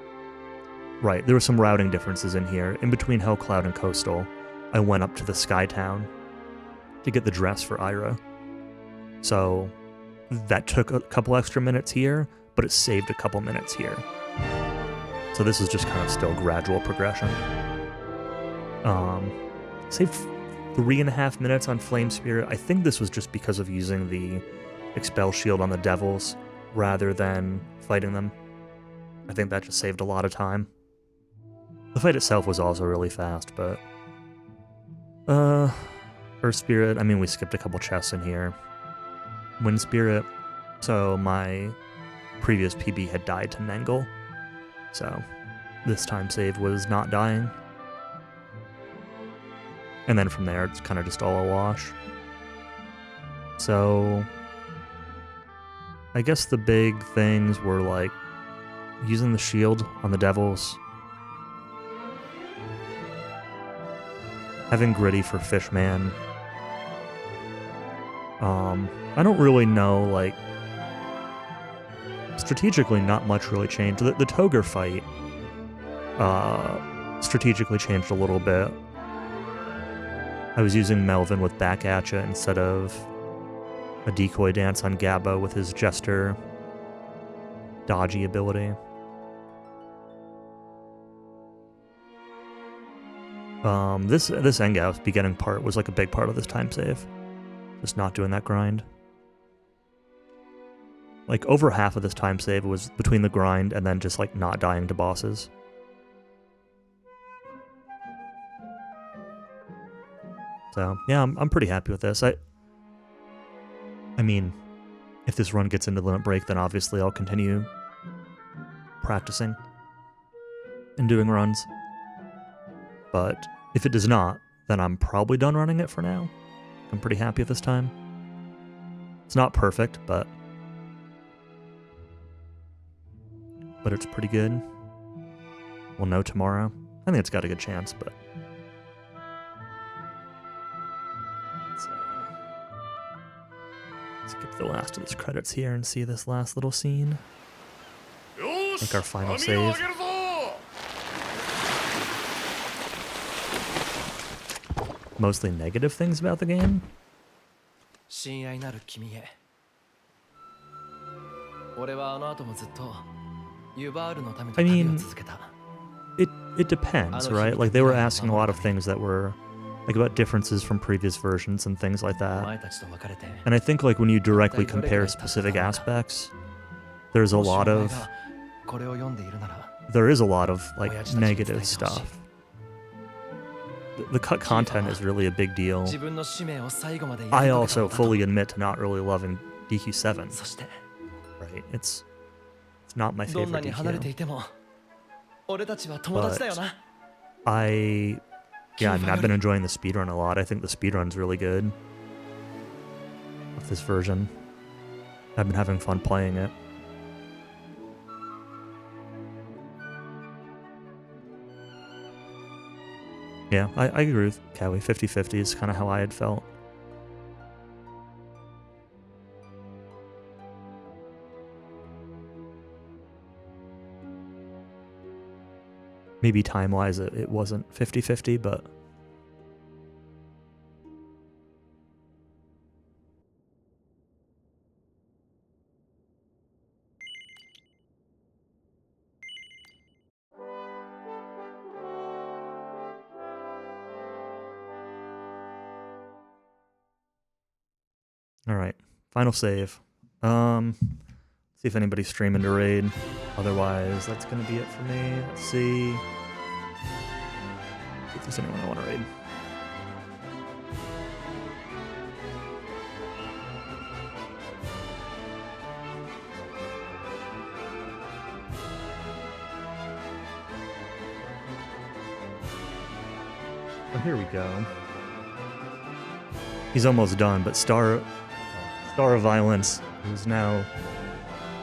right, there were some routing differences in here. In between Hell Cloud and Coastal, I went up to the Sky Town to get the dress for Ira. So that took a couple extra minutes here, but it saved a couple minutes here. So this is just kind of still gradual progression. Saved 3.5 minutes on Flame Spirit. I think this was just because of using the Expel Shield on the Devils rather than fighting them. I think that just saved a lot of time. The fight itself was also really fast, but... Earth Spirit, I mean, we skipped a couple chests in here. Wind Spirit, so my previous PB had died to Nengal, so this time save was not dying. And then from there, it's kind of just all a wash. So, I guess the big things were like using the shield on the devils, having Gritty for Fishman. I don't really know, like, strategically not much really changed. The Toger fight strategically changed a little bit. I was using Melvin with Back Atcha instead of a decoy dance on Gabba with his Jester dodgy ability. This Engau's beginning part was like a big part of this time save. Just not doing that grind. Like over half of this time save was between the grind and then just like not dying to bosses. So yeah, I'm pretty happy with this. I mean, if this run gets into Limit Break, then obviously I'll continue practicing and doing runs. But if it does not, then I'm probably done running it for now. I'm pretty happy at this time. It's not perfect, but it's pretty good. We'll know tomorrow. I think it's got a good chance, but let's skip the last of these credits here and see this last little scene. Make our final save. Mostly negative things about the game. 親愛なる君へ俺はあの後もずっとユバールのために I 旅を mean, 続けた it depends, right? Like they were asking a lot of things that were like about differences from previous versions and things like お that. 前たちと別れて And I think like when you directly compare specific aspects, there's a もしお lot 前 of がこれを読んでいるなら there is a lot of like 親父たちに伝えて negative ほしい stuff. The cut content is really a big deal. 自分の使命を最後までや I り遂げた also のだと fully admit to not really loving DQ7, そして right? It's not my どんな favorite に離れて DQ. いても俺たちは友達だよな Yeah, I mean, I've been enjoying the speedrun a lot. I think the speedrun's really good with this version. I've been having fun playing it. Yeah, I agree with Cowie. 50-50 is kind of how I had felt. Maybe time-wise it wasn't 50-50, but all right, final save. See if anybody's streaming to raid. Otherwise, that's gonna be it for me. Let's see if there's anyone I want to raid. Oh, here we go. He's almost done, but Star of Violence, who's now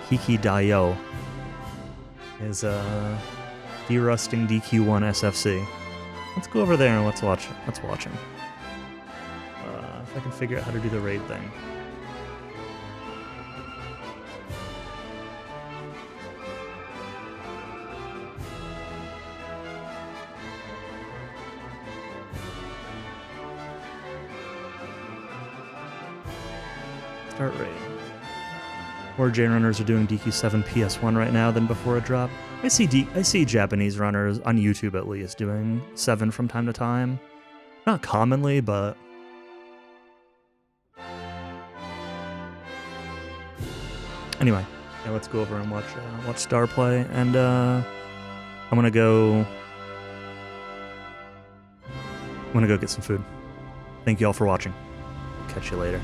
Hiki Daio, is derusting DQ1 SFC. Let's go over there and let's watch him. If I can figure out how to do the raid thing. Start raid. More J runners are doing DQ7 PS1 right now than before it dropped. I see Japanese runners on YouTube at least doing 7 from time to time. Not commonly, but anyway, yeah, let's go over and watch Star play, and I'm gonna go get some food. Thank you all for watching. Catch you later.